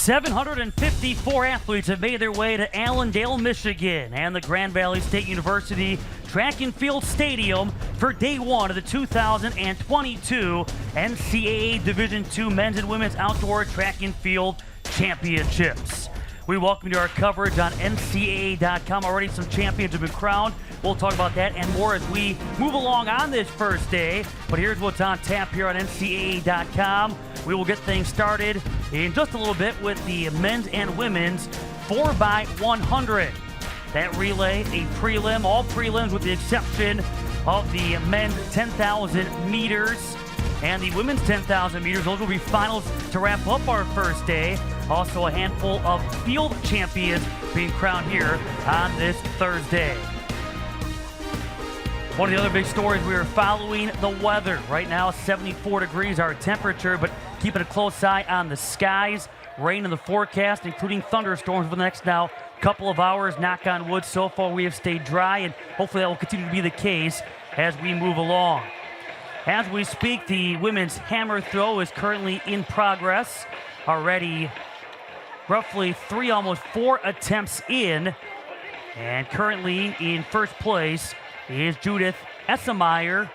754 athletes have made their way to Allendale, Michigan, and the Grand Valley State University Track and Field Stadium for day one of the 2022 NCAA Division II Men's and Women's Outdoor Track and Field Championships. We welcome you to our coverage on NCAA.com. Already some champions have been crowned. We'll talk about that and more as we move along on this first day. But here's what's on tap here on NCAA.com. We will get things started in just a little bit with the men's and women's 4x100. That relay, a prelim, all prelims with the exception of the men's 10,000 meters and the women's 10,000 meters. Those will be finals to wrap up our first day. Also a handful of field champions being crowned here on this Thursday. One of the other big stories, we are following the weather. Right now, 74 degrees our temperature, but keeping a close eye on the skies. Rain in the forecast, including thunderstorms for the next now couple of hours. Knock on wood, so far we have stayed dry, and hopefully that will continue to be the case as we move along. As we speak, the women's hammer throw is currently in progress. Already roughly 3, almost 4 attempts in, and currently in first place is Judith Essemeyer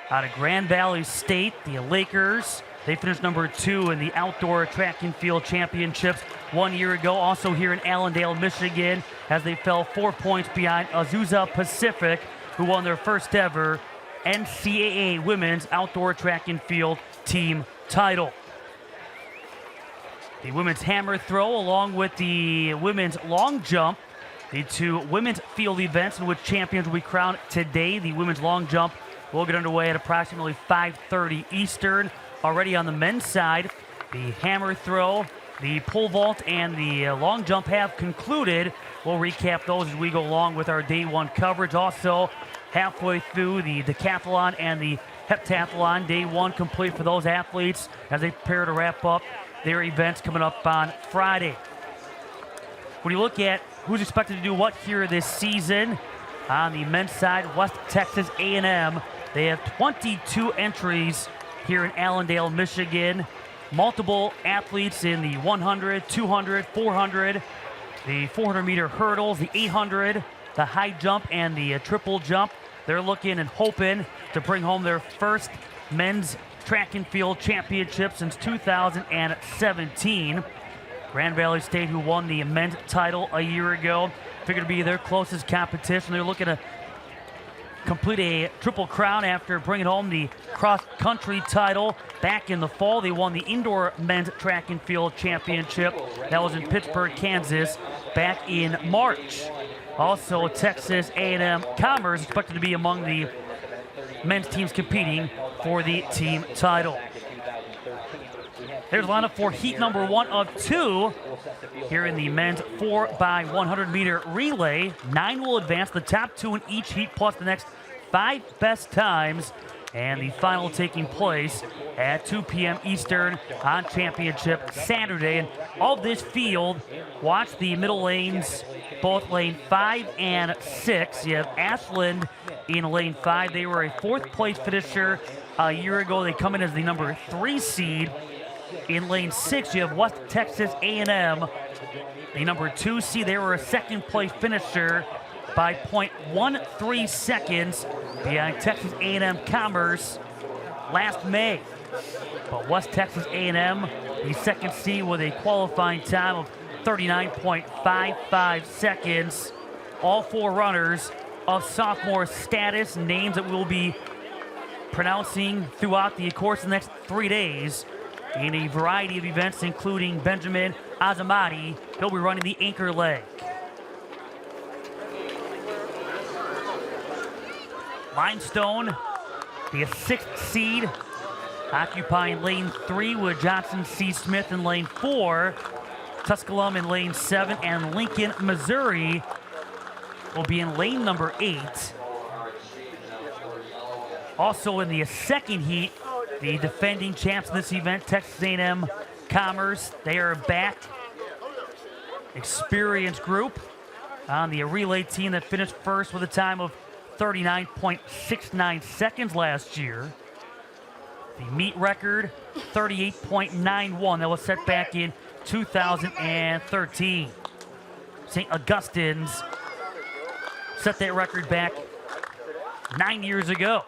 out of Grand Valley State. The Lakers, they finished number 2 in the Outdoor Track and Field Championships 1 year ago, also here in Allendale, Michigan, as they fell 4 points behind Azusa Pacific, who won their first ever NCAA Women's Outdoor Track and Field team title. The women's hammer throw along with the women's long jump, the two women's field events in which champions will be crowned today. The women's long jump will get underway at approximately 5:30 Eastern. Already on the men's side, the hammer throw, the pole vault, and the long jump have concluded. We'll recap those as we go along with our day one coverage. Also, halfway through the decathlon and the heptathlon, day one complete for those athletes as they prepare to wrap up their events coming up on Friday. When you look at who's expected to do what here this season, on the men's side, West Texas A&M, they have 22 entries here in Allendale, Michigan. Multiple athletes in the 100, 200, 400, the 400-meter hurdles, the 800, the high jump, and the triple jump. They're looking and hoping to bring home their first men's track and field championship since 2017. Grand Valley State, who won the men's title a year ago, figured to be their closest competition. They're looking to complete a triple crown after bringing home the cross-country title back in the fall. They won the indoor men's track and field championship. That was in Pittsburgh, Kansas, back in March. Also, Texas A&M Commerce expected to be among the men's teams competing for the team title. There's a lineup for heat number 1 of 2 here in the men's 4x100 meter relay. 9 will advance, the top 2 in each heat plus the next 5 best times, and the final taking place at 2 p.m. Eastern on Championship Saturday. And of this field, watch the middle lanes, both lane 5 and 6. You have Ashland in lane 5. They were a 4th place finisher a year ago. They come in as the number 3 seed. In lane 6, you have West Texas A&M, the number 2 seed. They were a 2nd place finisher by 0.13 seconds behind Texas A&M Commerce last May. But West Texas A&M, the 2nd seed with a qualifying time of 39.55 seconds. All 4 runners of sophomore status, names that we'll be pronouncing throughout the course of the next 3 days in a variety of events, including Benjamin Azamati. He'll be running the anchor leg. Limestone, the 6th seed, occupying lane 3 with Johnson C. Smith in lane 4. Tusculum in lane 7, and Lincoln, Missouri will be in lane number 8. Also in the 2nd heat, the defending champs in this event, Texas A&M Commerce, they are back. Experienced group on the relay team that finished first with a time of 39.69 seconds last year. The meet record, 38.91. That was set back in 2013. St. Augustine's set that record back 9 years ago.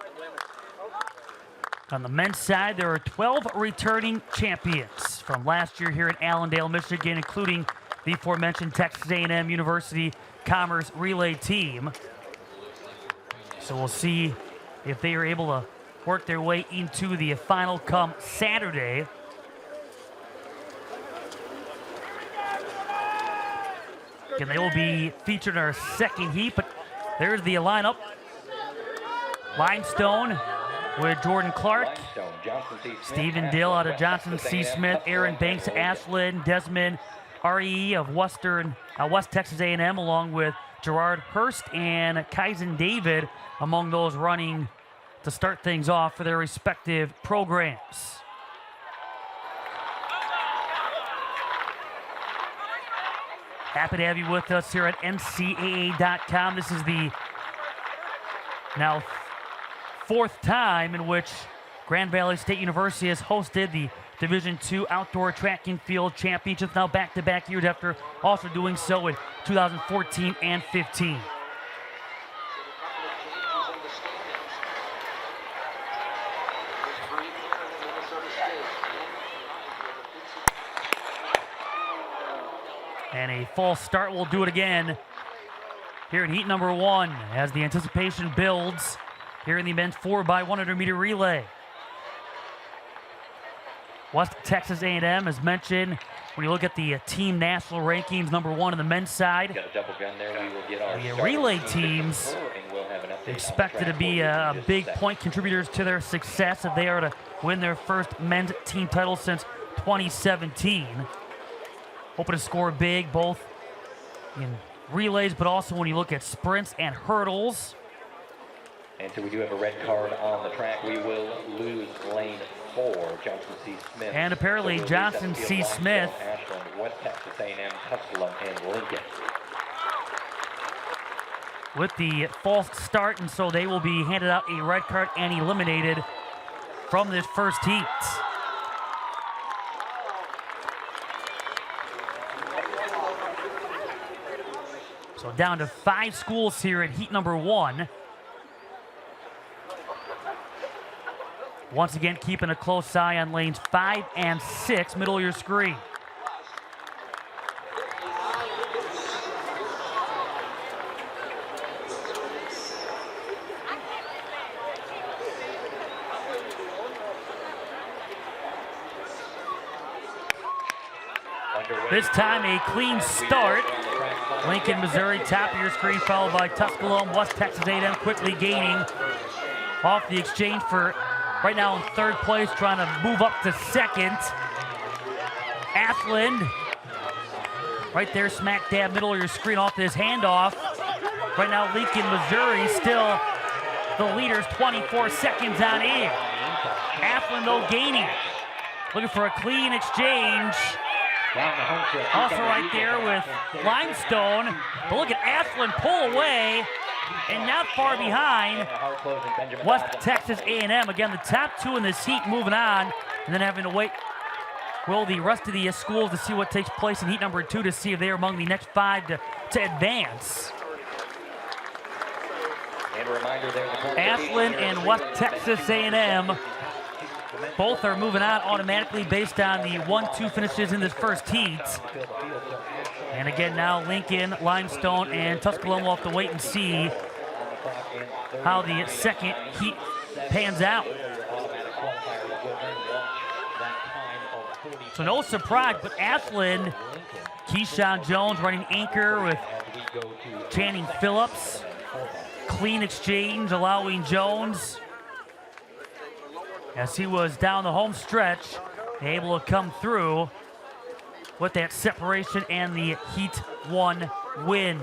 On the men's side, there are 12 returning champions from last year here in Allendale, Michigan, including the aforementioned Texas A&M University Commerce Relay team. So we'll see if they are able to work their way into the final come Saturday. Again, they will be featured in our second heat, but there's the lineup. Limestone with Jordan Clark, Stephen Dill out of Johnson C. Smith, Aaron Banks, Ashland, Desmond RE of West Texas A&M, along with Gerard Hurst and Kaizen David among those running to start things off for their respective programs. Happy to have you with us here at NCAA.com. This is the now fourth time in which Grand Valley State University has hosted the Division II Outdoor Track and Field Championships, now back-to-back years after also doing so in 2014 and 15. And a false start will do it again here in heat number 1 as the anticipation builds here in the men's 4x100 meter relay. West Texas A&M, as mentioned, when you look at the team national rankings, number 1 on the men's side. The relay teams expected to be big point contributors to their success if they are to win their first men's team title since 2017. Hoping to score big, both in relays, but also when you look at sprints and hurdles. And so we do have a red card on the track. We will lose lane 4, Johnson C. Smith. And apparently so Johnson C. Smith. Ashland, West Texas A&M, Tusculum, and Lincoln. With the false start, and so they will be handed out a red card and eliminated from this first heat. So down to 5 schools here at heat number 1. Once again, keeping a close eye on lanes 5 and 6, middle of your screen. This time a clean start. Lincoln, Missouri, top of your screen, followed by Tusculum. West Texas A&M quickly gaining off the exchange for right now in 3rd place, trying to move up to 2nd. Ashland, right there, smack dab middle of your screen off this handoff. Right now, Lincoln, Missouri, still the leaders, 24 seconds on in. Ashland, though, gaining. Looking for a clean exchange. Also right there with Limestone. But look at Ashland pull away. And not far behind, West Texas A&M. Again, the top 2 in this heat moving on. And then having to wait, will the rest of the schools to see what takes place in heat number 2 to see if they're among the next 5 to advance. And a reminder there, Ashland and West Texas A&M both are moving on automatically based on the 1-2 finishes in this first heat. And again, now Lincoln, Limestone, and Tusculum will have to wait and see how the second heat pans out. So no surprise, but Ashland, Keyshawn Jones running anchor with Channing Phillips. Clean exchange, allowing Jones, as he was down the home stretch, able to come through with that separation and the Heat 1 win.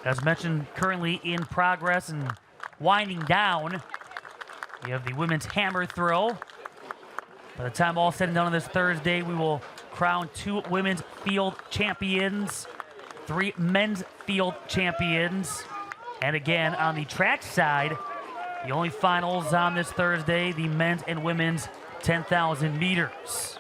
As mentioned, currently in progress and winding down, we have the women's hammer throw. By the time all said and done on this Thursday, we will crown 2 women's field champions, 3 men's field champions. And again, on the track side, The only finals on this Thursday, the men's and women's 10,000 meters.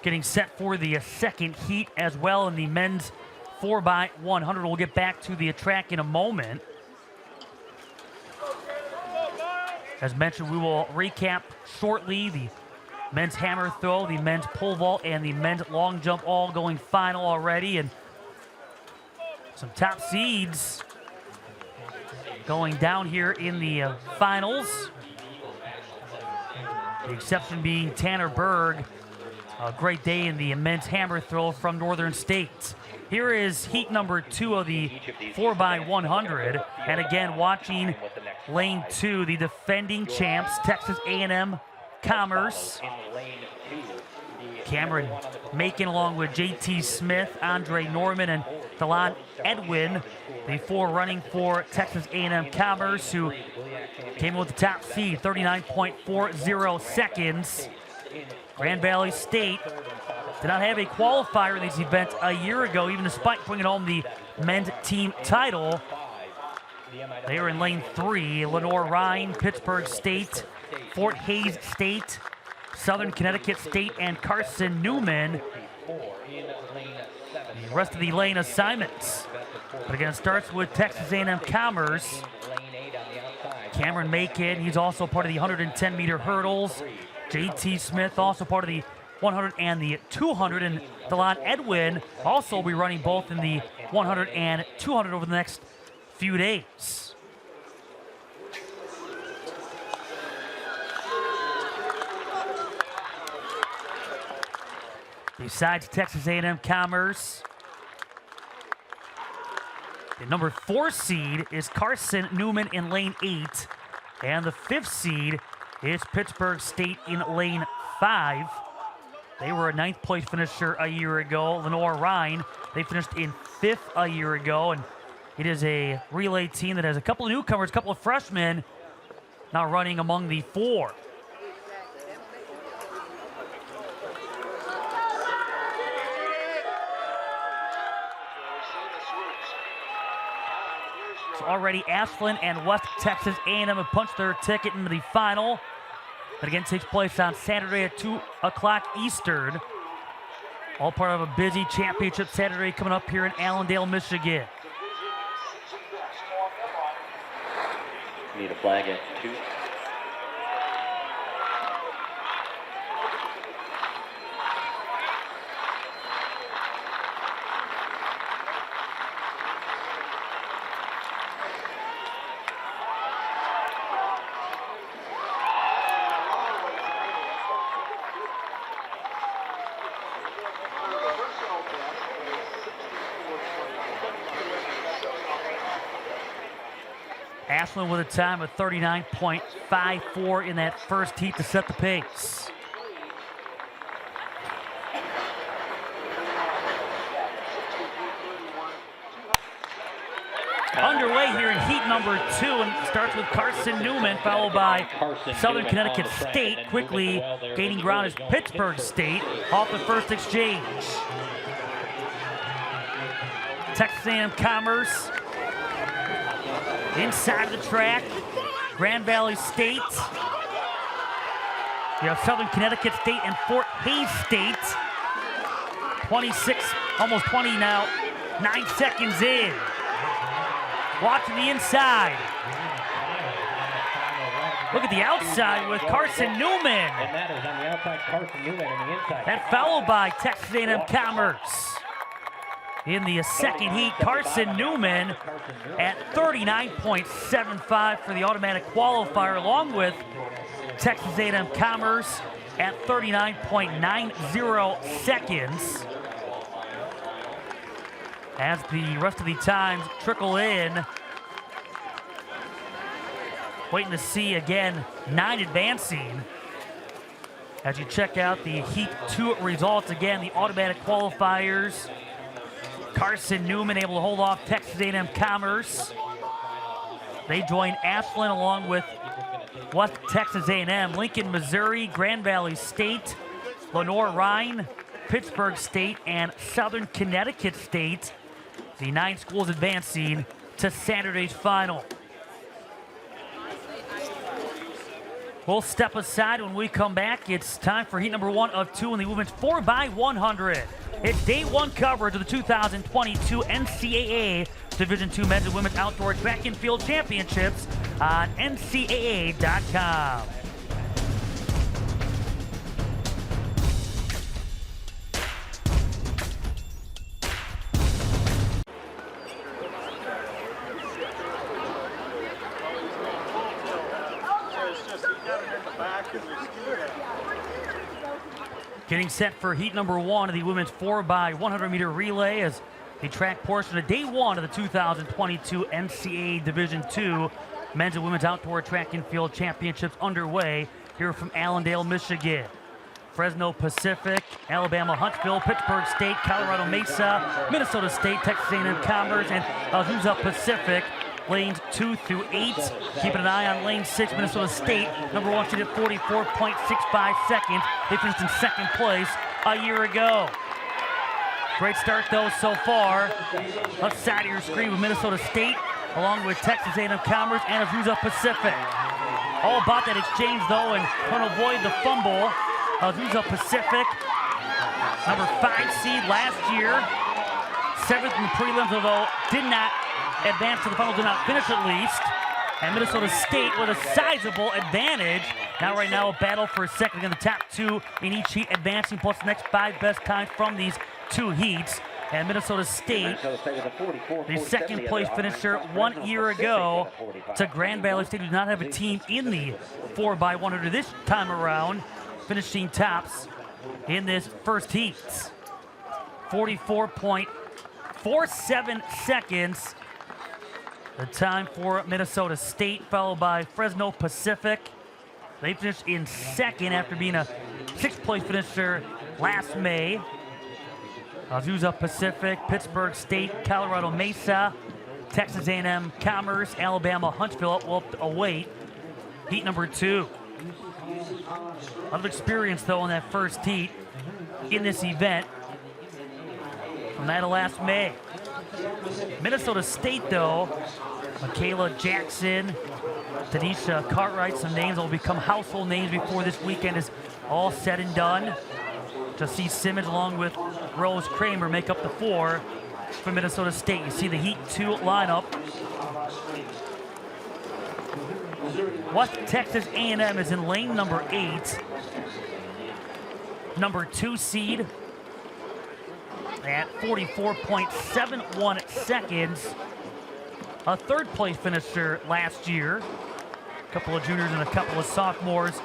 Getting set for the second heat as well in the men's 4x100. We'll get back to the track in a moment. As mentioned, we will recap shortly the men's hammer throw, the men's pole vault, and the men's long jump all going final already. And some top seeds going down here in the finals. The exception being Tanner Berg. A great day in the men's hammer throw from Northern States. Here is heat number 2 of the 4x100. And again, watching lane 2, the defending champs, Texas A&M Commerce. Cameron Macon along with J.T. Smith, Andre Norman, and Delon Edwin. The 4 running for Texas A&M Commerce, who came in with the top seed, 39.40 seconds. Grand Valley State did not have a qualifier in these events a year ago, even despite bringing home the men's team title. They are in lane 3. Lenore Ryan, Pittsburgh State, Fort Hays State, Southern Connecticut State, and Carson Newman. The rest of the lane assignments. But again, it starts with Texas A&M Commerce. Cameron Macon, he's also part of the 110-meter hurdles. J.T. Smith, also part of the 100 and the 200. And Delon Edwin also will be running both in the 100 and 200 over the next few days. Besides Texas A&M Commerce, the number 4 seed is Carson Newman in lane 8. And the 5th seed is Pittsburgh State in lane 5. They were a 9th place finisher a year ago. Lenore Ryan, they finished in 5th a year ago. And it is a relay team that has a couple of newcomers, a couple of freshmen now running among the 4. So already Ashland and West Texas A&M have punched their ticket into the final. That again takes place on Saturday at 2 o'clock Eastern. All part of a busy championship Saturday coming up here in Allendale, Michigan. Need a flag at 2. Ashland with a time of 39.54 in that first heat to set the pace. Underway here in heat number 2, and it starts with Carson Newman, followed by Southern Connecticut State. Quickly gaining ground is Pittsburgh State off the first exchange. Texas A&M Commerce inside the track. Grand Valley State. You have Southern Connecticut State and Fort Hays State. 26, almost 20 now, 9 seconds in. Watching the inside. Look at the outside with Carson Newman. That followed by Texas A&M Commerce. In the second heat, Carson Newman at 39.75 for the automatic qualifier, along with Texas A&M Commerce at 39.90 seconds. As the rest of the times trickle in. Waiting to see, again, 9 advancing. As you check out the Heat 2 results, again, the automatic qualifiers. Carson Newman able to hold off Texas A&M Commerce. They join Ashland along with West Texas A&M, Lincoln, Missouri, Grand Valley State, Lenore Ryan, Pittsburgh State, and Southern Connecticut State. The 9 schools advancing to Saturday's final. We'll step aside when we come back. It's time for heat number 1 of 2 in the women's 4x100. It's day 1 coverage of the 2022 NCAA Division II Men's and Women's Outdoor Track and Field Championships on NCAA.com. Getting set for heat number 1 of the women's 4x100 meter relay as the track portion of day 1 of the 2022 NCAA Division II Men's and Women's Outdoor Track and Field Championships underway here from Allendale, Michigan. Fresno Pacific, Alabama Huntsville, Pittsburgh State, Colorado Mesa, Minnesota State, Texas A&M Commerce, and Azusa Pacific. Lanes 2 through 8. Keeping an eye on lane 6, Minnesota State, number 1 seed at 44.65 seconds. They finished in 2nd place a year ago. Great start though so far. Left side of your screen with Minnesota State, along with Texas A&M Commerce and Azusa Pacific. All about that exchange though, and trying to avoid the fumble. Azusa Pacific, number 5 seed last year, 7th in the prelims, although did not advance to the final, did not finish at least. And Minnesota State with a sizable advantage. Now right now a battle for a second in the top 2 in each heat advancing, plus the next 5 best times from these 2 heats. And Minnesota State, the 2nd place finisher 1 year ago to Grand Valley State, who do not have a team in the 4x100 this time around, finishing tops in this first heat. 44.47 seconds. The time for Minnesota State, followed by Fresno Pacific. They finished in 2nd after being a 6th place finisher last May. Azusa Pacific, Pittsburgh State, Colorado Mesa, Texas A&M Commerce, Alabama Huntsville will await heat number 2. A lot of experience though in that first heat in this event from that of last May. Minnesota State though, Michaela Jackson, Tanisha Cartwright, some names that will become household names before this weekend is all said and done. Jassie Simmons along with Rose Kramer make up the 4 for Minnesota State. You see the heat 2 lineup. West Texas A&M is in lane number 8. Number 2 seed at 44.71 seconds. A 3rd place finisher last year. A couple of juniors and a couple of sophomores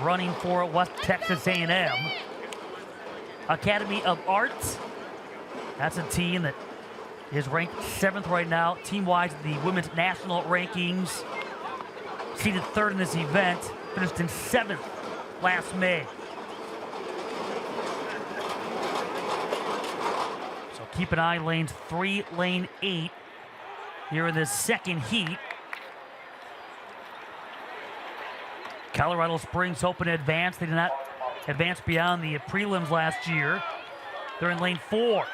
running for West Texas A&M. Academy of Arts, that's a team that is ranked 7th right now, team-wise, the women's national rankings. Seeded 3rd in this event, finished in 7th last May. So keep an eye, lanes 3, lane 8, here in this 2nd heat. Colorado Springs hoping to advance. They did not advance beyond the prelims last year. They're in lane 4.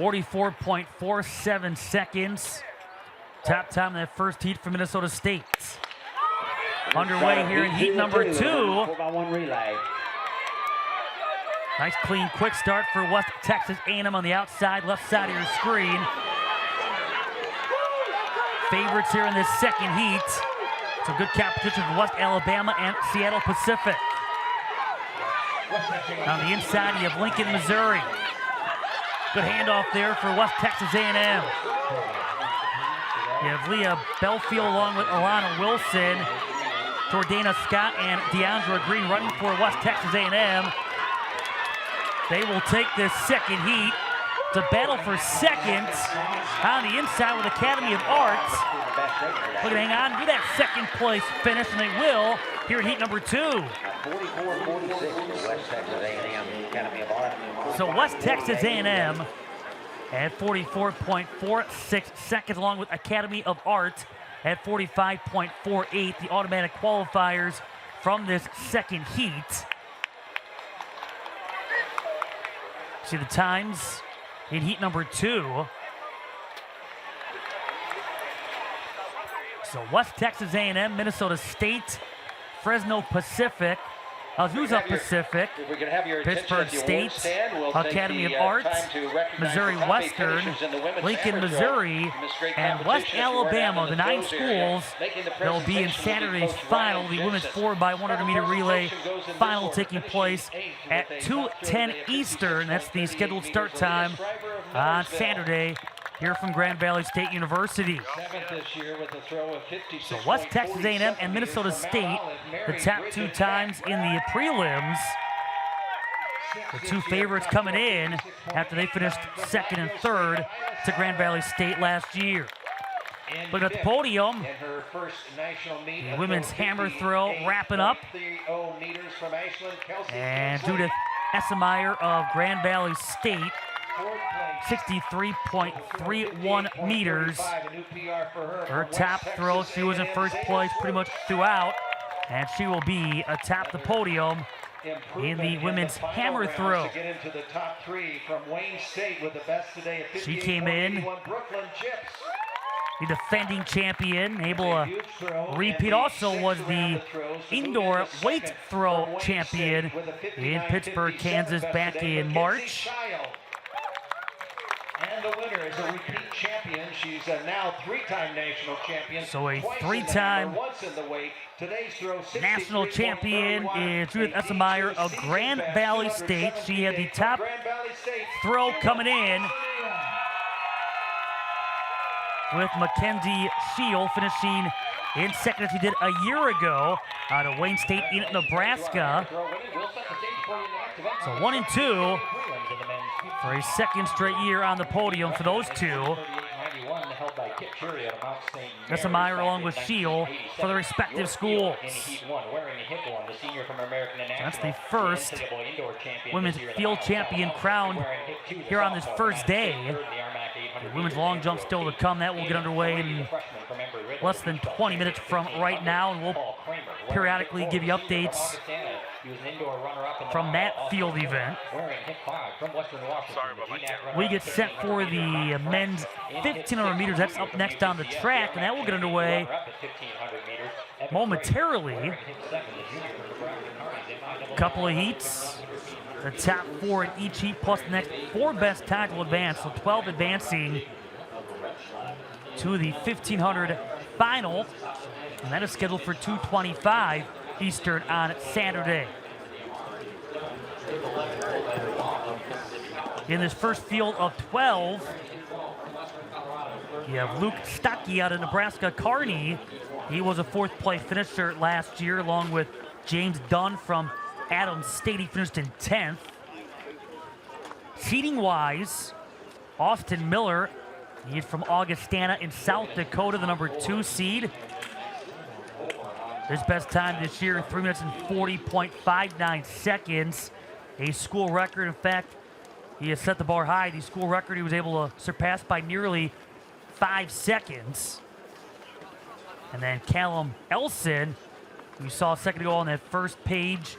.47 seconds. Top time in that first heat for Minnesota State. Underway here in heat number 2. 4x1 relay. Nice clean quick start for West Texas A&M on the outside, left side of your screen. Favorites here in this 2nd heat. Some good competition for West Alabama and Seattle Pacific. On the inside you have Lincoln, Missouri. Good handoff there for West Texas A&M. You have Leah Belfield along with Alana Wilson, Jordana Scott, and Deandra Green running for West Texas A&M. They will take this 2nd heat to battle for second on the inside with Academy of Arts. Looking to hang on to that second place finish, and they will here in heat number 2. 44-46 West Texas A&M Academy of Arts. So West Texas A&M at 44.46 seconds, along with Academy of Arts at 45.48, the automatic qualifiers from this second heat. See the times in heat number 2. So West Texas A&M, Minnesota State, Fresno Pacific, Azusa Pacific, Pittsburgh State, Academy of Arts, Missouri Western, Lincoln, Missouri, and West Alabama, the 9 schools that will be in Saturday's final, the women's 4x100 meter relay final taking place at 2:10 Eastern. That's the scheduled start time on Saturday here from Grand Valley State University. So West Texas A&M and Minnesota State, the top 2 times in the prelims. The 2 favorites coming in after they finished second and third to Grand Valley State last year. Looking at the podium, the women's hammer throw wrapping up. And Judith Essemeyer of Grand Valley State, 63.31 meters. Her top throw, she was in first place pretty much throughout, and she will be atop the podium in the women's hammer throw. She came in, the defending champion, able to repeat. Also was the indoor weight throw champion in Pittsburgh, Kansas back in March. And the winner is a repeat champion. She's a now 3-time national champion. So a 3-time national champion is Judith Essemeyer of Grand Valley State. She had the top throw coming in, with Mackenzie Shield finishing in second as she did a year ago out of Wayne State in Nebraska. So 1 and 2 for a second straight year on the podium for those 2. Essemeyer along with Shield for the respective schools. That's the first women's field champion crowned here on this first day. The women's long jump still to come. That will get underway in less than 20 minutes from right now, and we'll periodically give you updates from that field event. We get set for the men's 1,500 meters. That's up next on the track, and that will get underway momentarily. A couple of heats. The top 4 in each heat, plus the next 4 best times will advance. So 12 advancing to the 1,500 final. And that is scheduled for 2:25 Eastern on Saturday. In this first field of 12, you have Luke Stuckey out of Nebraska Kearney. He was a 4th place finisher last year, along with James Dunn from Adams State. He finished in 10th. Seating-wise, Austin Miller, he's from Augustana in South Dakota, the number 2 seed. His best time this year, 3 minutes and 40.59 seconds. A school record. In fact, he has set the bar high. The school record he was able to surpass by nearly 5 seconds. And then Callum Elson, who you saw a second ago on that first page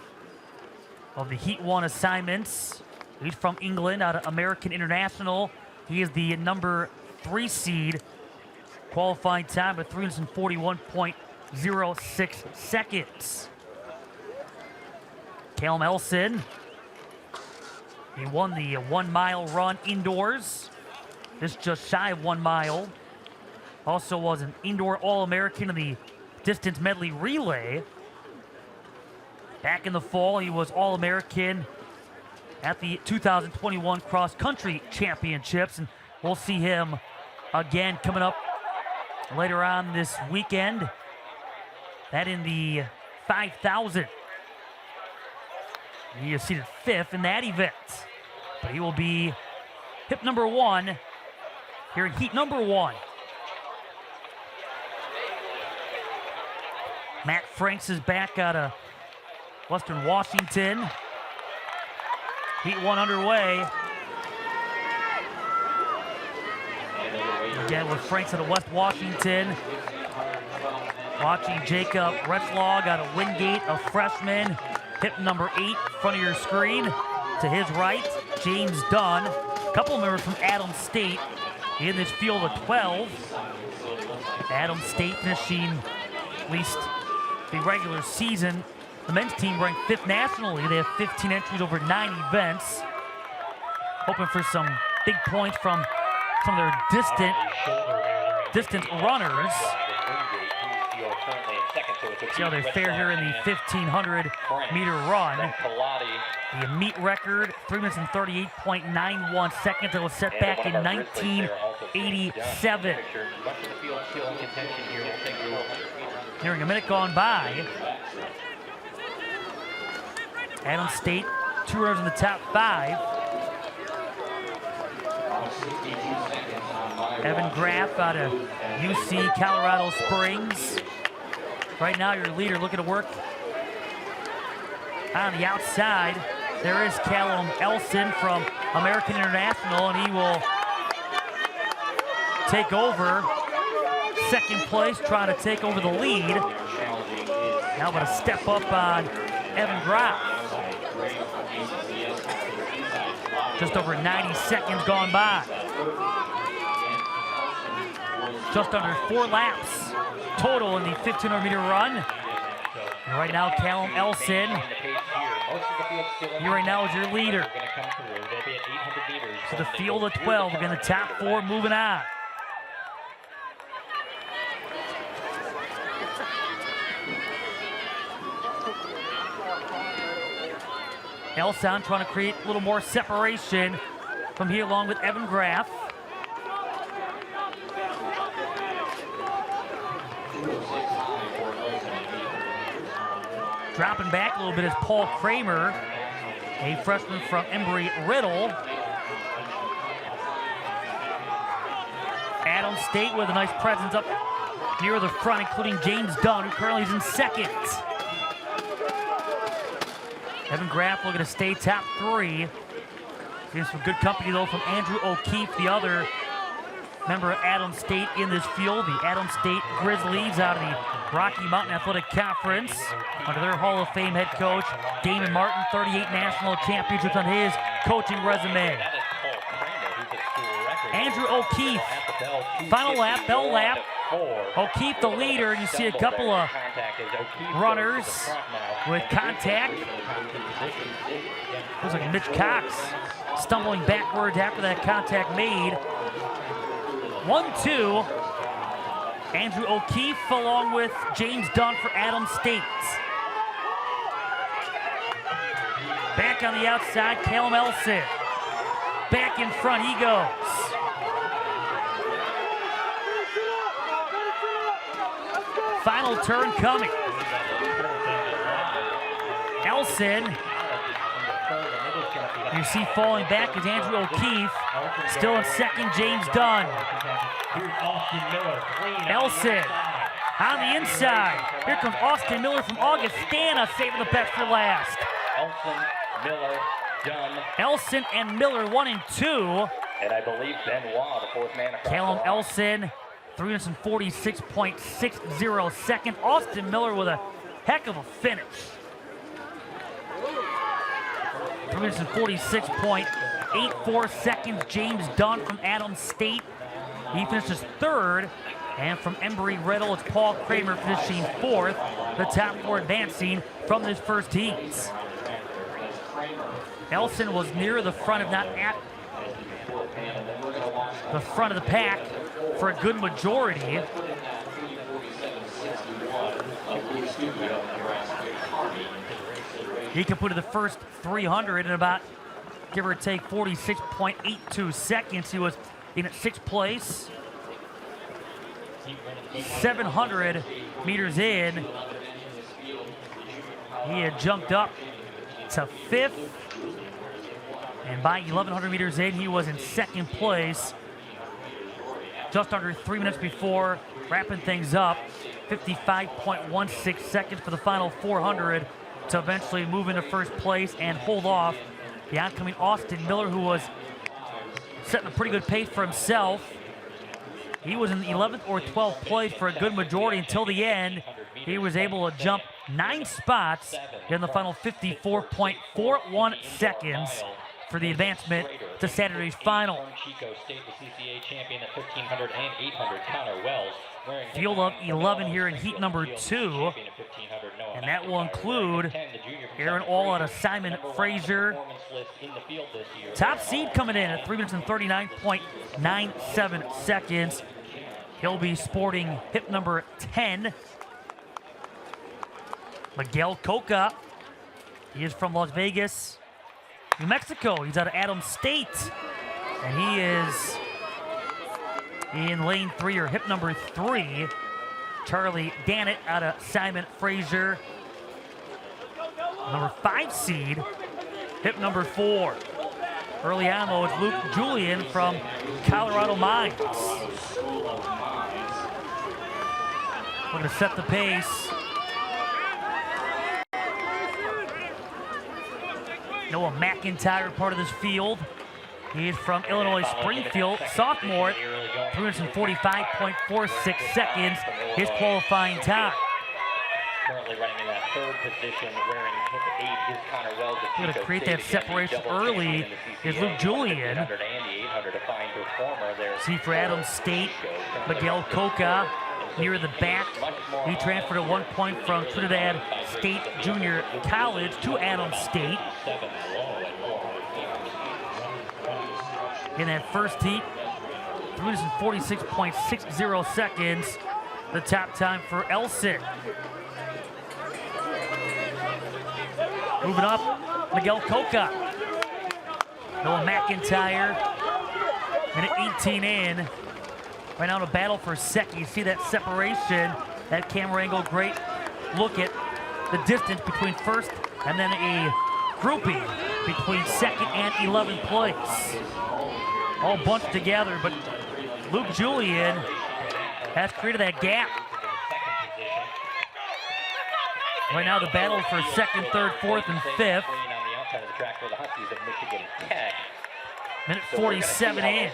of the Heat 1 assignments. He's from England, out of American International. He is the number 3 seed. Qualifying time of 341.06 seconds. Callum Elson, he won the 1 mile run indoors. This just shy of 1 mile. Also was an indoor All-American in the distance medley relay. Back in the fall, he was All-American at the 2021 Cross Country Championships, and we'll see him again coming up later on this weekend. That in the 5,000. He is seated 5th in that event, but he will be hip number 1 here in heat number 1. Matt Franks is back out of Western Washington. Heat 1 underway. Again with Franks out of West Washington. Watching Jacob Retzlaw out of Wingate, a freshman. Hip number 8 in front of your screen. To his right, James Dunn. A couple of members from Adams State in this field of 12. Adams State finishing at least the regular season. The men's team ranked 5th nationally. They have 15 entries over 9 events. Hoping for some big points from some of their distant runners. See how they fare here in the 1,500 meter run. The meet record, 3 minutes and 38.91 seconds. That was set back in 1987. Nearing a minute gone by. Adams State, 2 runners in the top 5. Evan Graff out of UC Colorado Springs. Right now, your leader looking to work on the outside. There is Callum Elson from American International, and he will take over second place, trying to take over the lead. Now about a step up on Evan Graff. Just over 90 seconds gone by. Just under 4 laps total in the 1,500 meter run. And right now, Callum Elson, he right now is your leader. So the field of 12, we're in the top 4 moving on. Elson trying to create a little more separation from here along with Evan Graff. Dropping back a little bit is Paul Kramer, a freshman from Embry-Riddle. Adams State with a nice presence up near the front, including James Dunn, who currently is in second. Evan Graff looking to stay top 3. Getting some good company, though, from Andrew O'Keefe, the other member of Adams State in this field. The Adams State Grizzlies out of the Rocky Mountain Athletic Conference under their Hall of Fame head coach, Damon Martin, 38 national championships on his coaching resume. Andrew O'Keefe, final lap, bell lap. O'Keefe the leader, and you see a couple of runners with contact. Looks like Mitch Cox stumbling backwards after that contact made. 1-2. Andrew O'Keefe along with James Dunn for Adams State. Back on the outside, Callum Elson. Back in front he goes. Final turn coming. Elson, you see falling back is Andrew O'Keefe. Still in second, James Dunn. Elson on the inside. Here comes Austin Miller from Augustana, saving the best for last. Elson and Miller 1 and 2. And I believe Benoit, the 4th man across. Callum Elson, 346.60 seconds. Austin Miller with a heck of a finish. 346.84 seconds. James Dunn from Adams State, he finishes 3rd. And from Embry-Riddle, it's Paul Kramer finishing 4th. The top 4 advancing from this first heat. Elson was near the front, if not at the front of the pack for a good majority. He completed the first 300 in about, give or take, 46.82 seconds. He was in at 6th place. 700 meters in, he had jumped up to 5th. And by 1,100 meters in, he was in second place. Just under 3 minutes before wrapping things up. 55.16 seconds for the final 400 to eventually move into first place and hold off the oncoming Austin Miller, who was setting a pretty good pace for himself. He was in the 11th or 12th place for a good majority until the end. He was able to jump 9 spots in the final 54.41 seconds for the advancement to Saturday's final. Field of 11 here in heat number 2. And that will include Aaron All out of Simon Fraser. Top seed coming in at 3 minutes and 39.97 seconds. He'll be sporting hip number 10. Miguel Coca. He is from Las Vegas, New Mexico. He's out of Adams State. And he is in lane 3 or hip number 3. Charlie Dannett out of Simon Fraser. Number 5 seed, hip number 4. Early on though, it's Luke Julian from Colorado Mines. We're gonna set the pace. Noah Mcintyre, part of this field. He is from Illinois Springfield, sophomore, 345.46 seconds, his qualifying time. Currently running in that 3rd position, wearing hip 8 is Connor Wells. Going to create that separation early is Luke Julian. See for Adams State, Miguel Coca near the back. He transferred at one point from Trinidad State Junior College to Adams State. In that first heat, 346.60 seconds, the top time for Elson. Moving up, Miguel Coca. Noah Mcintyre, minute 18 in. Right now in a battle for second. You see that separation, that camera angle, great look at the distance between first and then a grouping between second and 11th place. All bunched together, but Luke Julian has created that gap. Right now the battle for second, third, fourth, and fifth. Minute 47 in.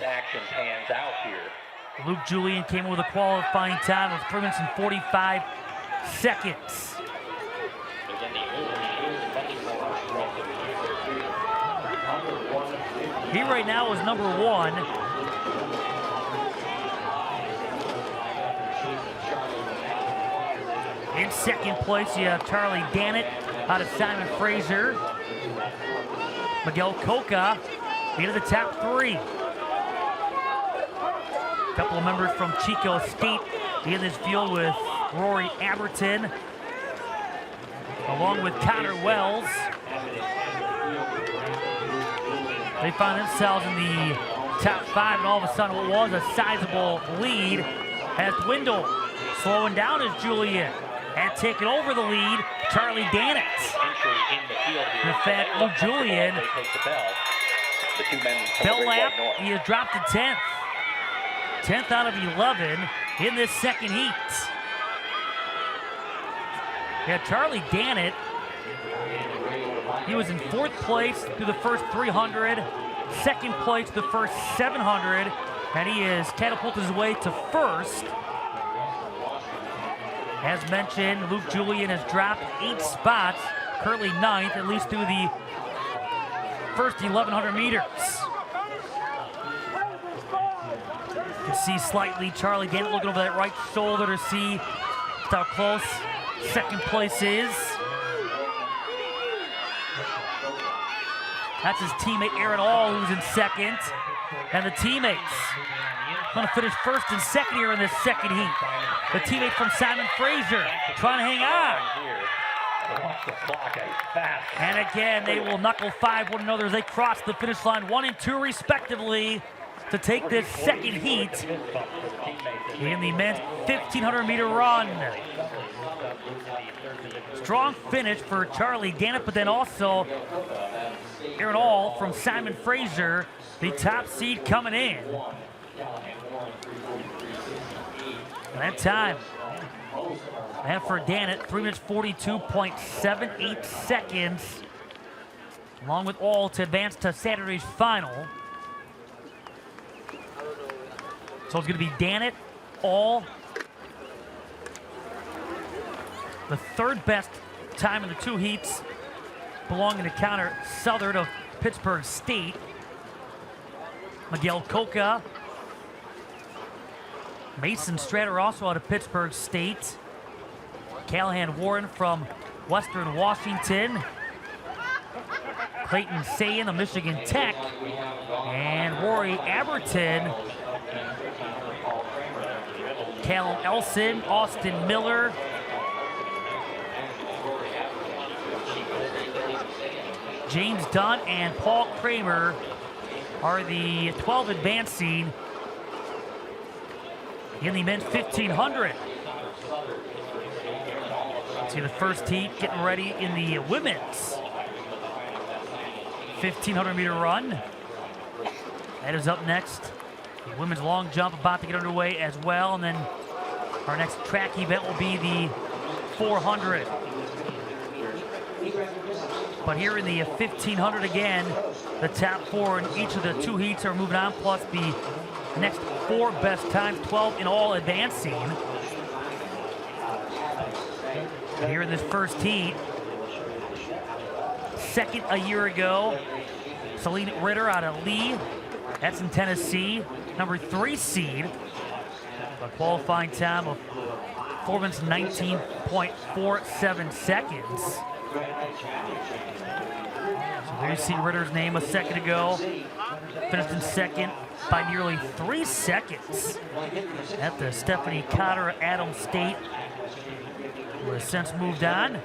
Luke Julian came in with a qualifying time of 3 minutes and 45 seconds. He right now is number 1. In second place, you have Charlie Dannett out of Simon Fraser. Miguel Coca into the top 3. A couple of members from Chico State in this field with Rory Aberton, along with Connor Wells. They found themselves in the top 5, and all of a sudden what was a sizable lead has dwindled. Slowing down is Julian, and taking over the lead, Charlie Dannett. In fact, Luke Julian, bell lap, he has dropped to 10th. 10th out of 11 in this second heat. Yeah, Charlie Dannett, he was in 4th place through the first 300, 2nd place the first 700, and he has catapulted his way to 1st. As mentioned, Luke Julian has dropped 8 spots, currently 9th, at least through the first 1,100 meters. You can see slightly Charlie Dannett looking over that right shoulder to see just how close second place is. That's his teammate Aaron All, who's in second. And the teammates going to finish first and second here in this second heat. The teammate from Simon Fraser trying to hang on. And again, they will knuckle 5 one another as they cross the finish line 1 and 2 respectively to take this second heat in the men's 1,500 meter run. Strong finish for Charlie Dannett, but then also Aaron All from Simon Fraser, the top seed coming in. And that time, and for Dannett, 3 minutes 42.78 seconds, along with All to advance to Saturday's final. So it's going to be Dannett, All, the third best time in the 2 heats, belonging to Connor Southard of Pittsburgh State. Miguel Coca, Mason Strader also out of Pittsburgh State. Callahan Warren from Western Washington. Clayton Sayin of Michigan Tech. And Rory Aberton. Callum Elson, Austin Miller. James Dunn and Paul Kramer are the 12 advancing in the men's 1500. See the first heat getting ready in the women's 1500 meter run. That is up next. The women's long jump about to get underway as well. And then our next track event will be the 400. But here in the 1500 again, the top 4 in each of the 2 heats are moving on, plus the next 4 best times, 12 in all advancing. And here in this first heat, second a year ago, Celine Ritter out of Lee, that's in Tennessee, number 3 seed, a qualifying time of 4 minutes 19.47 seconds. So there you see Ritter's name a second ago. Finished in second by nearly 3 seconds at the Stephanie Cotter Adams State, who has since moved on.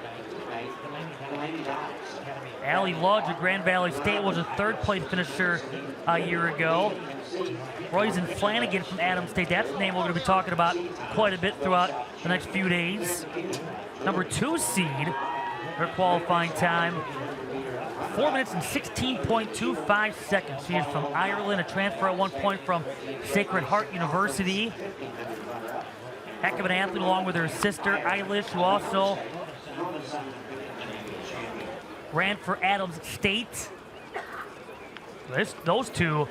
Allie Ludge of Grand Valley State was a 3rd place finisher a year ago. Royson Flanagan from Adams State, that's the name we're going to be talking about quite a bit throughout the next few days. Number 2 seed, her qualifying time, 4 minutes and 16.25 seconds. She is from Ireland, a transfer at one point from Sacred Heart University. Heck of an athlete, along with her sister Eilish, who also ran for Adams State. Those two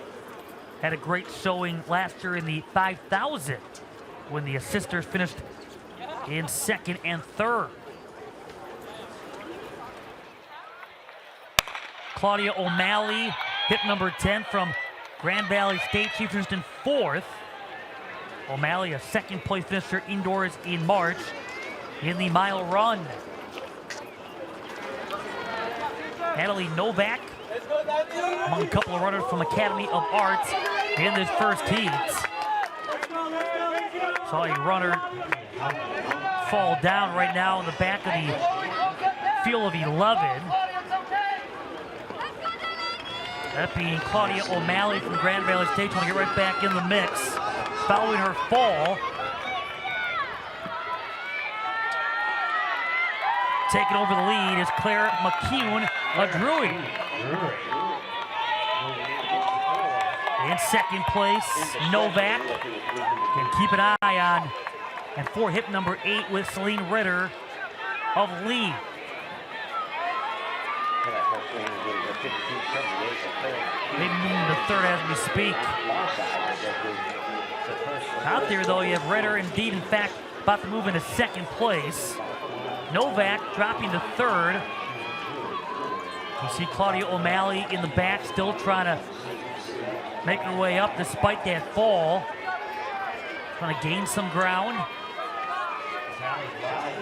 had a great showing last year in the 5,000 when the sisters finished in 2nd and 3rd. Claudia O'Malley, hit number 10 from Grand Valley State. She finished in 4th. O'Malley, a 2nd place finisher indoors in March in the mile run. Natalie Novak, among a couple of runners from Academy of Arts in this first heat. Saw a runner fall down right now in the back of the field of 11. That being Claudia O'Malley from Grand Valley State, trying to get right back in the mix. Following her fall. Taking over the lead is Claire McCune of Drury. In 2nd place, Novak. Can keep an eye on. And for hip number 8 with Celine Ritter of Lee. Maybe moving to 3rd as we speak. Out there, though, you have Ritter, indeed, in fact, about to move into 2nd place. Novak dropping to 3rd. You see Claudia O'Malley in the back, still trying to make her way up despite that fall. Trying to gain some ground.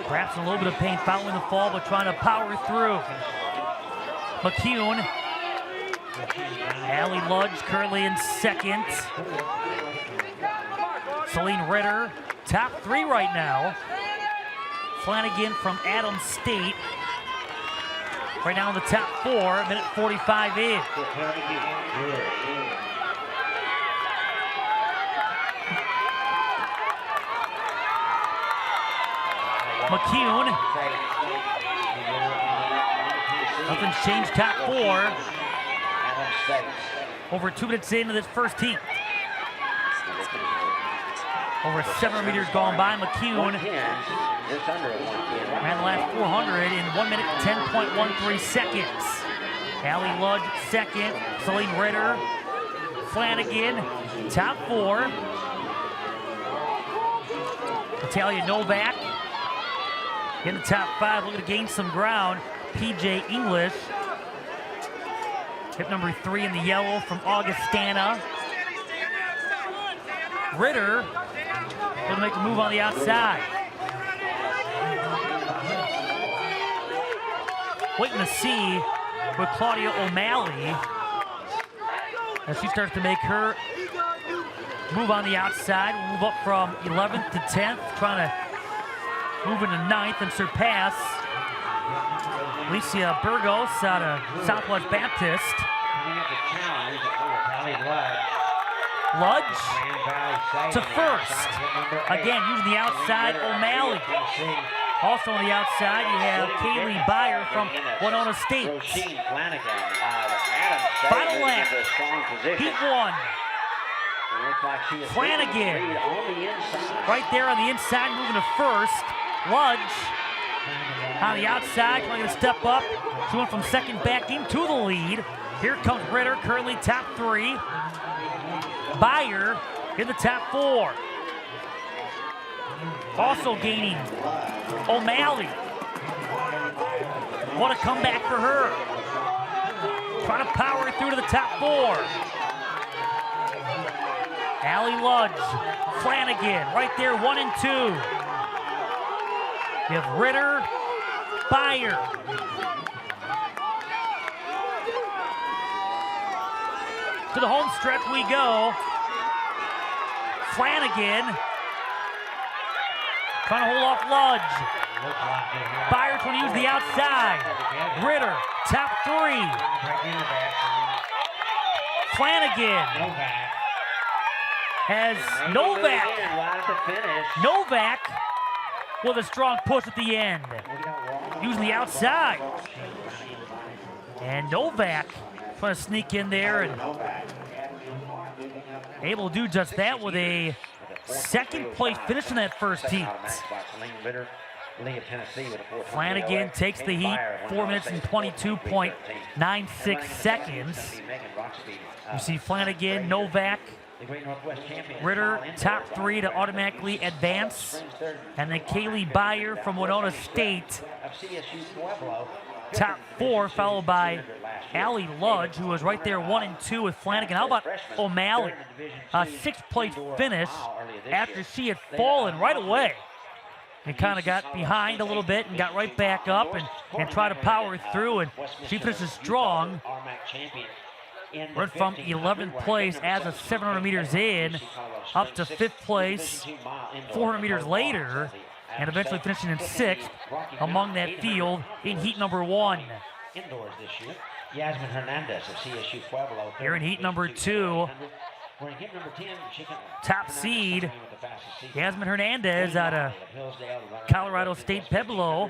Perhaps in a little bit of pain following the fall, but trying to power through. McCune. Allie Ludge currently in 2nd. Celine Ritter, top 3 right now. Flanagan from Adams State, right now in the top 4, minute 45 in. McCune. Nothing's changed, top 4. Over 2 minutes into this first heat. Over 700 meters gone by. McCune ran the last 400 in 1 minute 10.13 seconds. Allie Ludge second. Celine Ritter. Flanagan, top 4. Natalia Novak in the top 5, looking to gain some ground. PJ English. Hip number 3 in the yellow from Augustana. Ritter going to make a move on the outside. Waiting to see with Claudia O'Malley as she starts to make her move on the outside. We'll move up from 11th to 10th, trying to move into 9th and surpass Alicia Burgos out of Southwest Baptist. Ludge to first. Again, using the outside, O'Malley. Also on the outside, you have Kaylee Byer from Winona State. Final lap, heat 1. Flanagan, right there on the inside, moving to first. Ludge on the outside, trying to step up. She went from second back into the lead. Here comes Ritter, currently top 3. Byer in the top 4. Also gaining O'Malley. What a comeback for her. Trying to power it through to the top 4. Allie Ludge, Flanagan, right there, 1 and 2. You have Ritter, Byer. To the home stretch we go. Flanagan trying to hold off Ludge. Byer trying to use the outside. Ritter, top 3. Flanagan has Novak. Novak with a strong push at the end. Using the outside. And Novak trying to sneak in there and able to do just that with a second place finish in that first heat. Flanagan takes the heat, 4 minutes and 22.96 seconds. You see Flanagan, Novak, Ritter, top 3 to automatically advance. And then Kaylee Byer from Winona State, top 4, followed by Allie Ludge, who was right there 1 and 2 with Flanagan. How about O'Malley? A 6th place finish after she had fallen right away. And kind of got behind a little bit and got right back up and tried to power through, and she finishes strong. Went from 11th place as of 700 meters in up to 5th place 400 meters later, and eventually finishing in 6th among that field in heat number 1. Here in heat number 2, top seed Yasmin Hernandez out of Colorado State Pueblo.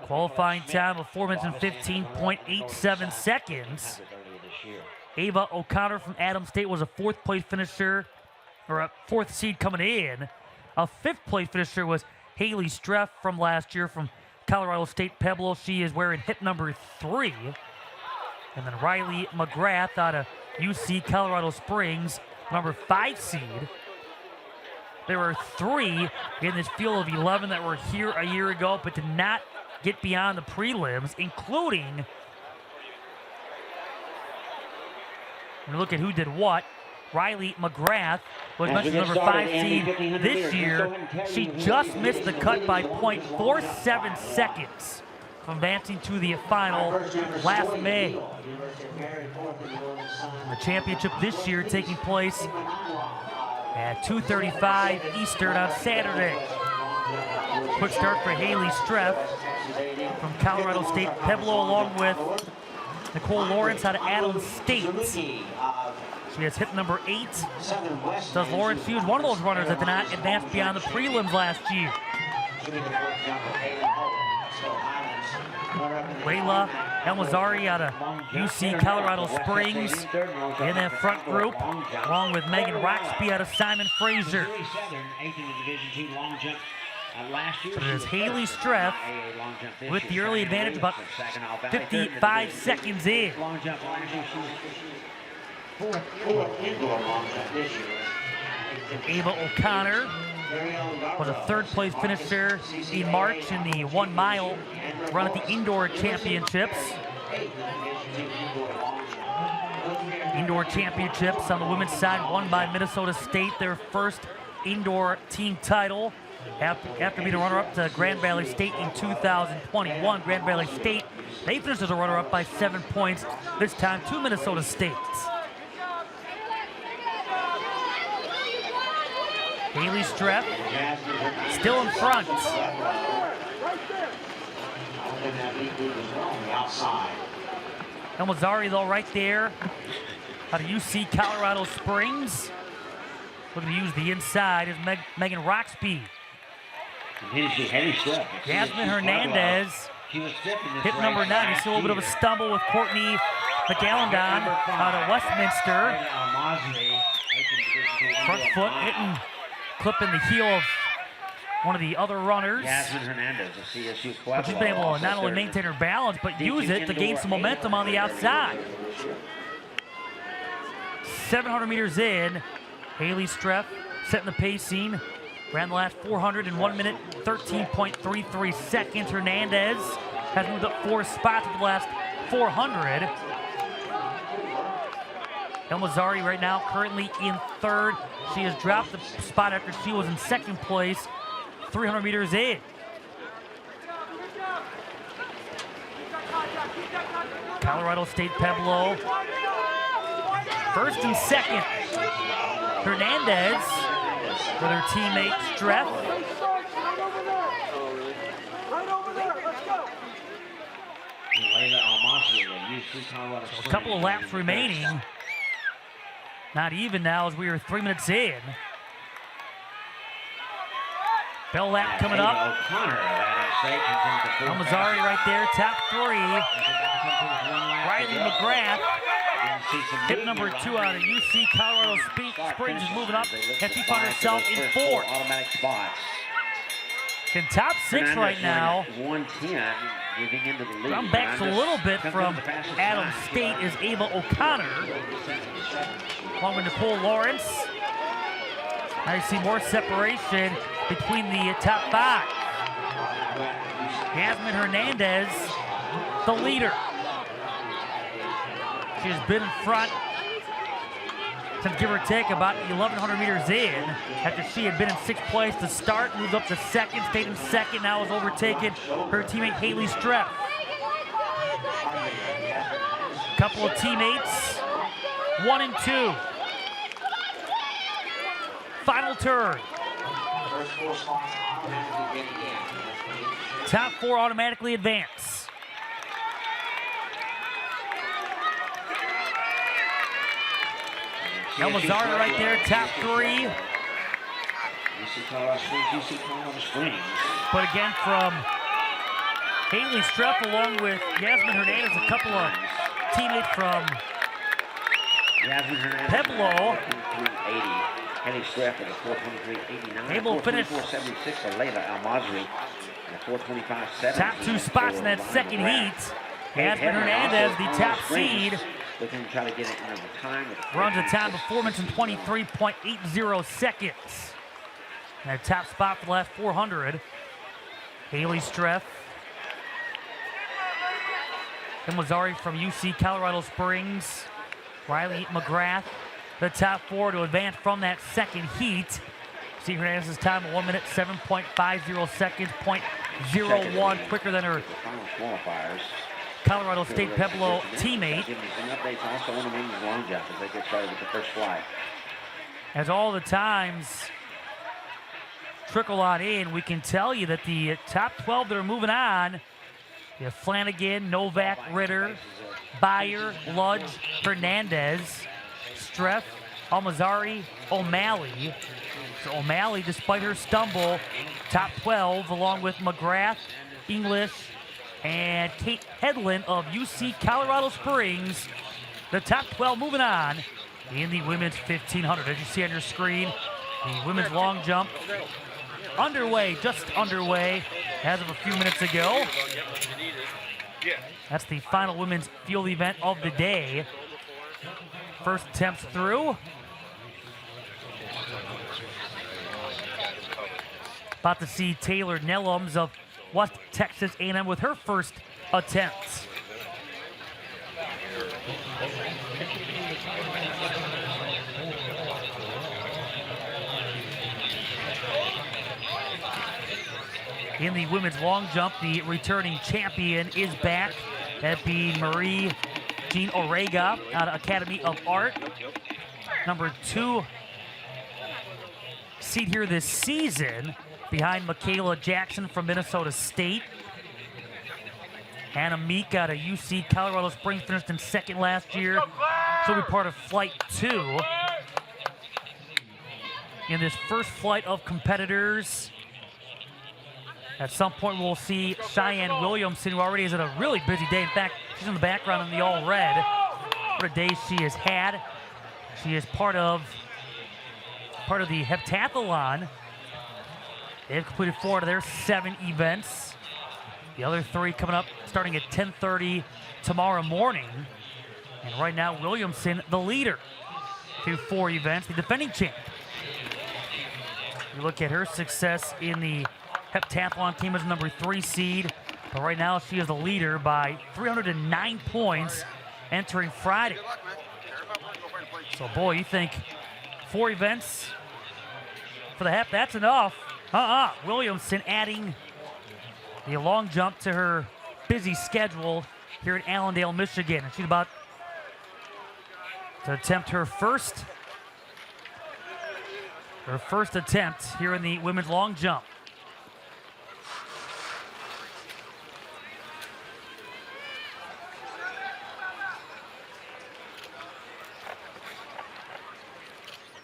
Qualifying time of 4 minutes and 15.87 seconds. Ava O'Connor from Adams State was a 4th place finisher, or a 4th seed coming in. A 5th place finisher was Haley Streff from last year from Colorado State Pueblo. She is wearing hip number 3. And then Riley McGrath out of UC Colorado Springs, number 5 seed. There were 3 in this field of 11 that were here a year ago but did not get beyond the prelims, including, when we look at who did what, Riley McGrath was mentioned number 5 seed this year. She just missed the cut by 0.47 seconds from advancing to the final last May. The championship this year taking place at 2:35 Eastern on Saturday. Quick start for Haley Streff from Colorado State Pueblo, along with Nicole Lawrence out of Adams State. She has hit number 8. Does Lawrence, she was one of those runners that did not advance beyond the prelims last year. Layla Elmazari out of UC Colorado Springs in that front group, along with Megan Roxby out of Simon Fraser. But it is Haley Streff with the early advantage, about 55 seconds in. Ava O'Connor was a third-place finisher in March in the 1 mile run at the Indoor Championships. Indoor Championships on the women's side won by Minnesota State, their first indoor team title after being a runner-up to Grand Valley State in 2021. Grand Valley State, they finished as a runner-up by 7 points, this time to Minnesota State. Haley Streff still in front. Elmazari, though, right there out of UC Colorado Springs. Looking to use the inside is Megan Roxby. Jasmine Hernandez hit number 9. You see a little bit of a stumble with Courtney McAllendon out of Westminster. Front foot hitting, clipping the heel of one of the other runners. Jasmine Hernandez, the CSU But she's been able to not only maintain her balance, but use it to gain some momentum on the outside. 700 meters in, Haley Streff setting the pacing. Ran the last 400 in 1 minute, 13.33 seconds. Hernandez has moved up 4 spots in the last 400. Elmazari right now currently in third. She has dropped the spot after she was in second place, 300 meters in. Colorado State Pueblo, first and second. Hernandez with her teammate Streff. So a couple of laps remaining. Not even now as we are 3 minutes in. Bell lap coming up. Elmazari right there, top 3. Riley McGrath, hit number 2 out of UC Colorado Springs, is moving up, and she found herself in 4th. In top 6 right now. 110, moving into the lead. Come back a little bit from Adams State is Ava O'Connor, along with Nicole Lawrence. Now you see more separation between the top 5. Jasmine Hernandez, the leader. She has been in front since, give or take, about 1,100 meters in. After she had been in 6th place to start, moved up to 2nd, stayed in 2nd, now has overtaken her teammate Haley Streff. Couple of teammates, 1 and 2. Final turn. Top 4 automatically advance. Elmazari right there, top 3. But again from Haley Streff along with Jasmine Hernandez, a couple of teammates from Pueblo. Haley Streff at a 4:23.89. Able to finish 4:76 for Layla Almazri. 4:25.7. Top 2 spots in that second heat. Jasmine Hernandez, the top seed, looking to try to get it into the time. runs a time of 4 minutes and 23.80 seconds. And that top spot for the last 400. Haley Streff. Elmazari from UC Colorado Springs. Riley McGrath, the top 4 to advance from that second heat. See Hernandez's time of 1 minute, 7.50 seconds, 0.01 quicker than her Colorado State Pueblo teammate. As all the times trickle on in, we can tell you that the top 12 that are moving on, you have Flanagan, Novak, Ritter, Byer, Ludge, Hernandez, Streff, Elmazari, O'Malley. So O'Malley, despite her stumble, top 12, along with McGrath, English, and Kate Hedlund of UC Colorado Springs. The top 12 moving on in the women's 1500. As you see on your screen, the women's long jump underway, just underway as of a few minutes ago. That's the final women's field event of the day. First attempts through. About to see Taylor Nellums of West Texas A&M with her first attempt. In the women's long jump, the returning champion is back. That being Marie Jean Orega out of Academy of Art. Number 2 seed here this season, behind Michaela Jackson from Minnesota State. Hannah Meek out of UC Colorado Springs finished in second last year. She'll be part of Flight 2. In this first flight of competitors, at some point we'll see Cyan Williamson, who already is at a really busy day. In fact, she's in the background in the all red. What a day she has had. She is part of the heptathlon. They've completed 4 out of their 7 events. The other 3 coming up starting at 10:30 tomorrow morning. And right now, Williamson, the leader, through 4 events, the defending champ. You look at her success in the heptathlon team as number 3 seed. But right now, she is the leader by 309 points entering Friday. So, boy, you think 4 events for the hep, that's enough. Williamson adding the long jump to her busy schedule here in Allendale, Michigan. And she's about to attempt her first attempt here in the women's long jump.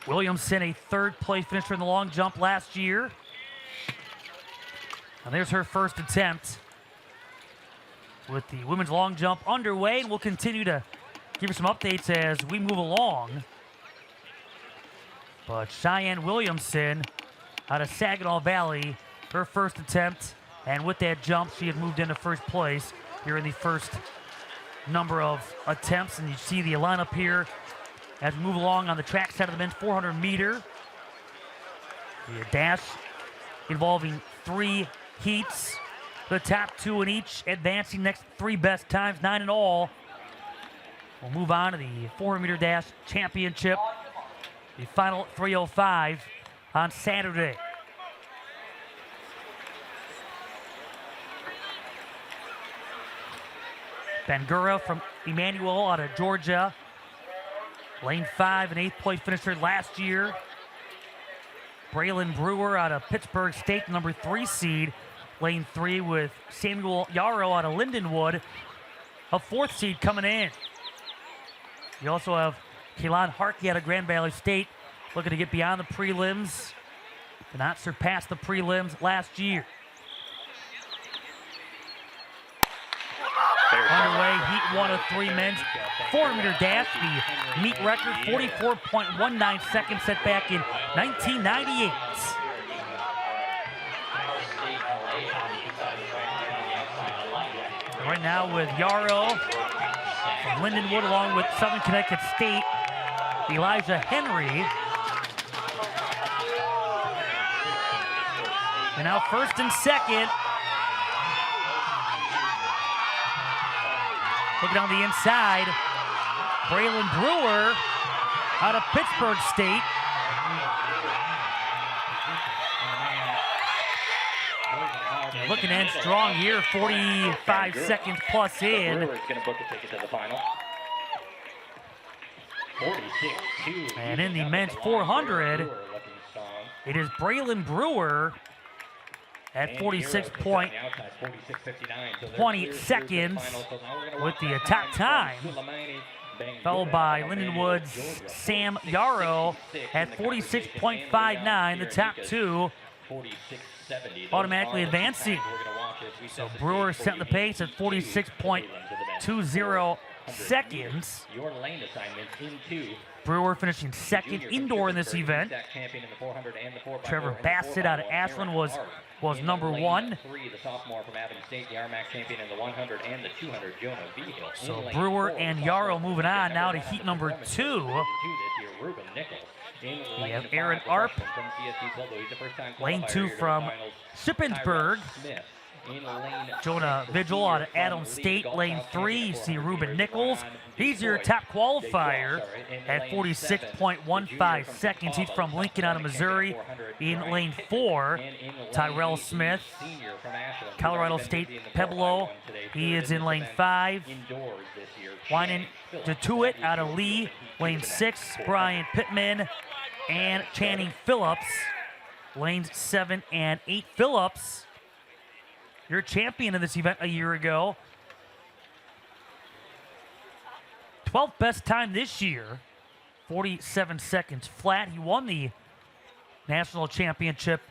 Williamson, a 3rd place finisher in the long jump last year. And there's her first attempt with the women's long jump underway, and we'll continue to give you some updates as we move along. But Cheyenne Williamson out of Saginaw Valley, her first attempt, and with that jump, she had moved into first place here in the first number of attempts. And you see the lineup here as we move along on the track side of the men's 400 meter. The dash involving 3 heats. The top 2 in each advancing next 3 best times, 9 in all. We'll move on to the 400 meter dash championship. The final 3:05 on Saturday. Bangura from Emmanuel out of Georgia. Lane 5, an 8th place finisher last year. Braylon Brewer out of Pittsburgh State, number 3 seed. Lane 3 with Samuel Yarrow out of Lindenwood, a 4th seed coming in. You also have Keelan Harkey out of Grand Valley State, looking to get beyond the prelims. Did not surpass the prelims last year. Underway, heat 1 of 3 men's 400 meter dash. The meet record, 44.19 seconds, set back in 1998. And right now with Yarrow from Lindenwood, along with Southern Connecticut State, Elijah Henry. And now first and second. Looking on the inside, Braylon Brewer out of Pittsburgh State. Looking to end strong here, 45 seconds plus in. Brewer is going to book a ticket to the final. 46-2. And in the men's 400, it is Braylon Brewer at 46.20 seconds with the top time, followed by Lindenwood's Sam Yarrow at 46.59, the top 2 automatically advancing. So Brewer setting the pace at 46.20 seconds. Your lane assignments into Brewer finishing second indoor in this event. Trevor Bassett out of Ashland was number one. The sophomore from Athens State, the RMAC champion in the 100 and the 200, Jonah Vigil. So Brewer and Yarrow moving on now to heat number 2. We have Aaron Arp, lane 2 from Shippensburg. Jonah Vigil out of Adams State, lane 3. You see Ruben Nichols. He's your top qualifier at 46.15 seconds. He's from Lincoln out of Missouri in lane 4. Tyrell Smith, Colorado State Pueblo. He is in lane 5. Wynan DeTuit out of Lee, lane 6. Brian Pittman and Channing Phillips, lanes 7 and 8. Phillips, your champion in this event a year ago. 12th best time this year, 47 seconds flat. He won the national championship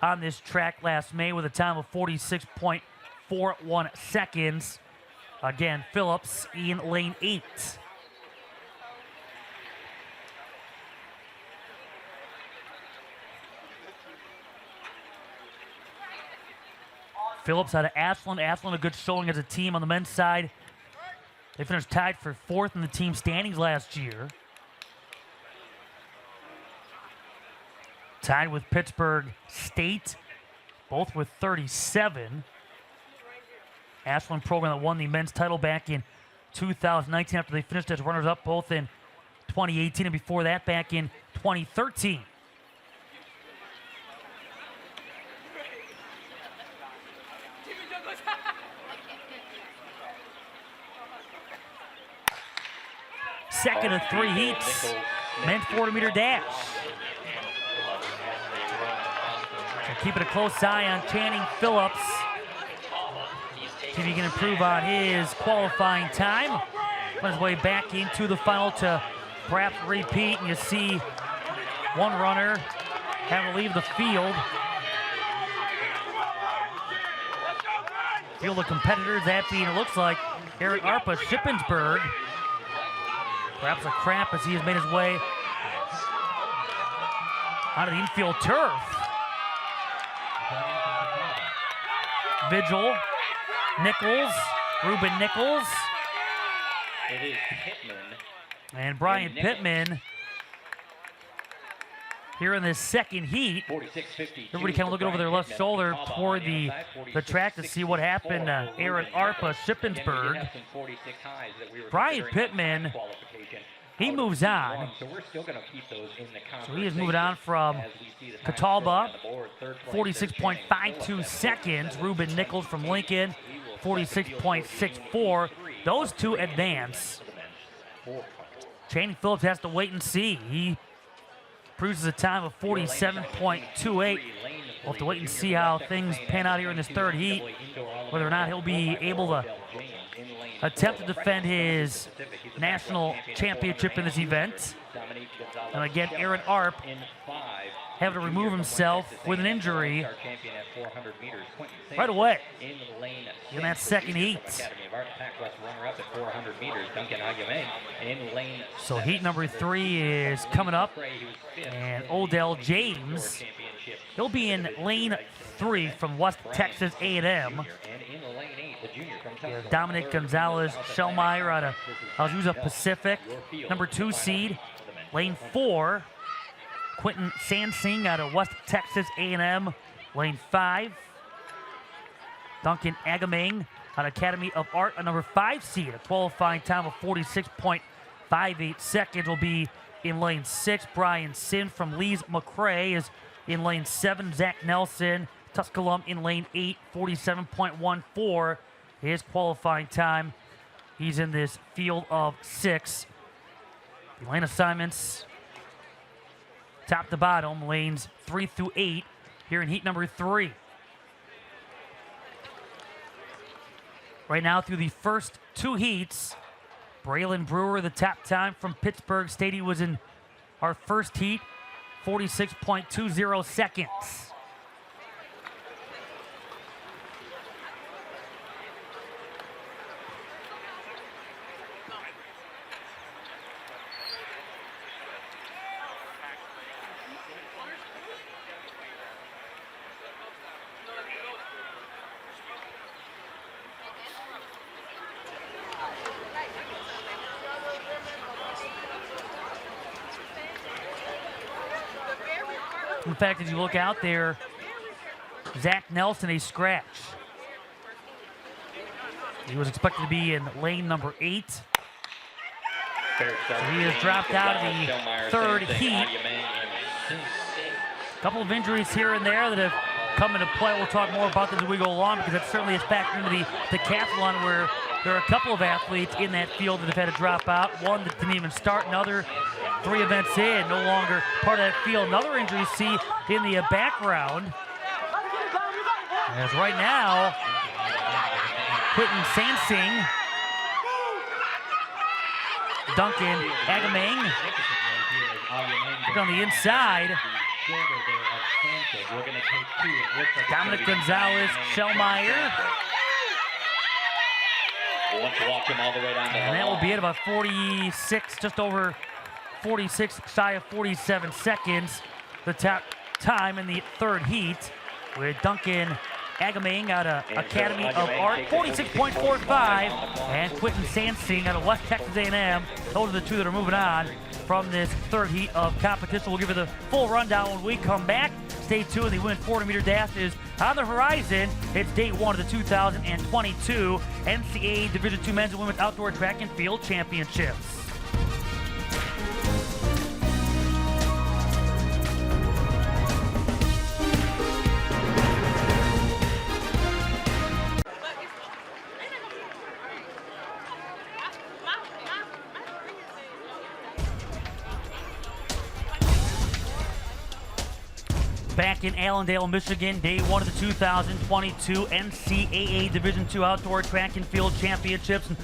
on this track last May with a time of 46.41 seconds. Again, Phillips in lane 8. Phillips out of Ashland. Ashland a good showing as a team on the men's side. They finished tied for 4th in the team standings last year. Tied with Pittsburgh State, both with 37. Ashland program that won the men's title back in 2019 after they finished as runners-up both in 2018 and before that back in 2013. Second of 3 heats, men's 400-meter dash. So keeping a close eye on Channing Phillips. See if he can improve on his qualifying time. On his way back into the final to perhaps repeat. And you see one runner having to leave the field. Field of competitors, that being, it looks like, Aaron Arpa, Shippensburg. Perhaps a cramp as he has made his way out of the infield turf. Vigil, Nichols, Ruben Nichols. It is Pittman. And Brian Pittman here in this second heat. Everybody kind of looking over their left shoulder toward the track to see what happened to Aaron Arpa, Shippensburg. Brian Pittman, he moves on. So he is moving on from Catalba, 46.52 seconds. Ruben Nichols from Lincoln, 46.64. Those two advance. Channing Phillips has to wait and see. He cruises a time of 47.28. We'll have to wait and see how things pan out here in this third heat, whether or not he'll be able to attempt to defend his national championship in this event. And again, Aaron Arp having to remove himself with an injury right away in that second heat. So heat number 3 is coming up, and Odell James, he'll be in lane 3 from West Texas A&M. Dominic Gonzalez Shellmeyer out of Azusa Pacific, number 2 seed. Lane 4, Quentin Sansing out of West Texas A&M, lane 5. Duncan Agamang out of Academy of Art, a number 5 seed. A qualifying time of 46.58 seconds will be in lane 6. Brian Sin from Lee's McRae is in lane 7. Zach Nelson, Tusculum in lane 8, 47.14. His qualifying time. He's in this field of 6. The lane assignments, top to bottom, lanes 3 through 8 here in heat number 3. Right now through the first 2 heats, Braylon Brewer, the top time from Pittsburgh State. He was in our first heat, 46.20 seconds. In fact, as you look out there, Zach Nelson, a scratch. He was expected to be in lane number 8. So he has dropped out of the third heat. A couple of injuries here and there that have come into play. We'll talk more about this as we go along, because that certainly is factored into the decathlon, where there are a couple of athletes in that field that have had to drop out. One that didn't even start, another 3 events in, no longer part of that field. Another injury you see in the background. As right now, Quentin Sansing, Duncan Agamang on the inside. Dominic Gonzalez, Shellmeyer. And that will be it, about 46, just over 46, shy of 47 seconds. The top time in the third heat with Duncan Agamang out of Academy of Art, 46.45, and Quentin Sansing out of West Texas A&M. Those are the two that are moving on from this third heat of competition. We'll give you the full rundown when we come back. Stay tuned. The women's 400-meter dash is on the horizon. It's day 1 of the 2022 NCAA Division II Men's and Women's Outdoor Track and Field Championships. Back in Allendale, Michigan, day 1 of the 2022 NCAA Division II Outdoor Track and Field Championships. And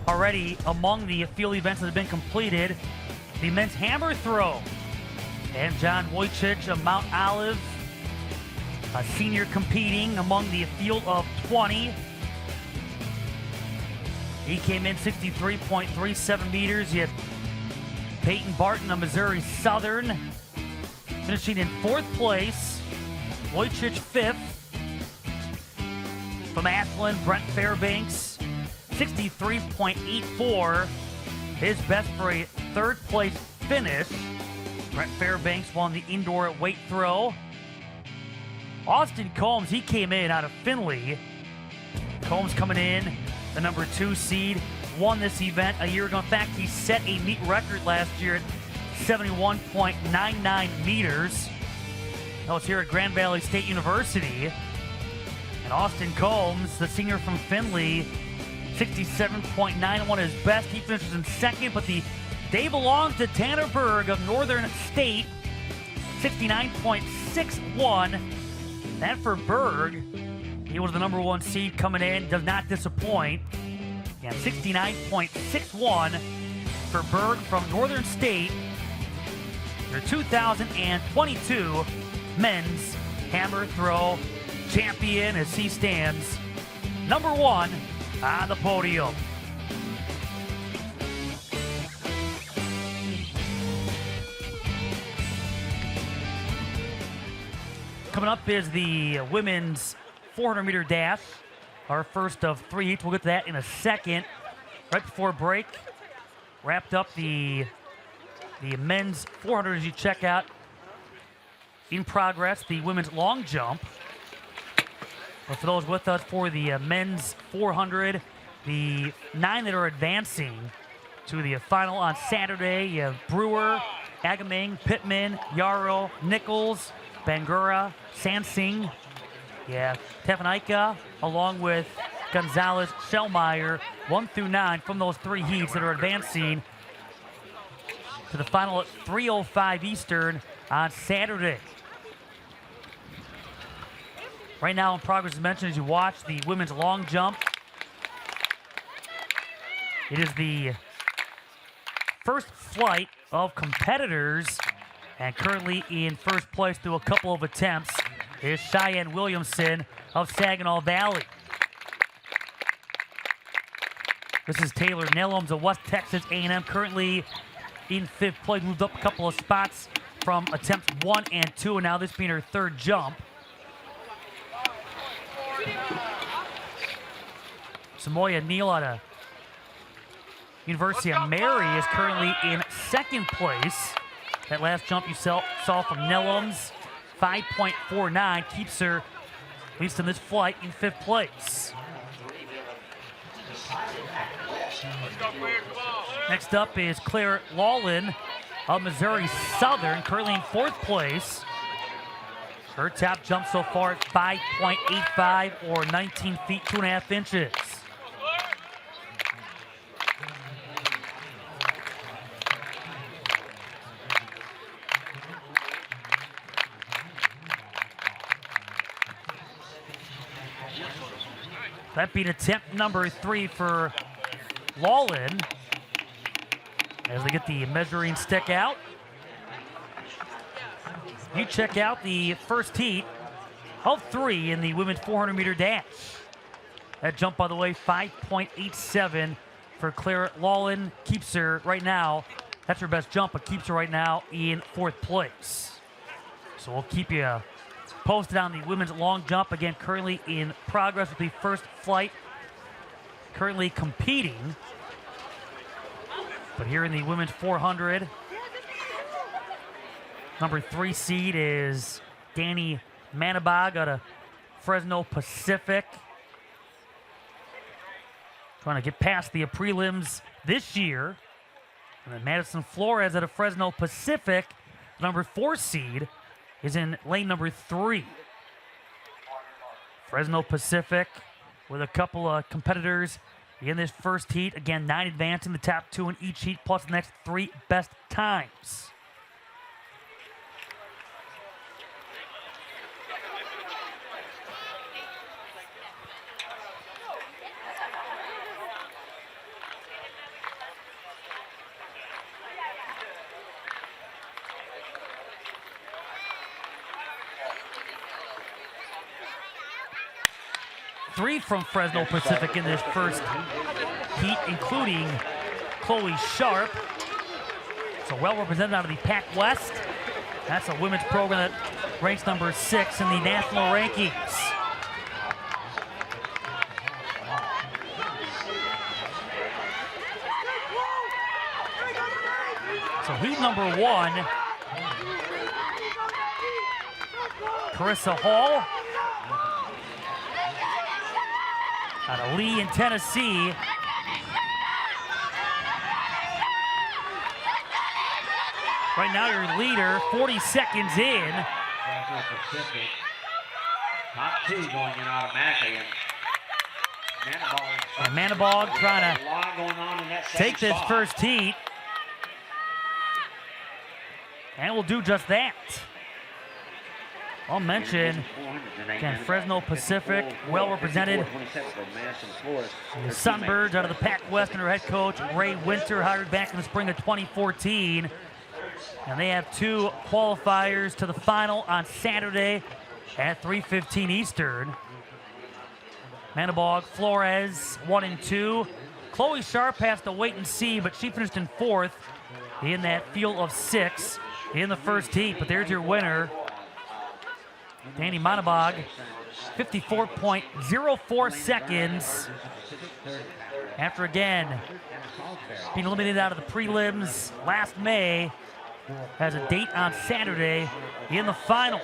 already among the field events that have been completed, the men's hammer throw. And John Wojcik of Mount Olive, a senior, competing among the field of 20. He came in 63.37 meters. You had Peyton Barton of Missouri Southern finishing in 4th place. Wojcik 5th. From Ashland, Brent Fairbanks, 63.84. His best for a 3rd place finish. Brent Fairbanks won the indoor weight throw. Austin Combs, he came in out of Findlay. Combs coming in, the number 2 seed, won this event a year ago. In fact, he set a meet record last year at 71.99 meters. That was here at Grand Valley State University. And Austin Combs, the senior from Findlay, 67.91 his best. He finishes in 2nd, but the day belongs to Tanner Berg of Northern State, 69.61. That for Berg. He was the number 1 seed coming in, does not disappoint. Yeah, 69.61 for Berg from Northern State. Your 2022 men's hammer throw champion, as he stands number 1 on the podium. Coming up is the women's 400-meter dash, our first of 3 heats. We'll get to that in a second. Right before break, wrapped up the men's 400 as you check out. In progress, the women's long jump. But for those with us for the men's 400, the 9 that are advancing to the final on Saturday, you have Brewer, Agamang, Pittman, Yarrow, Nichols, Bangura, Sansing, Tefanaika, along with Gonzalez, Shellmeyer, 1 through 9 from those 3 heats that are advancing to the final at 3:05 Eastern on Saturday. Right now in progress, as mentioned, as you watch the women's long jump. It is the first flight of competitors, and currently in first place through a couple of attempts is Cheyenne Williamson of Saginaw Valley. This is Taylor Nellums of West Texas A&M, currently in 5th place, moved up a couple of spots from attempts 1 and 2, and now this being her 3rd jump. Samoya Neal out of University of Mary is currently in 2nd place. That last jump you saw from Nellums 5.49 keeps her, at least in this flight, in 5th place. Next up is Claire Lawlin of Missouri Southern, currently in 4th place. Her top jump so far at 5.85 or 19 feet, 2.5 inches. That beat attempt number 3 for Lawlin as they get the measuring stick out. You check out the first heat of 3 in the women's 400-meter dash. That jump, by the way, 5.87 for Claire Lawlin. Keeps her right now, that's her best jump, but keeps her right now in 4th place. So we'll keep you posted on the women's long jump. Again, currently in progress with the first flight. Currently competing. But here in the women's 400, number 3 seed is Danny Manabog out of Fresno Pacific. Trying to get past the prelims this year. And then Madison Flores out of Fresno Pacific, number 4 seed, is in lane number 3. Fresno Pacific with a couple of competitors in this first heat. Again, 9 advancing, the top 2 in each heat, plus the next 3 best times. Three from Fresno Pacific in this first heat, including Chloe Sharp. So well represented out of the Pac West. That's a women's program that ranks number 6 in the national rankings. So heat number 1, Carissa Hall out of Lee in Tennessee. Right now your leader, 40 seconds in. Top 2 going in automatically. And Manabog trying to take this first heat. And will do just that. I'll mention, again, Fresno Pacific, well represented. The Sunbirds out of the Pac-West under head coach Ray Winter, hired back in the spring of 2014. And they have 2 qualifiers to the final on Saturday at 3:15 Eastern. Manabog, Flores, 1 and 2. Chloe Sharp has to wait and see, but she finished in 4th in that field of 6 in the first heat. But there's your winner, Danny Manabog, 54.04 seconds. After again being eliminated out of the prelims last May, has a date on Saturday in the final.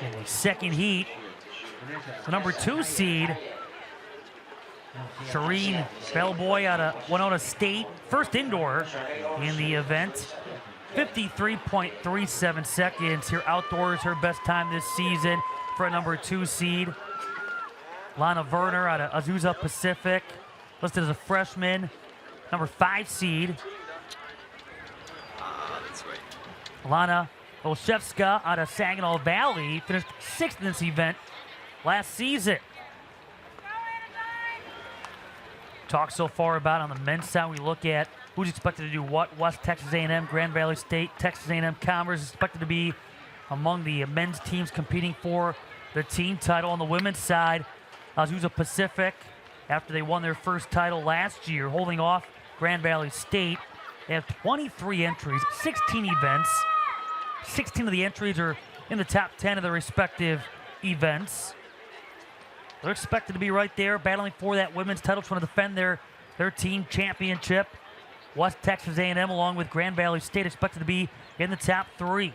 In the second heat, the number 2 seed, Shireen Bellboy out of Winona State, first indoor in the event. 53.37 seconds here outdoors, her best time this season for a number 2 seed. Lana Werner out of Azusa Pacific, listed as a freshman, number 5 seed. Lana Olszewska out of Saginaw Valley, finished 6th in this event last season. Talk so far about on the men's side, we look at who's expected to do what. West Texas A&M, Grand Valley State, Texas A&M Commerce is expected to be among the men's teams competing for the team title. On the women's side, Azusa Pacific, after they won their first title last year, holding off Grand Valley State. They have 23 entries, 16 events. 16 of the entries are in the top 10 of their respective events. They're expected to be right there battling for that women's title, trying to defend their team championship. West Texas A&M along with Grand Valley State expected to be in the top 3.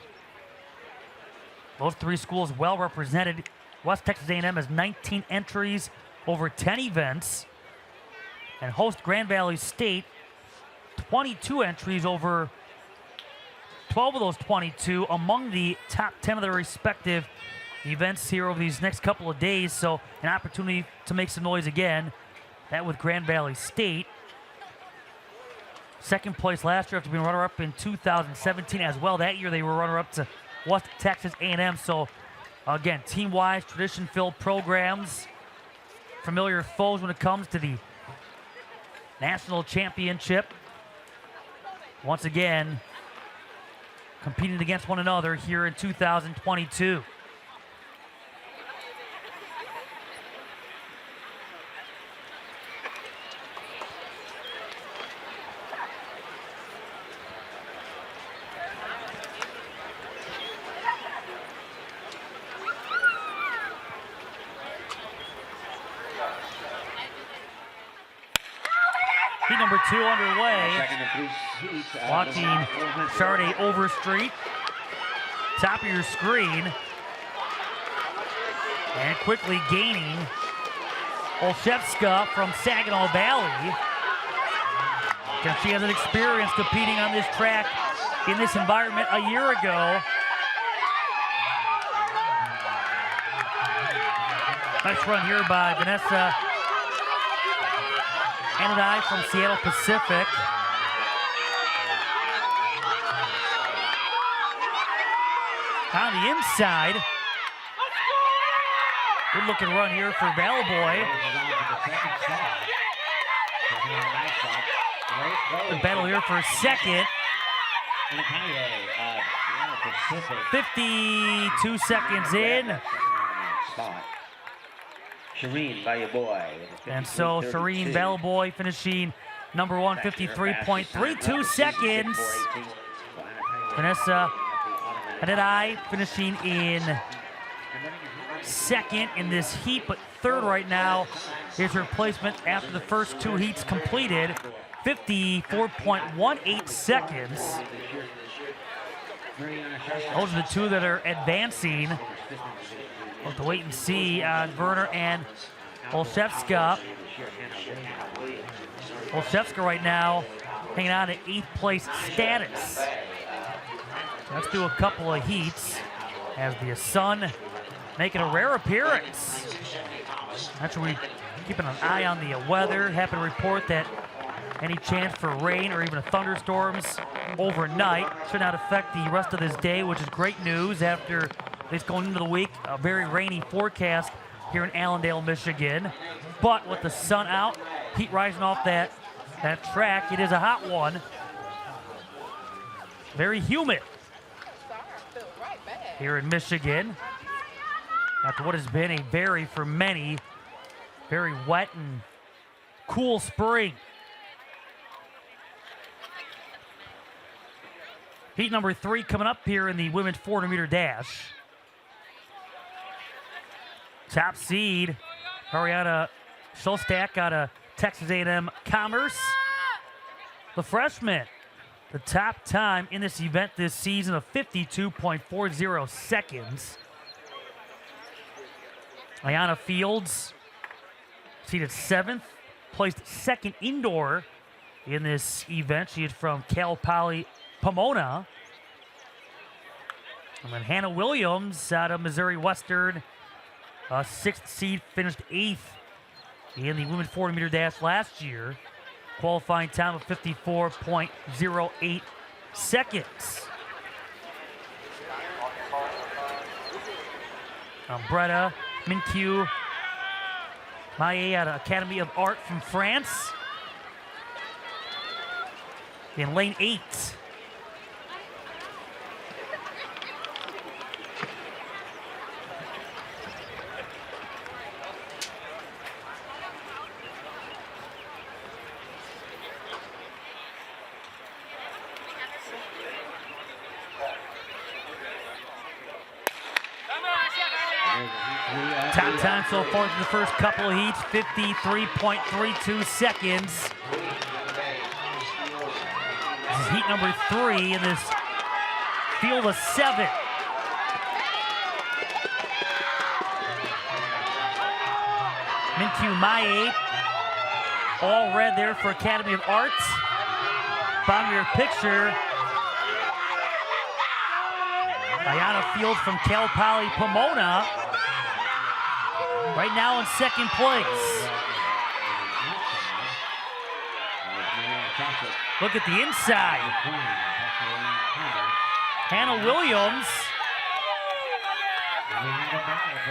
Those 3 schools well represented. West Texas A&M has 19 entries over 10 events, and host Grand Valley State 22 entries over 12 of those 22 among the top 10 of their respective events here over these next couple of days. So an opportunity to make some noise again. That with Grand Valley State. Second place last year after being runner-up in 2017 as well. That year they were runner-up to West Texas A&M. So again, team-wise, tradition-filled programs, familiar foes when it comes to the national championship. Once again, competing against one another here in 2022. Heat number 2 underway. Watching Charday Overstreet. Top of your screen. And quickly gaining Olszewska from Saginaw Valley. Because she has an experience competing on this track in this environment a year ago. Nice run here by Vanessa Anadai from Seattle Pacific. On the inside. Good looking run here for Bellboy. The battle here for a second. 52 seconds in. And so Shireen Bellboy finishing number 1, 53.32 seconds. Vanessa Anadai finishing in second in this heat, but third right now is replacement after the first 2 heats completed. 54.18 seconds. Those are the 2 that are advancing. We'll have to wait and see on Werner and Olszewska. Olszewska right now hanging on to 8th place status. Let's do a couple of heats as the sun making a rare appearance. That's where we keeping an eye on the weather. Happy to report that any chance for rain or even thunderstorms overnight should not affect the rest of this day, which is great news after it's going into the week. A very rainy forecast here in Allendale, Michigan. But with the sun out, heat rising off that track, it is a hot one. Very humid here in Michigan after what has been a for many, very wet and cool spring. Heat number 3 coming up here in the women's 400-meter dash. Top seed, Ariana Shostak out of Texas A&M Commerce. The freshman, the top time in this event this season of 52.40 seconds. Ayana Fields, seated 7th, placed 2nd indoor in this event. She is from Cal Poly Pomona. And then Hannah Williams out of Missouri Western, 6th seed, finished 8th in the women's 400-meter dash last year. Qualifying time of 54.08 seconds. Bretta Minkieu Maillet out of Academy of Art from France. In lane 8. Top time so far for the first couple of heats, 53.32 seconds. heat number 3 in this field of 7. Mcintyre, all red there for Academy of Arts. Bottom of your picture, Diana Fields from Cal Poly Pomona, right now in second place. Look at the inside. Hannah Williams,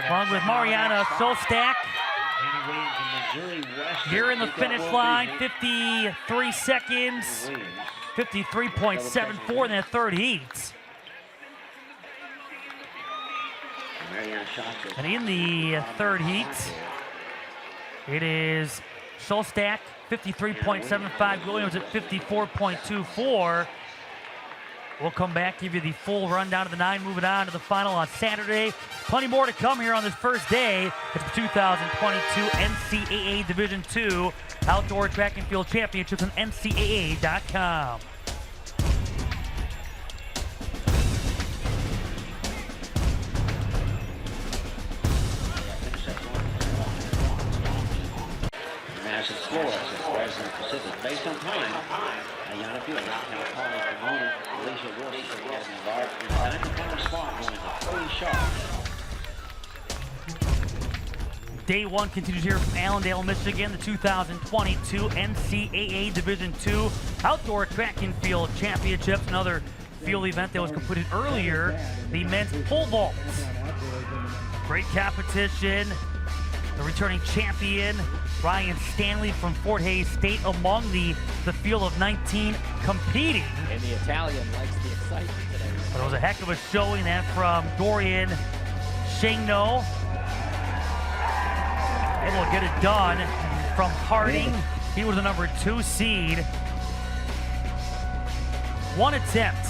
along with Mariana Solstak. Here in the finish line, 53 seconds, 53.74 in that third heat. And in the third heat, it is Solstak, 53.75, Williams at 54.24. We'll come back, give you the full rundown of the 9, moving on to the final on Saturday. Plenty more to come here on this first day. It's the 2022 NCAA Division II Outdoor Track and Field Championships on NCAA.com. Massive score as the Pacific. Based on time, Ayana Field, now calling Pomona, Malaysia Wilson, Academy of Art, and the final spot going to 30 shots. Day 1 continues here from Allendale, Michigan, the 2022 NCAA Division II Outdoor Track and Field Championships. Another field event that was completed earlier, the men's pole vault. Great competition. The returning champion, Ryan Stanley from Fort Hays State, among the field of 19 competing. And the Italian likes the excitement today. But it was a heck of a showing, that from Dorian Shangno. Able to get it done from Harding. He was the number 2 seed. One attempt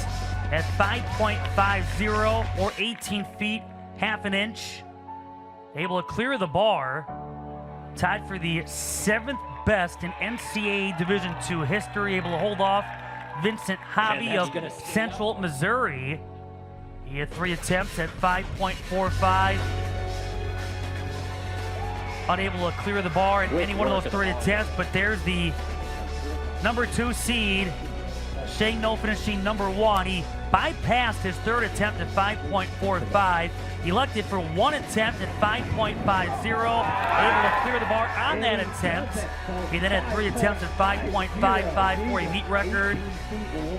at 5.50 or 18 feet, half an inch. Able to clear the bar. Tied for the 7th best in NCAA Division II history. Able to hold off Vincent Hobby of Central Missouri. He had 3 attempts at 5.45. Unable to clear the bar in any one of those 3 attempts, but there's the number 2 seed, Shangno, finishing number 1. He bypassed his 3rd attempt at 5.45. Elected for 1 attempt at 5.50. Able to clear the bar on that attempt. He then had 3 attempts at 5.55 for a meet record.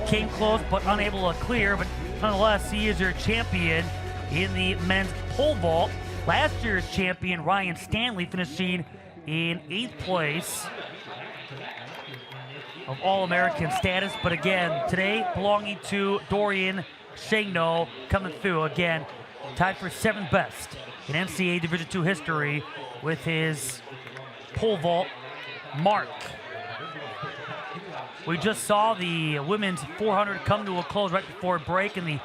Came close, but unable to clear. But nonetheless, he is your champion in the men's pole vault. Last year's champion, Ryan Stanley, finishing in 8th place of All-American status. But again, today belonging to Dorian Shangno, coming through again, tied for 7th best in NCAA Division II history with his pole vault mark. We just saw the women's 400 come to a close right before break, and the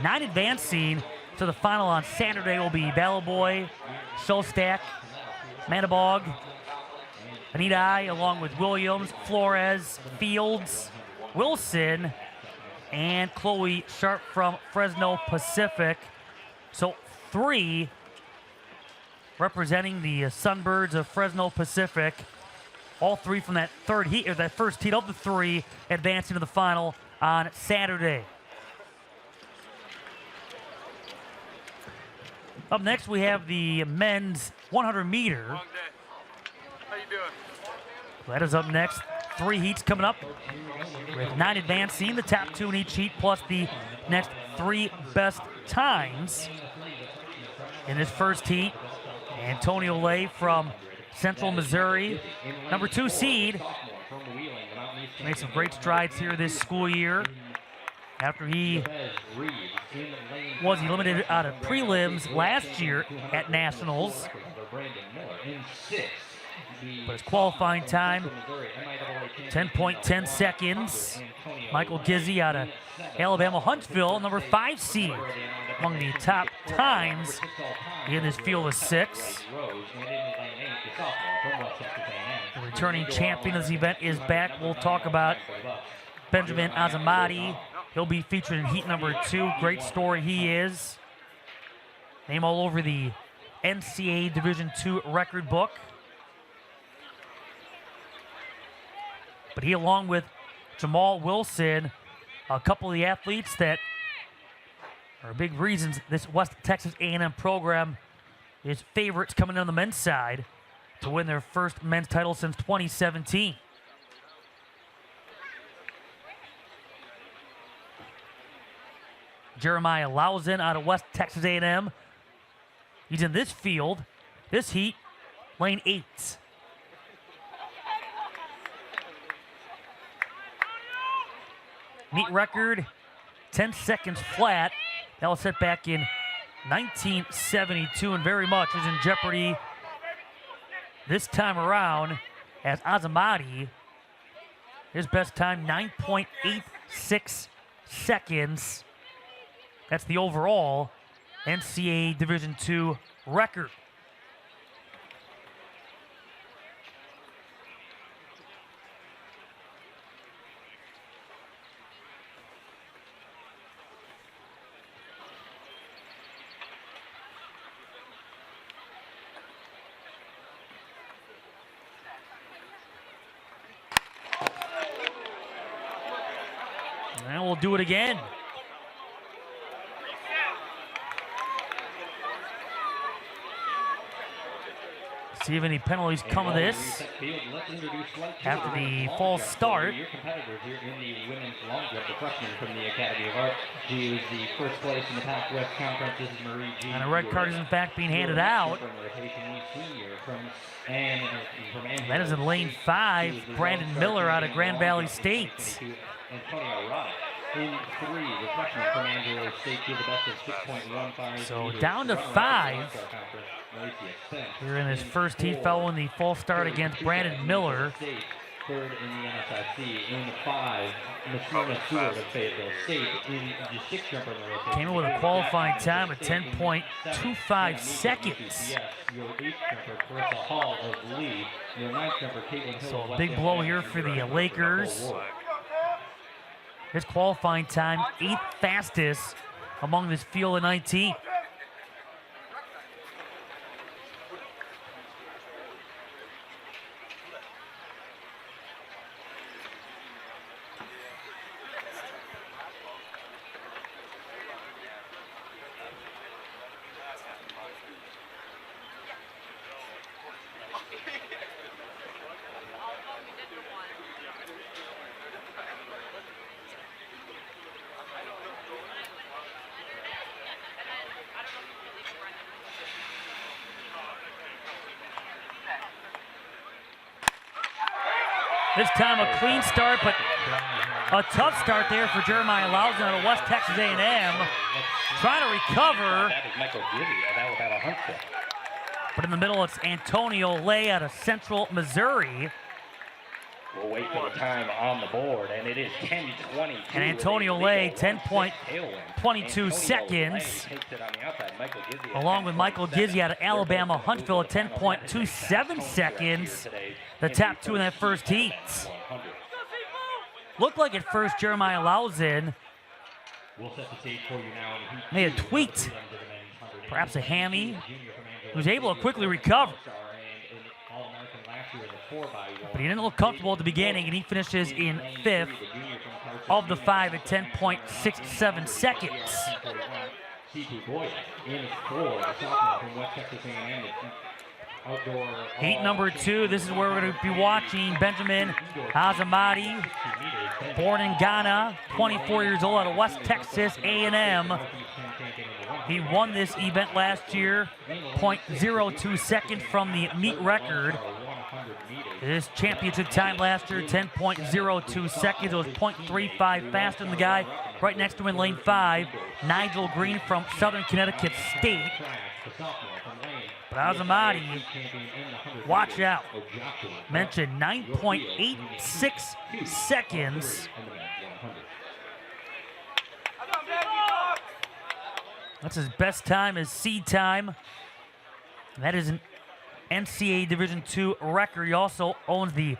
9 advancing to the final on Saturday will be Balaboy, Solstak, Manabog, Anita, along with Williams, Flores, Fields, Wilson, and Chloe Sharp from Fresno Pacific. So 3 representing the Sunbirds of Fresno Pacific. All 3 from that third heat, or that first heat of the 3, advancing to the final on Saturday. Up next, we have the men's 100 meter. Long day. How you doing? That is up next. 3 heats coming up with 9 advancing, the top 2 in each heat, plus the next 3 best times. In this first heat, Antonio Lay from Central Missouri, number 2 seed, made some great strides here this school year after he was eliminated out of prelims last year at Nationals. But his qualifying time, 10.10 seconds. Michael Gizzi out of Alabama Huntsville, number 5 seed, among the top times in this field of 6. The returning champion of this event is back. We'll talk about Benjamin Azamati. He'll be featured in heat number 2. Great story he is. Name all over the NCAA Division II record book. But he, along with Jamal Wilson, a couple of the athletes that are big reasons this West Texas A&M program is favorites coming in on the men's side to win their first men's title since 2017. Jeremiah Louzon out of West Texas A&M. He's in this field, this heat, lane 8. Meet record, 10 seconds flat. That was set back in 1972 and very much is in jeopardy this time around as Azamati, his best time, 9.86 seconds. That's the overall NCAA Division II record. And we'll do it again. See if any penalties come of this after the false start. Your competitors here in the women's long jump, the freshman from the Academy of Art. She was the first place in the Pac-West Conference. This is Marie G. And a red card is in fact being handed out. That is in lane 5, Brandon Miller out of Grand Valley State. Antonio Rada in 3, the freshman from Angelo State, the best of 6.15. So down to 5. Here in his first heat, following the false start against Brandon Miller. Third in the NSIC. In the 5, Miss Stewart of Fayetteville State in the 6 jumper in the rotation. Came in with a qualifying time of 10.25 seconds. Yes, your 8th jumper, Carissa Hall of Lee. Your 9th jumper, Caitlin Hill. So a big blow here for the Lakers. His qualifying time, 8th fastest among this field of 19. This time a clean start, but a tough start there for Jeremiah Louzon out of West Texas A&M. Trying to recover. That is Michael Giddy out of Huntsville. But in the middle, it's Antonio Lay out of Central Missouri. We'll wait for the time on the board, and it is 10:22. And Antonio Lay, 10.22 seconds. Along with Michael Gizzi out of Alabama Huntsville at 10.27 seconds. The top 2 in that first heat. Looked like at first Jeremiah Louzon made a tweet, perhaps a hammy. He was able to quickly recover. But he didn't look comfortable at the beginning, and he finishes in 5th of the 5 at 10.67 seconds. Heat number 2, this is where we're going to be watching Benjamin Azamati, born in Ghana, 24 years old out of West Texas A&M. He won this event last year, 0.02 seconds from the meet record. His championship time last year, 10.02 seconds. It was 0.35 faster than the guy right next to him in lane 5, Nigel Green from Southern Connecticut State. But Azamati, watch out. Mentioned 9.86 seconds. That's his best time, his seed time. That is an NCAA Division II record. He also owns the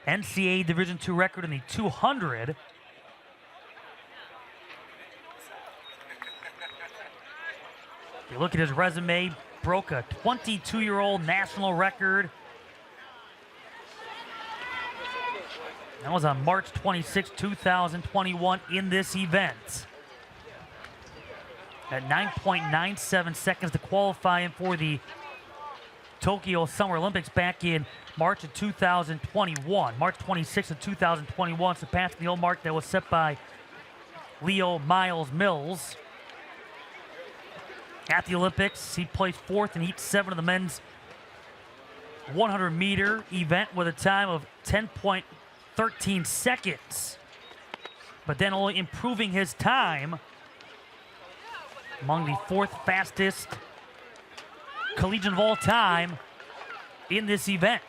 NCAA Division II record in the 200. You look at his resume, broke a 22-year-old national record. That was on March 26, 2021 in this event. At 9.97 seconds to qualify him for the Tokyo Summer Olympics back in March of 2021. March 26th of 2021, surpassing the old mark that was set by Leo Miles Mills. At the Olympics, he placed fourth in Heat 7 of the men's 100-meter event with a time of 10.13 seconds. But then only improving his time among the fourth fastest collegian of all time in this event.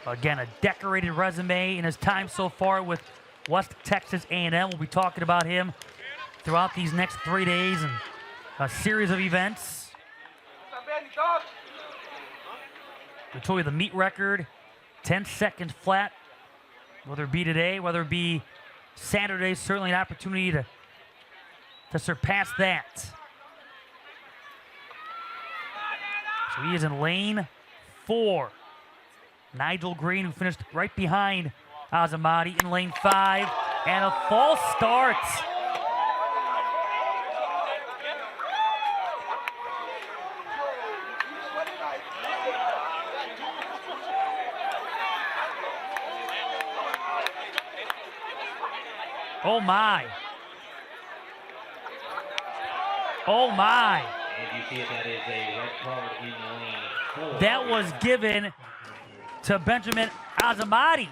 Again, a decorated resume in his time so far with West Texas A&M. We'll be talking about him throughout these next 3 days and a series of events. We told you the meet record, 10 seconds flat. Whether it be today, whether it be Saturday, certainly an opportunity to surpass that. So he is in lane 4. Nigel Green, who finished right behind Azamati, in lane 5, and a false start. Oh my. Oh my. And you see that is a red card in lane 4. That was given to Benjamin Azamati.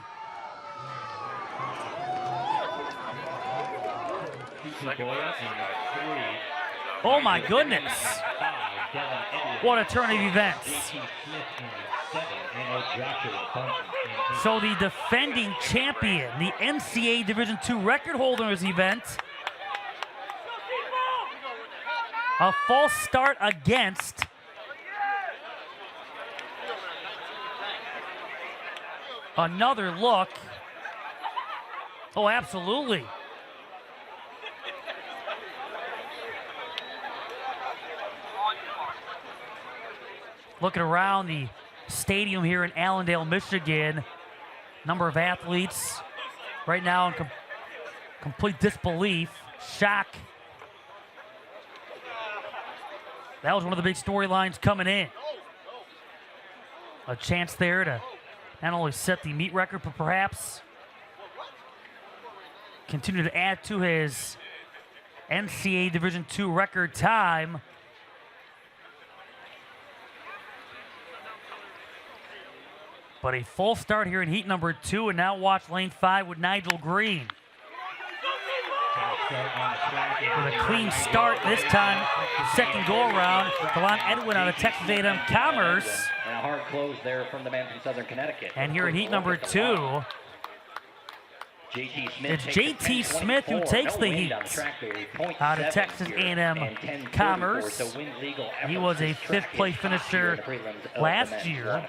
Oh my goodness. What a turn of events. So the defending champion, the NCAA Division II record holder in this event, a false start against another look. Oh, absolutely. Looking around the stadium here in Allendale, Michigan, number of athletes right now in complete disbelief, shock. That was one of the big storylines coming in. A chance there to not only set the meet record, but perhaps continue to add to his NCAA Division II record time. But a full start here in heat number 2, and now watch lane 5 with Nigel Green. With a clean start this time, second go around. Delon Edwin out of Texas A&M Commerce. And a hard close there from the man from Southern Connecticut. And here in heat number 2, it's JT Smith who takes the heat out of Texas A&M Commerce. He was a 5th place finisher last year.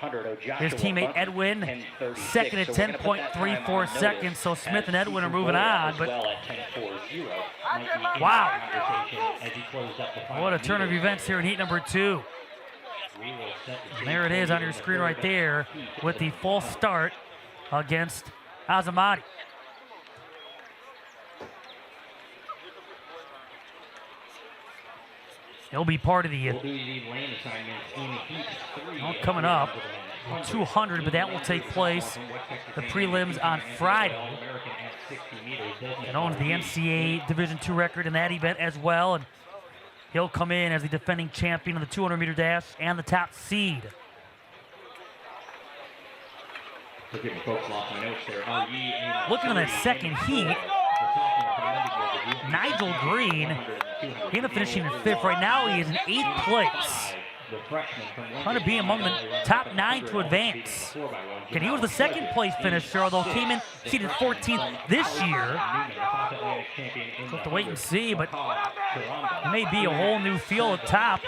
His teammate Edwin, second at 10.34 seconds. So Smith and Edwin are moving on. But wow, what a turn of events here in heat number 2. And there it is on your screen right there with the false start against Azamati. He'll be part of the coming up 200, but that will take place the prelims on Friday. And owns the NCAA Division II record in that event as well, and he'll come in as the defending champion of the 200-meter dash and the top seed. Looking at that second heat, Nigel Green, he ended up finishing in 5th. Right now he is in 8th place. Trying to be among the top 9 to advance. And he was the 2nd place finisher, although came in seated 14th this year. We'll have to wait and see, but it may be a whole new feel at top.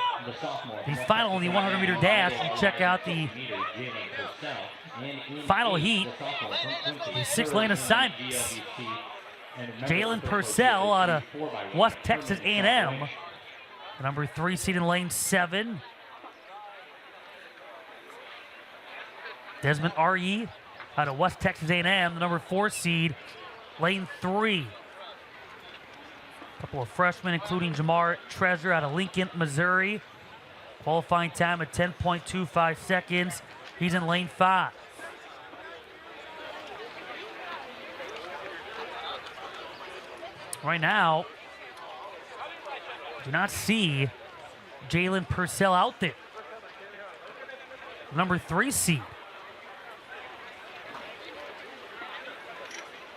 The final in the 100-meter dash, you check out the final heat, the 6-lane assignments. Jalen Purcell out of West Texas A&M, the number 3 seed in lane 7. Desmond R.E. out of West Texas A&M, the number 4 seed, lane 3. A couple of freshmen, including Jamar Treasure out of Lincoln, Missouri. Qualifying time at 10.25 seconds. He's in lane 5. Right now, do not see Jalen Purcell out there. Number 3 seed.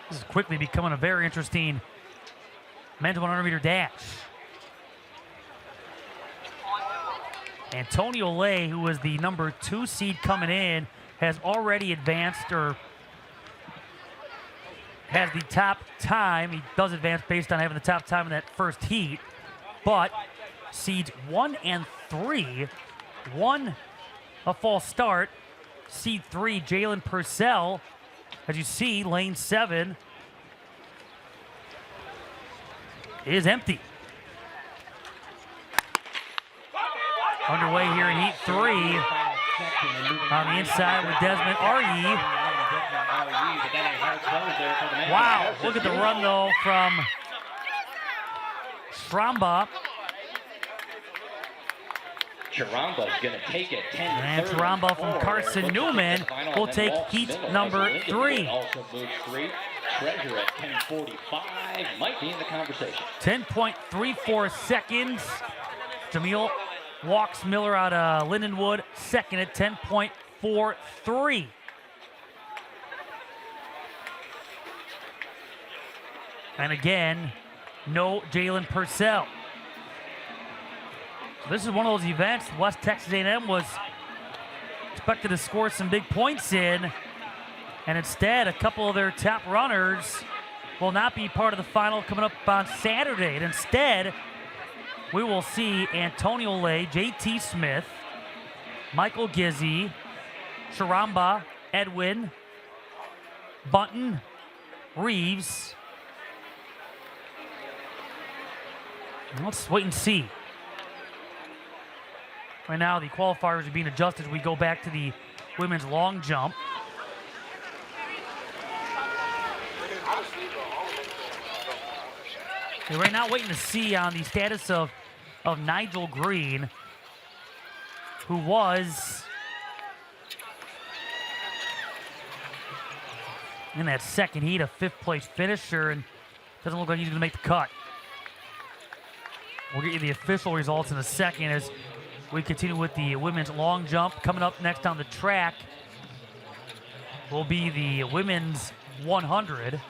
This is quickly becoming a very interesting men's 100-meter dash. Antonio Lay, who was the number 2 seed coming in, has already advanced, or has the top time. He does advance based on having the top time in that first heat. But seeds 1 and 3 won a false start. Seed 3, Jalen Purcell, as you see, lane 7 is empty. Underway here in heat 3 on the inside with Desmond R.E. Wow, look at the run though from Stramba. Chiramba's going to take it. And Stramba from Carson Newman will take heat number 3. Also moves 3. Treasure at 10:45 might be in the conversation. 10.34 seconds. Jamil Walks Miller out of Lindenwood, second at 10.43. And again, no Jalen Purcell. So this is one of those events West Texas A&M was expected to score some big points in, and instead a couple of their top runners will not be part of the final coming up on Saturday. And instead, we will see Antonio Lay, J.T. Smith, Michael Gizzi, Charamba, Edwin, Bunton, Reeves. Let's wait and see. Right now, the qualifiers are being adjusted as we go back to the women's long jump. Okay, right now, waiting to see on the status of Nigel Green, who was in that second heat, a 5th place finisher, and doesn't look like he's going to make the cut. We'll get you the official results in a second as we continue with the women's long jump. Coming up next on the track will be the women's 100.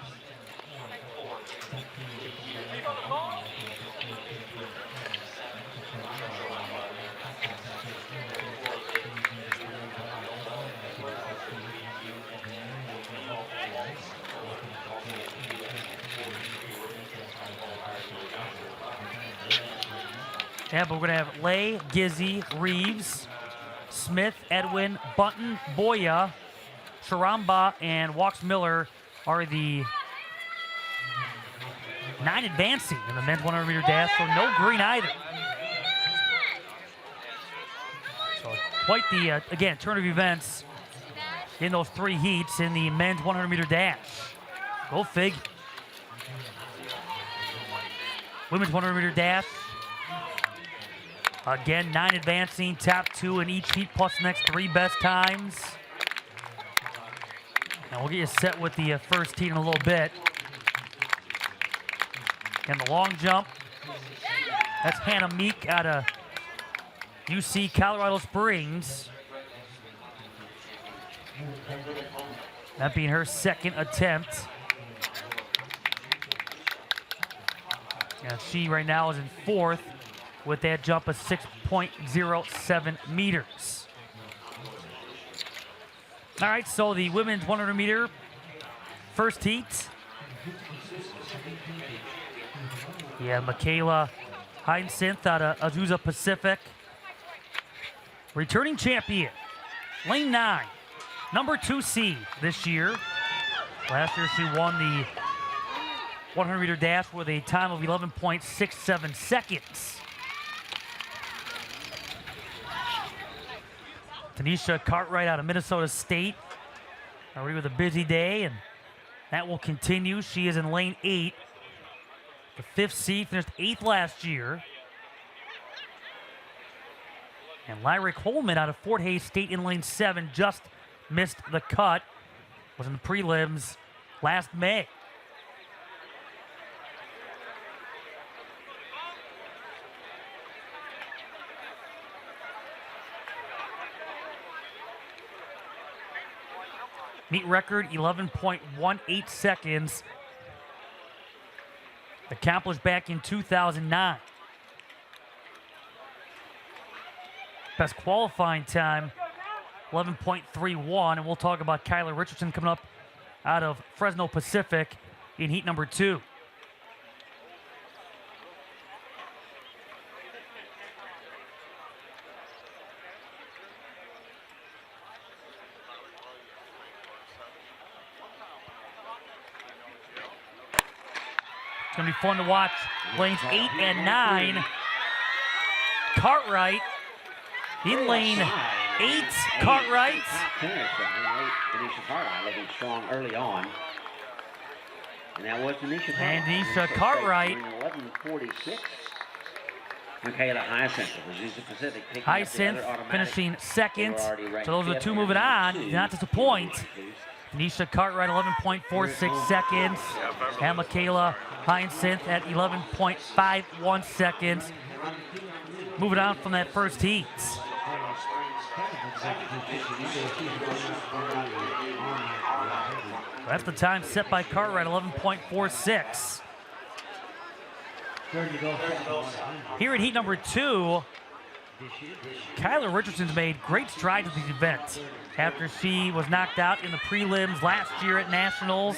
Yeah, but we're going to have Lay, Gizzi, Reeves, Smith, Edwin, Bunton, Boya, Charamba, and Walks Miller are the 9 advancing in the men's 100-meter dash, so no Green either. So quite the, again, turn of events in those 3 heats in the men's 100-meter dash. Go fig. Women's 100-meter dash. Again, 9 advancing, top 2 in each heat, plus the next 3 best times. And we'll get you set with the first heat in a little bit. And the long jump, that's Hannah Meek out of UC Colorado Springs. That being her 2nd attempt. And she right now is in 4th. With that jump of 6.07 meters. All right, so the women's 100-meter first heat. Yeah, Michaela Jackson out of Azusa Pacific. Returning champion, lane 9, number 2 seed this year. Last year she won the 100-meter dash with a time of 11.67 seconds. Tanisha Cartwright out of Minnesota State already with a busy day, and that will continue. She is in lane 8. The 5th seed, finished 8th last year. And Lyric Holman out of Fort Hays State in lane 7 just missed the cut. Was in the prelims last May. Meet record 11.18 seconds. Accomplished back in 2009. Best qualifying time 11.31, and we'll talk about Kyler Richardson coming up out of Fresno Pacific in heat number 2. It's going to be fun to watch lanes 8 and 9. Cartwright in lane 8. Cartwright. Tanisha Cartwright looking strong early on. And that was Tanisha Cartwright. And Tanisha Cartwright. 11:46. Michaela Hyacinth of Azusa Pacific. Hyacinth finishing second. So those are the two moving on. Did not disappoint. Tanisha Cartwright 11.46 seconds. And Michaela Hyacinth at 11.51 seconds. Moving on from that first heat. That's the time set by Cartwright, 11.46. Here in heat number 2, Kyler Richardson's made great strides at these events after she was knocked out in the prelims last year at Nationals.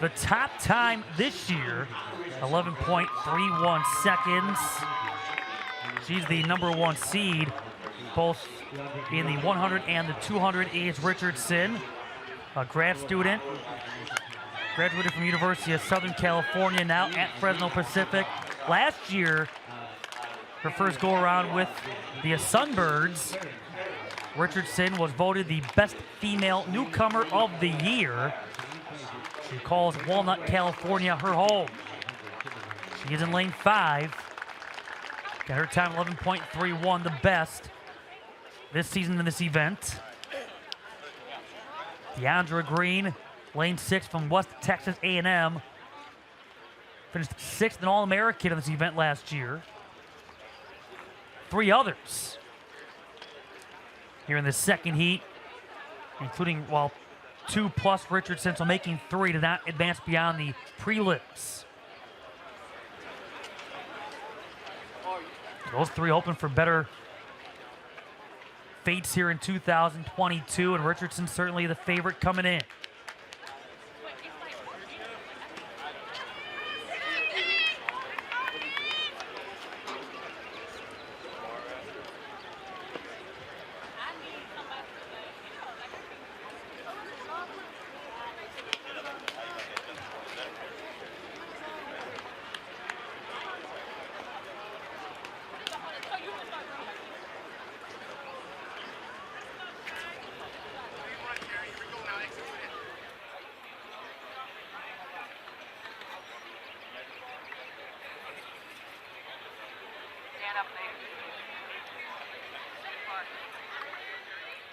The top time this year, 11.31 seconds. She's the number 1 seed, both in the 100 and the 200 is Richardson, a grad student, graduated from University of Southern California, now at Fresno Pacific. Last year, her first go-around with the Sunbirds, Richardson was voted the best female newcomer of the year. She calls Walnut, California her home. She is in lane 5. Got her time 11.31, the best this season in this event. Deandra Green, lane 6 from West Texas A&M. Finished 6th in All-American in this event last year. 3 others here in the second heat, including, 2 plus Richardson, so making 3 to not advance beyond the prelims. Those 3 hoping for better fates here in 2022, and Richardson certainly the favorite coming in.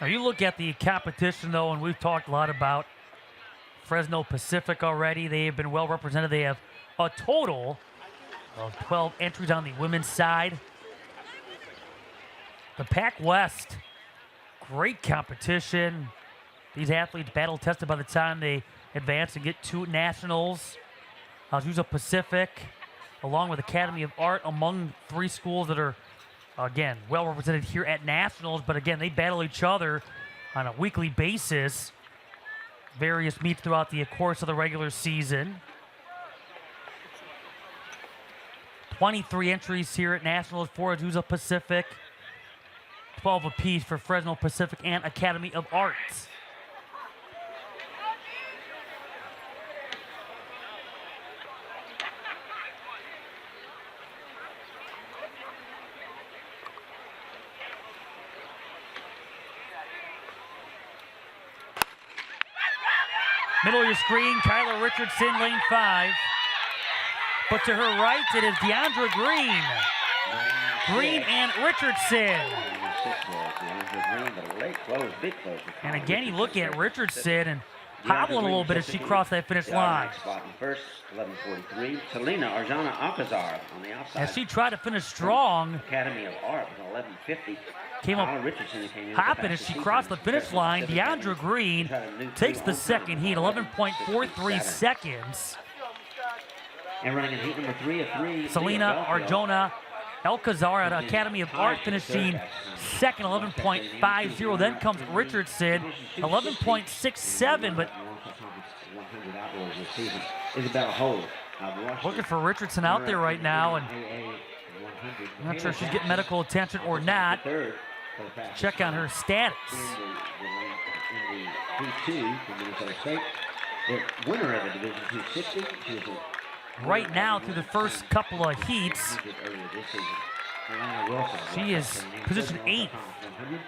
Now you look at the competition though, and we've talked a lot about Fresno Pacific already. They have been well represented. They have a total of 12 entries on the women's side. The Pac West, great competition. These athletes battle tested by the time they advance and get to nationals. Azusa Pacific, along with Academy of Art, among 3 schools that are, again, well represented here at nationals, but again, they battle each other on a weekly basis. Various meets throughout the course of the regular season. 23 entries here at nationals for Azusa Pacific. 12 apiece for Fresno Pacific and Academy of Arts. Middle of your screen, Kyla Richardson, lane 5. But to her right, it is Deandra Green. Green and Richardson. And again, you look at Richardson and hobbling a little bit as she crossed that finish line. First, 11:43. Selena Arjana Alcazar on the outside. As she tried to finish strong, Academy of Art with 11:50. came up hopping as she crossed the finish line. Deandra Green takes the second heat, 11.43 seconds. And running in heat number 3 of 3. Selena Arjona Alcazar at Academy of Art finishing second, 11.50. Then comes Richardson, 11.67. But Isabella Holt. looking for Richardson out there right now, and I'm not sure if she's getting medical attention or not. Check on her status. In the P2 from Minnesota State. The winner of the Division 260. She is Right now, through the first couple of heats, she is position 8th,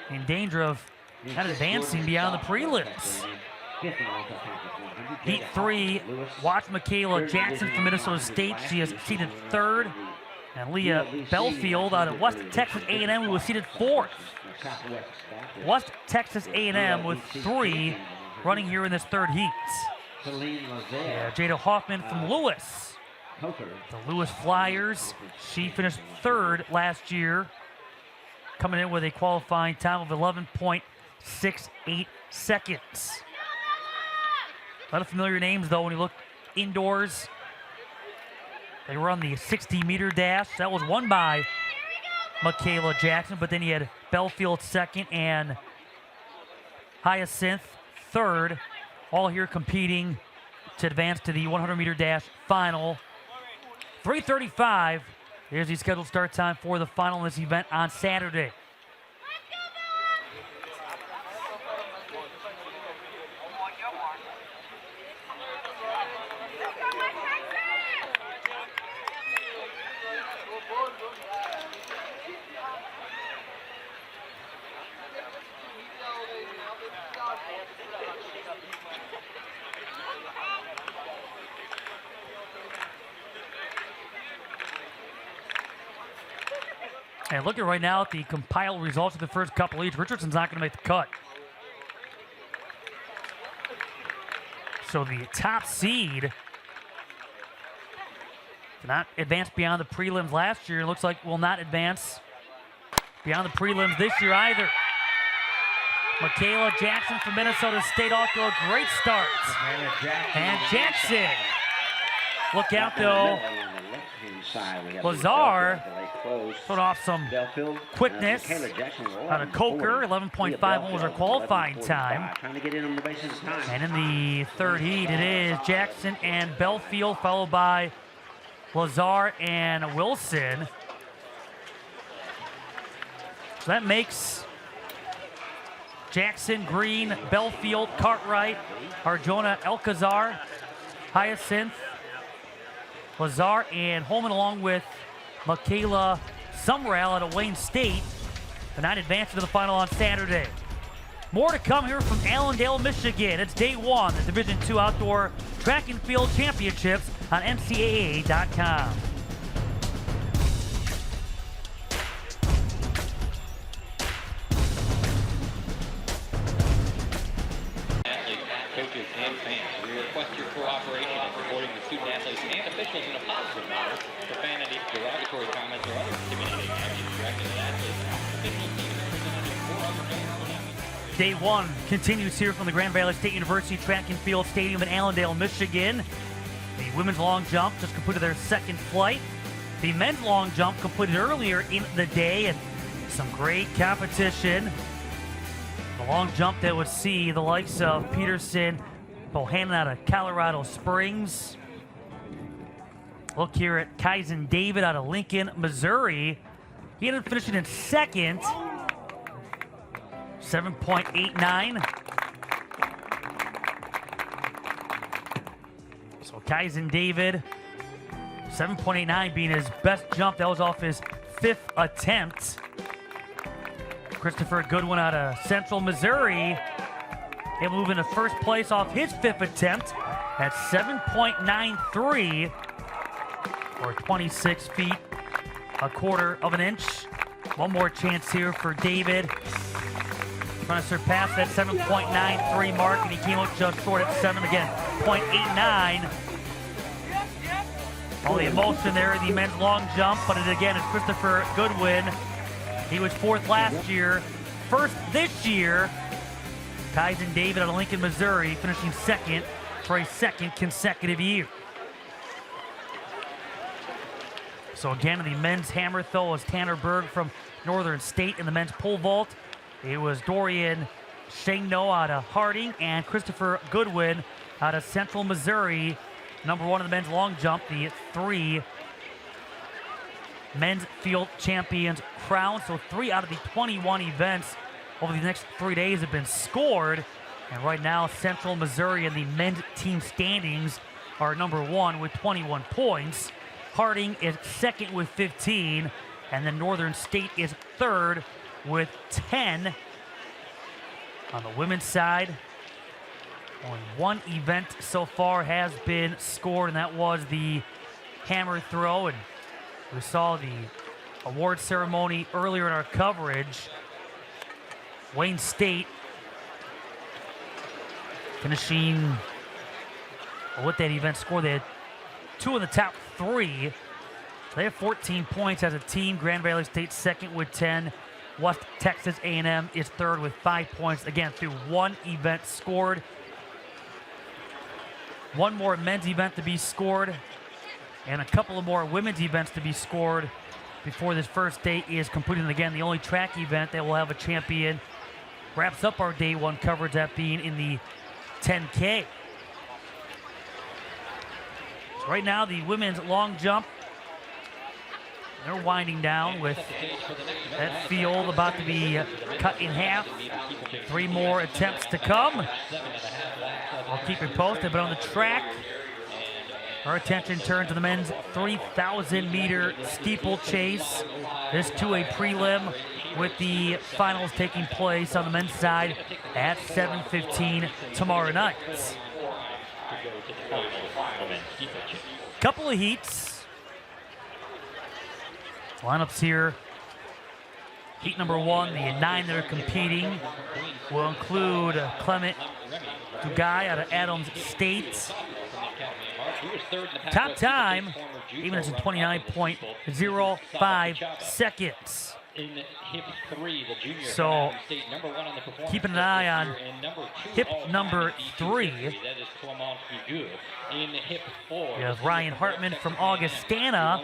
in danger of not advancing beyond the prelims. Heat 3, watch Michaela Jackson from Minnesota State. She is seated 3rd. And Leah Belfield out of West Texas A&M, who was seated 4th. West Texas A&M with 3 running here in this 3rd heat. Jada Hoffman from Lewis. The Lewis Flyers, she finished 3rd last year, coming in with a qualifying time of 11.68 seconds. A lot of familiar names, though, when you look indoors. They were on the 60-meter dash. That was won by Michaela Jackson, but then you had Belfield 2nd and Hyacinth 3rd, all here competing to advance to the 100-meter dash final. 3:35 is the scheduled start time for the final in this event on Saturday. And looking right now at the compiled results of the first couple heats, Richardson's not going to make the cut. So the top seed did not advance beyond the prelims last year. It looks like will not advance beyond the prelims this year either. Michaela Jackson from Minnesota State off to a great start. And Jackson. Look out though. Lazar put off some quickness out of Coker. 11.51 was her qualifying time. And in the 3rd heat, it is Jackson and Belfield, followed by Lazar and Wilson. So that makes Jackson, Green, Belfield, Cartwright, Arjona, Alcazar, Hyacinth, Lazar, and Holman, along with Michaela Sumrall out of Wayne State, but not advancing to the final on Saturday. More to come here from Allendale, Michigan. It's day 1 of Division II Outdoor Track and Field Championships on NCAA.com. Coaches and fans, we request your cooperation in supporting the student athletes and officials in a positive manner. Profanity, derogatory comments, or other intimidating actions directed at athletes, officials, team representatives, or other fans. Day 1 continues here from the Grand Valley State University Track and Field Stadium in Allendale, Michigan. The women's long jump just completed their 2nd flight. The men's long jump completed earlier in the day, and some great competition. The long jump that would see the likes of Peterson, Bohannon out of Colorado Springs. Look here at Kaizen David out of Lincoln, Missouri. He ended up finishing in 2nd. 7.89. So Kaizen David, 7.89 being his best jump. That was off his 5th attempt. Christopher Goodwin out of Central Missouri able to move into first place off his 5th attempt at 7.93 or 26 feet, a quarter of an inch. One more chance here for David. Trying to surpass that 7.93 mark, and he came up just short at 7.89. All the emotion there in the men's long jump, but it again is Christopher Goodwin. He was 4th last year, 1st this year. Ties in David out of Lincoln, Missouri, finishing 2nd for a 2nd consecutive year. So again, in the men's hammer throw was Tanner Berg from Northern State. In the men's pole vault, it was Dorian Shengno out of Harding and Christopher Goodwin out of Central Missouri. Number 1 in the men's long jump, the 3 men's field champions crowned. So 3 out of the 21 events over the next 3 days have been scored. And right now, Central Missouri in the men's team standings are number 1 with 21 points. Harding is 2nd with 15. And then Northern State is 3rd with 10. On the women's side, only 1 event so far has been scored, and that was the hammer throw. And we saw the award ceremony earlier in our coverage. Wayne State finishing with that event score. They had 2 in the top 3. They have 14 points as a team. Grand Valley State 2nd with 10. West Texas A&M is 3rd with 5 points. Again, through 1 event scored. 1 more men's event to be scored, and a couple of more women's events to be scored before this first day is completed. And again, the only track event that will have a champion wraps up our day 1 coverage, that being in the 10K. So right now, the women's long jump, they're winding down with that field about to be cut in half. 3 more attempts to come. I'll keep it posted, but on the track, our attention turns to the men's 3,000-meter steeplechase. This to a prelim with the finals taking place on the men's side at 7:15 tomorrow night. Couple of heats. Lineups here. Heat number 1, the 9 that are competing, will include Clement Dugai out of Adams State. Top time, even as in 29.05 seconds. So keeping an eye on hip number 3. We have Ryan Hartman from Augustana,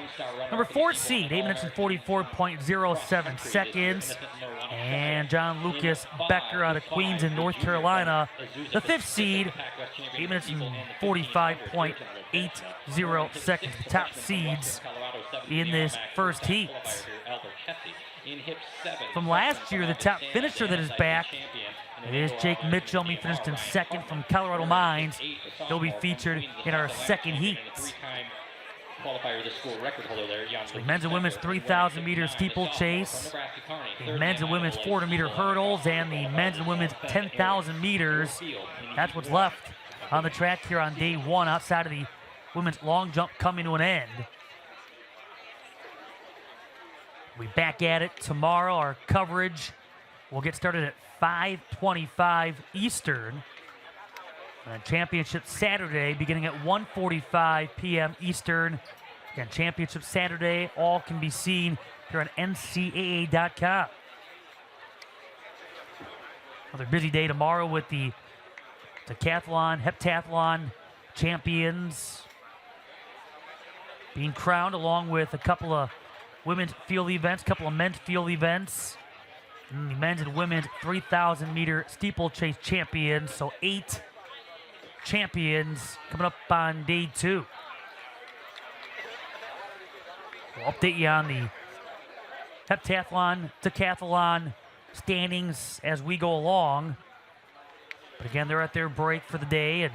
number 4 seed, 8 minutes and 44.07 seconds. And John Lucas Becker out of Queens in North Carolina, the 5th seed, 8 minutes and 45.80 seconds. The top seeds in this first heat. From last year, the top finisher that is back is Jake Mitchell. He finished in 2nd from Colorado Mines. He'll be featured in our 2nd heat. The men's and women's 3,000-meter steeplechase, the men's and women's 400-meter hurdles, and the men's and women's 10,000 meters. That's what's left on the track here on day 1 outside of the women's long jump coming to an end. We'll be back at it tomorrow. Our coverage will get started at 5:25 Eastern. And championship Saturday beginning at 1:45 p.m. Eastern. Again, championship Saturday, all can be seen here on NCAA.com. Another busy day tomorrow with the decathlon, heptathlon champions being crowned, along with a couple of women's field events, couple of men's field events. And the men's and women's 3,000-meter steeplechase champions. So 8 champions coming up on day 2. We'll update you on the heptathlon, decathlon standings as we go along. But again, they're at their break for the day, and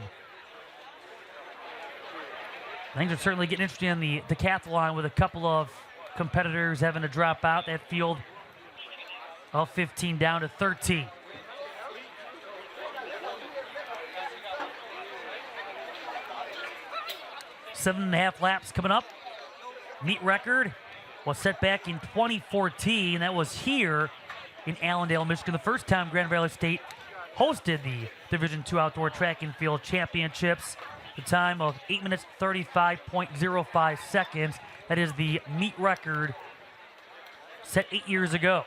things are certainly getting interesting on the decathlon with a couple of competitors having to drop out. That field of 15 down to 13. 7.5 laps coming up. Meet record was set back in 2014. That was here in Allendale, Michigan. The first time Grand Valley State hosted the Division II Outdoor Track and Field Championships. The time of 8 minutes 35.05 seconds. That is the meet record set 8 years ago.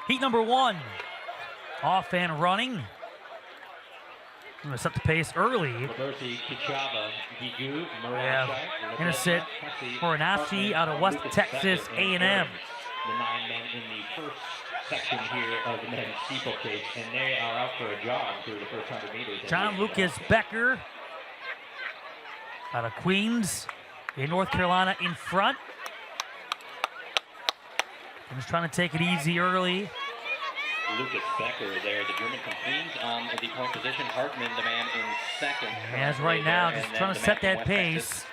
Heat number 1, off and running. I'm going to set the pace early. Gonna sit for Anashi out of West Texas A&M. The 9 men in the first section here of the men's steeplechase, and they are out for a jog through the first 100 meters. John Lucas Becker out of Queens in North Carolina in front. I'm just trying to take it easy early. Lucas Becker there, the German from Queens on the point position. Hartman, the man in second. As right now, just trying to set that pace.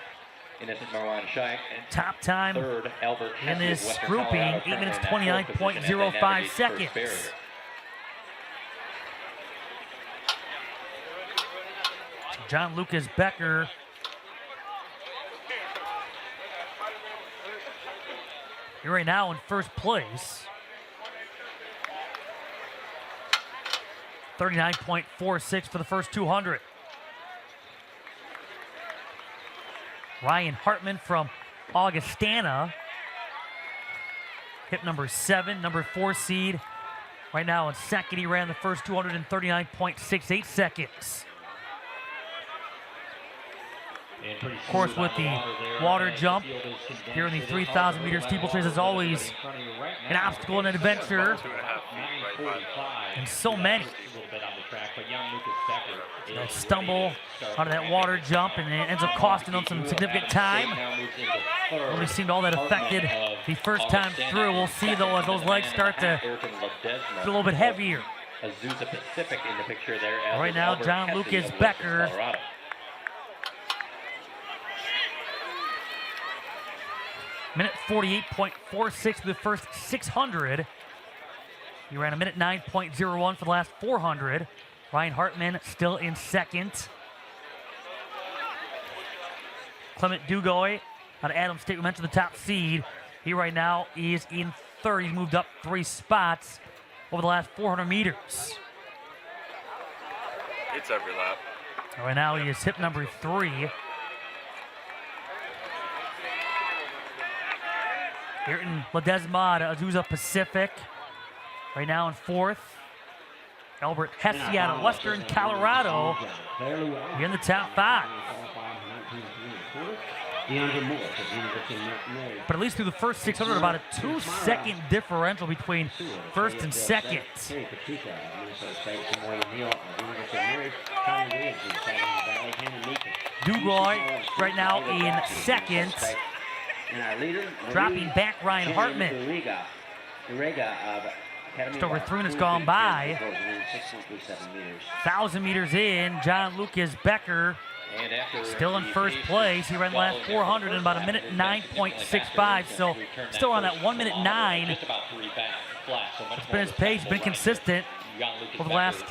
Top time third, Albert in this grouping, 8 minutes 29.05 seconds. John Lucas Becker here right now in first place. 39.46 for the first 200. Ryan Hartman from Augustana. Hip number 7, number 4 seed. Right now in second, he ran the first 239.68 seconds. Of course, with the water jump here in the 3,000 meter steeplechase, is always an obstacle and an adventure. And so many that stumble out of that water jump, and it ends up costing them some significant time. Nobody seemed all that affected the first time through. We'll see, though, as those legs start to get a little bit heavier. Right now, John Lucas Becker minute 48.46 for the first 600. He ran a minute 9.01 for the last 400. Ryan Hartman still in second. Clement Dugoy out of Adams State, we mentioned the top seed. He right now is in third. He's moved up 3 spots over the last 400 meters. It's every lap. Right now he is hip number 3. Ayrton Ledesma out of Azusa Pacific. Right now in fourth. Albert Hesse out of Western Colorado. You're in the top 5. But at least through the first 600, about a 2-second differential between first and second. Dugoy right now in second. Dropping back Ryan Hartman. Just over 3 minutes gone by. 1,000 meters in, John Lucas Becker still in first place. He ran the last 400 in about a minute 9.65, so still on that 1 minute 9. It's been his pace, been consistent over the last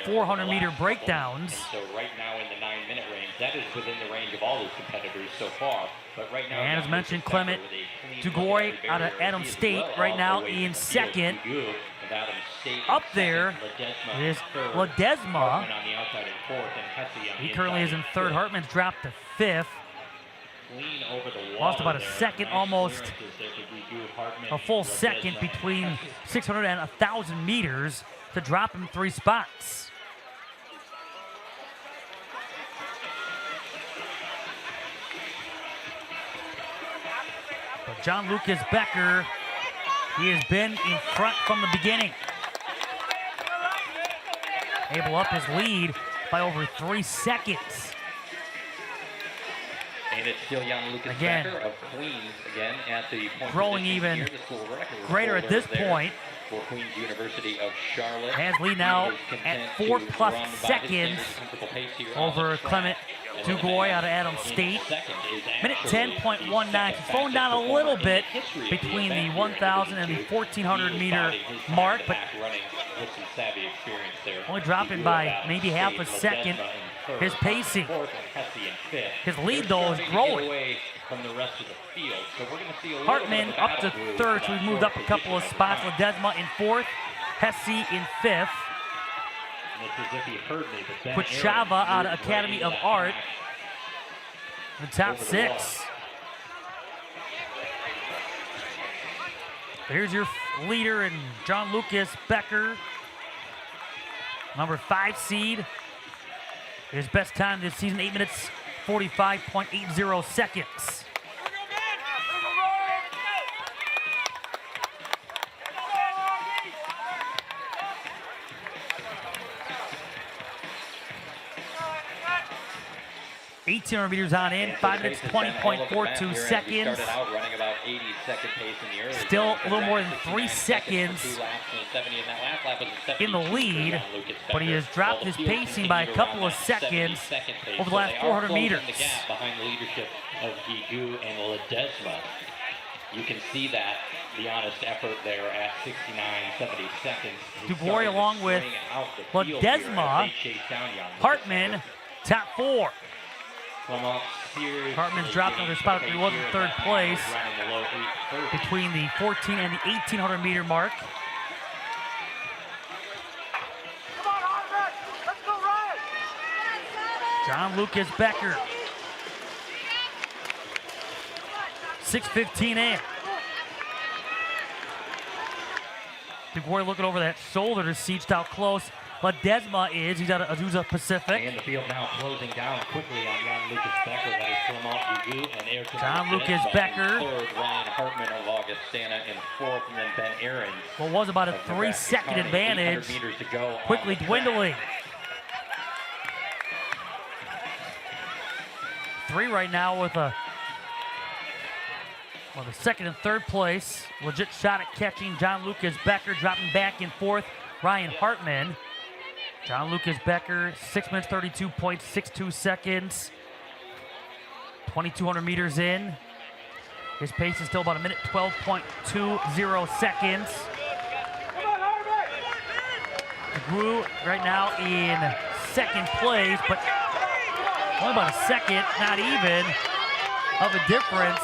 400 meter breakdowns. So right now in the 9-minute range, that is within the range of all those competitors so far. But right now, and as mentioned, Clement Dugoy out of Adams State right now in second. Up there is Ledesma. He currently is in third. Hartman's dropped to 5th. Lost about a second, almost a full second between 600 and 1,000 meters to drop him 3 spots. But John Lucas Becker, he has been in front from the beginning. Able up his lead by over 3 seconds. And it's still young Lucas again, Becker of Queens again at the point growing even greater at this point. for Queens University of Charlotte. Has lead now He is at content 4+ to run by his seconds standard comfortable pace here on over the track. Clement And Dugoy then out of Adam in State. second is Minute actually 10.19. the She's slowing down a fastest little performer bit in the history of between the event here. 1,000 and the 1,400 meter mark, but running with some savvy experience there. only dropping by maybe half a second. His pacing, his lead though is growing. From the rest of the field. So we're going to see a Hartman little bit of a up to battle brew third, for so that we've moved up a short couple of position spots. of Ledesma in fourth, Hesse in fifth. It's as if he heard me, but Ben Kuchava Aaron out of moved Academy right of into Art. that The top over the six. Here's your leader in John Lucas Becker, number 5 seed. His best time this season, 8 minutes 45.80 seconds. 1,800 meters on in, 5 minutes 20.42 seconds. Started out running about 82nd pace in the early. Still a little more than 3 seconds in the lead, but he has dropped his pacing by a couple of seconds over the last 400 meters. The gap behind the leadership of Gigu and Ledesma. You can see that, the honest effort there at 69.70 seconds. Dubois along with Ledesma, Hartman, top 4. Hartman's dropped another spot. He was in third place between the 14 and the 1,800 meter mark. John Lucas Becker. 6:15 in. Dubois looking over that shoulder to see just how close Ledesma is. He's out of Azusa Pacific. And the field now closing down quickly on John Lucas Becker. That is Clement Gigu and Ayrton John Lucas Ledesma. Becker. Third, Ryan Hartman of Augustana in fourth, and then Ben Aaron. What was about a 3-second advantage, Meters to go quickly dwindling. 3 right now with the second and third place. Legit shot at catching John Lucas Becker, dropping back in fourth. Ryan Hartman. John Lucas Becker, 6 minutes 32.62 seconds. 2,200 meters in. His pace is still about a minute 12.20 seconds. Grew right now in second place, but only about a second, not even, of a difference.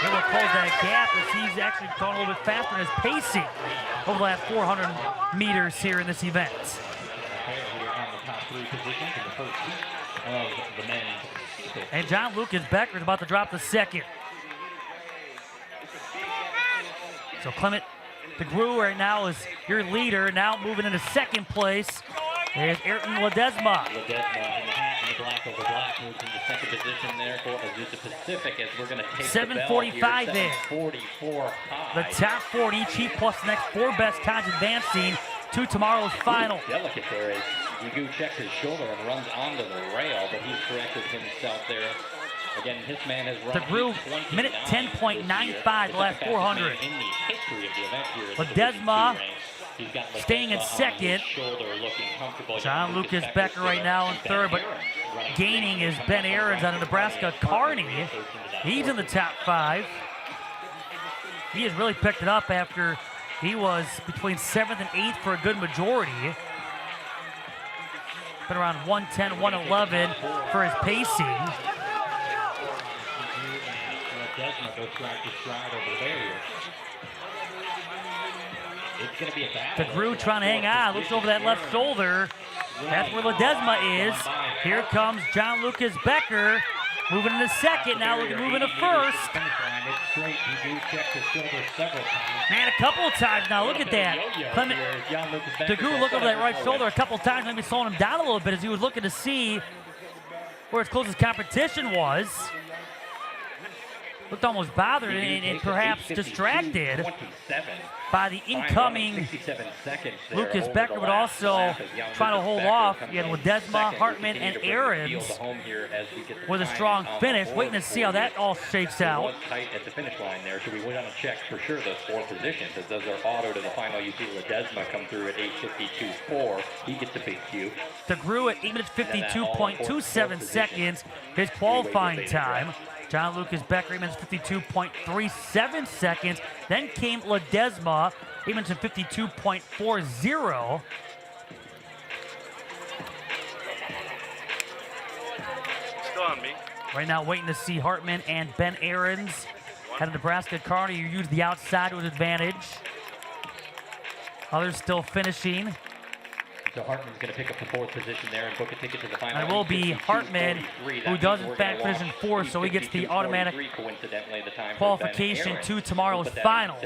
Able to close that gap as he's actually gone a little bit faster in his pacing over the last 400 meters here in this event. And John Lucas Becker is about to drop the second. So Clement DeGrew right now is your leader. Now moving into second place is Ayrton Ledesma. Ledesma in the hat and the black over black moves into second position there for Azusa Pacific as we're going to take 7:45 in. 7:44 The top 40 each plus the next 4 best times advancing to tomorrow's final. Delicate there as Gigu checks his shoulder and runs onto the rail, but he's corrected himself there. Again, this man has run DeGrew, minute 10.95 the last 400. In the history of the event here. Ledesma He's got staying in Ledesma on second. his shoulder, looking comfortable. John Lucas Becker right now in third, but gaining is Ben Aarons out of Nebraska Kearney. He's in the top 5. He has really picked it up after he was between 7th and 8th for a good majority. Been around 110, 111 for his pacing. Ledesma goes stride to stride over the barrier. It's going to be a battle. DeGrew trying to hang on, looks over that left shoulder. That's where Ledesma is. Here comes John Lucas Becker, moving into second, now looking moving to first. Man, a couple of times now, look at that. Clement DeGrew look over that right shoulder a couple of times, maybe slowing him down a little bit as he was looking to see where his closest competition was. looked almost bothered and perhaps distracted by the incoming Lucas Becker, but also trying to hold off. You had Ledesma, Hartman, and Aarons with a strong finish. Waiting to see how that all shakes out. Tight at the finish line there, so we want to check for sure those 4 positions, as those are auto to the final. You see Ledesma come through at 8:52.4. He gets a big cue. DeGrew at 8 minutes 52.27 seconds, his qualifying time. John Lucas Becker, 8 minutes 52.37 seconds. Then came Ledesma, 8 minutes and 52.40. Still on me. Right now, waiting to see Hartman and Ben Aarons. Had a Nebraska car, you use the outside to his advantage. Others still finishing. So Hartman's going to pick up the 4th position there and book a ticket to the final. And it will be Hartman, who does in fact finish in 4th, so he gets the automatic qualification to tomorrow's final.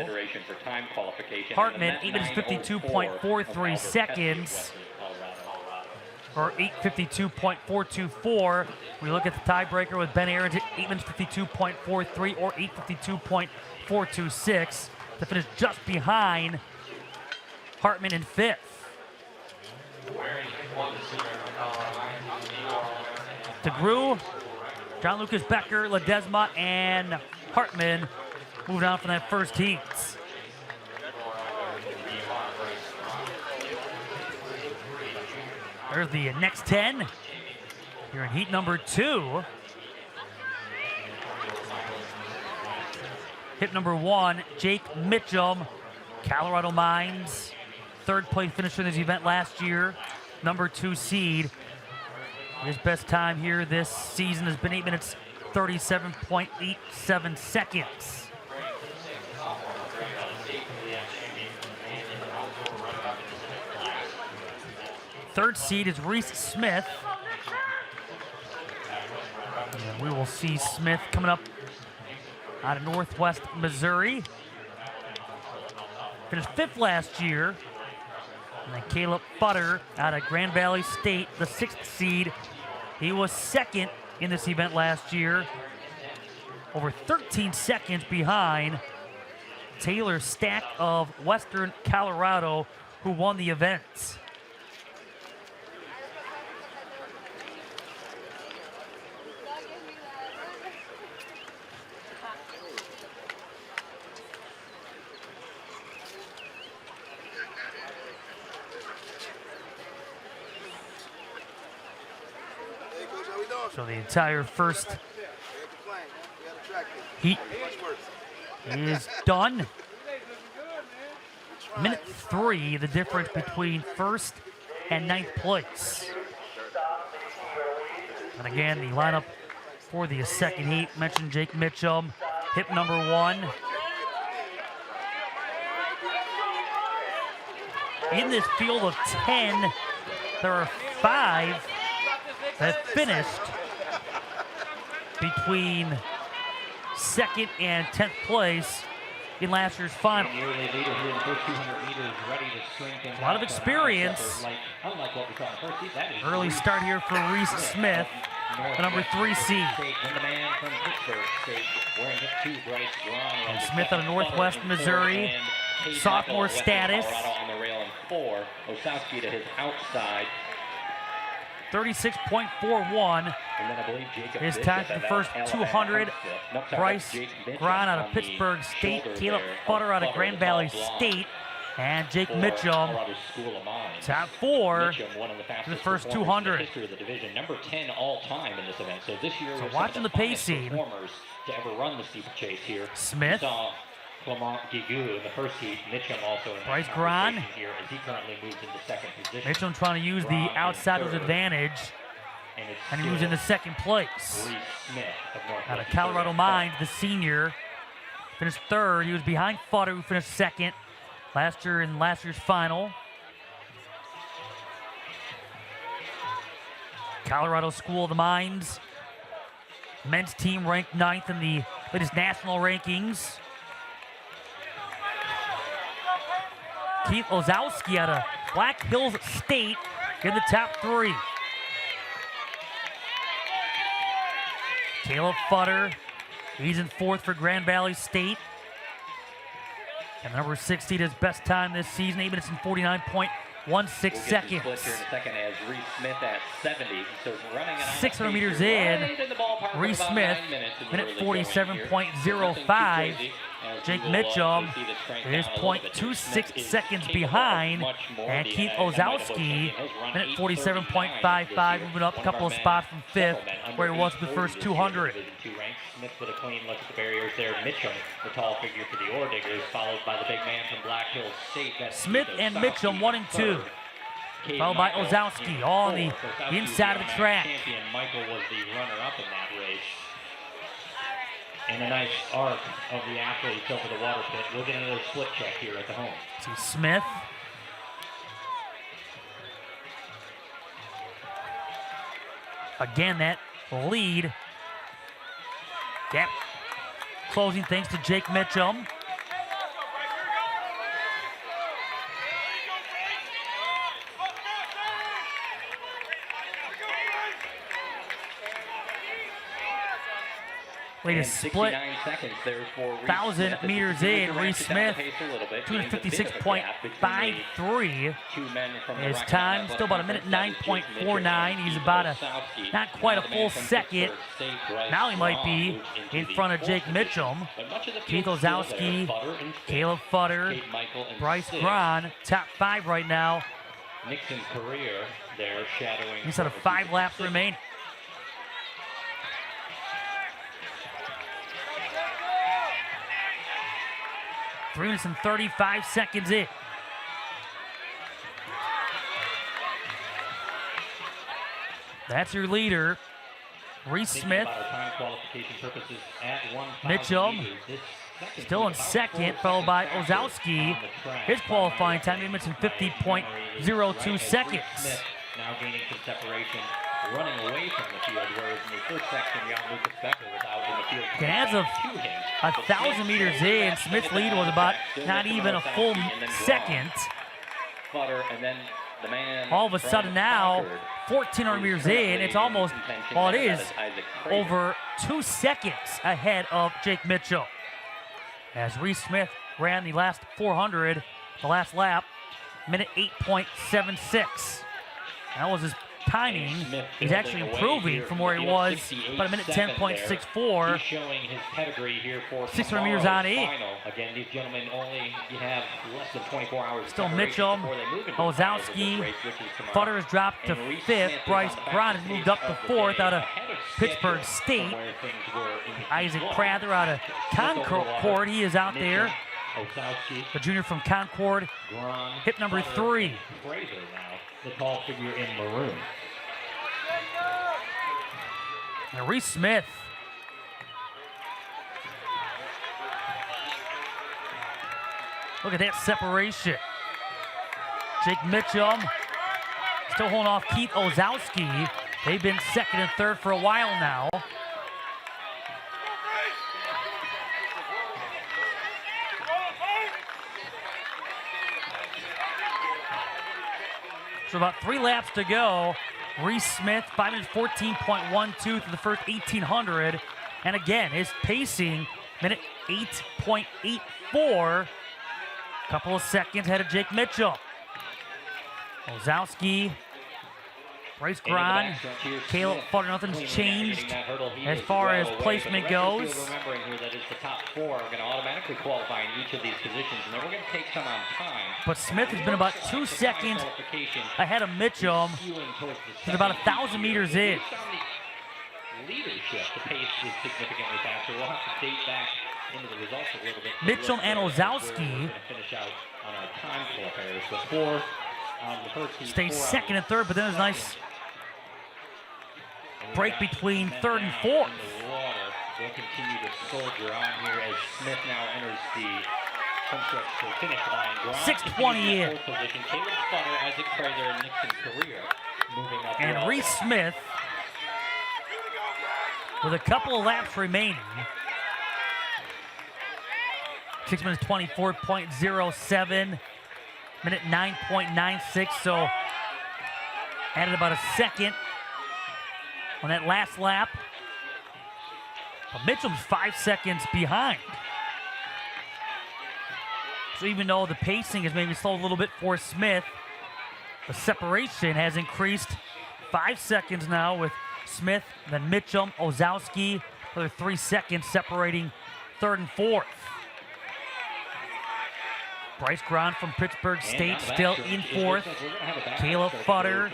Hartman, 8 minutes 52.43 seconds, or 8:52.424. We look at the tiebreaker with Ben Aarons at 8 minutes 52.43 or 8:52.426 to finish just behind Hartman in 5th. DeGrew, John Lucas Becker, Ledesma, and Hartman moved on from that first heat. There's the next 10 here in heat number 2. Hit number 1, Jake Mitchum, Colorado Mines. 3rd place finisher in this event last year, number 2 seed. His best time here this season has been 8 minutes 37.87 seconds. Third seed is Rhys Smith. And we will see Smith coming up out of Northwest Missouri. Finished 5th last year. And then Caleb Futter out of Grand Valley State, the 6th seed. He was 2nd in this event last year. Over 13 seconds behind Taylor Stack of Western Colorado, who won the event. So the entire first heat is done. Minute 3, the difference between 1st and 9th place. And again, the lineup for the 2nd heat, mentioned Jake Mitchum, hit number 1. In this field of 10, there are 5 that finished between 2nd and 10th place in last year's final. A lot of experience. Early start here for Rhys Smith, the number 3 seed. And Smith out of Northwest Missouri, sophomore status. 36.41 is time for the first 200. Bryce Grahn out of Pittsburgh State, Caleb Futter out of Grand Valley State, and Jake Mitchum, top 4 for the first 200. Number 10 all time in this event. So this year, so watching the pacing, to ever run the steeplechase here. Smith, Clement Guigou in the first heat. Mitchum also in Bryce Grahn here as he currently moves into 2nd position. Mitchum trying to use the outsider's advantage, and he moves into 2nd place. Rhys Smith Out of Colorado Mines, the senior, finished 3rd. He was behind Futter, who finished 2nd last year in last year's final. Colorado School of the Mines, men's team ranked 9th in the latest national rankings. Keith Ozowski out of Black Hills State in the top 3. Caleb Futter He's in fourth for Grand Valley State. And number 16, his best time this season, 8 minutes and 49.16 seconds. We'll get to split here in a second as Rhys Smith at 70. So running it on 600 meters in. Rhys Smith, minute 47.05. Jake Mitchum is 0.26 seconds behind. And Keith Ozowski, minute 47.55, moving up a couple of spots from fifth, where he was for the first 200. Smith with a clean look at the barriers there. Mitchum, the tall figure for the Orediggers, followed by the big man from Black Hills State. That's Smith and Mitchum, 1 and 2. Followed by Ozowski, all on the inside of the track. Champion Michael was the runner-up in that race. And a nice arc of the athletes over the water pit. We'll get another split check here at the home. See Smith. Again, that lead. Yep. Closing thanks to Jake Mitchum. Latest split, 1,000 meters in. Rhys Smith, 256.53 his time. Still about a minute 9.49. He's about not quite a full second. Now he might be in front of Jake Mitchum. Keith Ozowski, Caleb Futter, Bryce Grahn, top 5 right now. Nixon's career there shadowing. He's at 5 laps remaining. Three minutes and 35 seconds in. That's your leader, Rhys Smith. Mitchum still in second, followed by Ozowski. His qualifying time, 8 minutes and 50.02 seconds. Now gaining some separation, running away from the field, whereas in the first section, Jan Lucas Becker was out in the field. As of 1,000 meters in, Smith's lead was about not even a full second. All of a sudden now, 1,400 meters in, it's almost, well, it is over 2 seconds ahead of Jake Mitchell. As Rhys Smith ran the last 400, the last lap, minute 8.76. That was his timing. He's actually improving from where he was, about a minute 10.64. He's showing his pedigree here for 600 meters on in. Again, these gentlemen only have less than 24 hours. Still Mitchum, Ozowski. Futter has dropped to 5th. Bryce Grahn has moved up to 4th out of Pittsburgh State. Isaac Prather out of Concord, he is out there. The junior from Concord, hip number 3. The tall figure in maroon. And Rhys Smith. Look at that separation. Jake Mitchum still holding off Keith Ozowski. They've been second and third for a while now. So about 3 laps to go. Rhys Smith, 5 minutes 14.12 through the first 1,800. And again, his pacing, minute 8.84. Couple of seconds ahead of Jake Mitchell. Ozowski, Bryce Grahn, Caleb Futter, nothing's changed as far as placement goes. Remembering here that is the top 4 are going to automatically qualify in each of these positions, and then we're going to take some on time. But Smith has been about 2 seconds ahead of Mitchum. He's about 1,000 meters in. Leadership, the pace is significantly faster. We'll have to date back into the results a little bit. Mitchum and Ozowski finish out on our time qualifiers. So 4 on the first team. Stay second and third, but then there's a nice break between third and fourth. We'll continue to soldier on here as Smith now enters the home stretch to the finish line. 6:20 in. Position. Caleb Futter, Isaac Fraser, and Nixon Career moving up. And Rhys Smith with a couple of laps remaining. 6 minutes 24.07. Minute 9.96. So added about a second on that last lap. But Mitchum's 5 seconds behind. So even though the pacing has maybe slowed a little bit for Smith, the separation has increased 5 seconds now with Smith, then Mitchum, Ozowski, another 3 seconds separating third and fourth. Bryce Grant from Pittsburgh State still in fourth. Caleb Futter,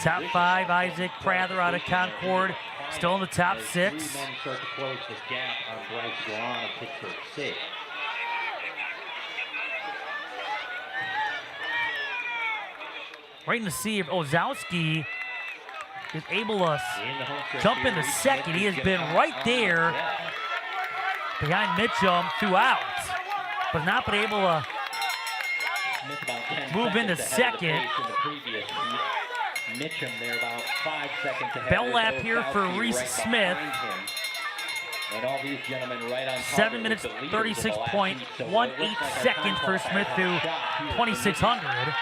top 5. Isaac Prather out of Concord, still in the top 6. Three men start to close this gap on Bryce Grant of Pittsburgh State. Waiting to see if Ozowski is able to jump into second. He has been right there behind Mitchum throughout, but not been able to move into second. Mitchum there about 5 seconds ahead. Bell lap here for Rhys Smith. And all these gentlemen right on 7 minutes, 36.18 seconds for Smith to 2,600.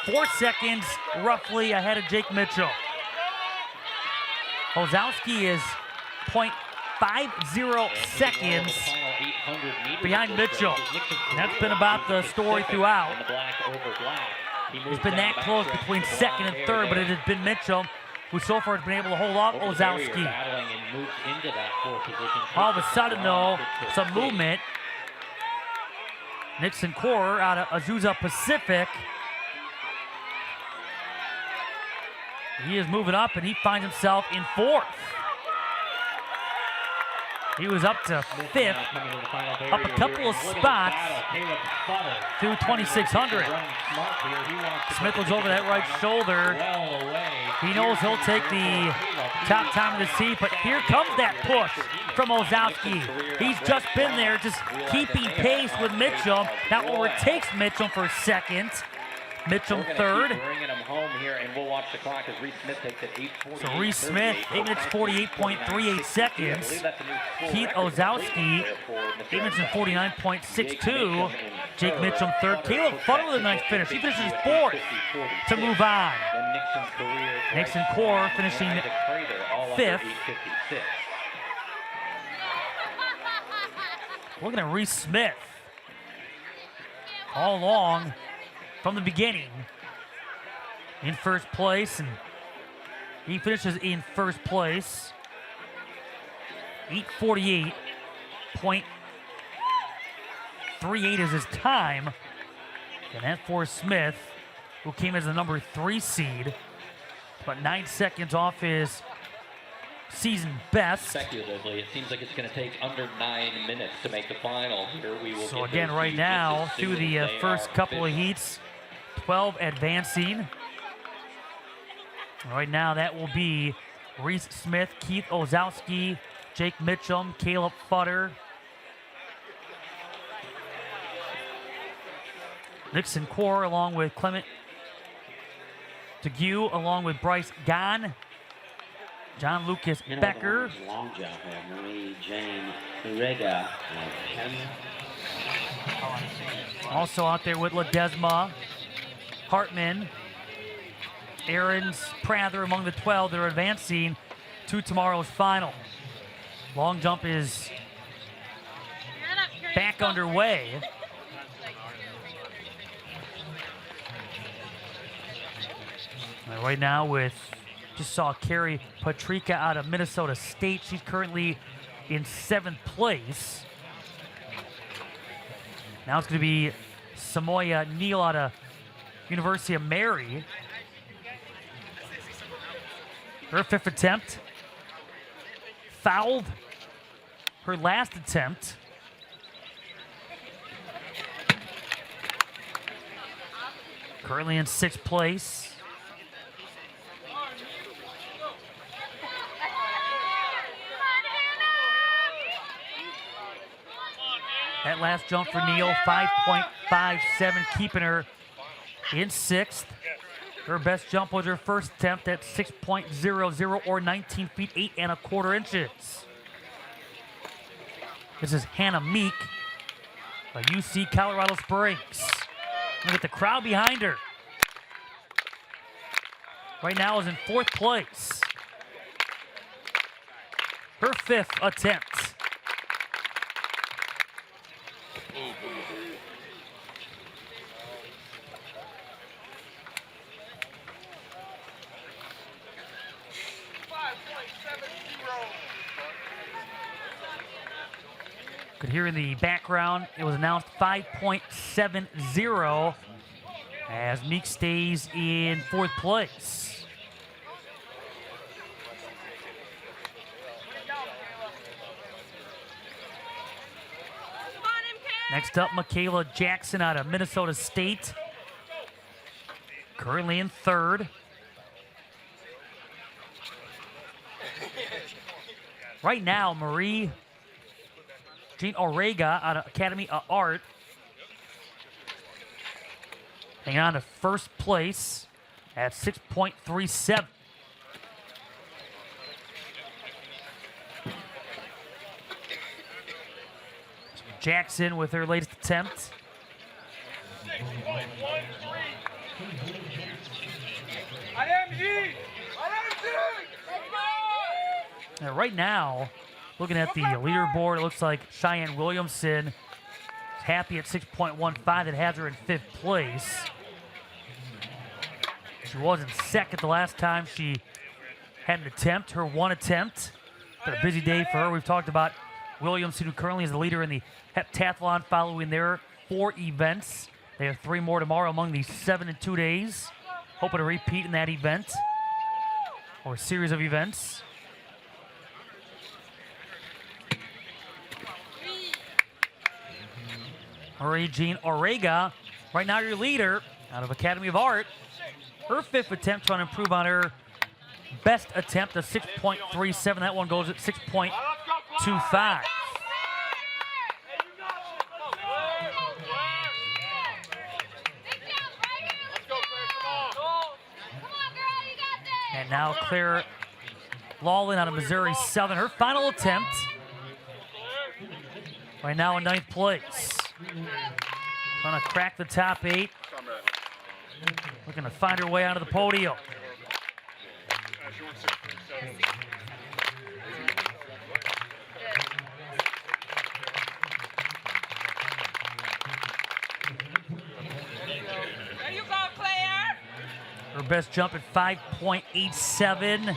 4 seconds roughly ahead of Jake Mitchell. Ozowski is 0.50 seconds behind Mitchell. And that's been about the story throughout. It's been that close between second and third, but it has been Mitchell who so far has been able to hold off Ozowski. All of a sudden, though, some movement. Nixon Core out of Azusa Pacific. He is moving up, and he finds himself in fourth. He was up to fifth, up a couple of spots through 2,600. Smith looks over that right shoulder. He knows he'll take the top time of the seat, but here comes that push from Ozowski. He's just been there, just keeping pace with Mitchum. Now overtakes Mitchum for second. Mitchum third. Bringing him home here, and we'll watch the clock as Rhys Smith takes it 8:48. So Rhys Smith, 8 minutes 48.38 seconds. Keith Ozowski, 8 minutes and 49.62. Jake Mitchum third. Caleb Futter with a nice finish. He finishes fourth to move on. Nixon Core finishing fifth. Looking at Rhys Smith all along from the beginning in first place, and he finishes in first place. 8:48.38 is his time, and that for Smith, who came as the number 3 seed, but 9 seconds off his season best. Speculatively, it seems like it's going to take under 9 minutes to make the final. Here we will. So again, right now, through the first couple of heats, 12 advancing. Right now, that will be Rhys Smith, Keith Ozowski, Jake Mitchum, Caleb Futter, Nixon Core, along with Clement DeGue, along with Bryce Gahn, John Lucas Becker. Long jump, Marie Jane Orega. Also out there with Ledesma, Hartman, Aarons, Prather among the 12 that are advancing to tomorrow's final. Long jump is back underway. And right now with, just saw Carrie Patrika out of Minnesota State. She's currently in 7th place. Now it's going to be Samoya Neal out of University of Mary. Her 5th attempt. Fouled her last attempt. Currently in 6th place. That last jump for Neal, 5.57, keeping her in 6th. Her best jump was her first attempt at 6.00 or 19 feet 8 1/4 inches. This is Hannah Meek of UC Colorado Springs. Look at the crowd behind her. Right now is in 4th place. her 5th attempt. Could hear in the background, it was announced 5.70 as Meek stays in 4th place. Next up, Michaela Jackson out of Minnesota State. Currently in 3rd. Right now, Jean Orega out of Academy of Art. Hanging on to 1st place at 6.37. Jackson with her latest attempt. And right now, looking at the leaderboard, it looks like Cheyenne Williamson is happy at 6.15. That has her in 5th place. She was in 2nd the last time she had an attempt, her 1 attempt. Been a busy day for her. We've talked about Williamson, who currently is the leader in the heptathlon following their 4 events. They have 3 more tomorrow among these 7 in 2 days. Hoping to repeat in that event or series of events. Jean Orega, right now your leader out of Academy of Art. Her 5th attempt trying to improve on her best attempt of 6.37. That one goes at 6.25. And now Claire Lawlin out of Missouri Southern. Her final attempt. Right now in 9th place. Trying to crack the top 8. Looking to find her way onto the podium. There you go, Claire. Her best jump at 5.87.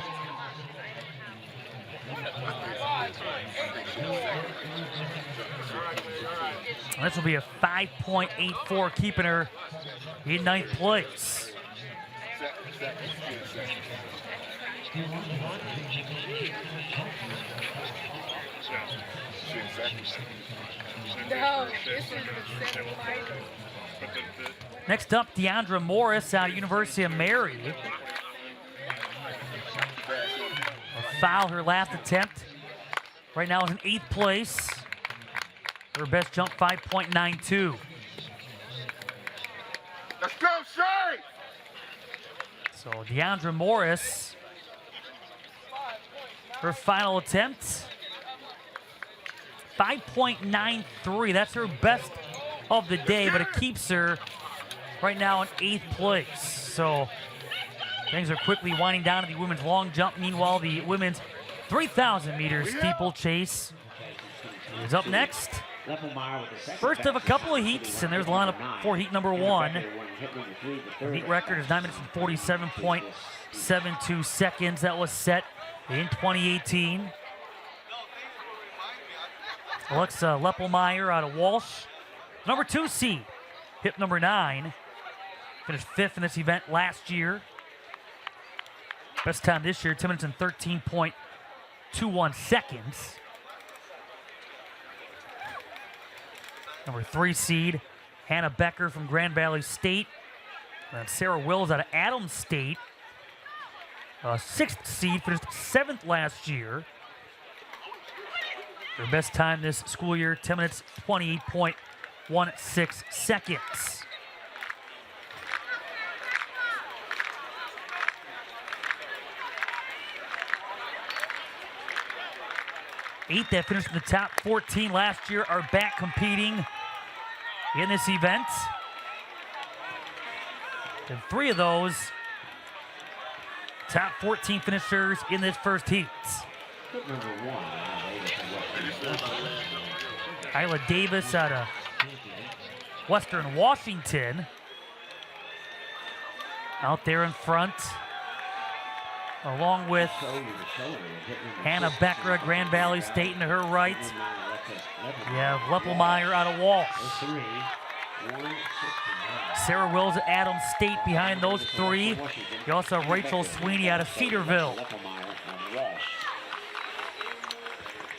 And this will be a 5.84, keeping her in 9th place. No, this is the 7th. Next up, Deandra Morris out of University of Mary. A foul her last attempt. Right now is in 8th place. Her best jump, 5.92. Let's go, Shay! So Deandra Morris, her final attempt, 5.93. That's her best of the day, but it keeps her right now in 8th place. So things are quickly winding down to the women's long jump. Meanwhile, the women's 3,000 meter steeplechase is up next. First of a couple of heats, and there's the lineup for heat number 1. The heat record is 9 minutes and 47.72 seconds. That was set in 2018. Alexa Leppelmeyer out of Walsh, number 2 seed. Hip number 9. Finished 5th in this event last year. Best time this year, 10 minutes and 13.21 seconds. Number 3 seed, Hannah Becker from Grand Valley State. And Sarah Wills out of Adams State. 6th seed, finished 7th last year. Their best time this school year, 10 minutes, 28.16 seconds. Eight that finished in the top 14 last year are back competing in this event. And 3 of those top 14 finishers in this first heat. Hit number 1. Isla Davis out of Western Washington. Out there in front, along with Hannah Becker at Grand Valley State and to her right. You have Leppelmeyer out of Walsh. Sarah Wills at Adams State behind those three. You also have Rachel Sweeney out of Cedarville.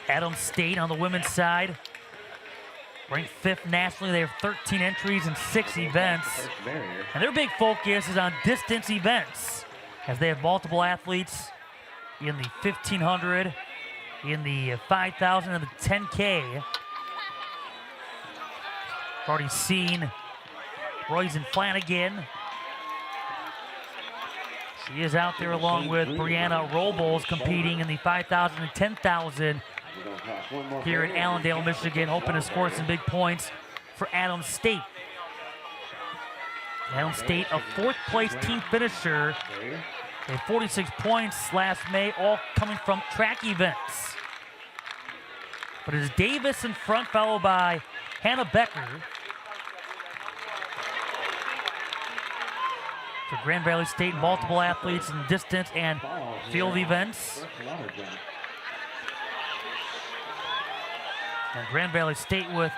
Adams State on the women's side, ranked 5th nationally. They have 13 entries and 6 events. And their big focus is on distance events, as they have multiple athletes in the 1500, in the 5,000, and the 10K. We've already seen Royce Flanagan. She is out there along with Brianna Robles competing in the 5,000 and 10,000 here in Allendale, Michigan, hoping to score some big points for Adams State. Adams State, a 4th place team finisher. They had 46 points last May, all coming from track events. But it is Davis in front, followed by Hannah Becker. For Grand Valley State, multiple athletes in distance and field events. And Grand Valley State with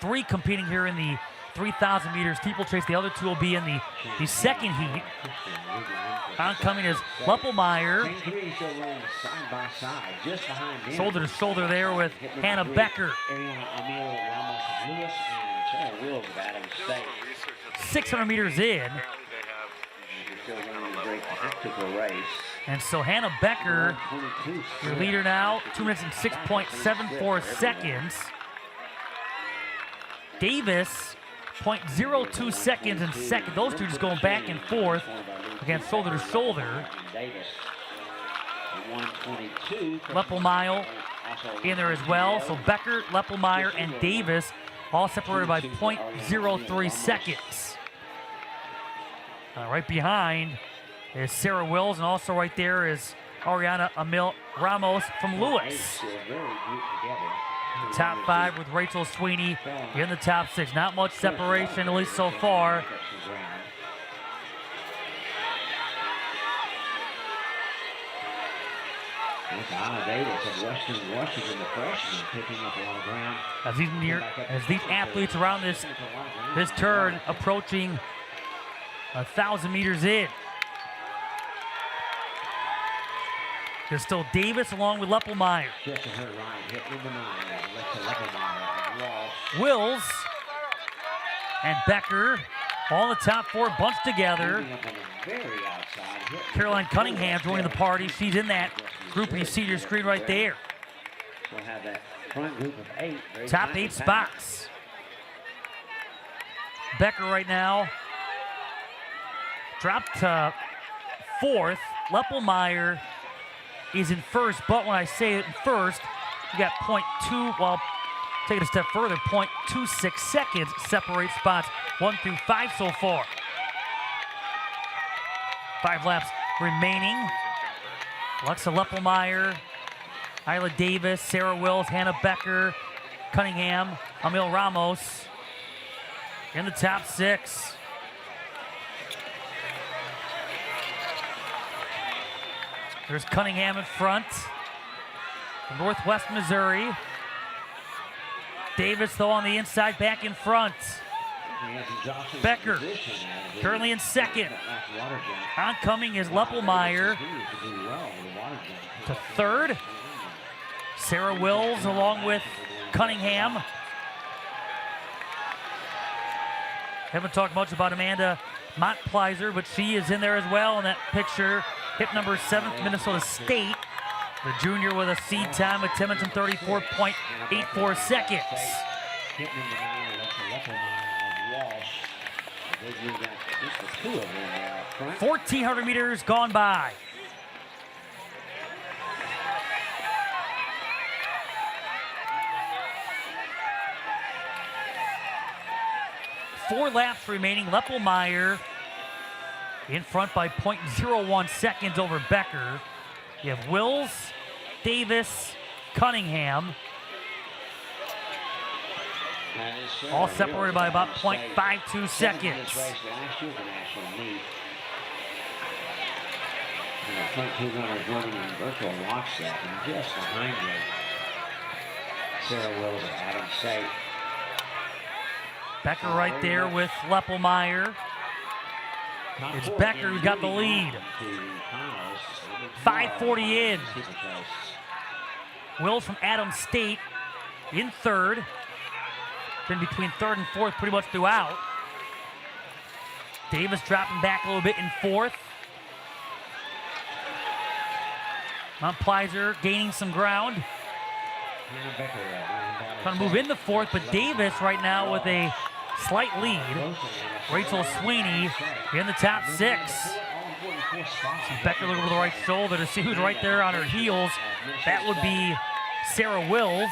3 competing here in the 3,000 meters steeplechase. The other 2 will be in the second heat. Oncoming is Leppelmeyer. Shoulder to shoulder there with Hannah Becker. 600 meters in. And so Hannah Becker, your leader now, 2 minutes and 6.74 seconds. Davis, 0.02 seconds in second. Those two just going back and forth against shoulder to shoulder. Leppelmeyer in there as well. So Becker, Leppelmeyer, and Davis all separated by 0.03 seconds. Right behind is Sarah Wills, and also right there is Ariana Emil Ramos from Lewis. The top 5 with Rachel Sweeney in the top 6. Not much separation, at least so far. As these athletes around this turn approaching 1,000 meters in. There's still Davis along with Leppelmeyer. Wills and Becker, all the top 4 bunched together. Caroline Cunningham joining the party. She's in that group you see your screen right there. Top 8 spots. Becker right now dropped to 4th. Leppelmeyer is in first, but when I say it in first, you got 0.2, well, take it a step further, 0.26 seconds separate spots 1 through 5 so far. 5 laps remaining. Alexa Leppelmeyer, Isla Davis, Sarah Wills, Hannah Becker, Cunningham, Emil Ramos in the top 6. There's Cunningham in front from Northwest Missouri. Davis, though, on the inside, back in front. Becker currently in second. Oncoming is Leppelmeyer to 3rd. Sarah Wills along with Cunningham. Haven't talked much about Amanda Montpleiser, but she is in there as well in that picture. Hip number 7th, Minnesota State. The junior with a seed time of 10 minutes and 34.84 seconds. 1,400 meters gone by. Four laps remaining. Leppelmeyer in front by 0.01 seconds over Becker. You have Wills Davis, Cunningham. All separated by about 0.52 seconds. Last year, the national meet. And the front two runners running in virtual lockstep, and just behind them, Sarah Wills and Adam State. Becker right there with Leppelmeyer. It's Becker who's got the lead. 5:40 in. Wills from Adams State in third. Been between third and fourth pretty much throughout. Davis dropping back a little bit in fourth. Mount Plizer gaining some ground. Trying to move into fourth, but Davis right now with a slight lead. Rachel Sweeney in the top six. See Becker looking over the right shoulder to see who's right there on her heels. That would be Sarah Wills.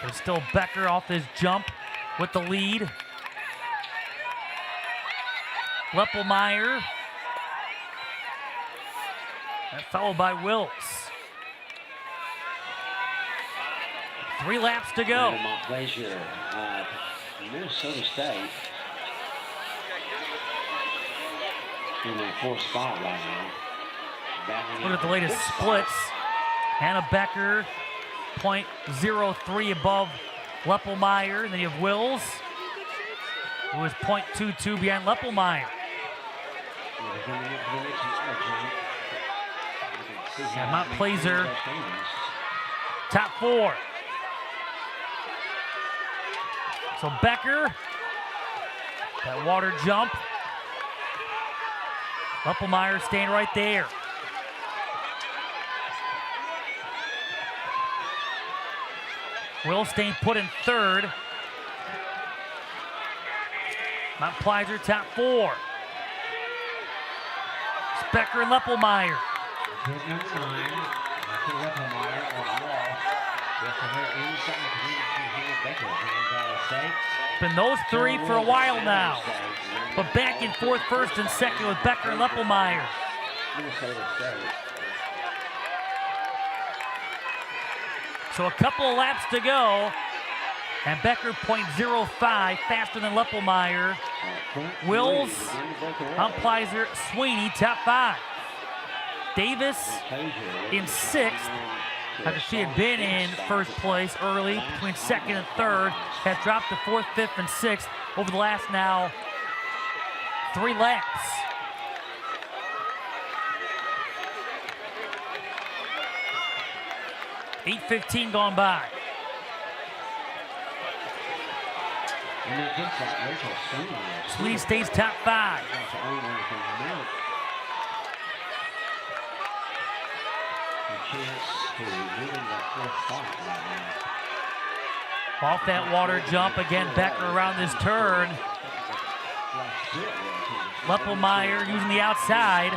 But still Becker off his jump with the lead. Leppelmeyer. And followed by Wills. 3 laps to go. Pleasure, Minnesota State in that 4th spot right now. Look at the latest splits. Hannah Becker, 0.03 above Leppelmeyer. Then you have Wills, who is 0.22 behind Leppelmeyer. And Mount Placer, top 4. So Becker, that water jump. Leppelmeyer staying right there. Will staying put in third. Mount Plizer top 4. It's Becker and Leppelmeyer. Number 9, Leppelmeyer on wall. With her inside Becker. Been those 3 for a while now. But back and forth first and second with Becker and Leppelmeyer. So a couple of laps to go. And Becker 0.05 faster than Leppelmeyer. Wills, Plizer, Sweeney top 5. Davis in 6th. After she had been in first place early, between 2nd and 3rd, has dropped to 4th, 5th, and 6th over the last now 3 laps. $8:15 gone by. Sweeney stays top 5. Off that water jump again, Becker around this turn. Leppelmeyer using the outside.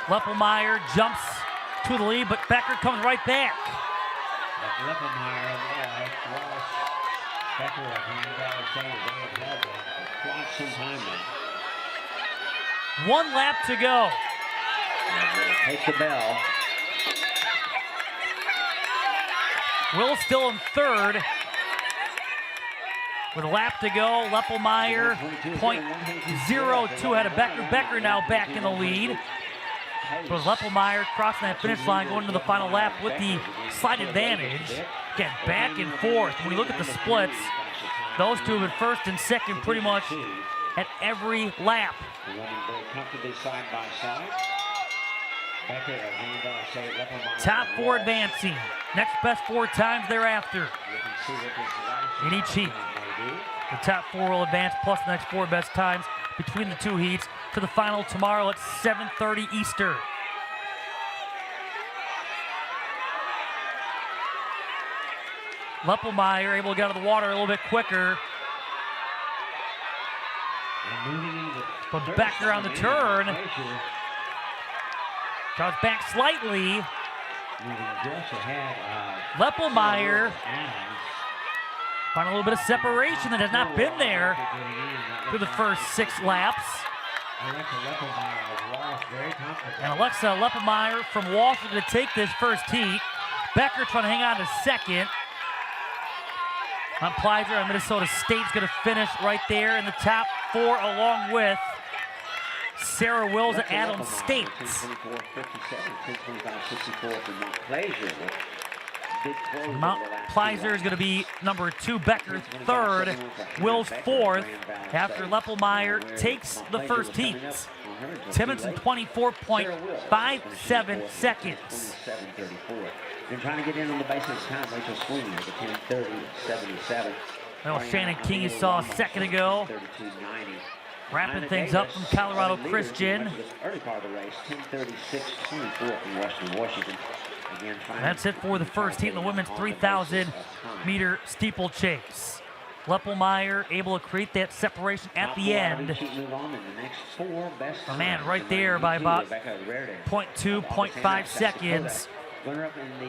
Leppelmeyer jumps to the lead, but Becker comes right back. One lap to go. Take the bell. Will still in third. With a lap to go, Leppelmeyer 0.02 ahead of Becker. Becker now back in the lead. So Leppelmeyer crossing that finish line, going into the final lap with the slight advantage. Again, back and forth. When you look at the splits, those two have been first and second pretty much at every lap. Running very comfortably side by side. Becker and Top 4 advancing. Next best 4 times thereafter. In each heat. The top 4 will advance plus the next 4 best times between the 2 heats to the final tomorrow at 7:30 Eastern. Leppelmeyer able to get out of the water a little bit quicker. But Becker on the turn. Comes back slightly. Leppelmeyer Find a little bit of separation that has not been there through the first 6 laps. And Alexa Leppemeyer from Walsh is going to take this first heat. Becker trying to hang on to second. Untitled and Minnesota State's going to finish right there in the top 4 along with Sarah Wills at Adams State. Mount Pleasure is going to be number 2, Becker 3rd, Wills 4th after Leppemeyer takes the first heat. Timmons in 24.57 seconds. They're trying to get in on the basis of time. Rachel Sweeney with a 10:30.77. Well, Shannon King you saw a second ago. Wrapping things up from Colorado Christian. Early part of the race, 10:36.24 from Western Washington. Again, that's it for the first heat in the women's 3,000-meter steeplechase. Leppemeyer able to create that separation at the end. A man right there by about 0.2, 0.5 seconds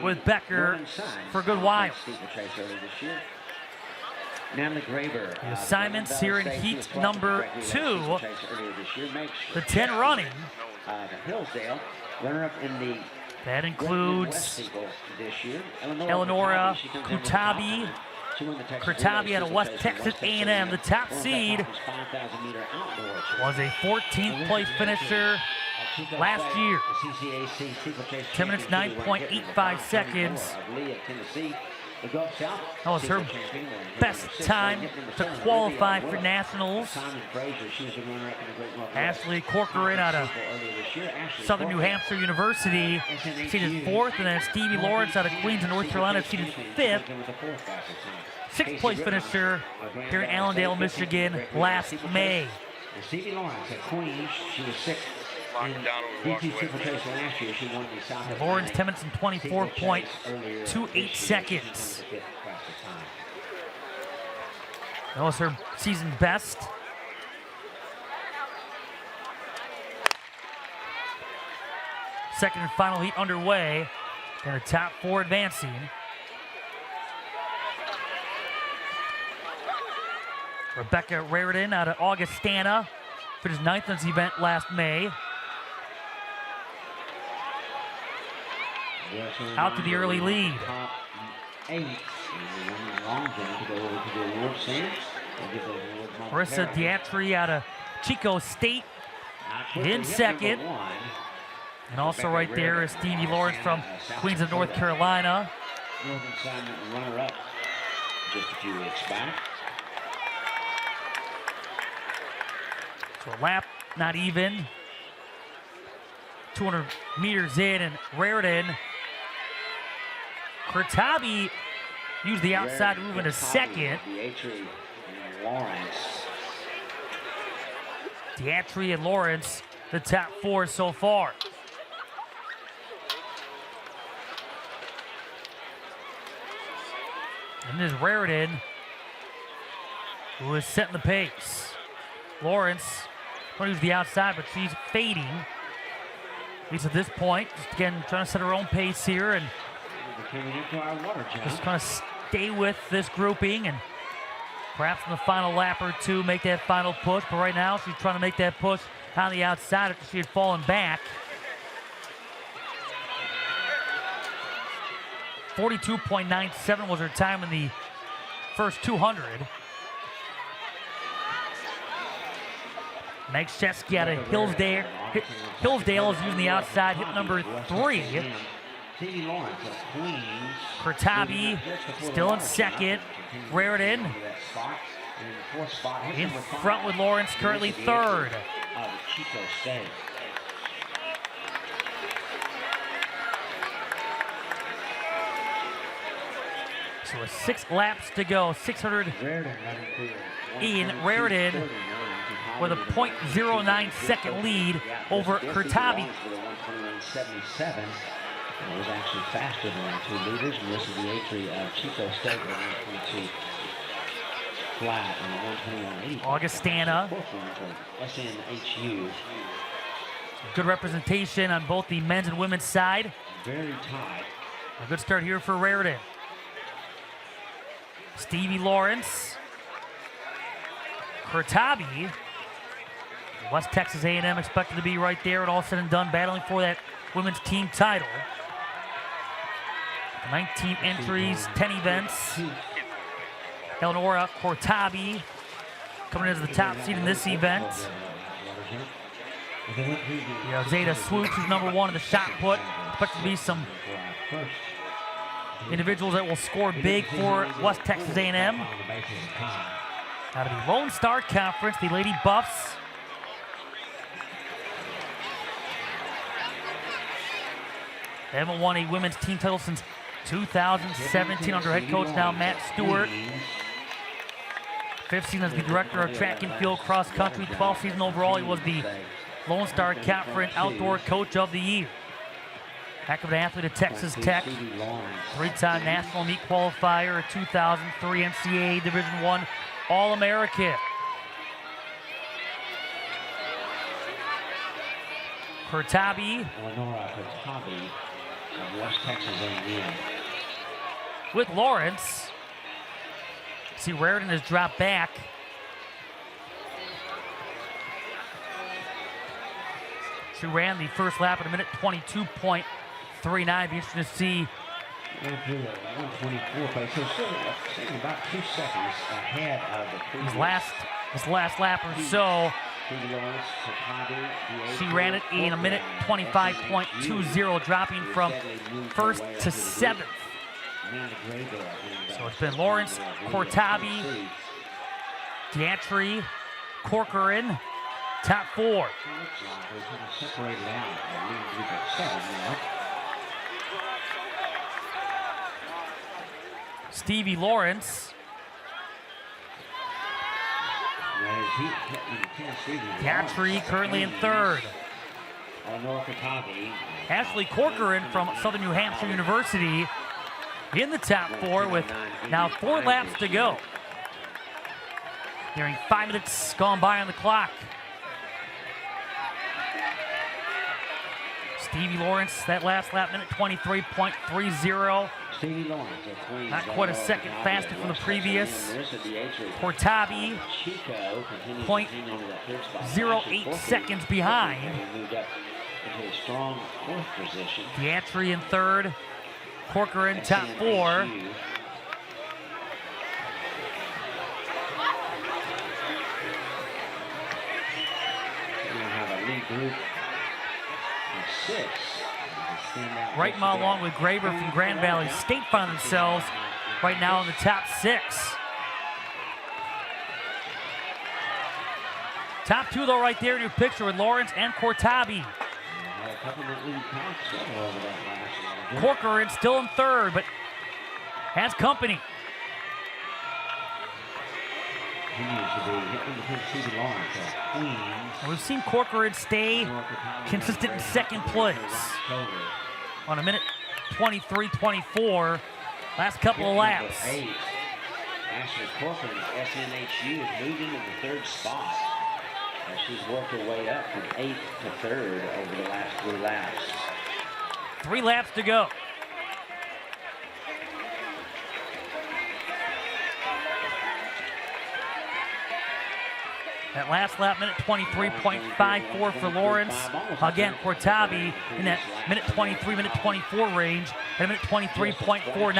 with Becker for a good while. The assignments here in heat number 2. The 10 running. That includes Eleonora Kutabi. Kutabi out of West Texas A&M. The top seed was a 14th place finisher last year. 10 minutes, 9.85 seconds. That was her best time to qualify for nationals. Ashley Corcoran out of Southern New Hampshire University seated 4th, and then Stevie Lawrence out of Queens in North Carolina seated 5th. 6th place finisher here in Allendale, Michigan last May. Stevie Lawrence at Queens, she was 6th. Lawrence 10 minutes and 24.28 seconds. That was her season best. Second and final heat underway. And the top 4 advancing. Rebecca Raridan out of Augustana finished 9th in this event last May. Out to the early lead. Marissa Diatri out of Chico State in 2nd. And also right there is Stevie Lawrence from Queens of North Carolina. Runner-up just a few weeks back. So a lap not even. 200 meters in, and Raridan. Kurtabi used the outside move into 2nd. Diatri and Lawrence, the top 4 so far. And this is Raridan, who is setting the pace. Lawrence, going to use the outside, but she's fading. At least at this point, just again trying to set her own pace here and just kind of stay with this grouping and perhaps in the final lap or 2 make that final push. But right now she's trying to make that push on the outside after she had fallen back. 42.97 was her time in the first 200. Meg Shesky out of Hillsdale. Hillsdale is using the outside, hit number 3. Kurtabi still in 2nd. Raridan in front with Lawrence, currently 3rd. So with 6 laps to go, 600 in Raridan with a 0.09 second lead over Kurtabi. It was actually faster than the 2 leaders, and this is the entry of Chico State with 122 flat on the 121.80. Augustana. SNHU. Good representation on both the men's and women's side. Very tight. A good start here for Raridan. Stevie Lawrence, Kurtabi. West Texas A&M expected to be right there and all said and done battling for that women's team title. 19 entries, 10 events. Eleonora Kurtabi coming in as the top seed in this event. Zeta Swoosh, who's number 1 in the shot put. Expected to be some individuals that will score big for West Texas A&M. Out of the Lone Star Conference, the Lady Buffs. They haven't won a women's team title since 2017 under head coach now Matt Stewart. 5th season as the director of track and field cross country. 12th season overall, he was the Lone Star Conference Outdoor Coach of the Year. Heck of an athlete at Texas Tech. 3-time national meet qualifier, a 2003 NCAA Division I All-American. Kurtabi. Eleonora Kurtabi of West Texas A&M. With Lawrence. See, Raritan has dropped back. She ran the first lap at a minute 22.39. Be interesting to see. 124 place, so still about 2 seconds ahead of the previous. This last lap or so. She ran it in a minute 25.20, dropping from 1st to 7th. So it's been Lawrence, Kurtabi, Gantry, Corcoran, top 4. Stevie Lawrence. Gantry currently in 3rd. Ashley Corcoran from Southern New Hampshire University in the top 4 with now 4 laps to go. Nearing 5 minutes gone by on the clock. Stevie Lawrence, that last lap, minute 23.30. Not quite a second faster from the previous. Kurtabi, 0.08 seconds behind. Gantry in 3rd. Corcoran top 4. Right now, along with Graber from Grand Valley State, find themselves right now in the top 6. Top 2 though right there in your picture with Lawrence and Kurtabi. Corcoran still in 3rd, but has company. We've seen Corcoran stay consistent in 2nd place on a minute 23.24. Last couple of laps. Ashley Corcoran of SNHU has moved into the 3rd spot. And she's worked her way up from 8th to 3rd over the last 3 laps. 3 laps to go. That last lap, minute 23.54 for Lawrence. Again, Kurtabi in that minute 23, minute 24 range at a minute 23.49.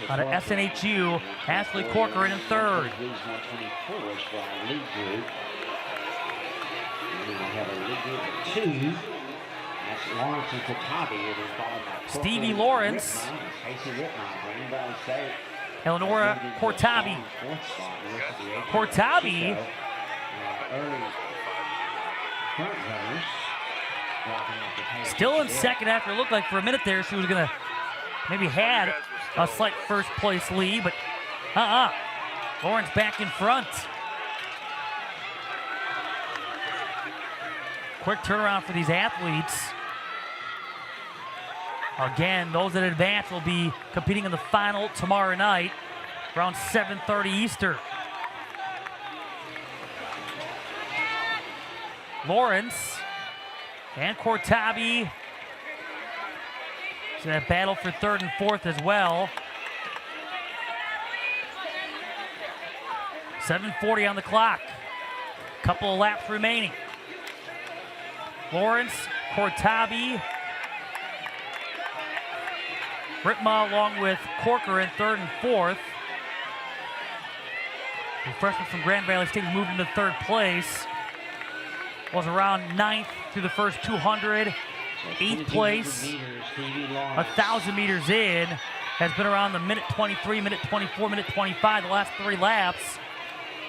Out of SNHU, Ashley Corcoran in 3rd. Stevie Lawrence. Eleonora Kurtabi. Kurtabi still in 2nd after it looked like for a minute there she was going to maybe had a slight 1st place lead, but Lawrence back in front. Quick turnaround for these athletes. Again, those that advance will be competing in the final tomorrow night around 7:30 Eastern. Lawrence and Kurtabi. So that battle for 3rd and 4th as well. 7:40 on the clock. Couple of laps remaining. Lawrence, Cortabi, Ritma along with Corker in third and fourth. The freshman from Grand Valley State moved into third place. Was around ninth through the first 200. Eighth place, 1,000 meters in. Has been around the minute 23, minute 24, minute 25 the last 3 laps.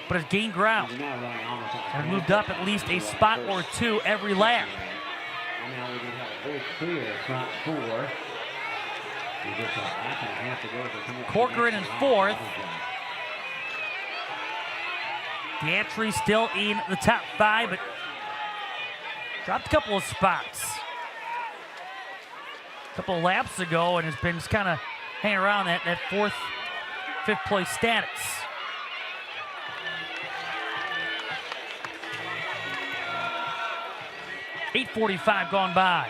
But has gained ground. And moved up at least a spot or 2 every lap. Now we do have a very clear front 4. Corcoran in fourth. Deandra still in the top 5, but dropped a couple of spots. A couple of laps ago and has been just kind of hanging around that 4th, 5th place status. .845 gone by.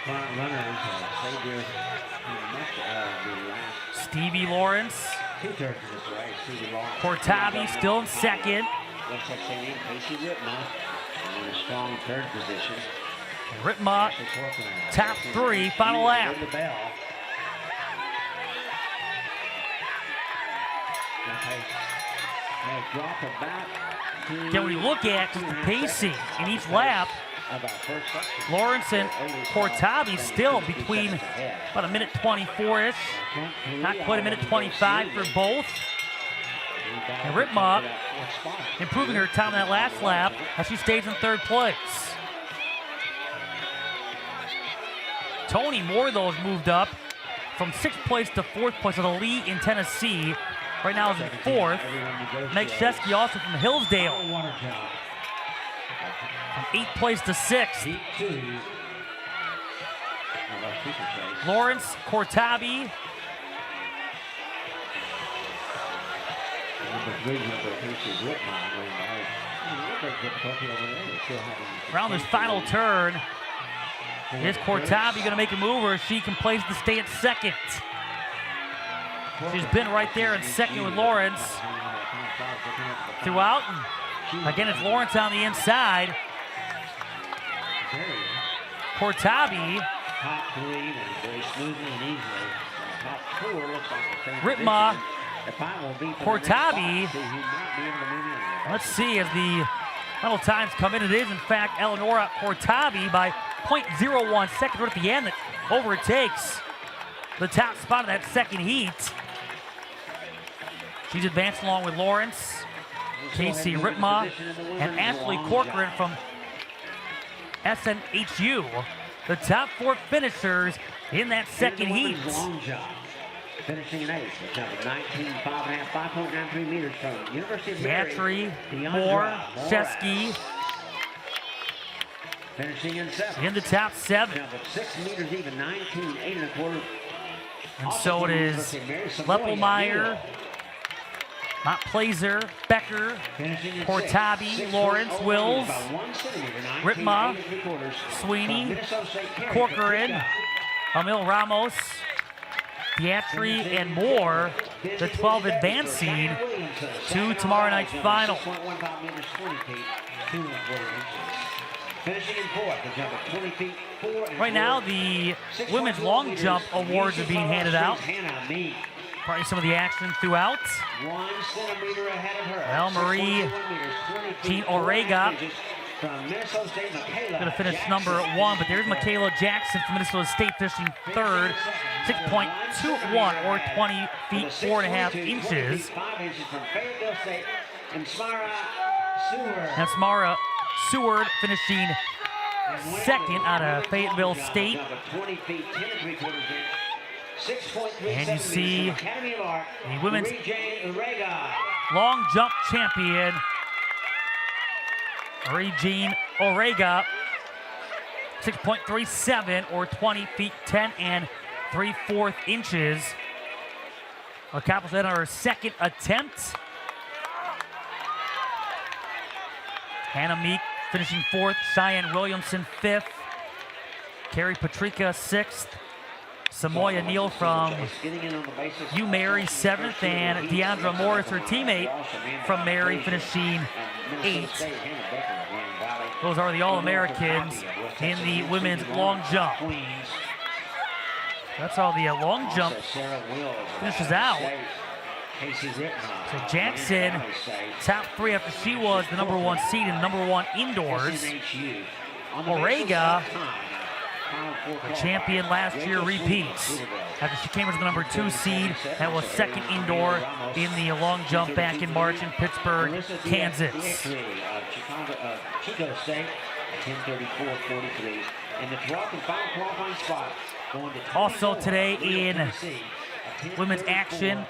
Front runners saved Stevie Lawrence. 2/3 of this race. Stevie Lawrence. Cortabi still in second. West Texas A&M, Casey Ritma in a strong 3rd position. Ritma, top 3, final lap. The bell. Drop about. Again, when you look at just the pacing in each lap, Lawrence and Cortabi still between about a minute 24-ish. Not quite a minute 25 for both. And Ritma improving her time in that last lap as she stays in 3rd place. Tony Moore, though, has moved up from 6th place to 4th place at the lead in Tennessee. Right now is in 4th. Meg Shesky also from Hillsdale. From 8th place to 6th. Lawrence, Cortabi. Around this final turn, is Cortabi going to make a move, or she can place to stay at 2nd? She's been right there in 2nd with Lawrence throughout. And again, it's Lawrence on the inside. Cortabi. Ritma. Cortabi. Let's see as the final times come in. It is, in fact, Eleonora Cortabi by 0.01 seconds right at the end that overtakes the top spot of that 2nd heat. She's advanced along with Lawrence, Casey Ritma, and Ashley Corcoran from SNHU. The top 4 finishers in that 2nd heat. Finishing in 8th, number 19, 5.93 meters from University of Mary. Moore, Shesky. Finishing in 7th. In the top 7. Now, 6 meters even, 19, 8 1/4. And so it is Leppelmeyer, Montplaisir, Becker, Cortabi, Lawrence, Wills, Ritma, Sweeney, Corcoran, Emil Ramos, Deandra, and Moore, the 12 advancing to tomorrow night's final. Right now, the women's long jump awards are being handed out. Probably some of the action throughout. 1 centimeter ahead of her. Well, Marie Jean Orega going to finish number 1, but there's Michaela Jackson from Minnesota State finishing 3rd, 6.21 or 20 feet 4.5 inches. And Samara Seward finishing 2nd out of Fayetteville State. And you see the women's long jump champion, Marie Jean Orega, 6.37 or 20 feet 10 and 3/4 inches. Accomplished that on her 2nd attempt. Hannah Meek finishing 4th, Cyan Williamson 5th, Carrie Patrica 6th, Samoya Neal from Getting in on the bases. UMary 7th, and Deandra Morris, her teammate from Mary, finishing 8th. Those are the All-Americans in the women's long jump. That's how the long jump finishes out. So Jackson, top 3 after she was the #1 seed and #1 indoors. Orega, the champion last year, repeats. After she came as the #2 seed and was 2nd indoor in the long jump back in March in Pittsburgh, Kansas. Chico State, 10:34:43. And the 12th and final qualifying spot going to Also today in women's action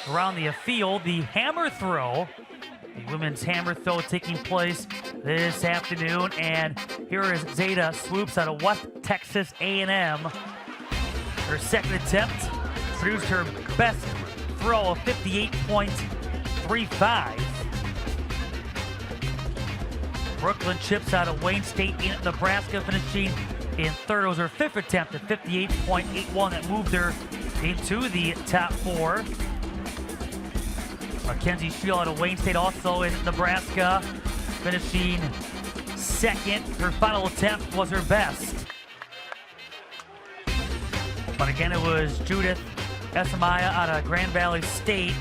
around the field, the hammer throw. The women's hammer throw taking place this afternoon, and here is Zeta Swoops out of West Texas A&M. Her 2nd attempt produced her best throw of 58.35. Brooklyn chips out of Wayne State in Nebraska, finishing in 3rd. It was her 5th attempt at 58.81 that moved her into the top 4. Mackenzie Shield out of Wayne State, also in Nebraska, finishing 2nd. Her final attempt was her best. But again, it was Judith Esamaya out of Grand Valley State,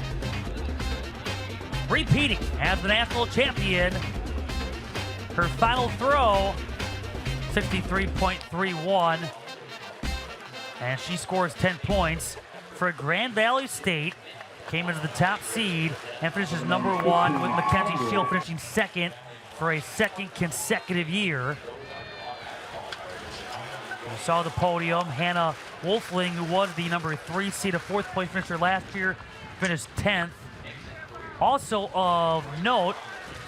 repeating as the national champion. Her final throw, 63.31, and she scores 10 points for Grand Valley State. Came into the top seed and finishes #1, with Mackenzie Shield finishing 2nd for a 2nd consecutive year. You saw the podium. Hannah Wolfling, who was the #3 seed, a 4th place finisher last year, finished 10th. Also of note,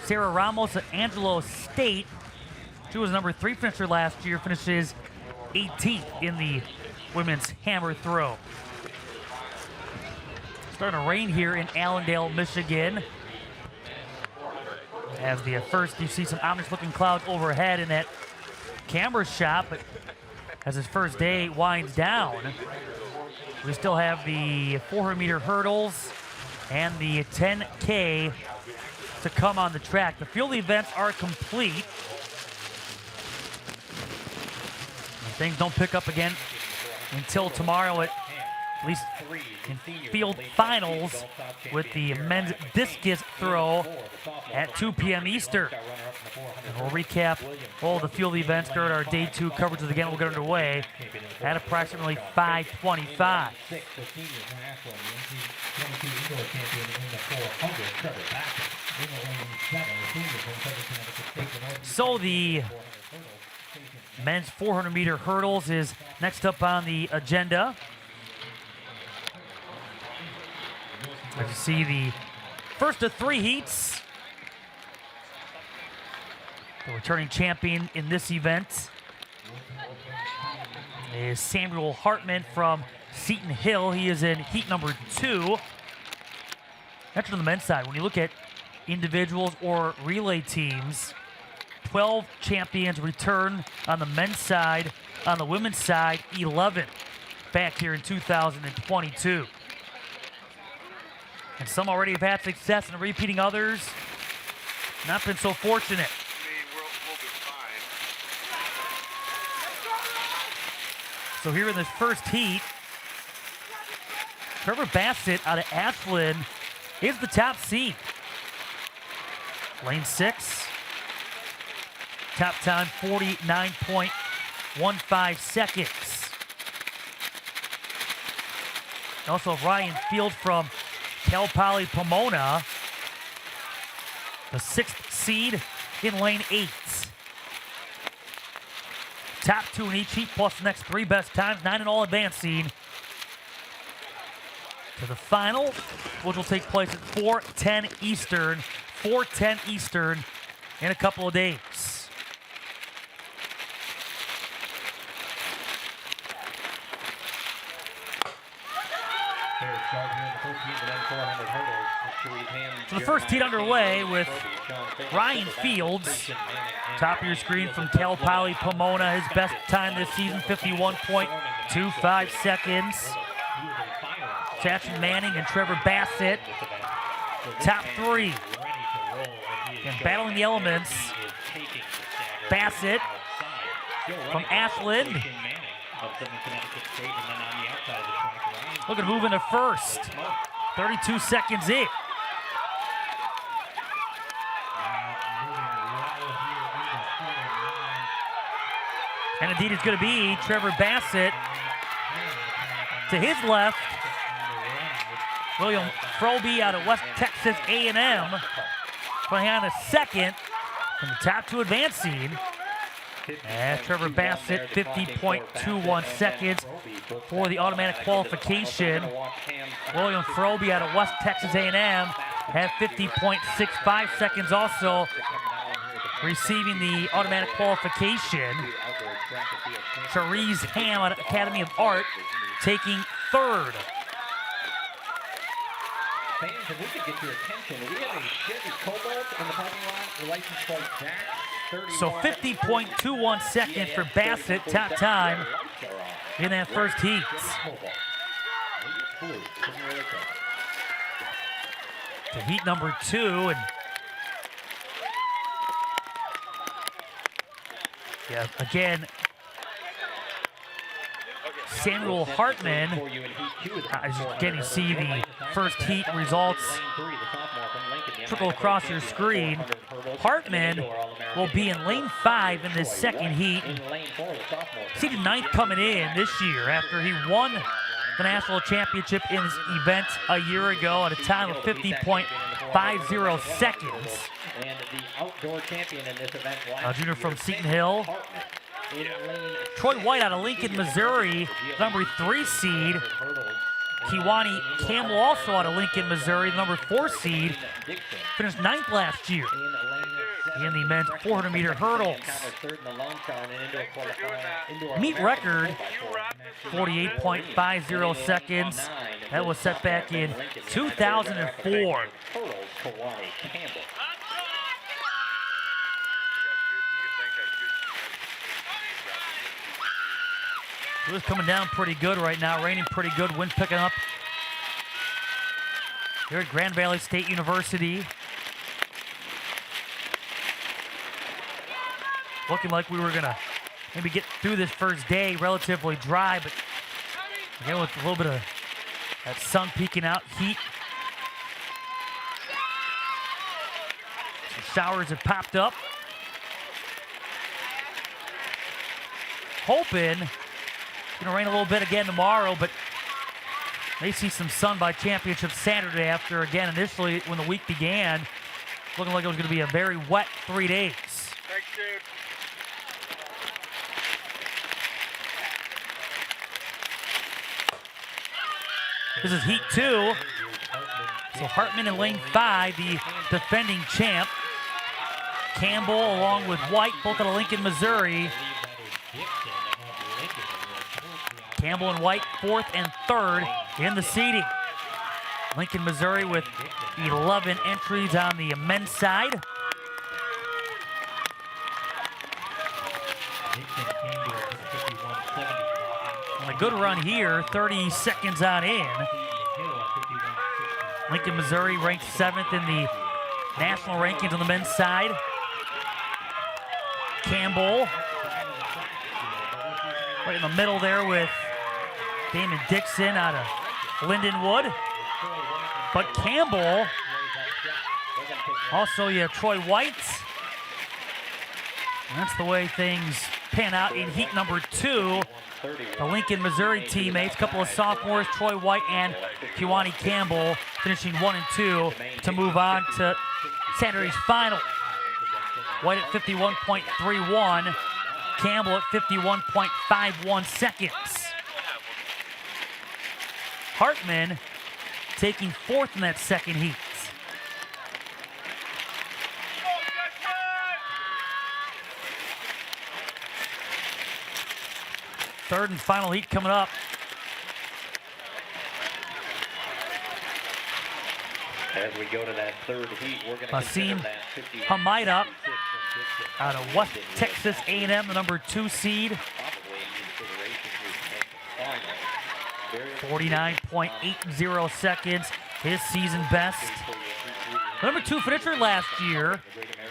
Sarah Ramos at Angelo State. She was #3 finisher last year, finishes 18th in the women's hammer throw. Starting to rain here in Allendale, Michigan. As the first, you see some ominous looking clouds overhead in that camera shot, but as this first day winds down, we still have the 400-meter hurdles and the 10K to come on the track. The field events are complete. And things don't pick up again until tomorrow, at least in field finals, with the men's discus throw at 2 p.m. Eastern. And we'll recap all the field events during our day 2 coverage. Again, we'll get underway at approximately 5:25. So the men's 400-meter hurdles is next up on the agenda. As you see, the first of 3 heats. The returning champion in this event is Samuel Hartman from Seton Hill. He is in heat #2. That's on the men's side. When you look at individuals or relay teams, 12 champions return on the men's side. On the women's side, 11 back here in 2022. And some already have had success in repeating, others not been so fortunate. So here in this first heat, Trevor Bassett out of Ashland is the top seed. Lane 6. Top time 49.15 seconds. Also Ryan Field from Cal Poly Pomona, the 6th seed in lane 8. Top 2 in each heat, plus the next 3 best times, 9 in all advancing to the final, which will take place at 4:10 Eastern. 4:10 Eastern in a couple of days. So the first heat underway with Ryan Fields, top of your screen from Cal Poly Pomona. His best time this season, 51.4 2.5 seconds. Jackson Manning and Trevor Bassett. Top three. And battling the elements. Bassett from Ashland. Looking to move into first. 32 seconds in. And indeed it's going to be Trevor Bassett to his left. William Froby out of West Texas A&M playing on a second from the top two advancing. As Trevor Bassett, 50.21 seconds for the automatic qualification. William Froby out of West Texas A&M had 50.65 seconds also receiving the automatic qualification. Therese Ham out of Academy of Art taking third. Fans, if we could get your attention, we have a Chevy Cobalt in the parking lot. The license plate Jack 31. So 50.21 seconds for Bassett, top time in that first heat. To heat number 2, and yeah, again, Samuel Hartman, again you see the first heat results trickle across your screen. Hartman will be in lane 5 in this second heat. Seeded 9th coming in this year after he won the national championship in this event a year ago at a time of 50.50 seconds. And the outdoor champion in this event, A junior from Seton Hill. Troy White out of Lincoln, Missouri, number 3 seed. Kiwani Campbell also out of Lincoln, Missouri, number 4 seed. Finished 9th last year in the men's 400-meter hurdles. Meet record, 48.50 seconds. That was set back in 2004. It was coming down pretty good right now, raining pretty good, wind picking up here at Grand Valley State University. Looking like we were gonna maybe get through this first day relatively dry, but again with a little bit of that sun peeking out, heat. Some showers have popped up. Hoping it's gonna rain a little bit again tomorrow, but may see some sun by championship Saturday after, again, initially when the week began, looking like it was gonna be a very wet 3 days. Thanks, dude. This is heat 2. So Hartman in lane 5, the defending champ. Campbell along with White, both out of Lincoln, Missouri. Campbell and White 4th and 3rd in the seeding. Lincoln, Missouri with 11 entries on the men's side. And a good run here, 30 seconds on in. Lincoln, Missouri ranked 7th in the national rankings on the men's side. Campbell right in the middle there with Damon Dixon out of Lindenwood. But Campbell, also you have Troy White. And that's the way things pan out in heat number 2. The Lincoln, Missouri teammates, a couple of sophomores, Troy White and Kiwani Campbell, finishing 1 and 2 to move on to Saturday's final. White at 51.31, Campbell at 51.51 seconds. Hartman taking 4th in that second heat. Third and final heat coming up. As we go to that third heat, we're going to Basim Hamida out of West Texas A&M, the number 2 seed. 49.80 seconds, his season best. Number 2 finisher last year.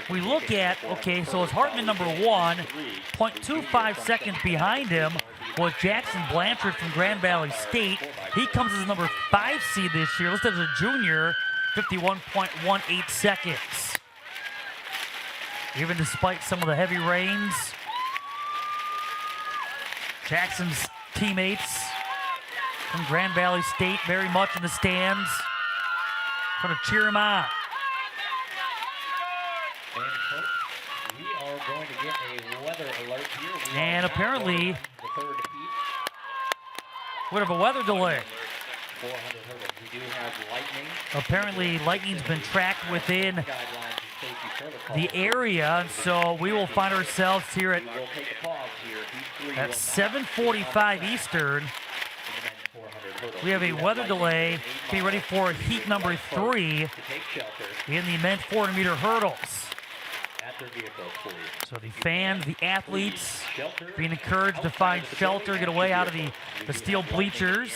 We look at, okay, so it's Hartman number 1, 0.25 seconds behind him was Jackson Blanchard from Grand Valley State. He comes as number 5 seed this year, listed as a junior, 51.18 seconds. Even despite some of the heavy rains, Jackson's teammates from Grand Valley State very much in the stands, trying to cheer him on. And folks, we are going to get a weather alert here. And apparently, the third heat. we have a weather delay. 400 hurdles. We do have lightning. Apparently, lightning's been tracked within Guidelines and safety protocols. the area, and so we will find ourselves here at We will take a pause here. Heat 3 at will 7:45 Eastern. in the men's 400 hurdles. We have a weather delay. Be ready for heat number 3 To take shelter in the men's 400-meter hurdles. at their vehicles, please. So the fans, the athletes, Shelter being encouraged to find shelter, get away out of the steel bleachers.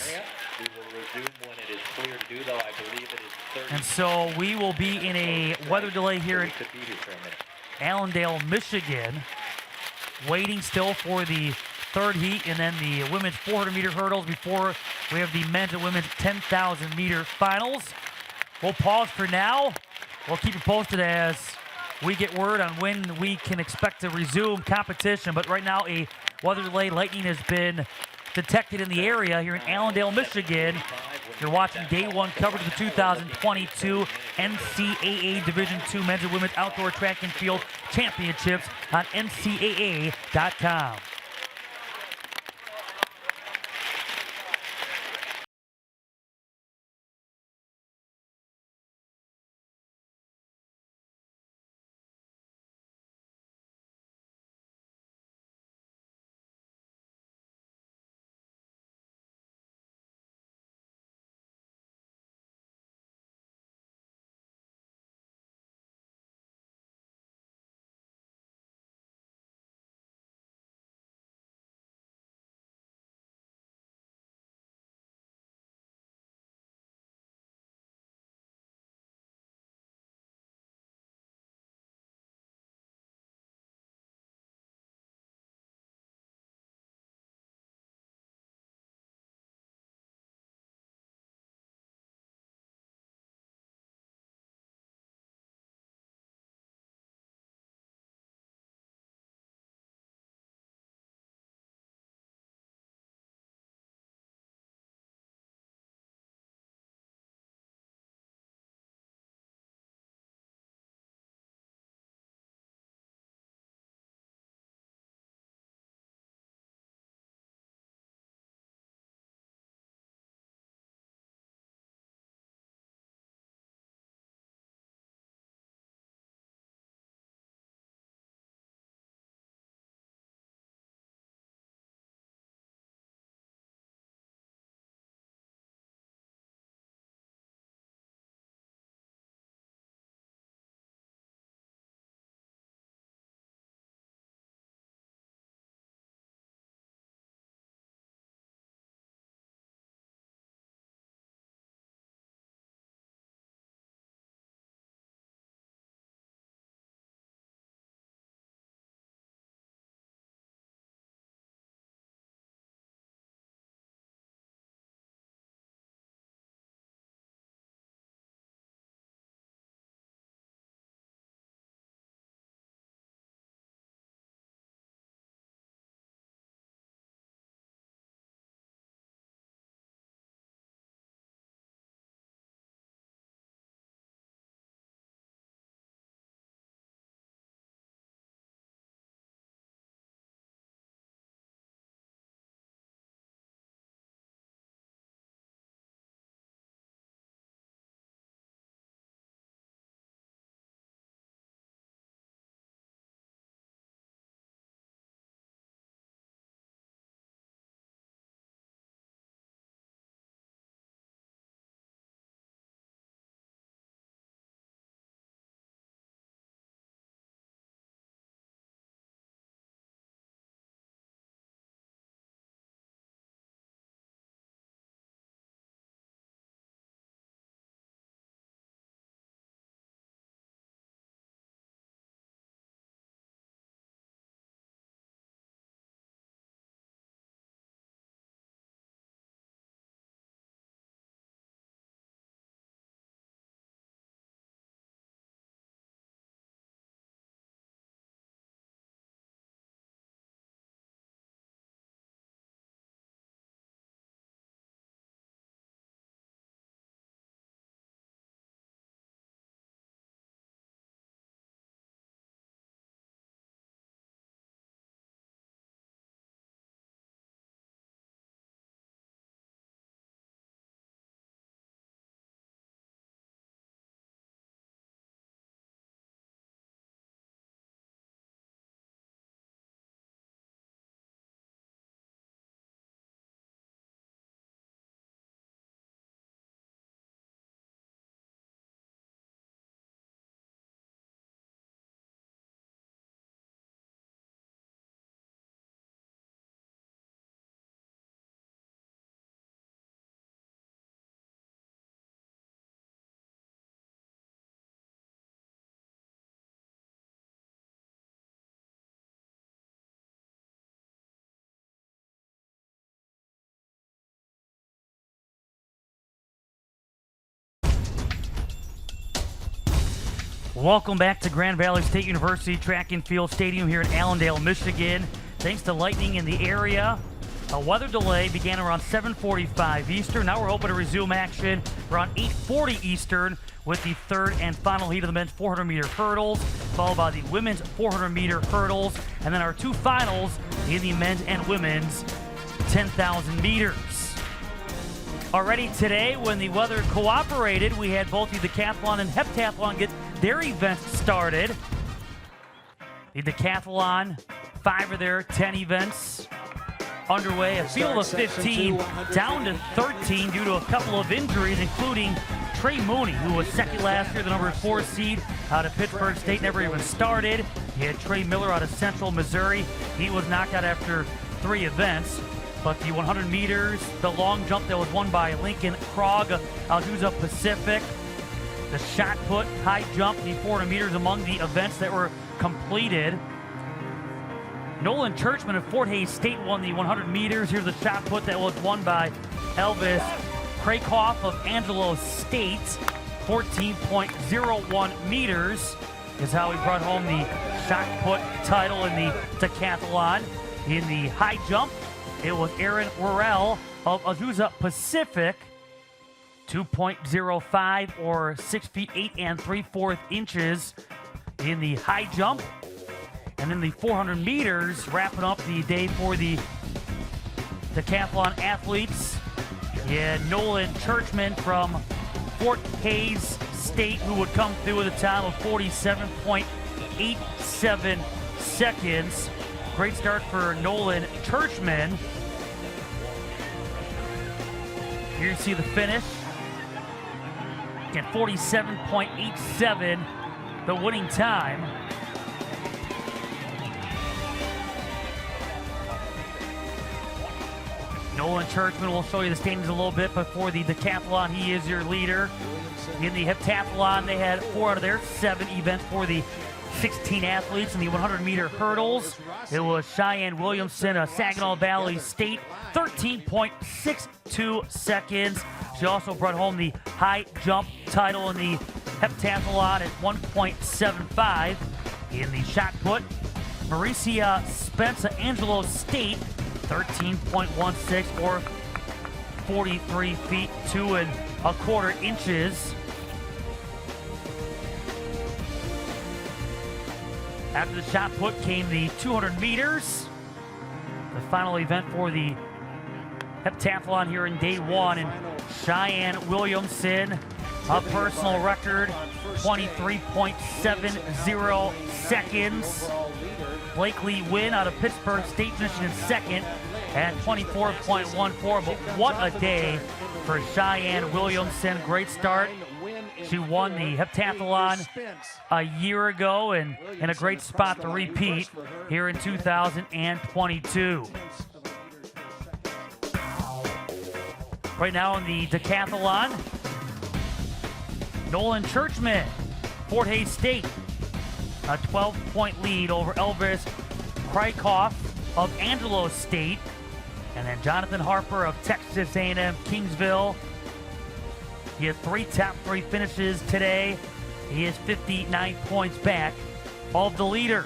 We will resume when it is clear to do, though. I believe it is 30. And so we will be in a weather delay here We in could be here for a minute. Allendale, Michigan, waiting still for the third heat and then the women's 400-meter hurdles before we have the men's and women's 10,000-meter finals. We'll pause for now. We'll keep you posted as we get word on when we can expect to resume competition. But right now, a weather delay, lightning has been detected in the area here in Allendale, Michigan. You're watching day 1 coverage of the 2022 NCAA Division II Men's and Women's Outdoor Track and Field Championships on NCAA.com. Welcome back to Grand Valley State University Track and Field Stadium here in Allendale, Michigan. Thanks to lightning in the area, a weather delay began around 7:45 Eastern. Now we're hoping to resume action around 8:40 Eastern with the third and final heat of the men's 400-meter hurdles, followed by the women's 400-meter hurdles, and then our two finals in the men's and women's 10,000 meters. Already today, when the weather cooperated, we had both the decathlon and heptathlon get their events started. The decathlon, 5 of their 10 events underway. A field of 15 down to 13 due to a couple of injuries, including Trey Mooney, who was second last year, the number 4 seed out of Pittsburgh State, never even started. You had Trey Miller out of Central Missouri. He was knocked out after 3 events. But the 100 meters, the long jump that was won by Lincoln Krog, Azusa Pacific, the shot put, high jump, the 400 meters among the events that were completed. Nolan Churchman of Fort Hays State won the 100 meters. Here's the shot put that was won by Elvis Krakoff of Angelo State. 14.01 meters is how he brought home the shot put title in the decathlon. In the high jump, it was Aaron Worrell of Azusa Pacific, 2.05 or 6 feet 8 3/4 inches in the high jump. And then the 400 meters, wrapping up the day for the decathlon athletes. Yeah, Nolan Churchman from Fort Hays State, who would come through with a time of 47.87 seconds. Great start for Nolan Churchman. Here you see the finish. Again, 47.87, the winning time. Nolan Churchman will show you the standings a little bit, but for the decathlon, he is your leader. In the heptathlon, they had 4 out of their 7 events for the 16 athletes. In the 100-meter hurdles, it was Cheyenne Williamson of Saginaw Valley State, 13.62 seconds. She also brought home the high jump title in the heptathlon at 1.75. In the shot put, Mauricia Spence of Angelo State, 13.16 or 43 feet 2 1/4 inches. After the shot put came the 200 meters, the final event for the heptathlon here in day 1. And Cheyenne Williamson, a personal record, 23.70 seconds. Blakely Wynn out of Pittsburgh State finishing in second at 24.14. But what a day for Cheyenne Williamson. Great start. She won the heptathlon a year ago and in a great spot to repeat here in 2022. Right now in the decathlon, Nolan Churchman, Fort Hays State, a 12-point lead over Elvis Krakoff of Angelo State. And then Jonathan Harper of Texas A&M Kingsville. He had 3 top 3 finishes today. He is 59 points back of the leader.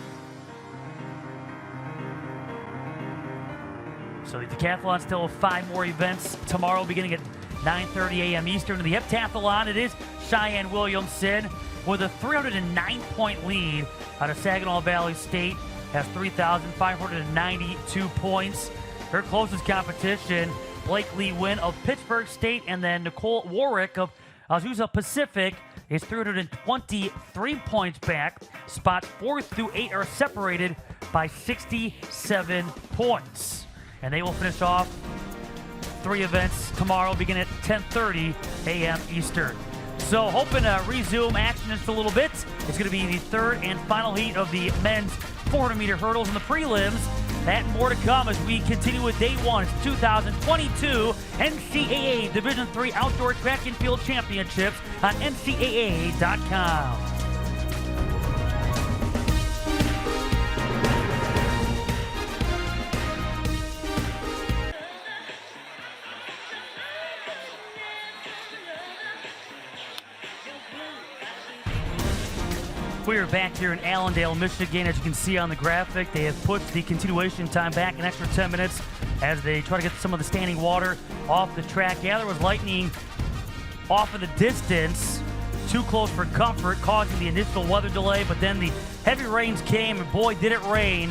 So the decathlon still have 5 more events tomorrow beginning at 9:30 a.m. Eastern. In the heptathlon, it is Cheyenne Williamson with a 309-point lead out of Saginaw Valley State. Has 3,592 points. Her closest competition, Blakely Wynn of Pittsburgh State, and then Nicole Warwick of Azusa Pacific is 323 points back. Spots 4 through 8 are separated by 67 points. And they will finish off 3 events tomorrow, beginning at 10:30 a.m. Eastern. So hoping to resume action in just a little bit. It's going to be the third and final heat of the men's 400-meter hurdles in the prelims. That and more to come as we continue with day 1. It's 2022 NCAA Division III Outdoor Track and Field Championships on NCAA.com. We are back here in Allendale, Michigan. As you can see on the graphic, they have pushed the continuation time back an extra 10 minutes as they try to get some of the standing water off the track. Yeah, there was lightning off of the distance, too close for comfort, causing the initial weather delay, but then the heavy rains came, and boy, did it rain.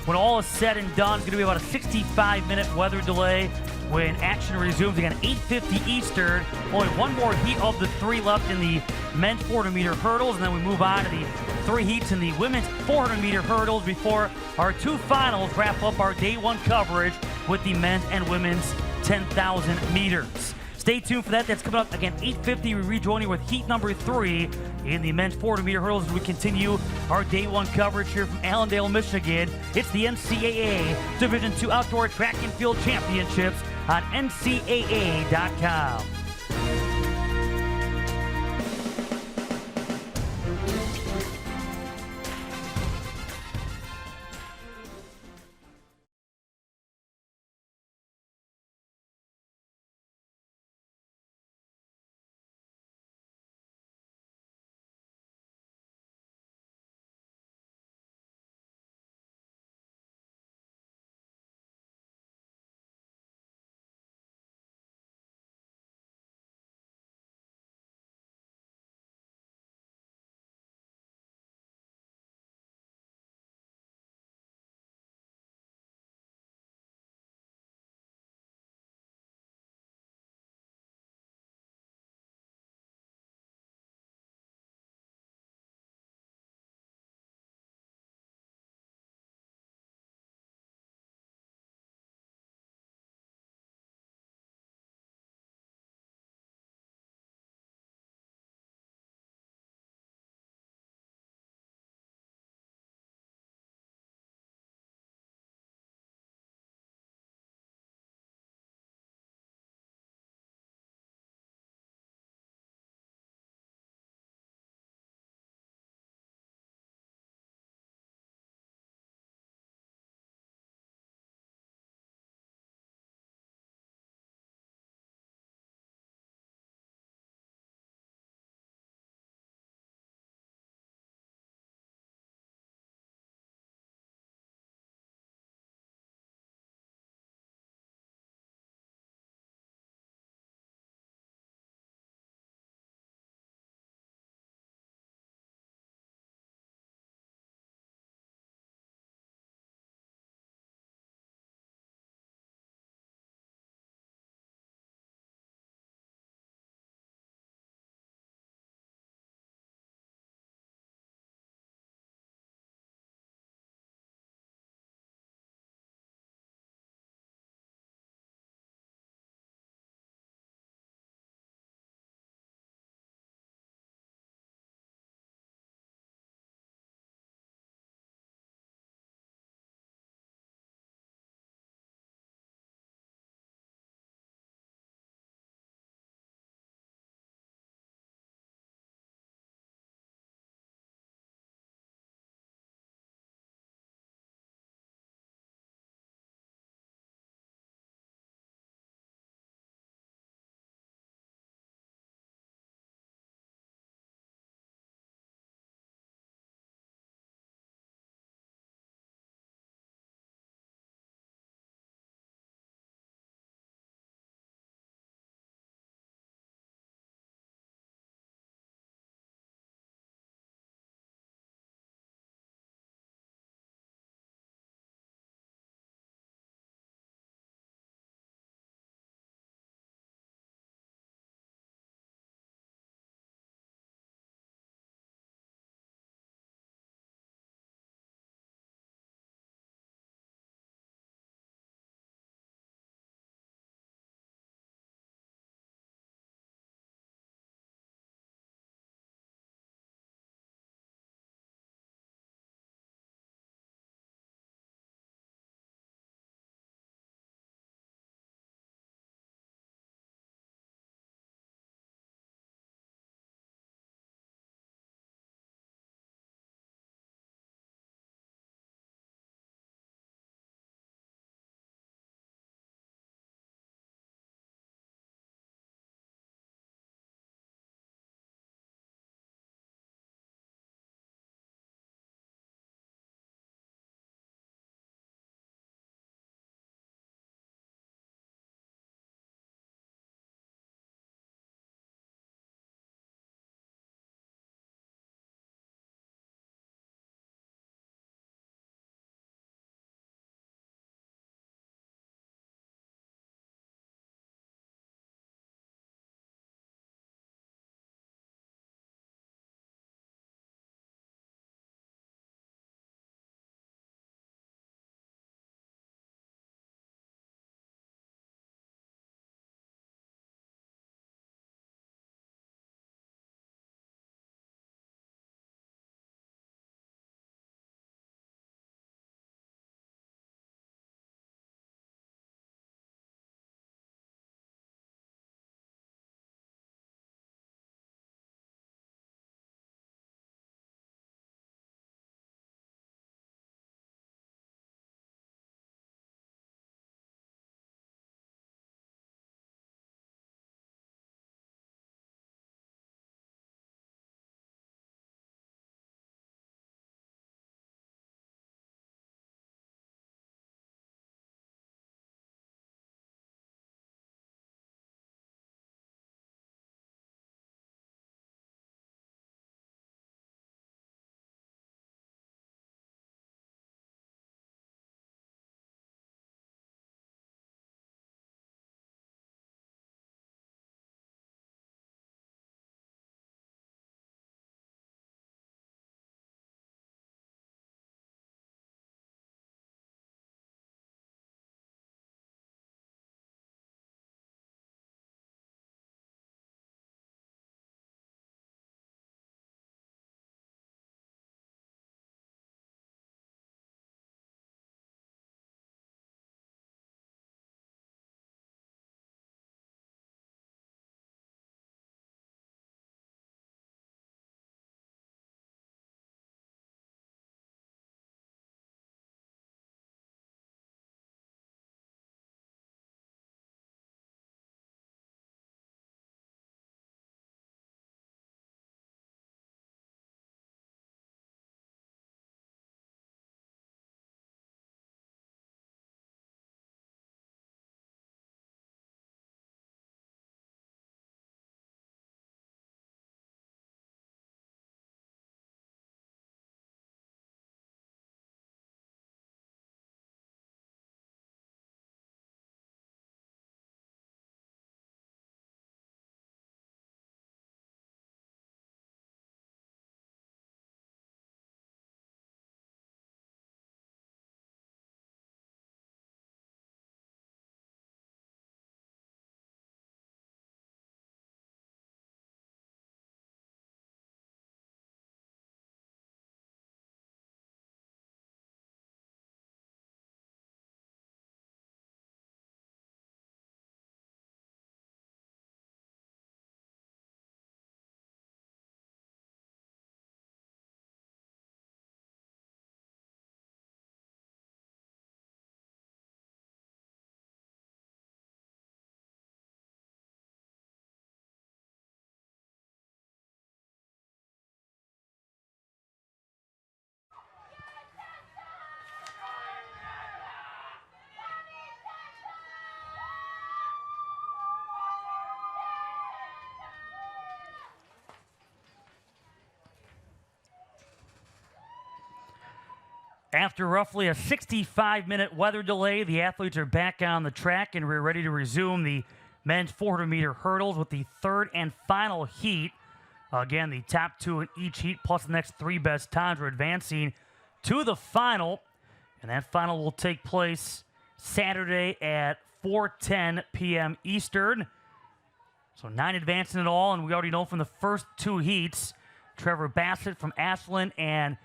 When all is said and done, it's going to be about a 65-minute weather delay when action resumes again, 8:50 Eastern. Only one more heat of the 3 left in the men's 400-meter hurdles, and then we move on to the 3 heats in the women's 400-meter hurdles before our 2 finals wrap up our day 1 coverage with the men's and women's 10,000 meters. Stay tuned for that. That's coming up again, 8:50. We rejoin you with heat number 3 in the men's 400-meter hurdles as we continue our day 1 coverage here from Allendale, Michigan. It's the NCAA Division II Outdoor Track and Field Championships on NCAA.com. After roughly a 65-minute weather delay, the athletes are back on the track, and we're ready to resume the men's 400-meter hurdles with the third and final heat. Again, the top two in each heat plus the next three best times are advancing to the final, and that final will take place Saturday at 4:10 p.m. Eastern. So 9 advancing in all, and we already know from the first two heats, Trevor Bassett from Ashland and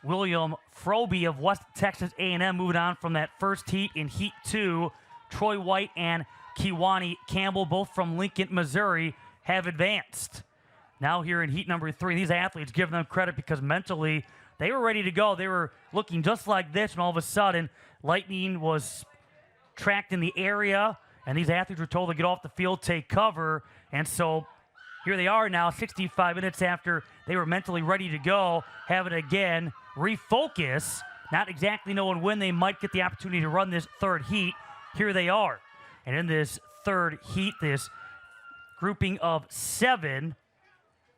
William Froby of West Texas A&M moving on from that first heat in Heat 2. Troy White and Kiwani Campbell, both from Lincoln, Missouri, have advanced. Now here in Heat number 3, these athletes, give them credit because mentally they were ready to go. They were looking just like this, and all of a sudden, lightning was tracked in the area, and these athletes were told to get off the field, take cover, and so here they are now, 65 minutes after they were mentally ready to go, have it again, refocus, not exactly knowing when they might get the opportunity to run this third heat. Here they are. And in this third heat, this grouping of 7,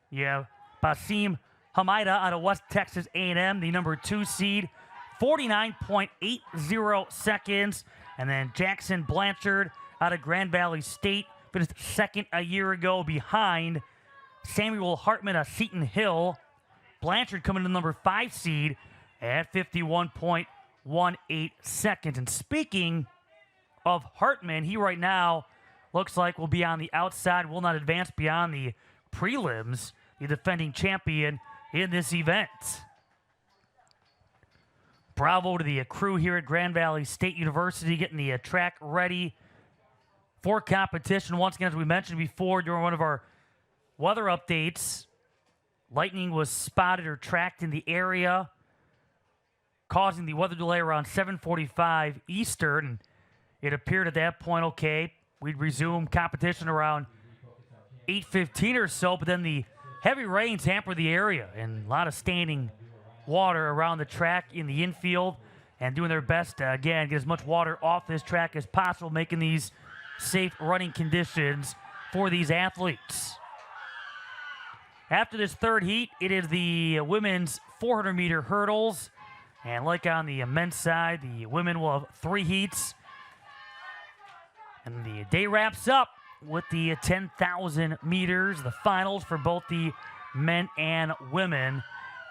you have Basim Hamida out of West Texas A&M, the number 2 seed, 49.80 seconds. And then Jackson Blanchard out of Grand Valley State, finished second a year ago behind Samuel Hartman of Seton Hill. Blanchard coming in the number 5 seed at 51.18 seconds. And speaking of Hartman, he right now looks like will be on the outside, will not advance beyond the prelims, the defending champion in this event. Bravo to the crew here at Grand Valley State University, getting the track ready for competition. Once again, as we mentioned before during one of our weather updates, lightning was spotted or tracked in the area, causing the weather delay around 7:45 Eastern. And it appeared at that point, okay, we'd resume competition around 8:15 or so, but then the heavy rains hampered the area, and a lot of standing water around the track in the infield, and doing their best to, again, get as much water off this track as possible, making these safe running conditions for these athletes. After this third heat, it is the women's 400-meter hurdles, and like on the men's side, the women will have 3 heats, and the day wraps up with the 10,000 meters, the finals for both the men and women.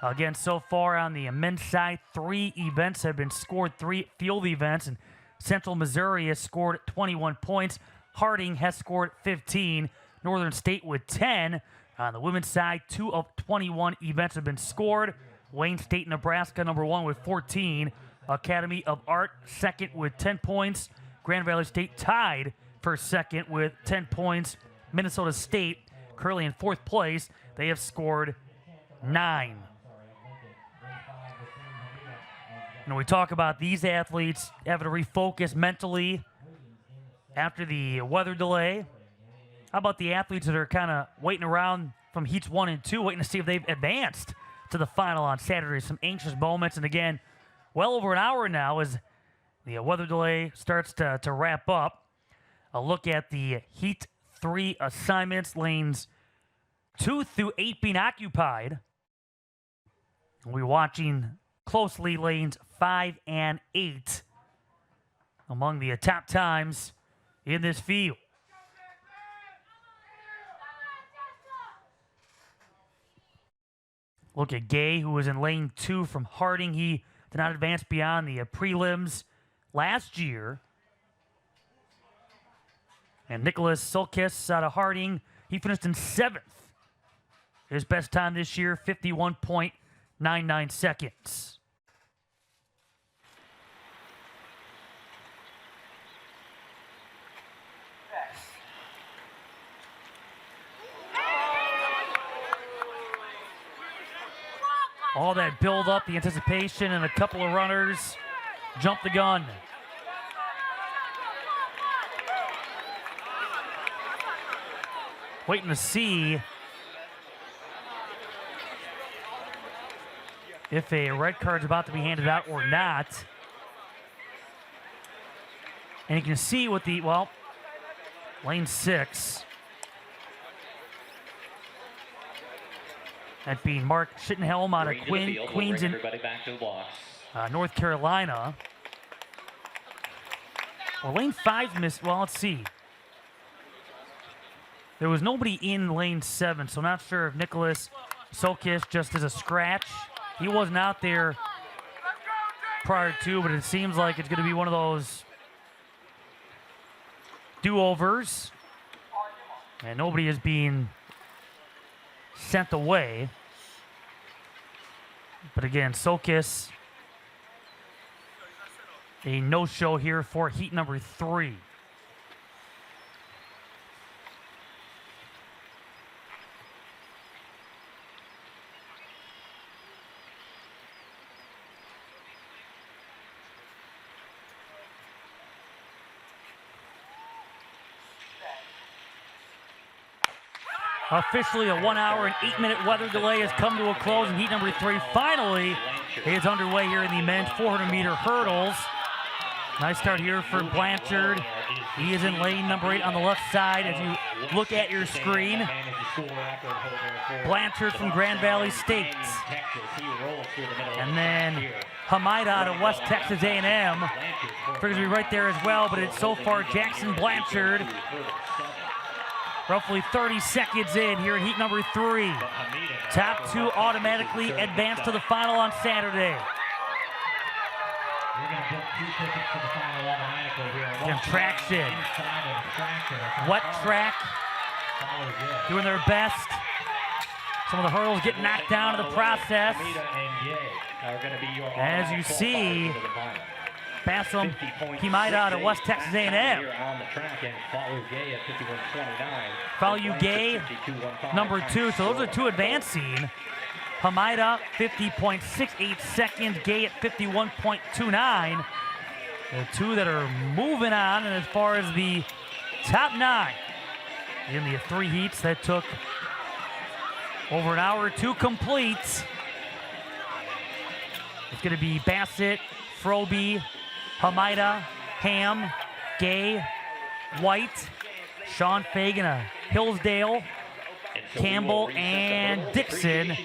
Again, so far on the men's side, 3 events have been scored, 3 field events, and Central Missouri has scored 21 points. Harding has scored 15. Northern State with 10. On the women's side, 2 of 21 events have been scored. Wayne State, Nebraska, number 1 with 14. Academy of Art, second with 10 points. Grand Valley State tied for second with 10 points. Minnesota State currently in 4th place. They have scored 9. And we talk about these athletes having to refocus mentally after the weather delay. How about the athletes that are kind of waiting around from heats 1 and 2, waiting to see if they've advanced to the final on Saturday? Some anxious moments. And again, well over an hour now as the weather delay starts to wrap up. A look at the Heat 3 assignments, lanes 2 through 8 being occupied. We're watching closely lanes 5 and 8 among the top times in this field. Look at Gay, who was in lane 2 from Harding. He did not advance beyond the prelims last year. And Nicholas Sulkis out of Harding, he finished in 7th. His best time this year, 51.99 seconds. All that build up, the anticipation, and a couple of runners jump the gun. Waiting to see if a red card's about to be handed out or not. And you can see what the, well, lane 6. That being Mark Schittenhelm out of Queens. Everybody back to the blocks. North Carolina. Well, lane 5 missed. Well, let's see. There was nobody in lane 7, so not sure if Nicholas Sokis just is a scratch. He wasn't out there prior to, but it seems like it's going to be one of those do-overs. And nobody is being sent away. But again, Sokis, a no-show here for heat number 3. Officially, a 1 hour and 8-minute weather delay has come to a close, and heat number 3 finally is underway here in the men's 400-meter hurdles. Nice start here for Blanchard. He is in lane number 8 on the left side as you look at your screen. Blanchard from Grand Valley State. And then Hamida out of West Texas A&M. Figures to be right there as well, but it's so far Jackson Blanchard. Roughly 30 seconds in here in heat number 3. Top 2 automatically advance to the final on Saturday. Again, traction. Wet track. Doing their best. Some of the hurdles get knocked down in the process. As you see, Bassam Kimida out of West Texas A&M. Follow Gay, number 2. So those are 2 advancing. Hamida, 50.68 seconds. Gay at 51.29. The 2 that are moving on. And as far as the top 9 in the 3 heats that took over an hour to complete, it's going to be Bassett, Froby, Hamida, Ham, Gay, White, Sean Fagan, Hillsdale, Campbell, and Dixon.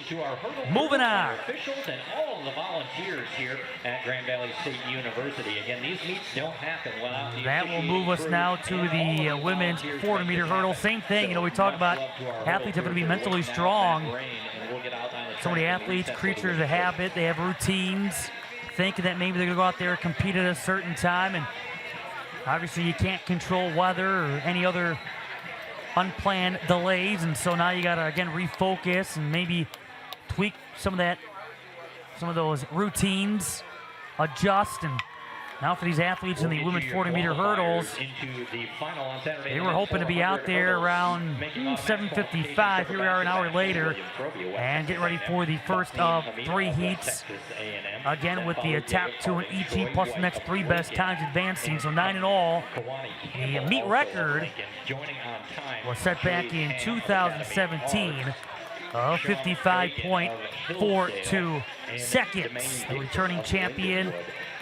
Moving on. Officials and all of the volunteers here at Grand Valley State University. Again, these meets don't happen without the That will move us now to the women's 400-meter hurdle. Same thing, we talk about athletes having to be mentally strong. So many athletes, creatures of habit, they have routines, thinking that maybe they're going to go out there and compete at a certain time. And obviously you can't control weather or any other unplanned delays, and so now you got to again refocus and maybe tweak some of those routines, adjust. And now for these athletes in the women's 40-meter hurdles, they were hoping to be out there around 7:55. Here we are an hour later and getting ready for the first of 3 heats. Again with the top 2 in each heat plus the next 3 best times advancing, so 9 in all. The meet record was set back in 2017 of 55.42 seconds. The returning champion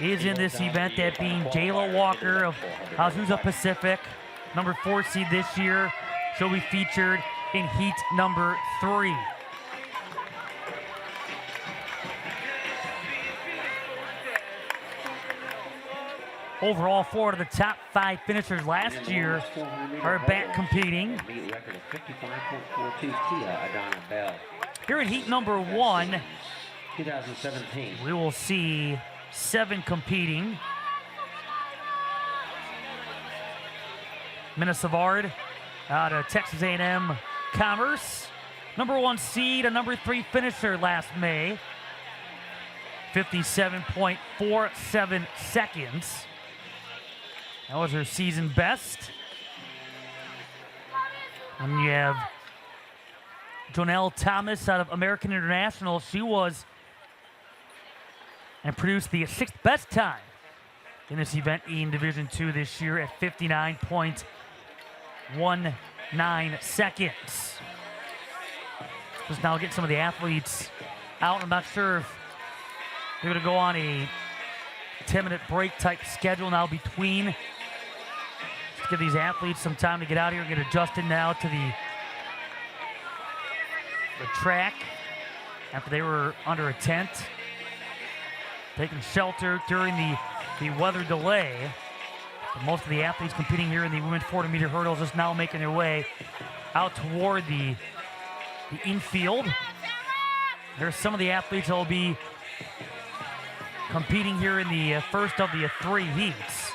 is in this event, that being Jayla Walker of Azusa Pacific, number 4 seed this year. She'll be featured in heat number 3. Overall, 4 out of the top 5 finishers last year are back competing. Here in heat number 1, 2017. we will see 7 competing. Minna Savard out of Texas A&M Commerce. Number 1 seed, a number 3 finisher last May. 57.47 seconds. That was her season best. And you have Jonelle Thomas out of American International. She was and produced the 6th best time in this event in Division II this year at 59.19 seconds. Let's now get some of the athletes out. I'm not sure if they're going to go on a 10-minute break type schedule now between. Let's give these athletes some time to get out here and get adjusted now to the track after they were under a tent. taking shelter during the weather delay. But most of the athletes competing here in the women's 400-meter hurdles just now making their way out toward the infield. There's some of the athletes that will be competing here in the first of the 3 heats.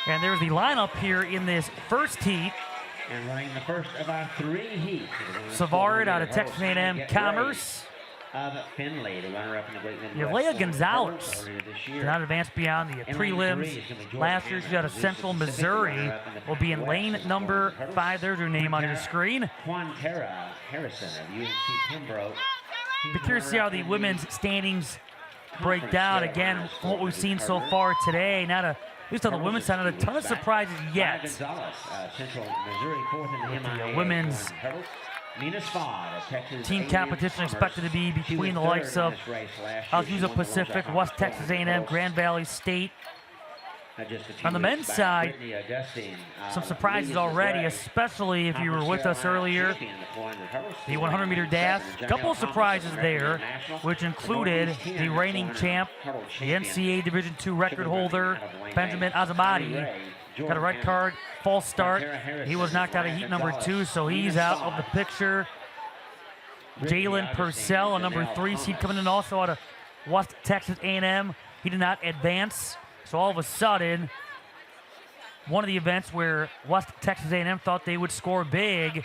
And there's the lineup here in this first heat. And running the first of our 3 heats. Savard out of Texas A&M Commerce. Of Finley, the runner-up in the great Yelea Gonzalez did not advance beyond the prelims. Last year she out of Central Missouri. Will be in lane number 5. There's her name on your screen. Quantera Harrison of UNC Pembroke. Be curious to see how the women's standings break down. Again, from what we've seen so far today, at least on the women's side, not a ton of surprises yet. Central Missouri, 4th in the women's team competition expected to be between the likes of Azusa Pacific, West Texas A&M, Grand Valley State. On the men's side, some surprises already, especially if you were with us earlier. The 100-meter dash, a couple of surprises there, which included the reigning champ, the NCAA Division II record holder, Benjamin Azamati. Got a red card, false start. He was knocked out of heat number 2, so he's out of the picture. Jalen Purcell, a number 3 seed, coming in also out of West Texas A&M. He did not advance. So all of a sudden, one of the events where West Texas A&M thought they would score big,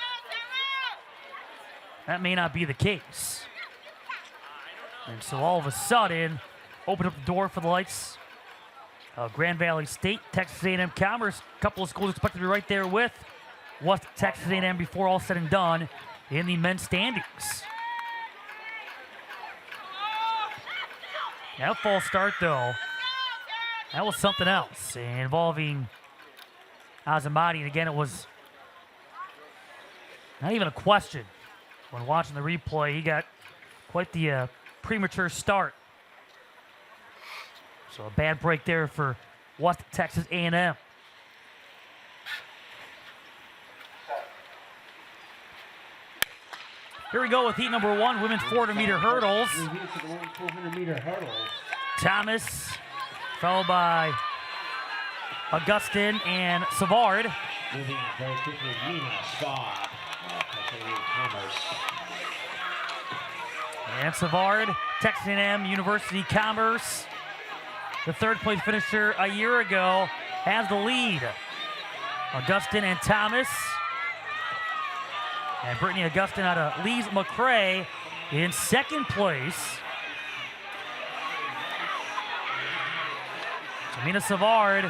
that may not be the case. And so all of a sudden, open up the door for the likes of Grand Valley State, Texas A&M Commerce. A couple of schools expected to be right there with West Texas A&M before all said and done in the men's standings. That false start, though, that was something else involving Azamati. And again, it was not even a question when watching the replay. He got quite the premature start. So a bad break there for West Texas A&M. Here we go with heat number 1, women's 400-meter hurdles. Thomas, followed by Augustin and Savard. Moving out very quickly, Nina Spod, Commerce. And Savard, Texas A&M University Commerce. The 3rd place finisher a year ago has the lead. Augustin and Thomas. And Brittany Augustin out of Lees McRae in 2nd place. So Mina Savard,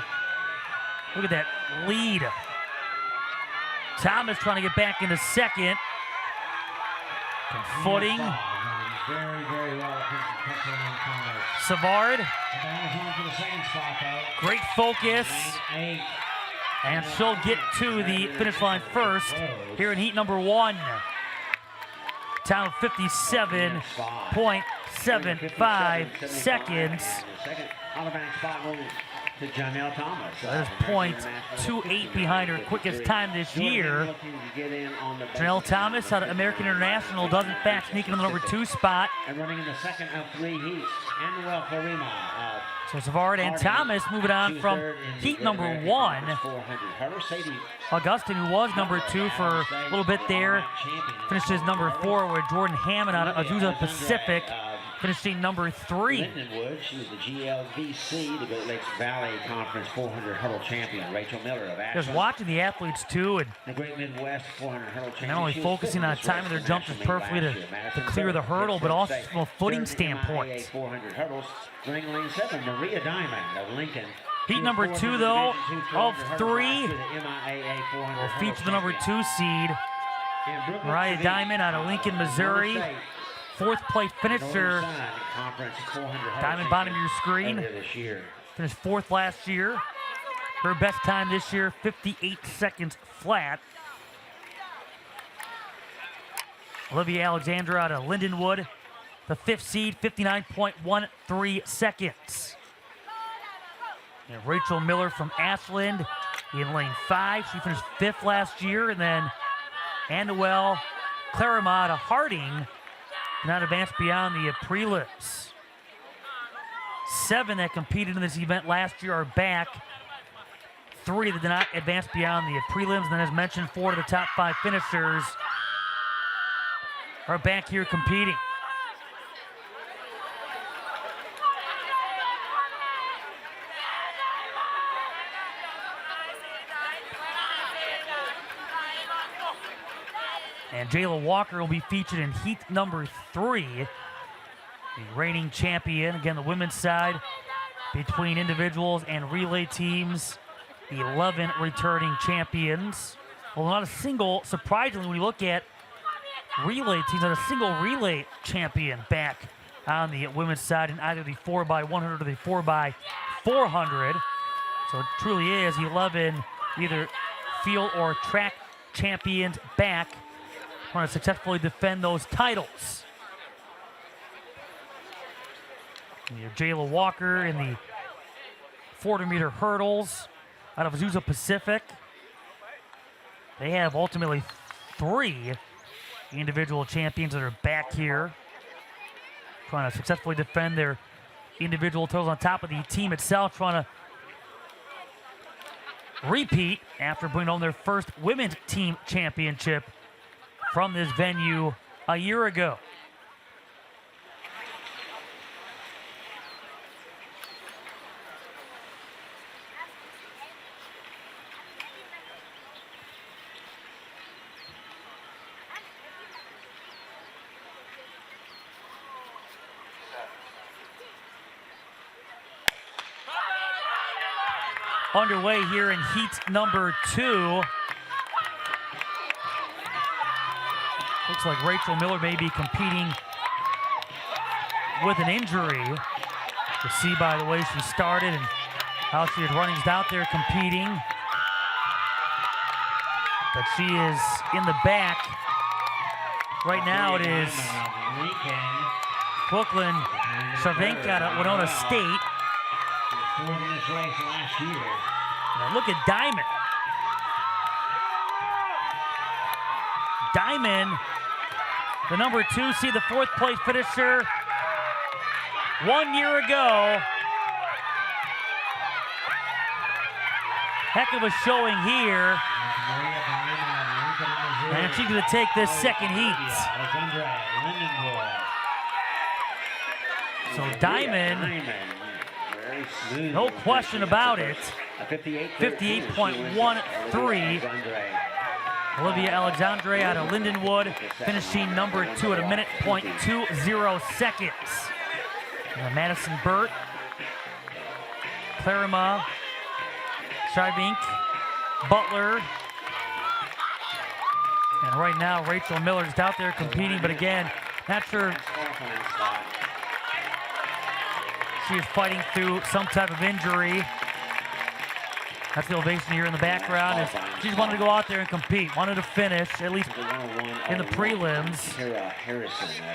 look at that lead. Thomas trying to get back into 2nd. And footing. Very, very well. Savard. Great focus. And she'll get to the finish line first here in heat number 1. Time of 57.75 seconds. To Janelle Thomas. That is .28 behind her quickest time this year. Janelle Thomas out of American International does in fact sneak into the number 2 spot. And running in the 2nd of 3 heats, Anuel Clarima. So Savard and Thomas moving on from heat number 1. Augustin, who was number 2 for a little bit there, finishes number 4 with Jordan Hammond out of Azusa Pacific, finishing number 3. Lindenwood, she was the GLVC, the Great Lakes Valley Conference 400 hurdle champion. Rachel Miller of Ashland. Just watching the athletes too, and the Great Midwest 400 hurdle champion. Not only focusing on timing their jumps perfectly to clear the hurdle, but also from a footing standpoint. 400 hurdles. Running lane 7, Maria Diamond of Lincoln. Heat number 2, though, of 3 will feature the number 2 seed, Mariah Diamond out of Lincoln, Missouri. 4th place finisher, Diamond bottom of your screen. Finished 4th last year. Her best time this year, 58 seconds flat. Olivia Alexandra out of Lindenwood, the 5th seed, 59.13 seconds. And Rachel Miller from Ashland in lane 5. She finished 5th last year. And then Anuel Clarima out of Harding not advanced beyond the prelims. 7 that competed in this event last year are back. 3 that did not advance beyond the prelims. And then, as mentioned, 4 of the top 5 finishers are back here competing. And Jayla Walker will be featured in heat number 3. The reigning champion, again, the women's side, between individuals and relay teams. 11 returning champions. Well, not a single, surprisingly, when you look at relay teams, not a single relay champion back on the women's side in either the 4x100 or the 4x400. So it truly is 11 either field or track champions back, trying to successfully defend those titles. And you have Jayla Walker in the 400-meter hurdles out of Azusa Pacific. They have ultimately 3 individual champions that are back here, trying to successfully defend their individual titles on top of the team itself, trying to repeat after bringing home their first women's team championship from this venue a year ago. Underway here in heat number 2. Looks like Rachel Miller may be competing with an injury. You see by the way she started and how she is running. She's out there competing. But she is in the back. Right now it is Brooklyn Cervenka out of Winona State. This race last year. Now look at Diamond. Diamond, the number 2 seed, the 4th place finisher 1 year ago. Heck of a showing here. And she's going to take this second heat. So Diamond, no question about it, 58.13. Olivia Alexandre out of Lindenwood, finishing number 2 at a minute, .20 seconds. And Madison Burt, Clarima, Shivink, Butler. And right now, Rachel Miller's out there competing, but again, not sure she is fighting through some type of injury. That's the ovation here in the background. She just wanted to go out there and compete, wanted to finish, at least in the prelims,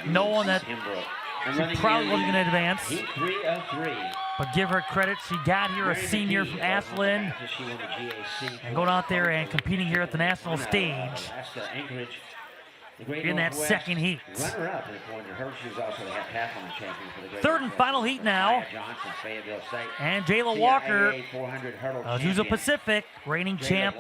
knowing that she probably wasn't going to advance. But give her credit, she got here, a senior from Ashland, and going out there and competing here at the national stage in that second heat. Third and final heat now. And Jayla Walker, Azusa Pacific, reigning champ,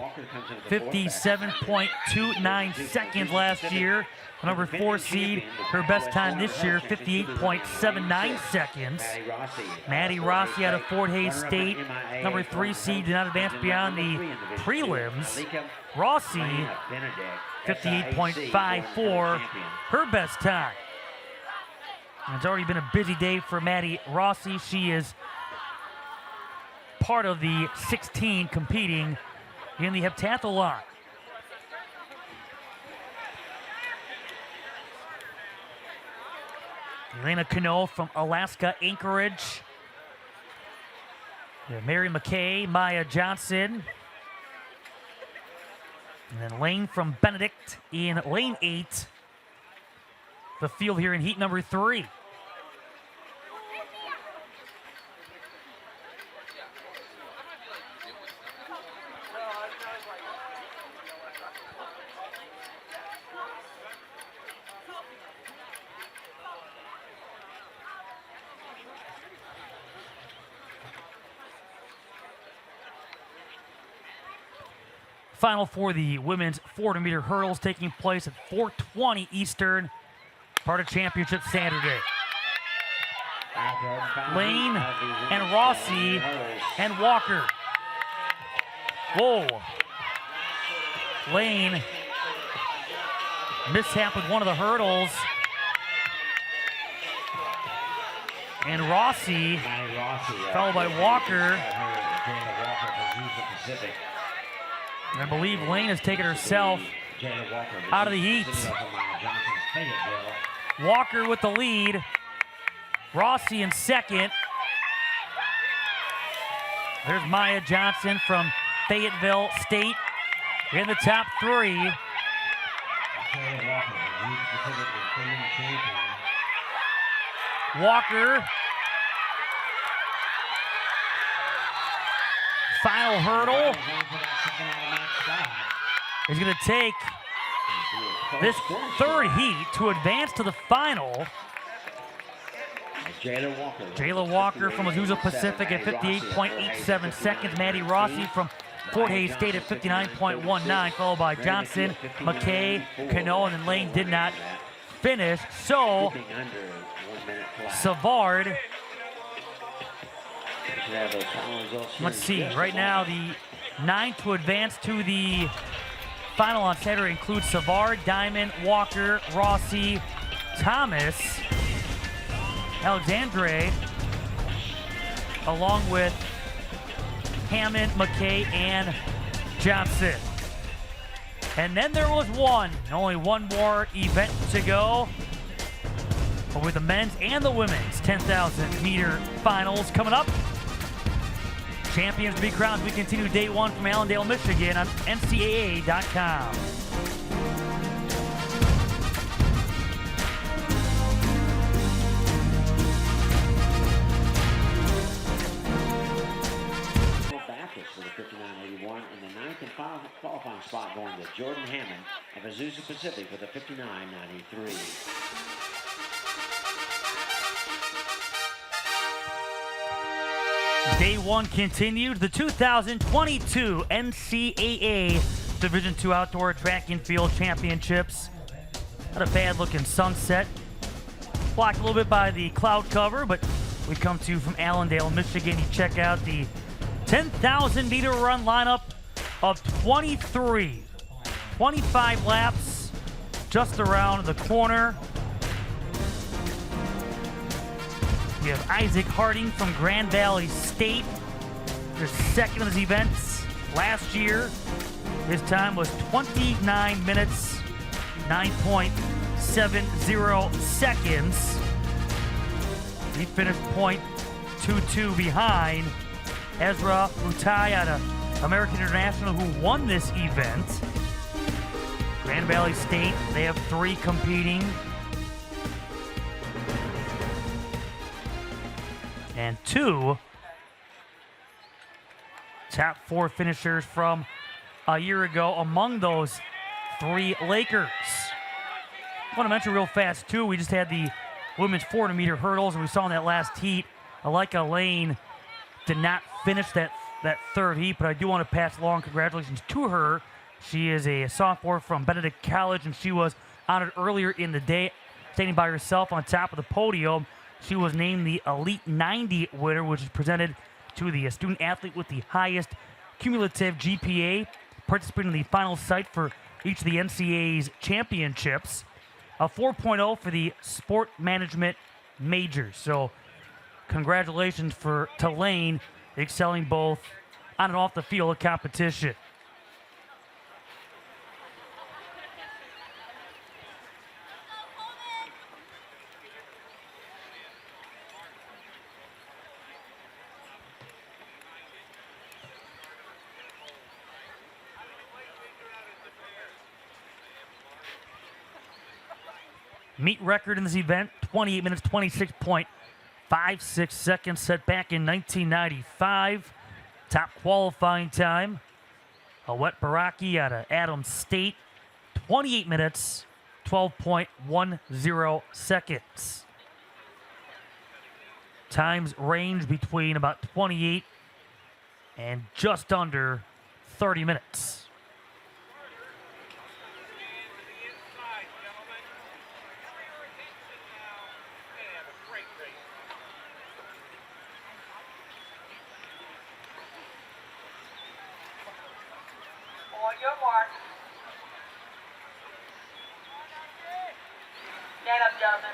57.29 seconds last year. Number 4 seed, her best time this year, 58.79 seconds. Maddie Rossi out of Fort Hays State, number 3 seed, did not advance beyond the prelims. Rossi, 58.54, her best time. And it's already been a busy day for Maddie Rossi. She is part of the 16 competing in the heptathlon. Elena Cano from Alaska Anchorage. Mary McKay, Maya Johnson. And then Lane from Benedict in lane 8. The field here in heat number 3. Final for the women's 400-meter hurdles taking place at 4:20 Eastern, part of championship Saturday. Lane and Rossi and Walker. Whoa. Lane mishap with one of the hurdles. And Rossi, followed by Walker. And I believe Lane has taken herself out of the heat. Walker with the lead. Rossi in second. There's Maya Johnson from Fayetteville State in the top three. Walker. Final hurdle. He's going to take this third heat to advance to the final. Jayla Walker from Azusa Pacific at 58.87 seconds. Maddie Rossi from Fort Hays State at 59.19, followed by Johnson, McKay, Cano, and then Lane did not finish. So, Savard, let's see, right now the 9 to advance to the final on Saturday includes Savard, Diamond, Walker, Rossi, Thomas, Alexandre, along with Hammond, McKay, and Johnson. And then there was only one more event to go. But with the men's and the women's 10,000 meter finals coming up. Champions to be crowned. We continue day one from Allendale, Michigan on NCAA.com. For the 59.81 and the 9th and final qualifying spot going to Jordan Hammond of Azusa Pacific with a 59.93. Day one continued. The 2022 NCAA Division II Outdoor Track and Field Championships. Not a bad looking sunset. Blocked a little bit by the cloud cover, but we come to you from Allendale, Michigan. You check out the 10,000 meter run lineup of 23. 25 laps just around the corner. You have Isaac Harding from Grand Valley State. They're second in these events last year. His time was 29 minutes, 9.70 seconds. He finished .22 behind Ezra Mutai out of American International, who won this event. Grand Valley State, they have 3 competing. And 2 top 4 finishers from a year ago. Among those 3 Lakers. I want to mention real fast, too, we just had the women's 400 meter hurdles, and we saw in that last heat, Alika Lane did not finish that third heat, but I do want to pass along congratulations to her. She is a sophomore from Benedict College, and she was honored earlier in the day, standing by herself on top of the podium. She was named the Elite 90 winner, which is presented to the student athlete with the highest cumulative GPA, participating in the final site for each of the NCAA's championships. A 4.0 for the sport management majors. So congratulations to Lane, excelling both on and off the field of competition. Meet record in this event, 28 minutes, 26.56 seconds, set back in 1995. Top qualifying time, Awet Baraki out of Adams State, 28 minutes, 12.10 seconds. Times range between about 28 and just under 30 minutes. On your mark. Stand up, gentlemen.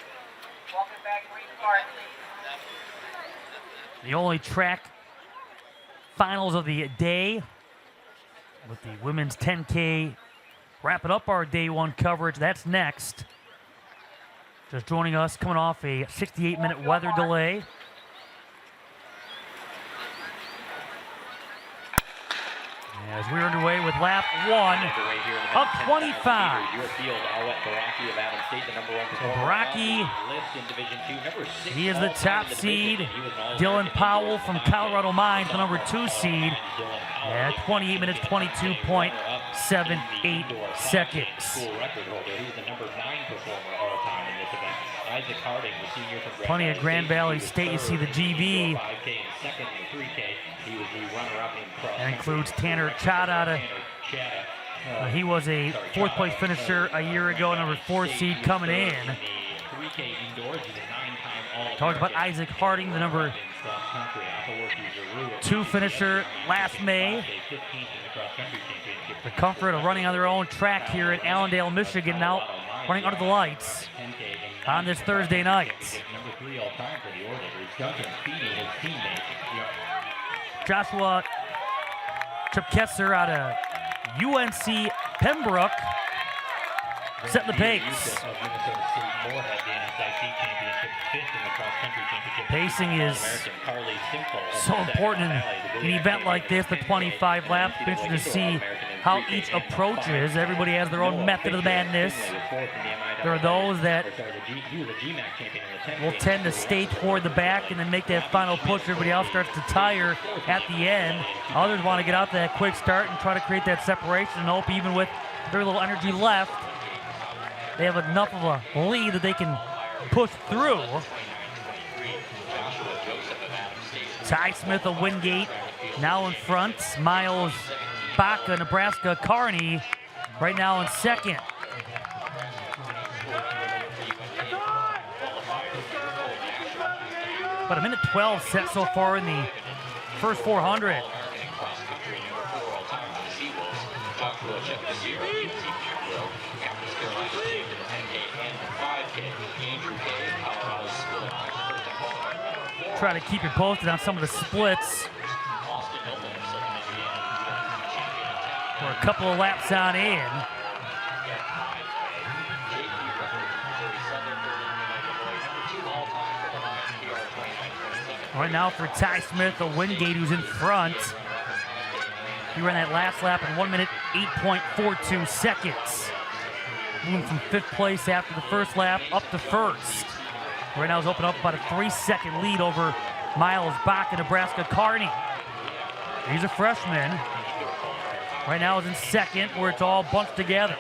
Walking back, restart, please. The only track finals of the day with the women's 10K wrapping up our day one coverage. That's next. Just joining us, coming off a 68-minute weather delay. As we're underway with lap one of 25. Baraki, he is the top seed. Dylan Powell from Colorado Mines, the number 2 seed, at 28 minutes, 22.78 seconds. Plenty of Grand Valley State. You see the GV. That includes Tanner Chadada. He was a 4th place finisher a year ago, number 4 seed coming in. Talked about Isaac Harding, the number 2 finisher last May. The comfort of running on their own track here at Allendale, Michigan, now running under the lights on this Thursday night. Joshua Chipkesser out of UNC Pembroke setting the pace. Pacing is so important in an event like this, the 25 laps. Interesting to see how each approaches. Everybody has their own method of the madness. There are those that will tend to stay toward the back and then make that final push. Everybody else starts to tire at the end. Others want to get out to that quick start and try to create that separation and hope even with very little energy left, they have enough of a lead that they can push through. Ty Smith of Wingate now in front. Miles Baca, Nebraska Kearney right now in second. About a minute 12 set so far in the first 400. Try to keep you posted on some of the splits. We're a couple of laps on in. Right now for Ty Smith of Wingate, who's in front. He ran that last lap in 1 minute, 8.42 seconds. Moving from 5th place after the first lap up to 1st. Right now he's opened up about a 3-second lead over Miles Baca, Nebraska Kearney. He's a freshman. Right now he's in second, where it's all bunched together.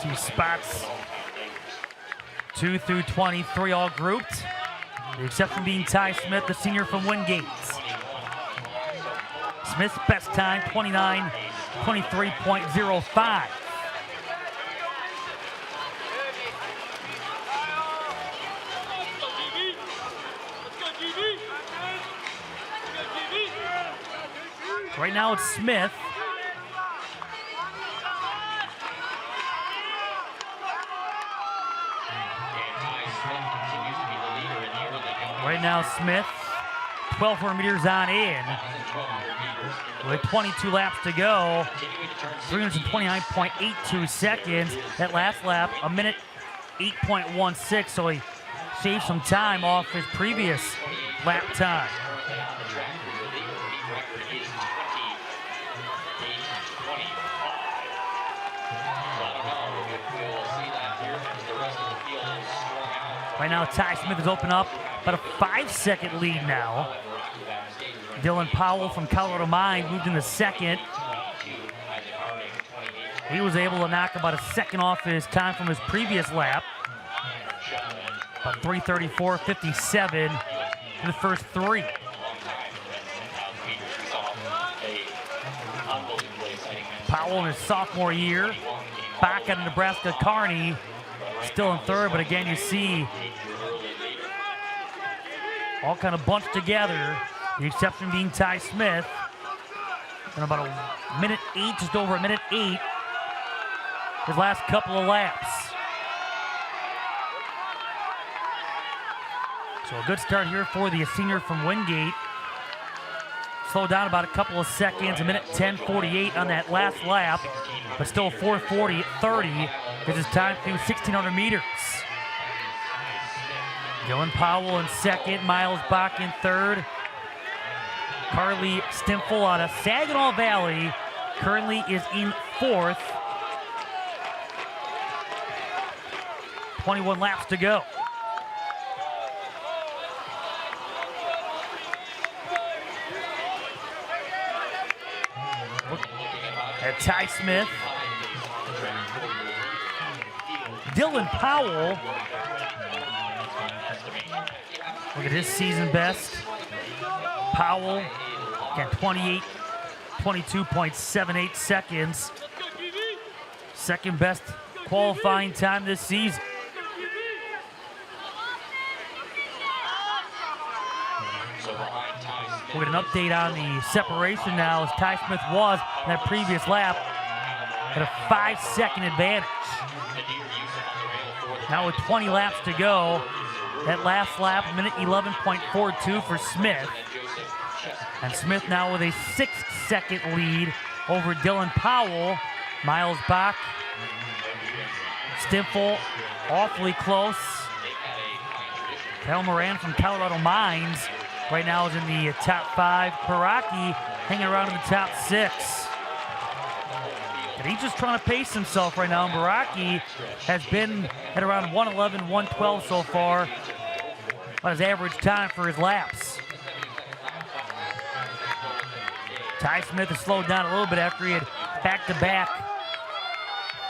2 spots, 2 through 23 all grouped. The exception being Ty Smith, the senior from Wingate. Smith's best time, 29:23.05. Right now it's Smith. Right now Smith, 1,200 meters on in. With 22 laps to go, 329.82 seconds. That last lap, a minute 8.16, so he saved some time off his previous lap time. Right now, Ty Smith has opened up about a 5-second lead now. Dylan Powell from Colorado Mines moved into second. He was able to knock about a second off his time from his previous lap. About 3:34.57 in the first 3. Powell in his sophomore year. Back at Nebraska Kearney. Still in third, but again, you see all kind of bunched together. The exception being Ty Smith. In about a minute 8, just over a minute 8, his last couple of laps. So a good start here for the senior from Wingate. Slowed down about a couple of seconds, a minute 10:48 on that last lap, but still 4:40.30 is his time through 1,600 meters. Dylan Powell in second, Miles Bach in third. Carly Stimfel out of Saginaw Valley currently is in fourth. 21 laps to go. At Ty Smith. Dylan Powell. Look at his season best. Powell, again, 22.78 seconds. Second best qualifying time this season. We'll get an update on the separation now as Ty Smith was in that previous lap at a 5-second advantage. Now with 20 laps to go, that last lap, a minute 11.42 for Smith. And Smith now with a 6-second lead over Dylan Powell. Miles Bach, Stimfel, awfully close. Kyle Moran from Colorado Mines right now is in the top 5. Paraki hanging around in the top 6. And he's just trying to pace himself right now. And Baraki has been at around 111, 112 so far. About his average time for his laps. Ty Smith has slowed down a little bit after he had back-to-back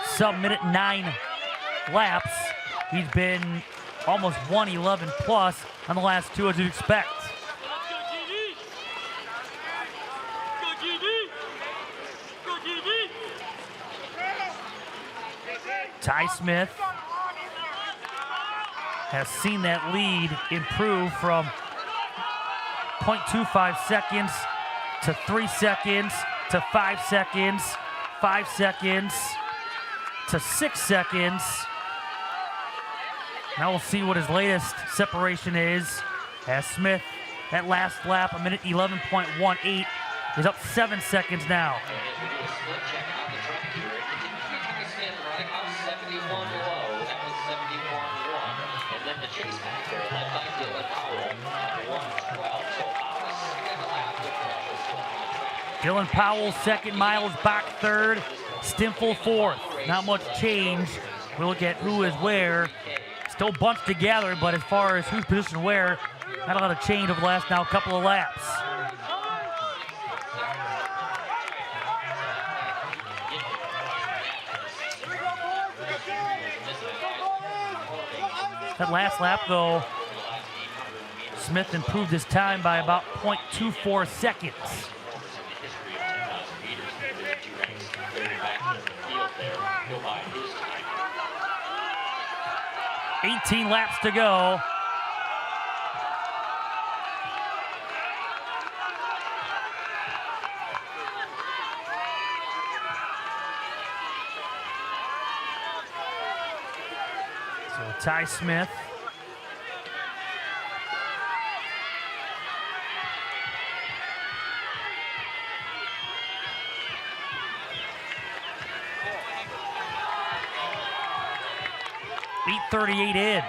sub-minute 9 laps. He's been almost 111 plus on the last 2, as you'd expect. Ty Smith has seen that lead improve from 0.25 seconds to 3 seconds to 5 seconds, 5 seconds to 6 seconds. Now we'll see what his latest separation is as Smith, that last lap, a minute 11.18, is up 7 seconds now. Dylan Powell second, Miles Bach third, Stimfel fourth. Not much change. We look at who is where. Still bunched together, but as far as who's positioned where, not a lot of change over the last now couple of laps. That last lap, though, Smith improved his time by about 0.24 seconds. 18 laps to go. So Ty Smith. .38 in.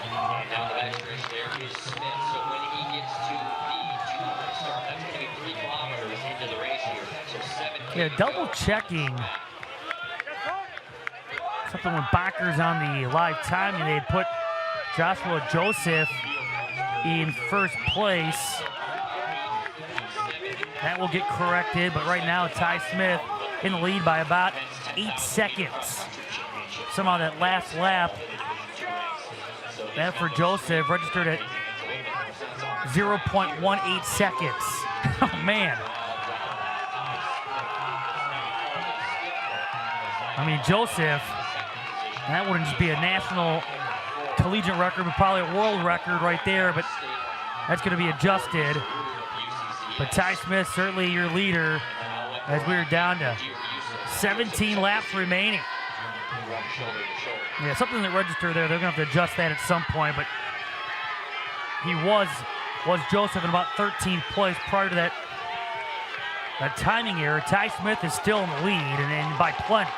Now the backstretch there is Smith, so when he gets to the 2-mile start, that's going to be 3 kilometers into the race here. So 7. Yeah, double checking. Something when Bacher's on the live timing, they had put Joshua Joseph in first place. That will get corrected, but right now Ty Smith in the lead by about 8 seconds. Somehow that last lap, that for Joseph registered at 0.18 seconds. Oh man. I mean, Joseph, that wouldn't just be a national collegiate record, but probably a world record right there, but that's going to be adjusted. But Ty Smith, certainly your leader, as we are down to 17 laps remaining. Yeah, something that registered there. They're going to have to adjust that at some point, but he was Joseph in about 13th place prior to that timing error. Ty Smith is still in the lead, and by plenty.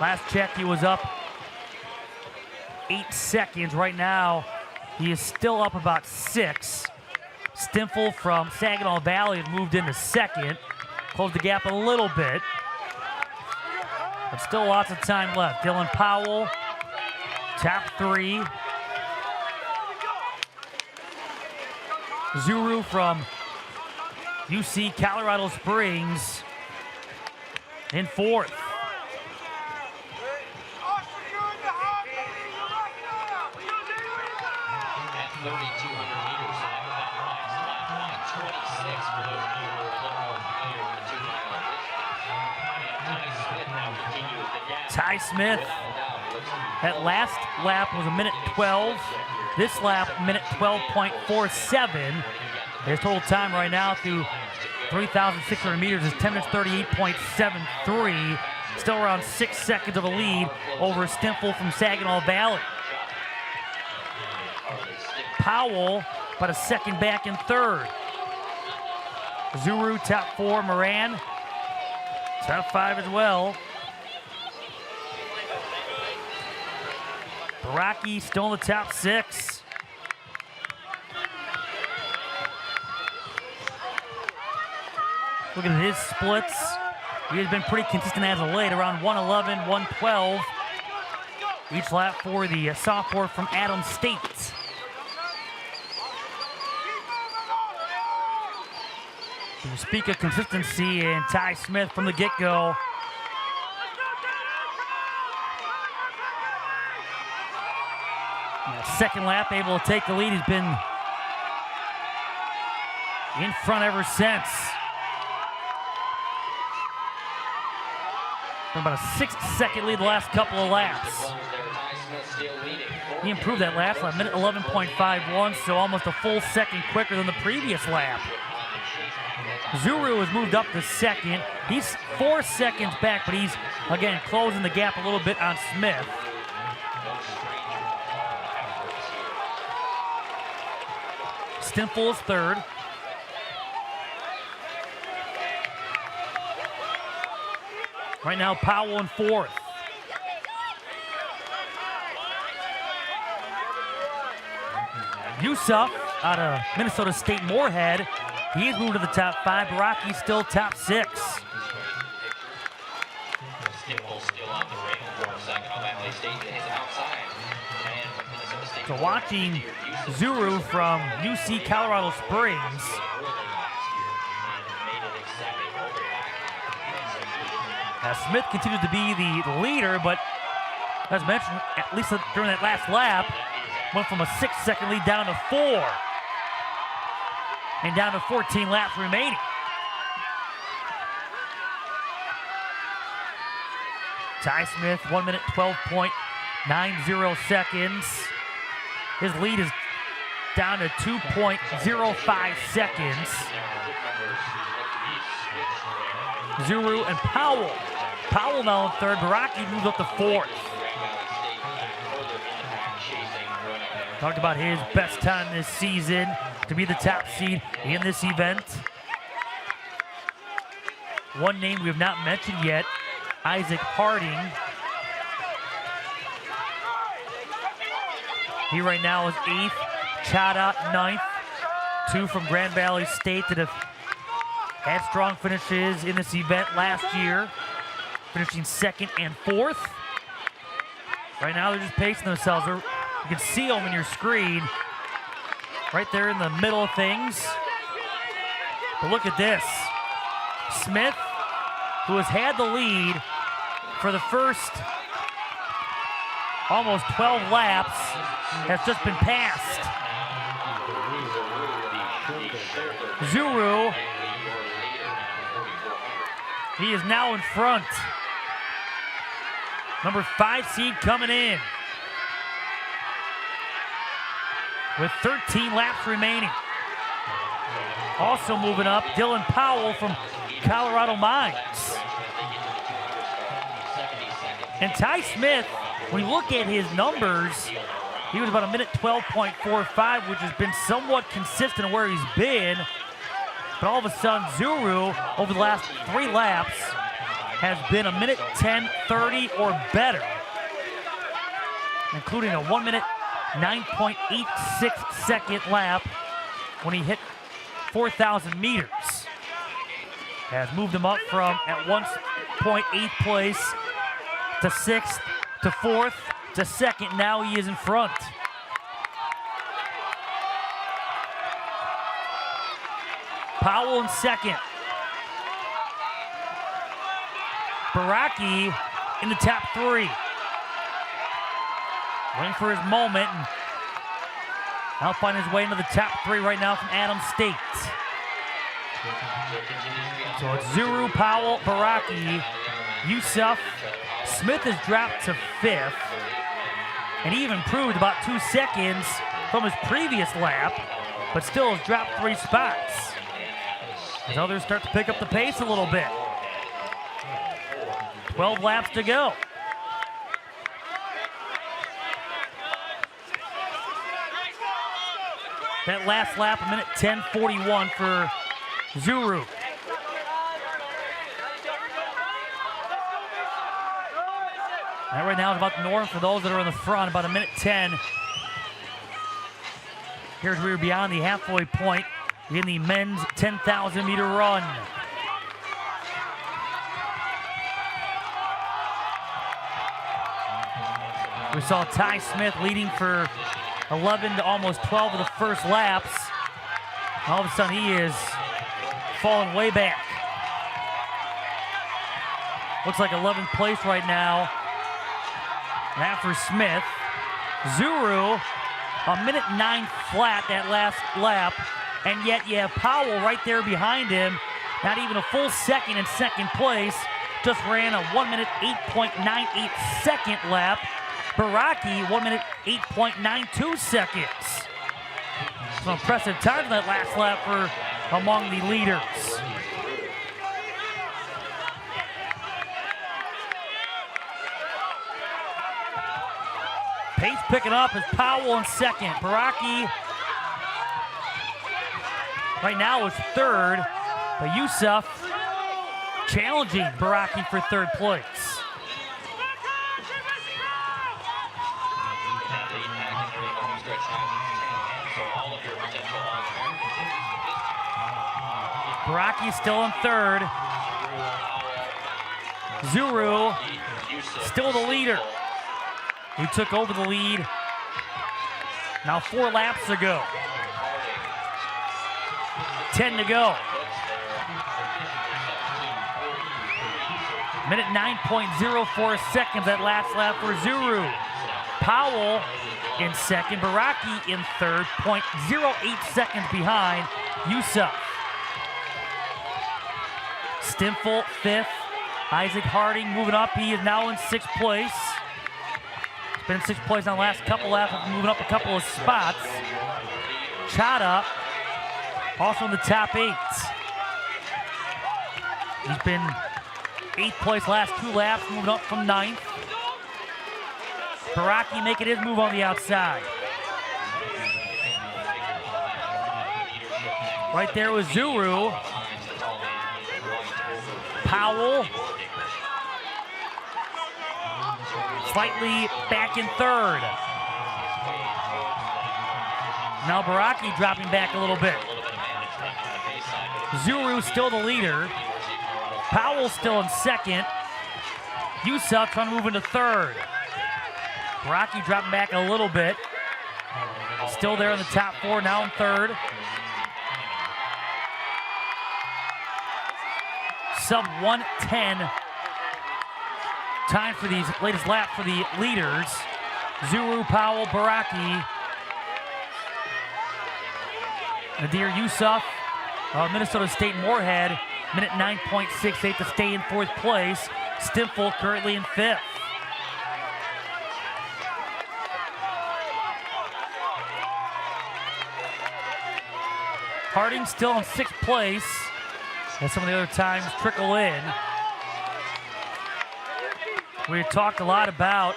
Last check, he was up 8 seconds. Right now, he is still up about 6. Stinful from Saginaw Valley has moved into second. Closed the gap a little bit. But still lots of time left. Dylan Powell, top 3. Zuru from UC Colorado Springs in 4th. At 3,200 meters, so that last lap, 26 for those people who are a little more familiar with the 2-mile edition. And Ty Smith now continues the gap. Ty Smith, that last lap was a minute 12. This lap, minute 12.47. His total time right now through 3,600 meters is 10 minutes 38.73. Still around 6 seconds of a lead over Stinful from Saginaw Valley. Powell about a second back in 3rd. Zuru top 4, Moran top 5 as well. Baraki still in the top 6. Looking at his splits, he has been pretty consistent as of late, around 111, 112 each lap for the sophomore from Adams State. To speak of consistency, and Ty Smith from the get-go. Second lap, able to take the lead. He's been in front ever since. About a 6-second lead the last couple of laps. He improved that last lap, minute 11.51, so almost a full second quicker than the previous lap. Zuru has moved up to second. He's 4 seconds back, but he's, again, closing the gap a little bit on Smith. Stinful is 3rd. Right now, Powell in 4th. Yusuf out of Minnesota State Moorhead. He's moved to the top 5. Baraki still top 6. So watching Zuru from UC Colorado Springs. Now Smith continues to be the leader, but as mentioned, at least during that last lap, went from a 6-second lead down to 4. And down to 14 laps remaining. Ty Smith, 1 minute 12.90 seconds. His lead is down to 2.05 seconds. Zuru and Powell. Powell now in 3rd. Baraki moves up to 4th. Talked about his best time this season to be the top seed in this event. One name we have not mentioned yet, Isaac Harding. He right now is 8th, Chada 9th. 2 from Grand Valley State that have had strong finishes in this event last year, finishing 2nd and 4th. Right now they're just pacing themselves. You can see them in your screen, right there in the middle of things. But look at this. Smith, who has had the lead for the first almost 12 laps, has just been passed. Zuru, he is now in front. Number 5 seed coming in. With 13 laps remaining. Also moving up, Dylan Powell from Colorado Mines. And Ty Smith, when you look at his numbers, he was about a minute 12.45, which has been somewhat consistent where he's been. But all of a sudden, Zuru, over the last 3 laps, has been a minute 10:30 or better, including a 1 minute 9.86 second lap when he hit 4,000 meters. Has moved him up from at 1.8 place to 6th to 4th to 2nd. Now he is in front. Powell in 2nd. Baraki in the top 3. Waiting for his moment. And now finding his way into the top 3 right now from Adams State. So it's Zuru, Powell, Baraki, Yusuf. Smith has dropped to 5th. And he even improved about 2 seconds from his previous lap, but still has dropped 3 spots. As others start to pick up the pace a little bit. 12 laps to go. That last lap, a minute 10:41 for Zuru. That right now is about the norm for those that are in the front, about a minute 10. Here's where we're beyond the halfway point in the men's 10,000 meter run. We saw Ty Smith leading for 11 to almost 12 of the first laps. All of a sudden he is falling way back. Looks like 11th place right now. That for Smith. Zuru, a minute 9 flat that last lap. And yet you have Powell right there behind him. Not even a full second in 2nd place. Just ran a 1 minute 8.98 second lap. Baraki, 1 minute 8.92 seconds. Some impressive times in that last lap for among the leaders. Pace picking up as Powell in 2nd. Baraki right now is 3rd, but Yusuf challenging Baraki for 3rd place. Baraki still in 3rd. Zuru still the leader. He took over the lead now 4 laps ago. 10 to go. Minute 9.04 seconds that last lap for Zuru. Powell in 2nd, Baraki in 3rd, 0.08 seconds behind Yusuf. Stimfel 5th, Isaac Harding moving up. He is now in 6th place. He's been in 6th place on the last couple laps, moving up a couple of spots. Chada also in the top 8. He's been 8th place last 2 laps, moving up from 9th. Baraki making his move on the outside. Right there was Zuru. Powell slightly back in 3rd. Now Baraki dropping back a little bit. Zuru still the leader. Powell still in 2nd. Yusuf trying to move into 3rd. Baraki dropping back a little bit. Still there in the top 4, now in 3rd. Sub 1:10 time for these latest lap for the leaders. Zuru, Powell, Baraki. Nadir Yusuf, Minnesota State Moorhead, minute 9.68 to stay in 4th place. Stimfel currently in 5th. Harding still in 6th place, as some of the other times trickle in. We had talked a lot about,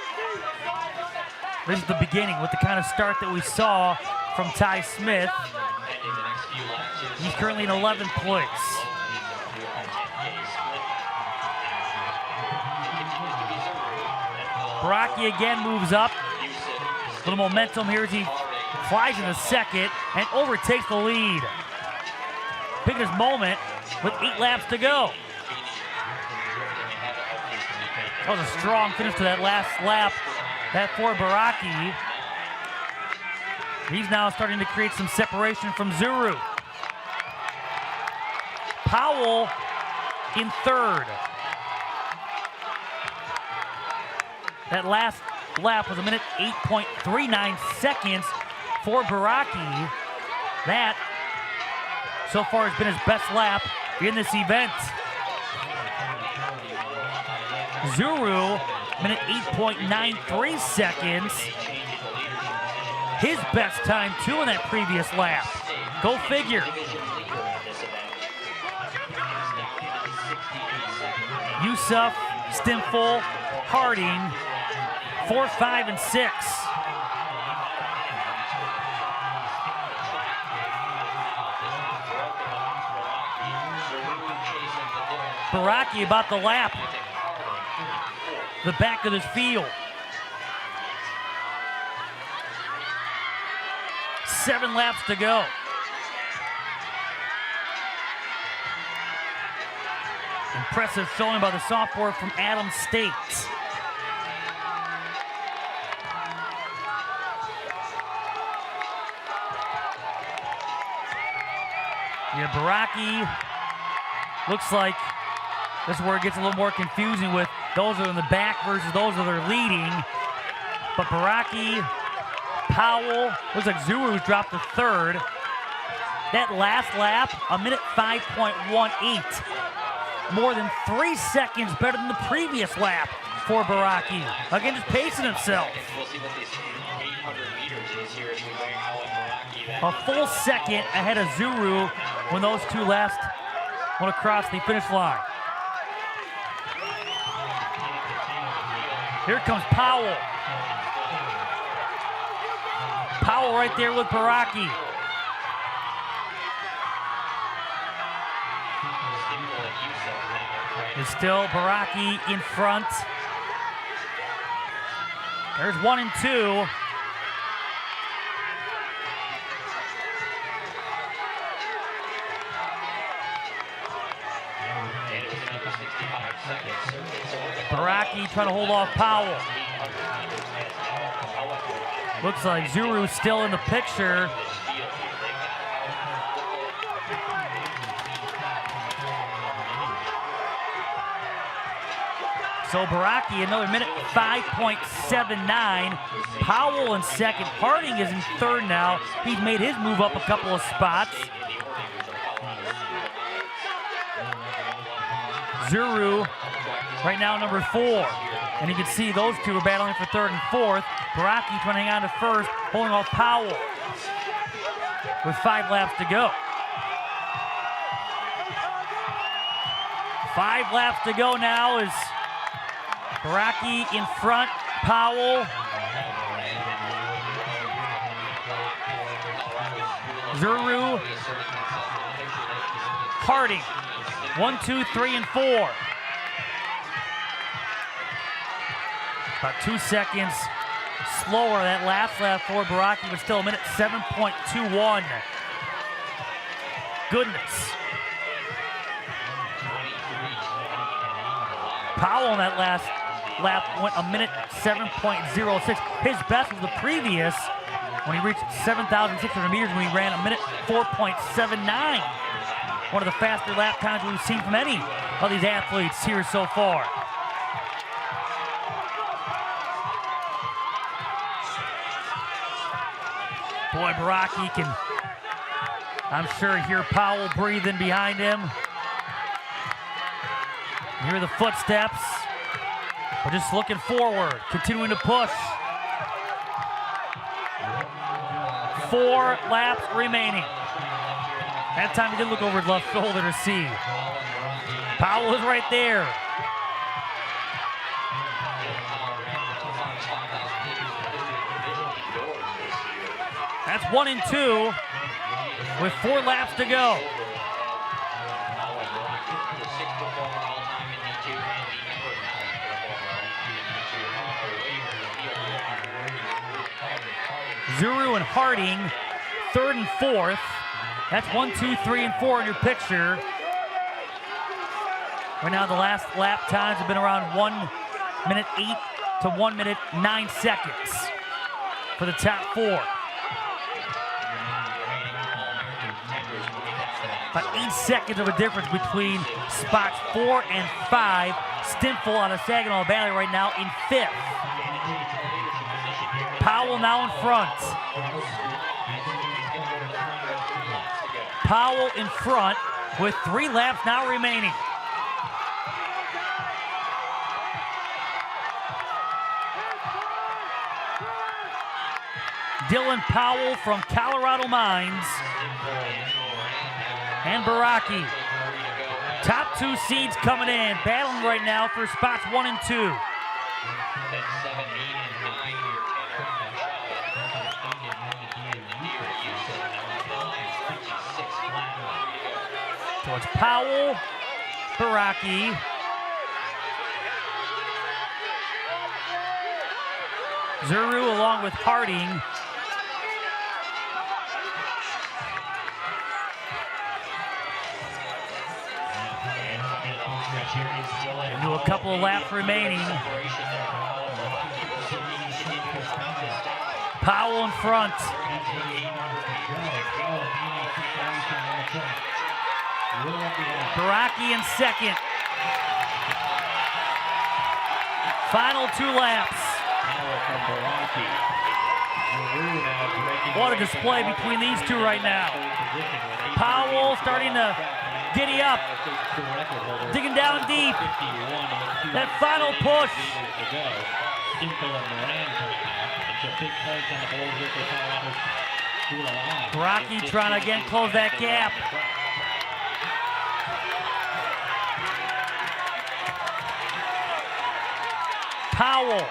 this is the beginning with the kind of start that we saw from Ty Smith. He's currently in 11th place. Baraki again moves up. A little momentum here as he flies into second and overtakes the lead. Picking his moment with 8 laps to go. That was a strong finish to that last lap. That for Baraki. He's now starting to create some separation from Zuru. Powell in 3rd. That last lap was 1:08.39 seconds for Baraki. That, so far, has been his best lap in this event. Zuru, 1:08.93 seconds. His best time, too, in that previous lap. Go figure. Yusuf, Stimful, Harding, 4, 5, and 6. Baraki about the lap. The back of this field. 7 laps to go. Impressive showing by the sophomore from Adams State. Yeah, Baraki looks like this is where it gets a little more confusing with those that are in the back versus those that are leading. But Baraki, Powell, looks like Zuru's dropped to 3rd. That last lap, 1:05.18. More than 3 seconds better than the previous lap for Baraki. Again, just pacing himself. We'll see what this 800 meters is here as we weigh Alan Baraki. A full second ahead of Zuru when those two last went across the finish line. Here comes Powell. Powell right there with Baraki. It's still Baraki in front. There's 1 and 2. Baraki trying to hold off Powell. Looks like Zuru's still in the picture. So Baraki, another 1:05.79. Powell in second. Harding is in 3rd now. He's made his move up a couple of spots. Zuru right now number 4. And you can see those two are battling for 3rd and 4th. Baraki trying to hang on to 1st, holding off Powell with 5 laps to go. 5 laps to go now as Baraki in front, Powell. Zuru. Harding. 1, 2, 3, and 4. About 2 seconds slower that last lap for Baraki, but still 1:07.21. Goodness. Powell on that last lap went 1:07.06. His best was the previous when he reached 7,600 meters when he ran 1:04.79. One of the faster lap times we've seen from any of these athletes here so far. Boy, Baraki can, I'm sure, hear Powell breathing behind him. Hear the footsteps. We're just looking forward, continuing to push. 4 laps remaining. That time he did look over his left shoulder to see. Powell is right there. That's 1 and 2 with 4 laps to go. Zuru and Harding, 3rd and 4th. That's 1, 2, 3, and 4 in your picture. Right now, the last lap times have been around 1 minute 8 to 1 minute 9 seconds for the top 4. About 8 seconds of a difference between spots 4 and 5. Stinful out of Saginaw Valley right now in 5th. Powell now in front. Powell in front with 3 laps now remaining. Dylan Powell from Colorado Mines and Baraki. Top 2 seeds coming in, battling right now for spots 1 and 2. So it's Powell, Baraki, Zuru along with Harding. Do a couple of laps remaining. Powell in front. Baraki in second. Final 2 laps. What a display between these two right now. Powell starting to giddy up, digging down deep. That final push. Baraki trying to again close that gap. Powell.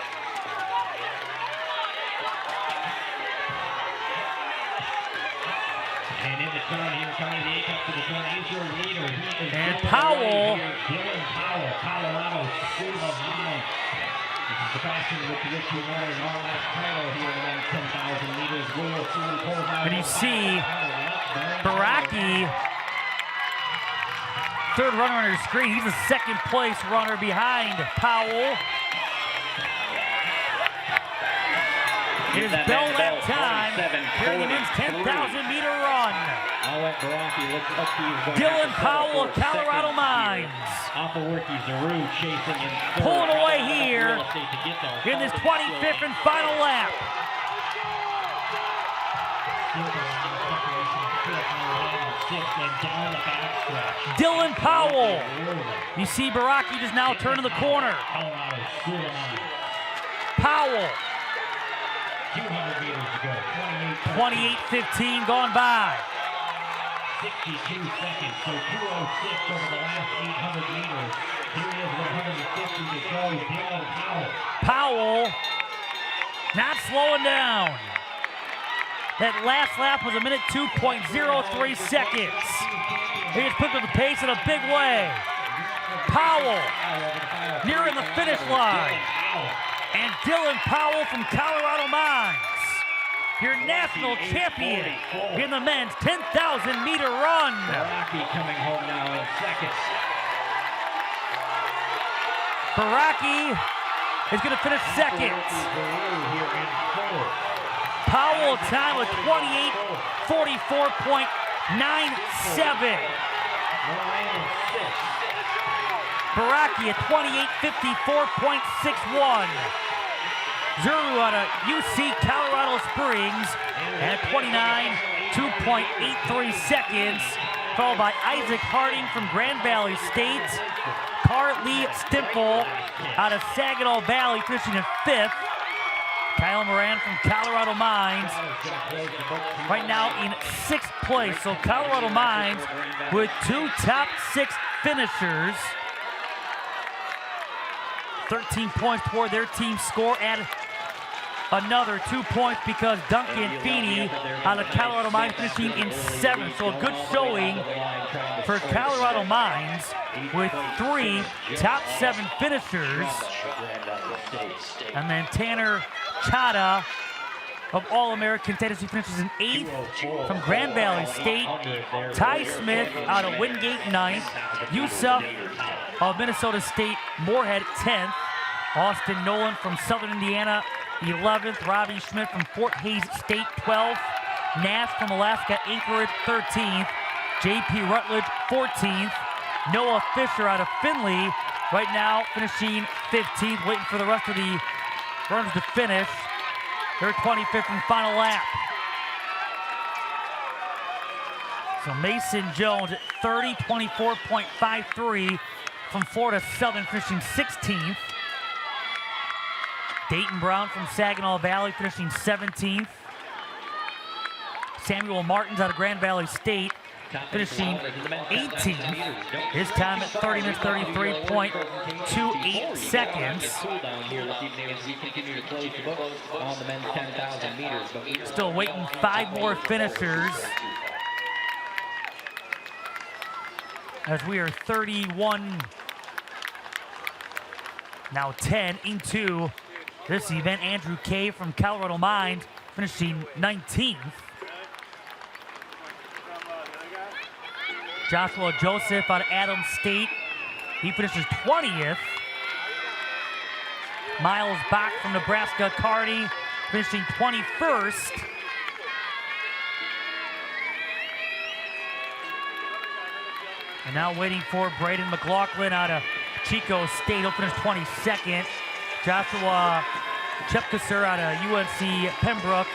And in the turn here, coming to the apex of the turn, is your leader. And Powell. Dylan Powell, Colorado, School of Mines. This is Sebastian with which you won an all-lap title here in the 10,000 meters. Will soon pulls out. And you see Baraki, 3rd runner on your screen. He's the 2nd place runner behind Powell. It is bell lap time here in the men's 10,000 meter run. Dylan Powell of Colorado Mines. Pulling away here in this 25th and final lap. Dylan Powell. You see Baraki just now turning the corner. Powell. 200 meters to go. 28:15 gone by. 62 seconds, so 2:06 over the last 800 meters. Here he is, 150 to go. Dylan Powell. Powell not slowing down. That last lap was 1 minute 2.03 seconds. He has put to the pace in a big way. Powell nearing the finish line. And Dylan Powell from Colorado Mines, your national champion in the men's 10,000 meter run. Baraki coming home now in seconds. Baraki is going to finish second. Powell time with 28:44.97. Baraki at 28:54.61. Zuru out of UC Colorado Springs at 29:2.83 seconds, followed by Isaac Harding from Grand Valley State. Carly Stimple out of Saginaw Valley finishing in 5th. Kyle Moran from Colorado Mines right now in 6th place. So Colorado Mines with 2 top 6 finishers. 13 points toward their team score. Add another 2 points because Duncan Feeney out of Colorado Mines finishing in 7th. So a good showing for Colorado Mines with 3 top 7 finishers. And then Tanner Chada of All-American Tennis, who finishes in 8th from Grand Valley State. Ty Smith out of Wingate 9th. Yusuf of Minnesota State Moorhead 10th. Austin Nolan from Southern Indiana 11th. Robbie Schmidt from Fort Hays State 12th. Nash from Alaska Anchorage 13th. JP Rutledge 14th. Noah Fisher out of Findlay right now finishing 15th, waiting for the rest of the runners to finish their 25th and final lap. So Mason Jones at 30:24.53 from Florida Southern finishing 16th. Dayton Brown from Saginaw Valley finishing 17th. Samuel Martins out of Grand Valley State finishing 18th. His time at 30 minutes 33.28 seconds. Still waiting 5 more finishers as we are 31, now 10 into this event. Andrew Kay from Colorado Mines finishing 19th. Joshua Joseph out of Adams State, he finishes 20th. Miles Bach from Nebraska Kearney finishing 21st. And now waiting for Braden McLaughlin out of Chico State, he'll finish 22nd. Joshua Chepkesser out of UNC Pembroke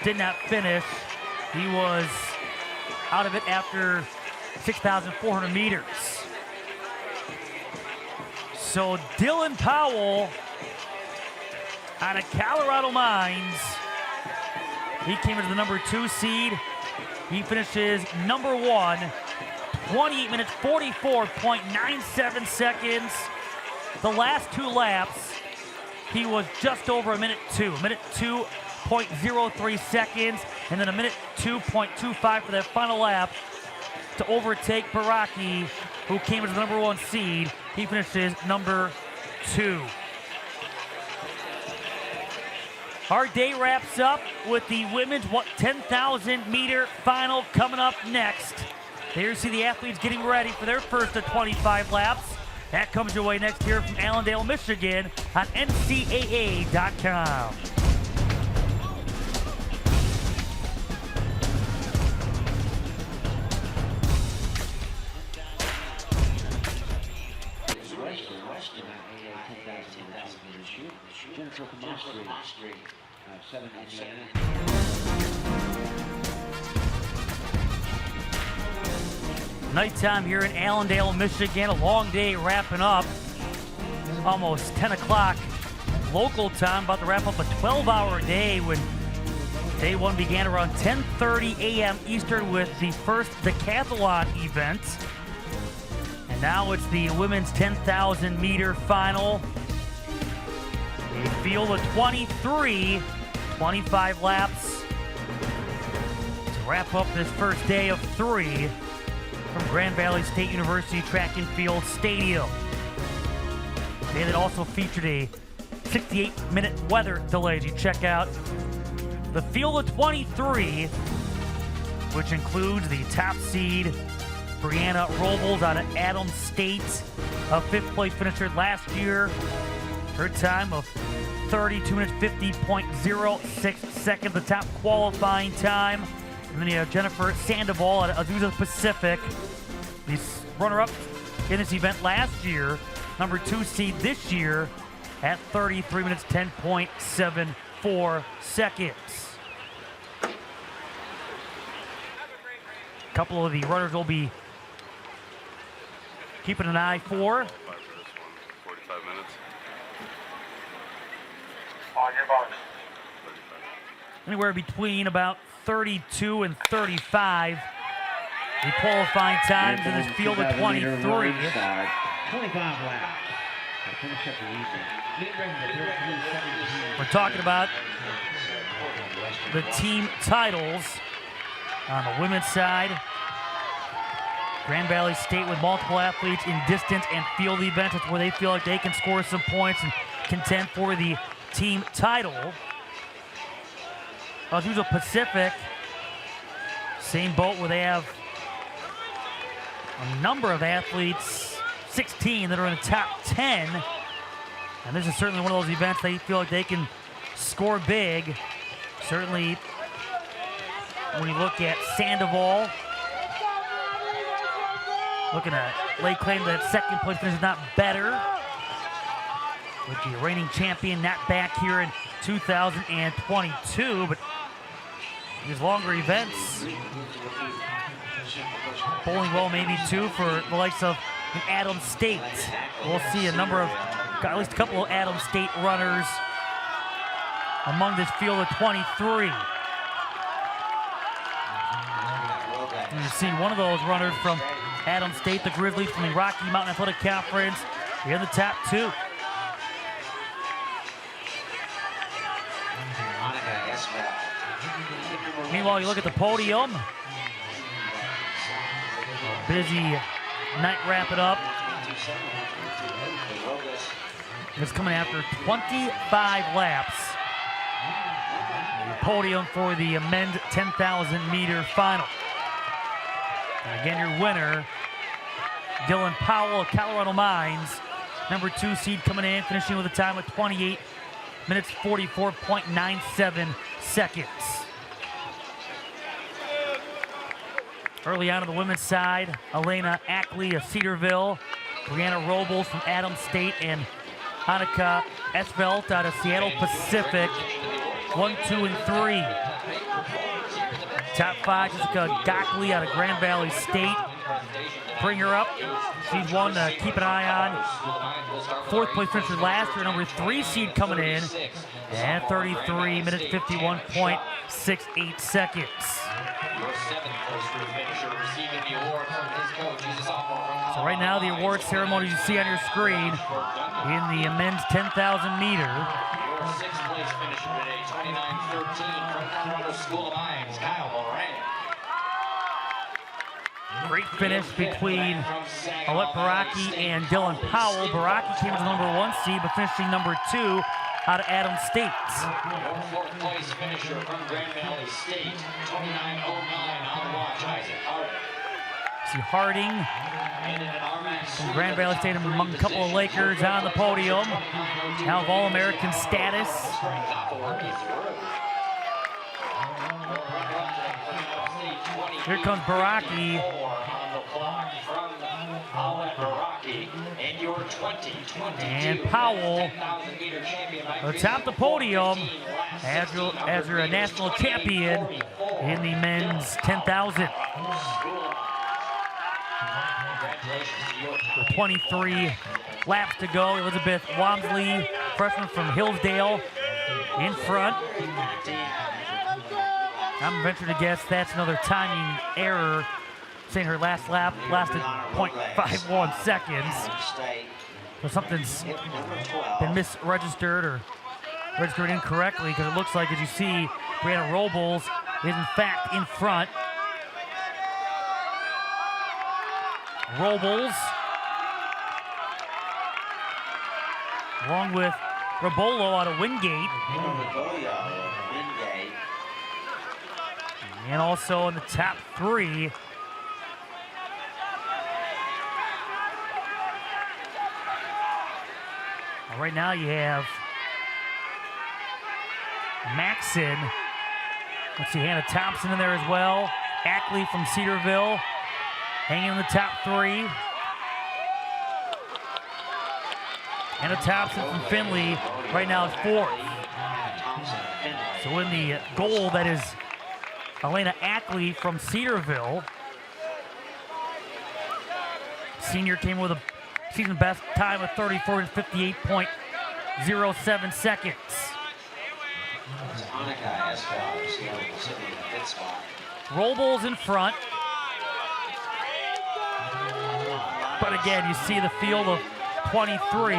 did not finish. He was out of it after 6,400 meters. So Dylan Powell out of Colorado Mines, he came into the number 2 seed. He finishes number 1, 28 minutes 44.97 seconds. The last 2 laps, he was just over a minute 2.03 seconds, and then a minute 2.25 for that final lap to overtake Baraki, who came as the number 1 seed. He finishes number 2. Our day wraps up with the women's 10,000 meter final coming up next. There you see the athletes getting ready for their first of 25 laps. That comes your way next here from Allendale, Michigan on NCAA.com. Nighttime here in Allendale, Michigan. A long day wrapping up. Almost 10 o'clock local time. About to wrap up a 12-hour day when day 1 began around 10:30 a.m. Eastern with the first decathlon event. And now it's the women's 10,000 meter final. A field of 23, 25 laps to wrap up this first day of 3 from Grand Valley State University Track and Field Stadium. Day that also featured a 68-minute weather delay as you check out the field of 23, which includes the top seed Brianna Robles out of Adams State, a 5th place finisher last year. Her time of 32 minutes 50.06 seconds, the top qualifying time. And then you have Jennifer Sandoval out of Azusa Pacific, the runner-up in this event last year, number 2 seed this year at 33 minutes 10.74 seconds. A couple of the runners will be keeping an eye for. 45 minutes. Anywhere between about 32 and 35. The qualifying times in this field of 23. 25 laps. Finish up the evening. We're talking about the team titles on the women's side. Grand Valley State with multiple athletes in distance and field events. It's where they feel like they can score some points and contend for the team title. Azusa Pacific, same boat where they have a number of athletes, 16 that are in the top 10. And this is certainly one of those events they feel like they can score big. Certainly, when you look at Sandoval, looking at lay claim that second place finish is not better. With the reigning champion not back here in 2022, but these longer events, bowling well maybe too for the likes of an Adams State. We'll see a number of, at least a couple of Adams State runners among this field of 23. You've seen one of those runners from Adams State, the Grizzlies from the Rocky Mountain Athletic Conference. They're in the top 2. Meanwhile, you look at the podium. Busy night wrapping up. It's coming after 25 laps. The podium for the men's 10,000 meter final. And again, your winner, Dylan Powell of Colorado Mines, number 2 seed coming in, finishing with a time of 28 minutes 44.97 seconds. Early on the women's side, Elena Ackley of Cedarville, Brianna Robles from Adams State, and Hanukkah Esvelt out of Seattle Pacific, 1, 2, and 3. Top 5, Jessica Gockley out of Grand Valley State. Bring her up. She's one to keep an eye on. 4th place finisher last year, number 3 seed coming in, and 33 minutes 51.68 seconds. So right now, the award ceremony you see on your screen in the men's 10,000 meter. Your 6th place finisher today, 29-13 from Colorado School of Mines, Kyle Moran. Great finish between Alette Baraki and Dylan Powell. Baraki came as number 1 seed, but finishing number 2 out of Adams State. Your 4th place finisher from Grand Valley State, 29-09 on the watch, Isaac Harding. See Harding from Grand Valley State among a couple of Lakers on the podium. Now of All-American status. Here comes Baraki. And Powell atop the podium as your national champion in the men's 10,000. With 23 laps to go, Elizabeth Wamsley, freshman from Hillsdale, in front. I'm venturing to guess that's another timing error, saying her last lap lasted 0.51 seconds. So something's been misregistered or registered incorrectly, because it looks like, as you see, Brianna Robles is in fact in front. Robles, along with Rabolo out of Wingate. And also in the top 3. Right now you have Maxson. Let's see, Hannah Thompson in there as well. Ackley from Cedarville hanging in the top 3. Hannah Thompson from Findlay right now is 4th. So in the goal, that is Elena Ackley from Cedarville. Senior came with a season best time of 34 and 58.07 seconds. Robles in front. But again, you see the field of 23.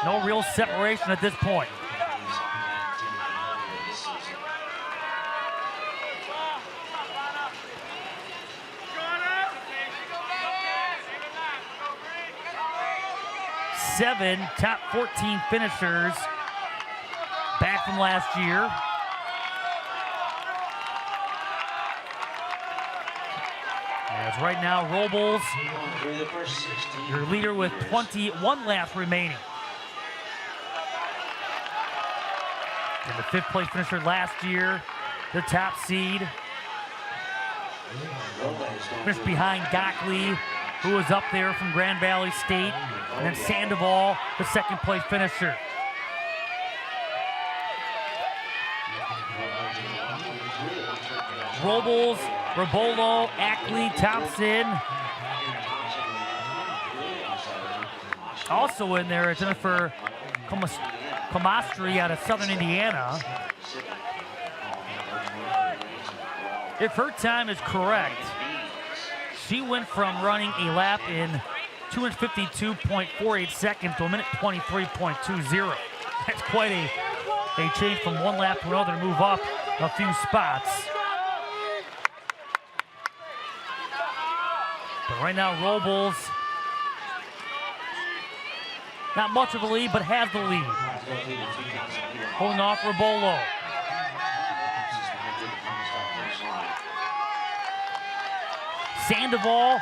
No real separation at this point. Seven top 14 finishers back from last year. As right now, Robles, your leader with 21 laps remaining. And the fifth place finisher last year, the top seed. Finished behind Gockley, who was up there from Grand Valley State. And then Sandoval, the second place finisher. Robles, Rabolo, Ackley, Thompson. Also in there, Jennifer Comastri out of Southern Indiana. If her time is correct, she went from running a lap in 252.48 seconds to a minute 23.20. That's quite a change from one lap to another to move up a few spots. But right now, Robles, not much of a lead, but has the lead. Holding off Rabolo. Sandoval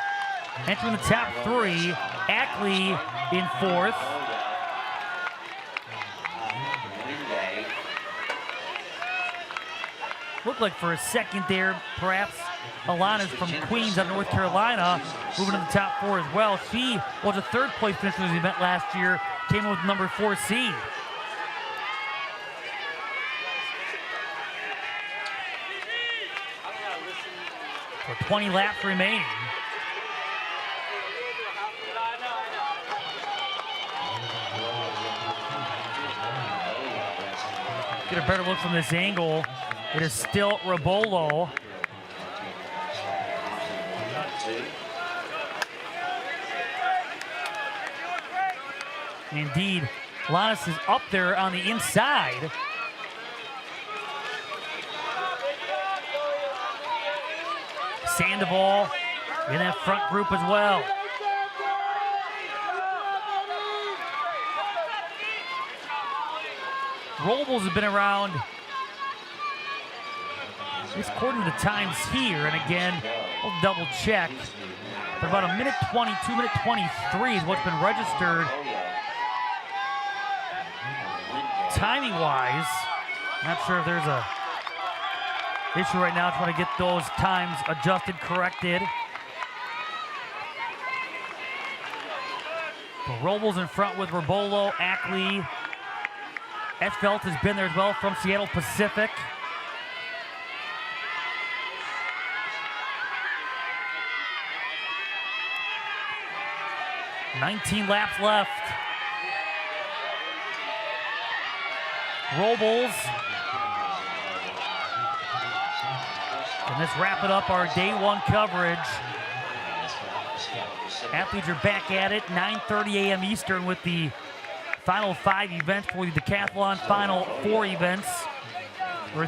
entering the top three. Ackley in fourth. Looked like for a second there, perhaps Alana's from Queens out of North Carolina, moving to the top four as well. She was a third place finisher in the event last year, came in with number 4 seed. For 20 laps remaining. Get a better look from this angle. It is still Rabolo. Indeed, Lannis is up there on the inside. Sandoval in that front group as well. Robles has been around, at least according to the times here, and again, we'll double check, but about a minute 22, minute 23 is what's been registered. Timing-wise, not sure if there's a issue right now trying to get those times adjusted, corrected. But Robles in front with Rabolo, Ackley. Etchfeld has been there as well from Seattle Pacific. $19 laps left. Robles. And let's wrap it up, our day one coverage. Athletes are back at it, 9:30 a.m. Eastern with the final 5 events for the decathlon, final 4 events. There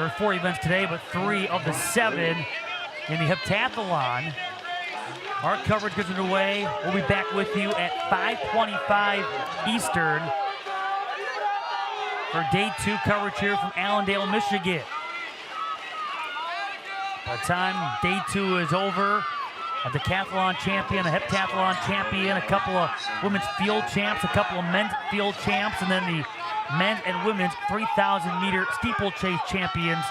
are 4 events today, but 3 of the 7 in the heptathlon. Our coverage gets underway. We'll be back with you at 5:25 Eastern for day 2 coverage here from Allendale, Michigan. By the time day 2 is over, a decathlon champion, a heptathlon champion, a couple of women's field champs, a couple of men's field champs, and then the men's and women's 3,000-meter steeplechase champions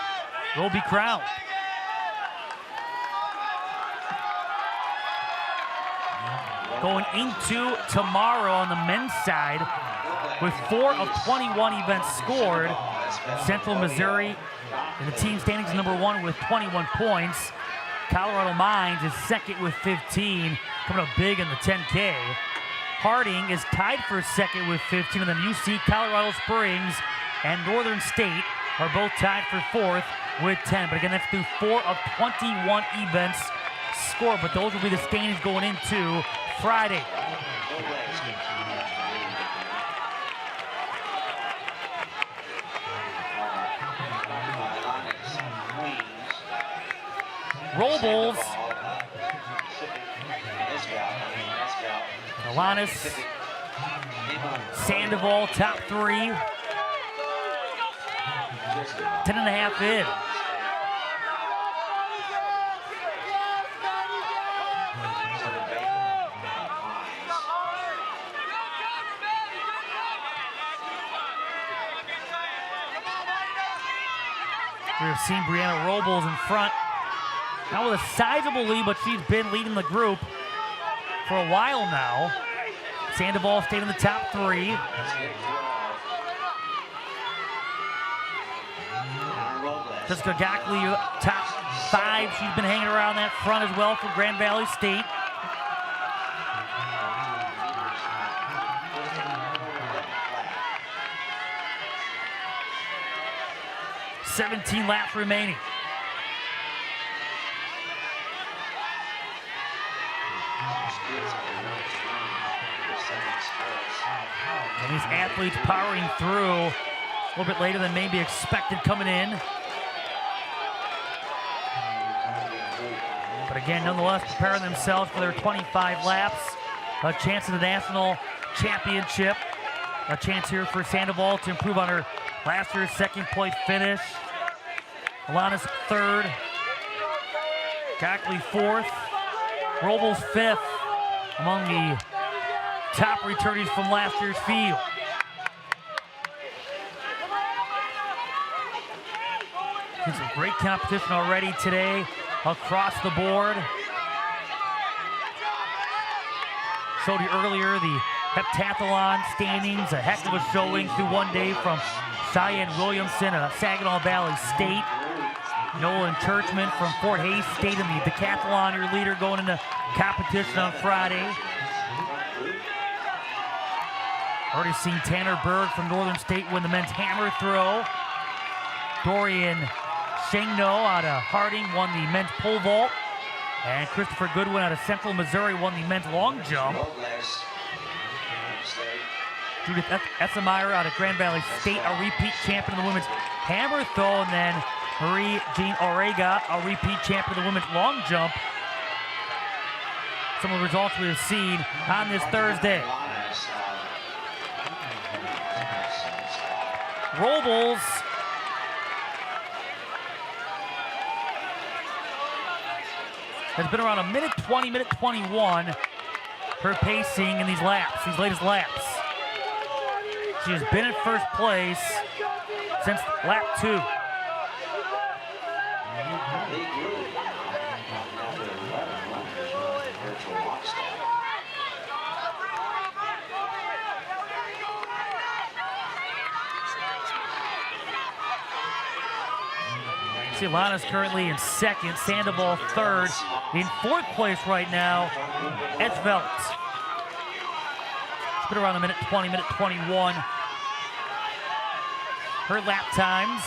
will be crowned. Going into tomorrow on the men's side, with 4 of 21 events scored, Central Missouri in the team standings number 1 with 21 points. Colorado Mines is second with 15, coming up big in the 10K. Harding is tied for second with 15, and then UC Colorado Springs and Northern State are both tied for 4th with 10. But again, that's through 4 of 21 events scored. But those will be the standings going into Friday. Robles. Alanis. Sandoval, top 3. 10.5 in. We've seen Brianna Robles in front. Now with a sizable lead, but she's been leading the group for a while now. Sandoval stayed in the top 3. Jessica Gackley, top 5. She's been hanging around that front as well for Grand Valley State. $17 laps remaining. And these athletes powering through a little bit later than maybe expected coming in. But again, nonetheless, preparing themselves for their 25 laps. A chance at the national championship. A chance here for Sandoval to improve on her last year's second-place finish. Alanis 3rd. Gackley 4th. Robles 5th among the top returnees from last year's field. Seen some great competition already today across the board. Showed you earlier the heptathlon standings, a heck of a showing through one day from Cyan Williamson of Saginaw Valley State. Nolan Churchman from Fort Hays State in the decathlon, your leader going into competition on Friday. Already seen Tanner Berg from Northern State win the men's hammer throw. Dorian Shangno out of Harding won the men's pole vault. And Christopher Goodwin out of Central Missouri won the men's long jump. Judith Essemeyer out of Grand Valley State, a repeat champion of the women's hammer throw. And then Marie-Jean Orega, a repeat champion of the women's long jump. Some of the results we have seen on this Thursday. Robles has been around a minute 20, minute 21, her pacing in these laps, these latest laps. She has been in first place since lap 2. Silana's currently in second, Sandoval 3rd. In 4th place right now, Edsvelt. It's been around a minute 20, minute 21. Her lap times.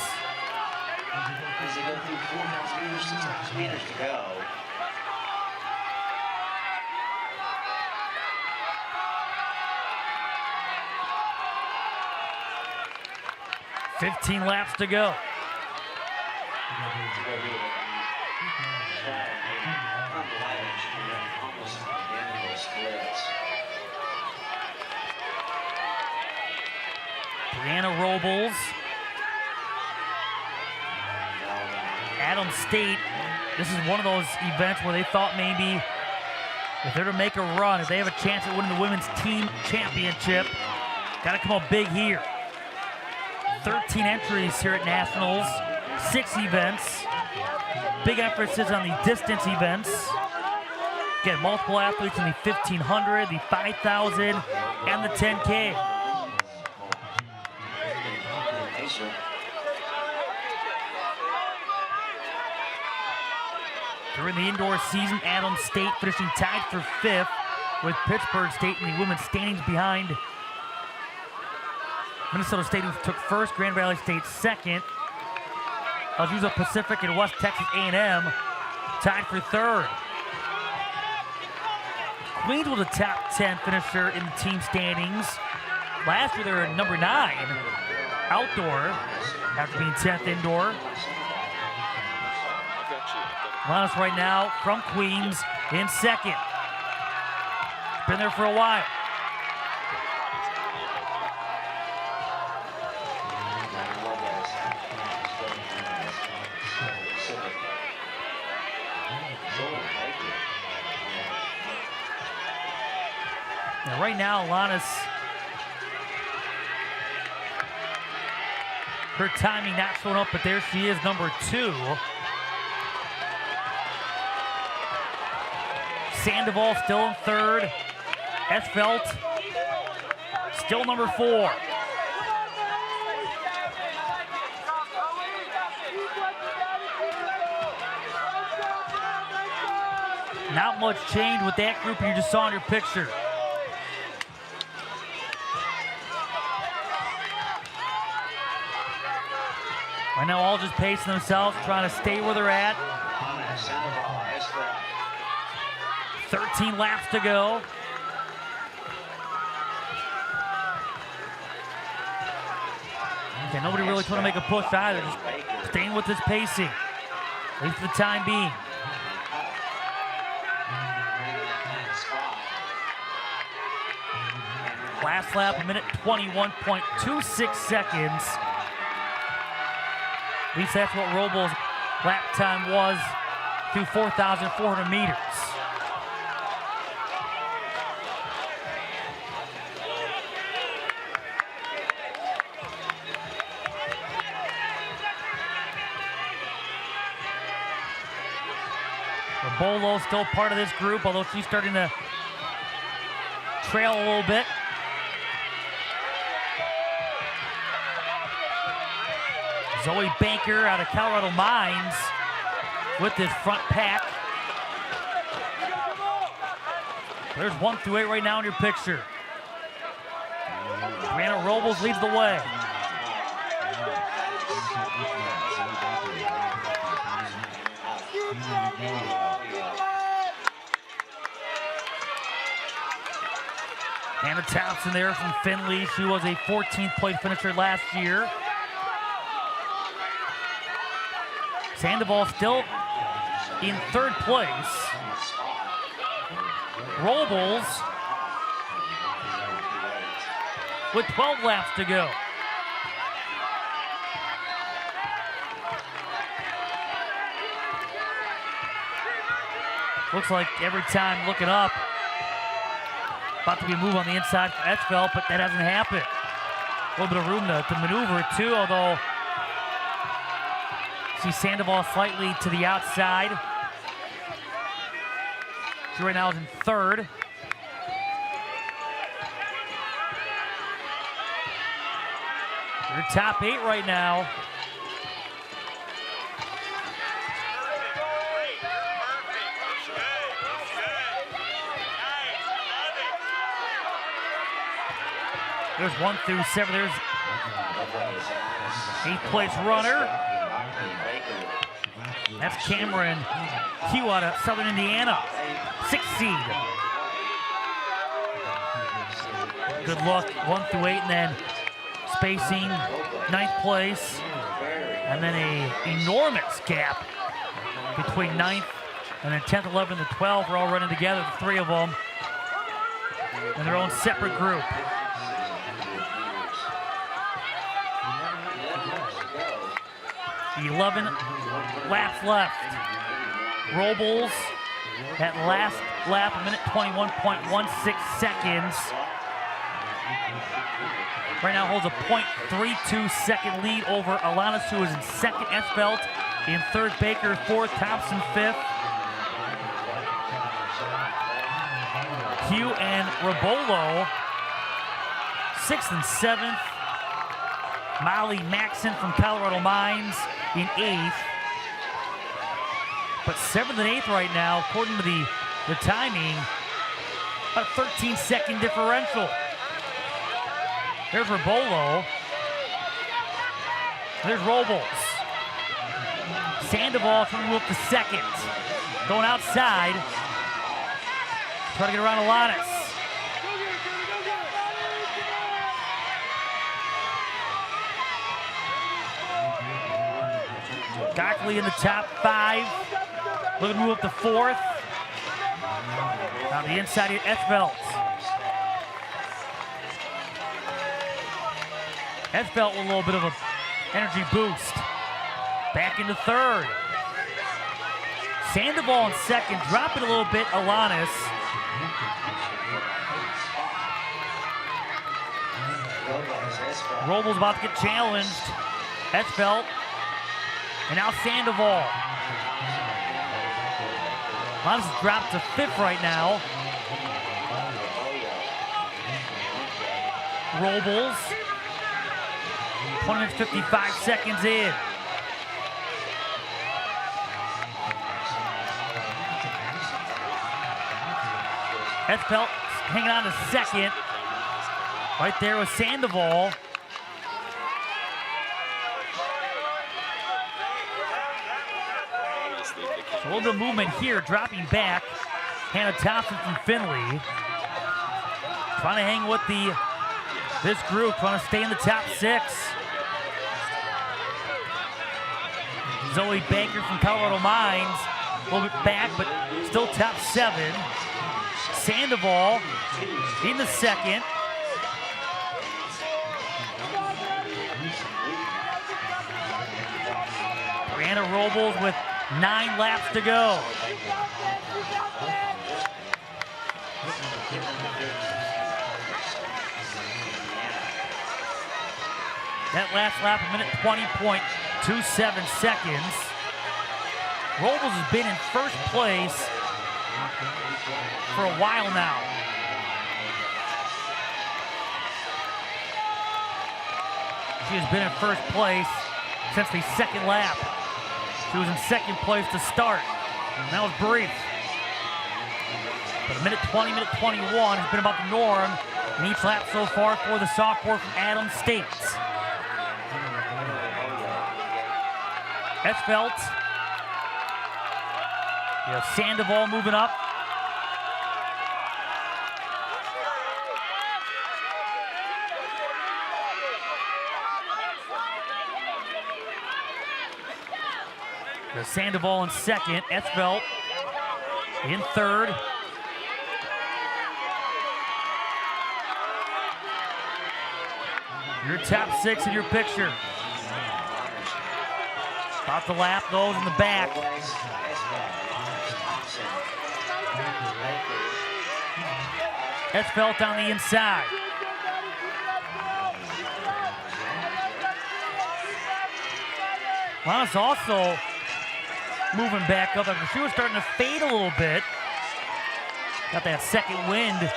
As they go through 4.5 meters to go. $15 laps to go. Brianna Robles. Adams State, this is one of those events where they thought maybe if they're to make a run, if they have a chance at winning the women's team championship, got to come up big here. 13 entries here at Nationals, 6 events. Big emphasis on the distance events. Again, multiple athletes in the 1500, the 5000, and the 10K. During the indoor season, Adams State finishing tied for 5th with Pittsburgh State in the women's standings behind Minnesota State who took first, Grand Valley State second. Azusa Pacific and West Texas A&M tied for third. Queens was a top 10 finisher in the team standings. Last year they were number 9 outdoor after being 10th indoor. Lannis right now from Queens in second. Been there for a while. And right now, Lannis, her timing not showing up, but there she is, number 2. Sandoval still in third. Esfelt still number 4. Not much change with that group you just saw in your picture. Right now, all just pacing themselves, trying to stay where they're at. 13 laps to go. Okay, nobody really trying to make a push either. Just staying with this pacing, at least for the time being. Last lap, a minute 21.26 seconds. At least that's what Robles' lap time was through 4,400 meters. Bolo still part of this group, although she's starting to trail a little bit. Zoe Banker out of Colorado Mines with this front pack. There's 1 through 8 right now in your picture. Brianna Robles leads the way. Hannah Thompson there from Findlay. She was a 14th place finisher last year. Sandoval still in 3rd place. Robles with 12 laps to go. Looks like every time looking up, about to be a move on the inside for Esfelt, but that hasn't happened. A little bit of room to maneuver too, although see Sandoval slightly to the outside. She right now is in 3rd. They're top 8 right now. There's 1 through 7. There's 8th place runner. That's Cameron Hugh out of Southern Indiana. 6th seed. Good luck, 1 through 8, and then spacing 9th place. And then a enormous gap between 9th and then 10th, 11th, and 12th. We're all running together, the 3 of them, in their own separate group. 11 laps left. Robles, that last lap, a minute 21.16 seconds. Right now holds a .32 second lead over Alanis, who is in 2nd. Esfelt in 3rd. Baker 4th. Thompson 5th. Hugh and Rabolo 6th and 7th. Molly Maxon from Colorado Mines in 8th. But 7th and 8th right now, according to the timing, about a 13-second differential. There's Rabolo. There's Robles. Sandoval trying to move up to second. Going outside. Trying to get around Alanis. Gockley in the top 5. Looking to move up to 4th. On the inside of Esvelt. Esvelt with a little bit of an energy boost. Back into 3rd. Sandoval in 2nd, dropping a little bit, Alanis. Robles about to get challenged. Esvelt. And now Sandoval. Alanis has dropped to 5th right now. Robles. 20 minutes, 55 seconds in. Esvelt hanging on to 2nd. Right there with Sandoval. So a little bit of movement here, dropping back. Hannah Thompson from Finley. Trying to hang with this group, trying to stay in the top 6. Zoe Baker from Colorado Mines. A little bit back, but still top 7. Sandoval in the 2nd. Brianna Robles with 9 laps to go. That last lap, a minute 20.27 seconds. Robles has been in first place for a while now. She has been in first place since the 2nd lap. She was in 2nd place to start. And that was brief. But a minute 20, minute 21 has been about the norm in each lap so far for the sophomore from Adams State. Esvelt. You have Sandoval moving up. There's Sandoval in 2nd. Esvelt in 3rd. Your top 6 in your picture. About to lap those in the back. Esvelt on the inside. Alanis also moving back up after she was starting to fade a little bit. Got that 2nd wind.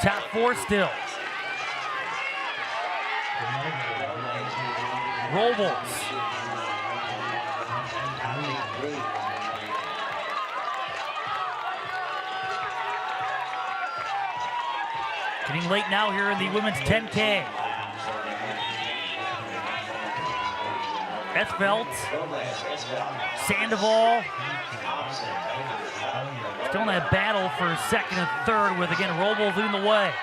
Top 4 still. Robles. Getting late now here in the women's 10K. Esvelt. Sandoval. Still in that battle for 2nd and 3rd with, again, Robles leading the way.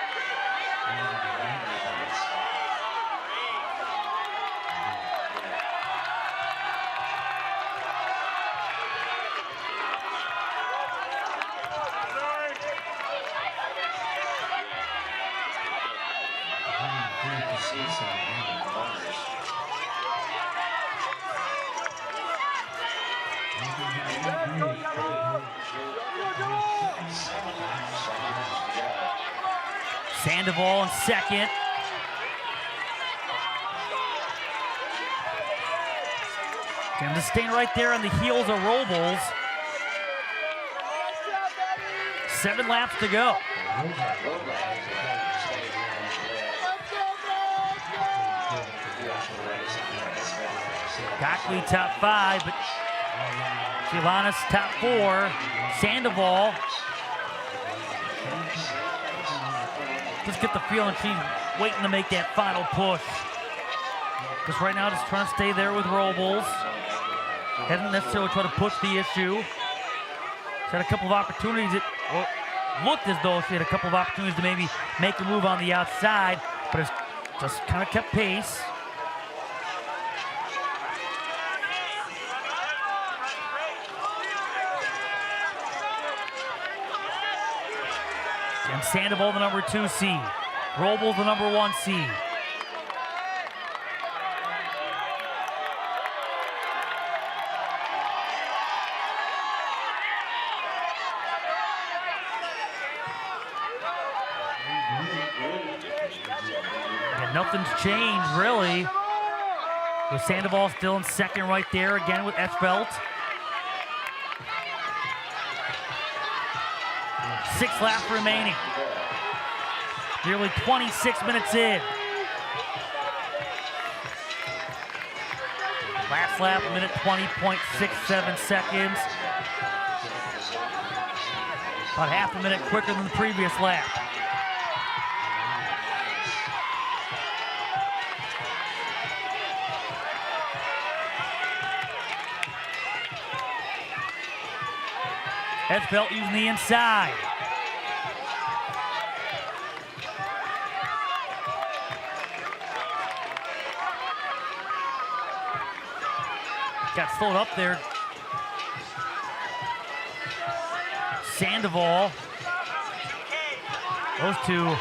Sandoval in 2nd. And just staying right there on the heels of Robles. 7 laps to go. Gockley top 5, but Alanis top 4. Sandoval. Just get the feeling she's waiting to make that final push. Just right now, just trying to stay there with Robles. Hasn't necessarily tried to push the issue. She's had a couple of opportunities. It looked as though she had a couple of opportunities to maybe make a move on the outside, but it's just kind of kept pace. And Sandoval, the number 2 seed. Robles, the number 1 seed. And nothing's changed, really. With Sandoval still in second right there, again with Esfelt. 6 laps remaining. Nearly 26 minutes in. Last lap, a minute 20.67 seconds. About half a minute quicker than the previous lap. Esfelt using the inside. Got slowed up there. Sandoval. Those two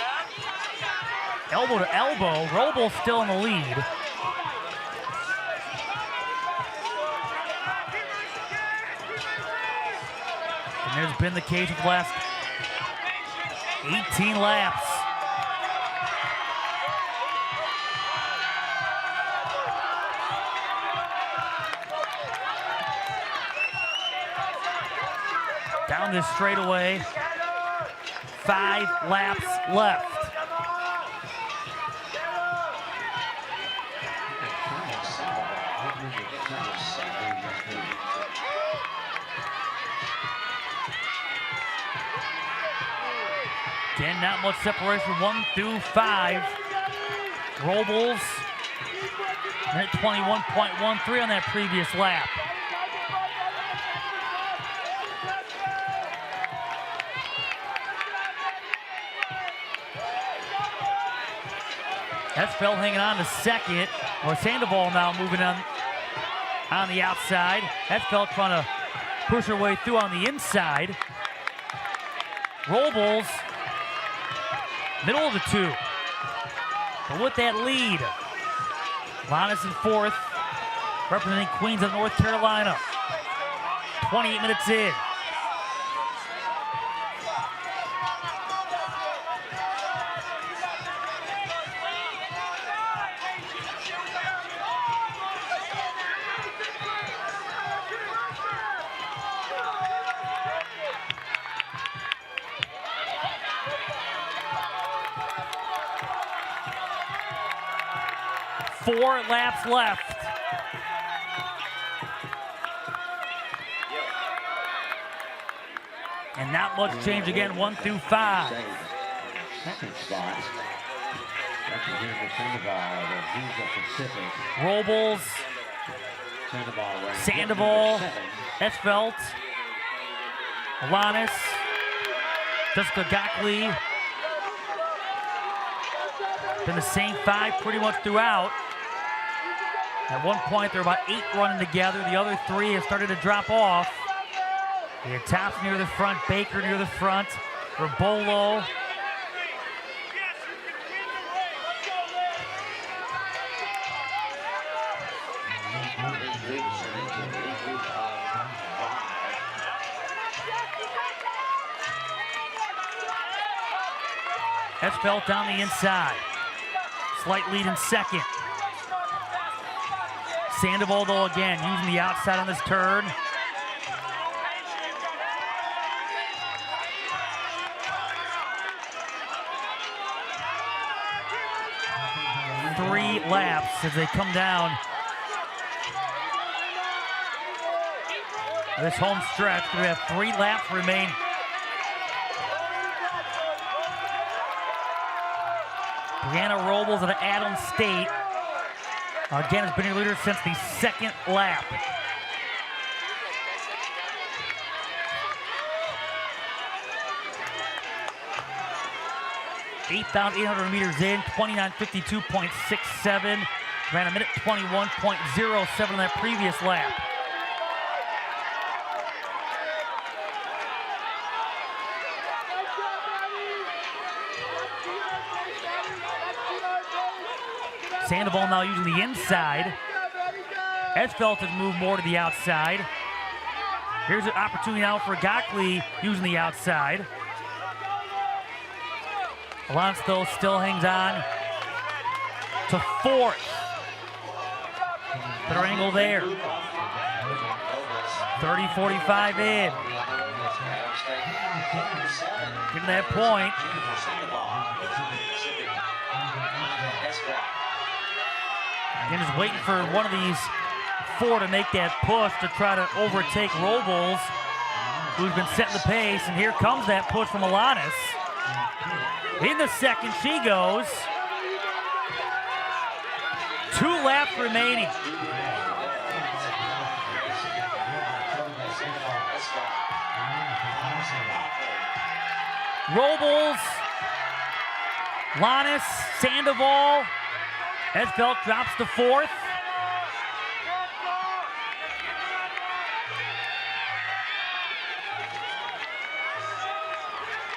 elbow to elbow. Robles still in the lead. And there's been the case of the last 18 laps. Down this straightaway. 5 laps left. Again, not much separation, 1 through 5. Robles, minute 21.13 on that previous lap. Esfelt hanging on to second, or Sandoval now moving on the outside. Esfelt trying to push her way through on the inside. Robles, middle of the 2. But with that lead, Linus in 4th, representing Queens of North Carolina. 28 minutes in. Four laps left. And not much change again, 1 through 5. Second spot. That's here for Sandoval, the Visa Pacific. Robles, Sandoval, Esfelt, Alanis, Jessica Gockley. Been the same 5 pretty much throughout. At one point, there were about 8 running together. The other 3 have started to drop off. We had Tops near the front, Baker near the front, Rabolo. Esfelt down the inside. Slight lead in second. Sandoval, though, again, using the outside on this turn. Three laps as they come down this home stretch. We have 3 laps remain. Brianna Robles of Adams State. Again, has been your leader since the second lap. (8,800 meters in, 29:52.67. Ran a minute 21.07 in that previous lap. Sandoval now using the inside. Esfelt has moved more to the outside. Here's an opportunity now for Gockley using the outside. Alonso still hangs on to fourth. Better angle there. 30-45 in. Given that point. Again, just waiting for one of these four to make that push to try to overtake Robles, who's been setting the pace. And here comes that push from Alanis. In the second, she goes. 2 laps remaining. Robles, Lannis, Sandoval. Esfelt drops to fourth.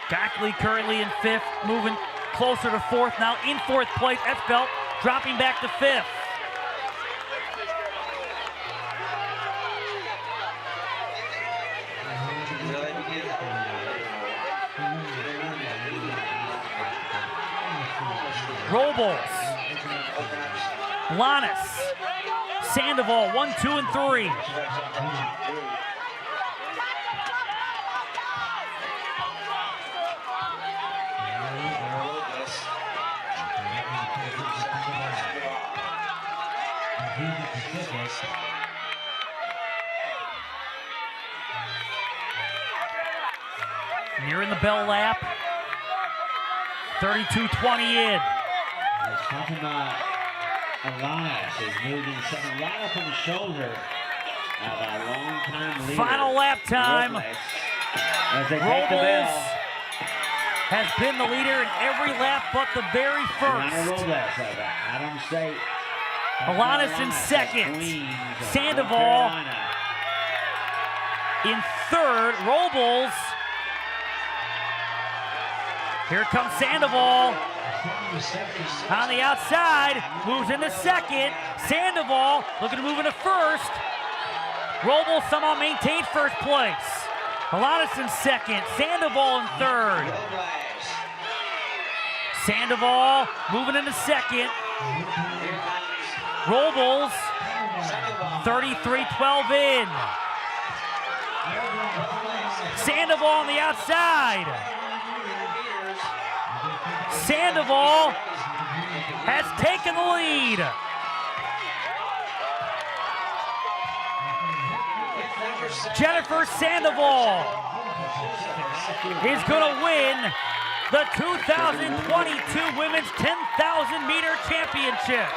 Gockley currently in fifth, moving closer to fourth. Now in fourth place, Esfelt dropping back to fifth. Robles, Lannis, Sandoval, 1, 2, and 3. Nearing the bell lap. 32-20 in. Talking about Elias is moving second right up on the shoulder of a long-time leader. Final lap time. As they take the bell. Has been the leader in every lap but the very first. Adams State. Alanis in second. Sandoval in third. Robles. Here comes Sandoval. On the outside, moves into second. Sandoval looking to move into first. Robles somehow maintained first place. Alanis in second. Sandoval in third. Sandoval moving into second. Robles 33-12 in. Sandoval on the outside. Sandoval has taken the lead. Jennifer Sandoval is going to win the 2022 Women's 10,000 meter championship.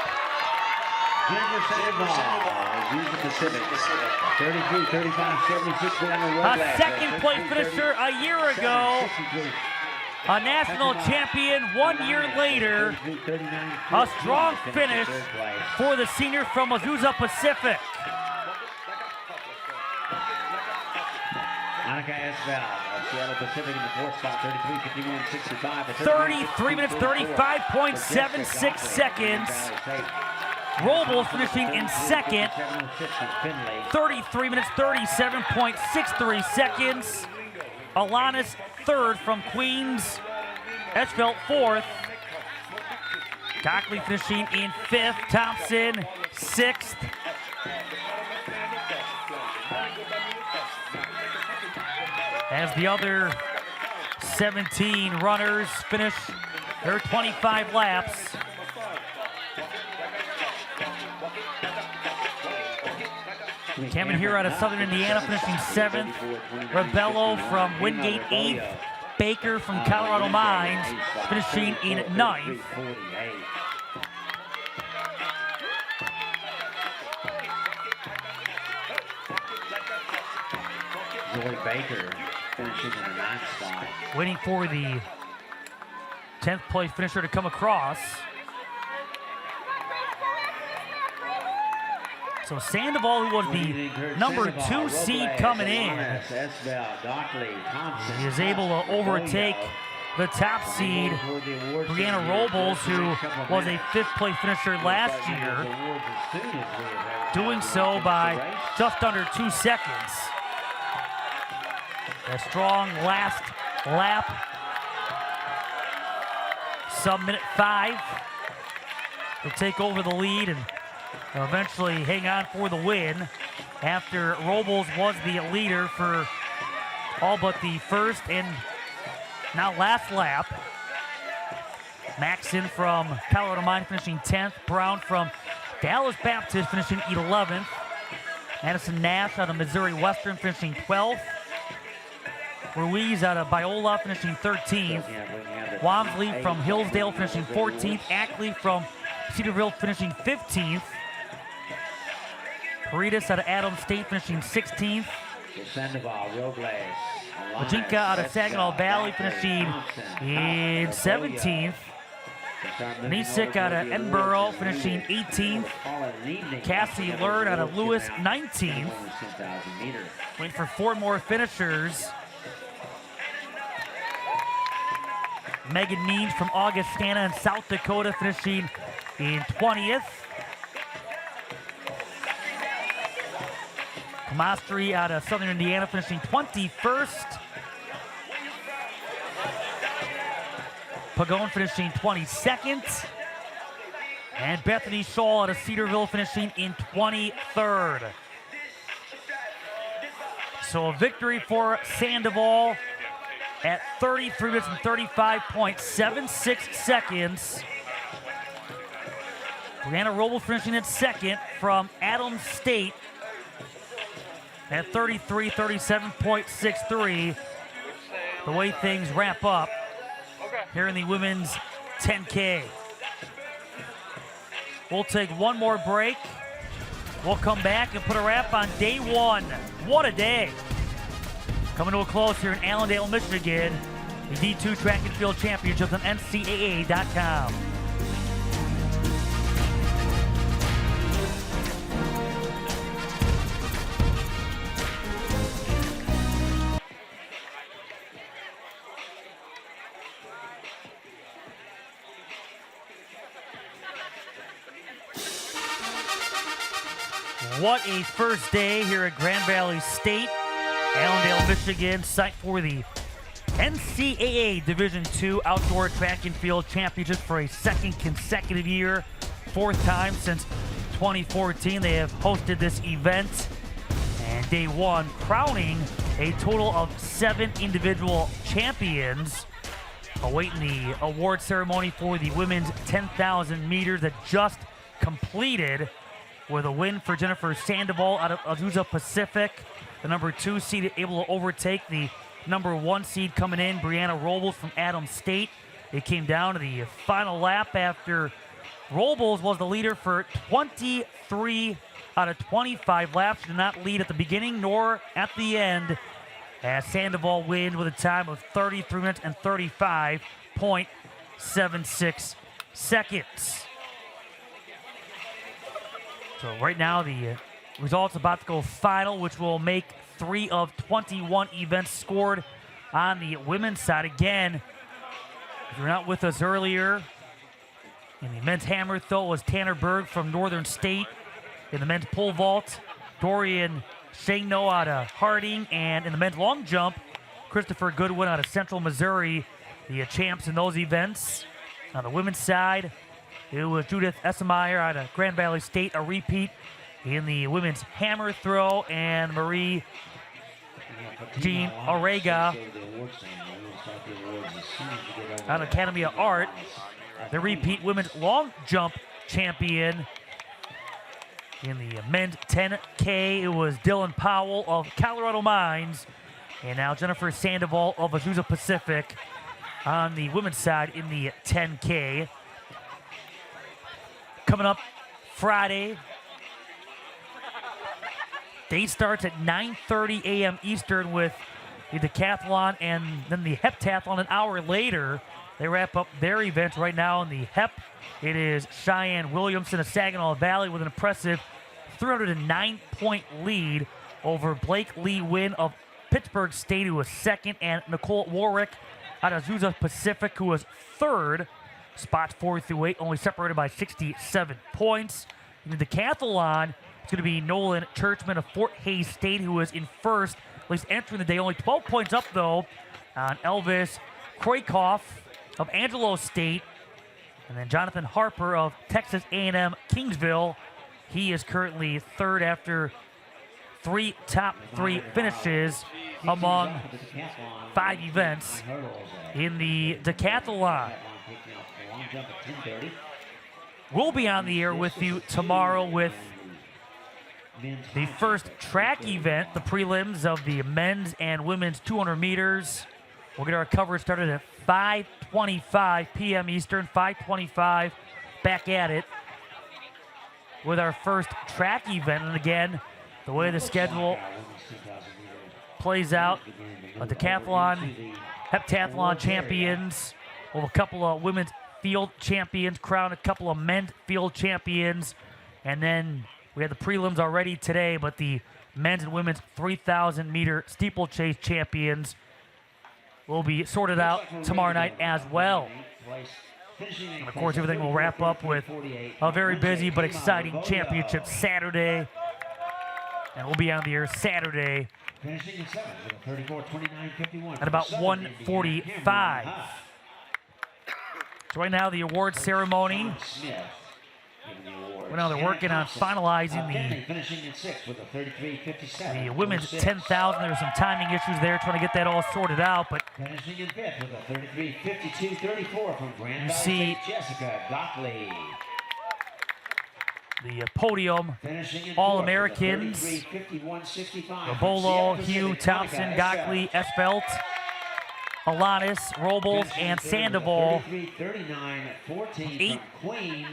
Jennifer Sandoval is using Pacific. 33-35-76. A second place finisher a year ago. A national champion 1 year later. A strong finish for the senior from Azusa Pacific. Monica Esfelt of Seattle Pacific in the fourth spot, 33-51-65. 33 minutes, 35.76 seconds. Robles finishing in second. 33 minutes, 37.63 seconds. Alanis third from Queens. Esfelt fourth. Gockley finishing in fifth. Thompson sixth. As the other 17 runners finish their 25 laps. Cameron here out of Southern Indiana finishing seventh. Rebello from Wingate eighth. Baker from Colorado Mines finishing in 9th. Zoe Baker finishing in the 9th spot. Waiting for the 10th place finisher to come across. So Sandoval, who was the number 2 seed coming in, he is able to overtake the top seed, Brianna Robles, who was a 5th place finisher last year, doing so by just under 2 seconds. A strong last lap, sub-minute 5, to take over the lead and eventually hang on for the win after Robles was the leader for all but the first and now last lap. Maxon from Colorado Mine finishing 10th. Brown from Dallas Baptist finishing 11th. Madison Nash out of Missouri Western finishing 12th. Ruiz out of Biola finishing 13th. Wamsley from Hillsdale finishing 14th. Ackley from Cedarville finishing 15th. Paredes out of Adams State finishing 16th. Majinka out of Saginaw Valley finishing in 17th. Nisik out of Edinburgh finishing 18th. Cassie Learn out of Lewis 19th. Waiting for 4 more finishers. Megan Means from Augustana in South Dakota finishing in 20th. Kamastri out of Southern Indiana finishing 21st. Pagon finishing 22nd. And Bethany Shaw out of Cedarville finishing in 23rd. So a victory for Sandoval at 33 minutes and 35.76 seconds. Brianna Robles finishing in 2nd from Adams State at 37.63. The way things wrap up here in the women's 10K. We'll take one more break. We'll come back and put a wrap on day 1. What a day. Coming to a close here in Allendale, Michigan. The D2 Track and Field Championships on NCAA.com. What a first day here at Grand Valley State, Allendale, Michigan, site for the NCAA Division II Outdoor Track and Field Championships for a 2nd consecutive year, 4th time since 2014 they have hosted this event. And day 1 crowning a total of 7 individual champions, awaiting the award ceremony for the women's 10,000 meters that just completed with a win for Jennifer Sandoval out of Azusa Pacific, the number 2 seed, able to overtake the number 1 seed coming in, Brianna Robles from Adams State. It came down to the final lap after Robles was the leader for 23 out of 25 laps. Did not lead at the beginning nor at the end, as Sandoval wins with a time of 33 minutes and 35.76 seconds. So right now the results about to go final, which will make 3 of 21 events scored on the women's side. Again, if you're not with us earlier, in the men's hammer throw was Tanner Berg from Northern State. In the men's pole vault, Dorian Shano out of Harding. And in the men's long jump, Christopher Goodwin out of Central Missouri, the champs in those events. On the women's side, it was Judith Essemeyer out of Grand Valley State, a repeat in the women's hammer throw, and Marie Jean Orega out of Academy of Art, the repeat women's long jump champion. In the men's 10K, it was Dylan Powell of Colorado Mines, And now Jennifer Sandoval of Azusa Pacific on the women's side in the 10K. Coming up Friday. Day starts at 9:30 a.m. Eastern with the decathlon and then the heptathlon an hour later. They wrap up their events right now in the hep. It is Cheyenne Williamson of Saginaw Valley with an impressive 309-point lead over Blake Lee Wynn of Pittsburgh State, who was second, and Nicole Warwick out of Azusa Pacific, who was third. Spots 4 through 8 only separated by 67 points. In the decathlon, it's going to be Nolan Churchman of Fort Hays State, who was in first, at least entering the day. Only 12 points up, though, on Elvis Kroikoff of Angelo State. And then Jonathan Harper of Texas A&M Kingsville. He is currently third after 3 top 3 finishes among 5 events in the decathlon. We'll be on the air with you tomorrow with the first track event, the prelims of the men's and women's 200 meters. We'll get our coverage started at 5:25 p.m. Eastern, 5:25. Back at it with our first track event. And again, the way the schedule plays out, a decathlon, heptathlon champions, we'll have a couple of women's field champions crowned, a couple of men's field champions, and then we had the prelims already today, but the men's and women's 3,000 meter steeplechase champions will be sorted out tomorrow night as well. And of course, everything will wrap up with a very busy but exciting championship Saturday. And we'll be on the air Saturday at about 1:45. So right now, the award ceremony. Well, now they're working on finalizing the women's 10,000. There's some timing issues there, trying to get that all sorted out. But you see the podium All-Americans, Robolo, Hugh, Thompson, Gockley, Esfelt, Alanis, Robles, and Sandoval. 8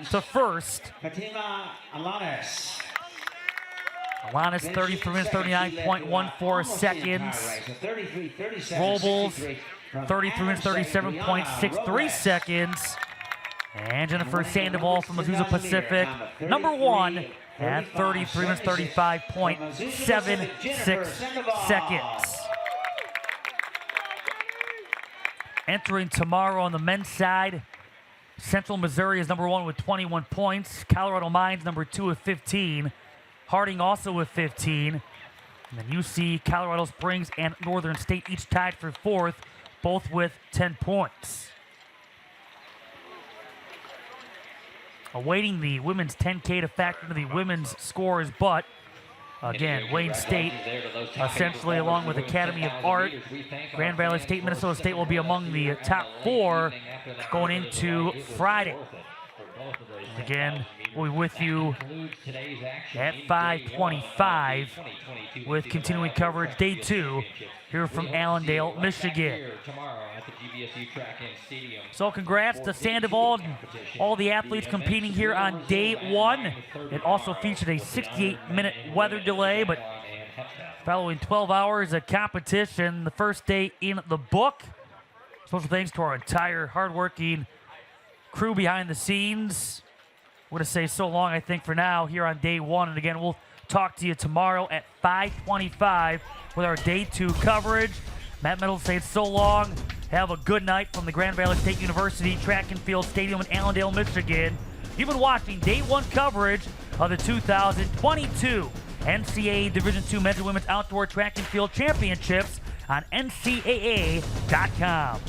to first. Alanis 33 minutes 39.14 seconds. Robles 33 minutes 37.63 seconds. And Jennifer Sandoval from Azusa Pacific, number 1 at 33 minutes 35.76 seconds. Entering tomorrow on the men's side, Central Missouri is number 1 with 21 points. Colorado Mines number 2 with 15. Harding also with 15. And then UC, Colorado Springs, and Northern State each tied for 4th, both with 10 points. Awaiting the women's 10K to factor into the women's scores, but again, Wayne State, essentially along with Academy of Art, Grand Valley State, Minnesota State will be among the top 4 going into Friday. Again, we'll be with you at 5:25 with continuing coverage, day 2, here from Allendale, Michigan. So congrats to Sandoval and all the athletes competing here on day 1. It also featured a 68-minute weather delay, but following 12 hours of competition, the first day in the book. Special thanks to our entire hardworking crew behind the scenes. We're going to say so long, I think, for now here on day 1. And again, we'll talk to you tomorrow at 5:25 with our day 2 coverage. Matt Meadows saying so long. Have a good night from the Grand Valley State University Track and Field Stadium in Allendale, Michigan. You've been watching day 1 coverage of the 2022 NCAA Division II Men's and Women's Outdoor Track and Field Championships on NCAA.com.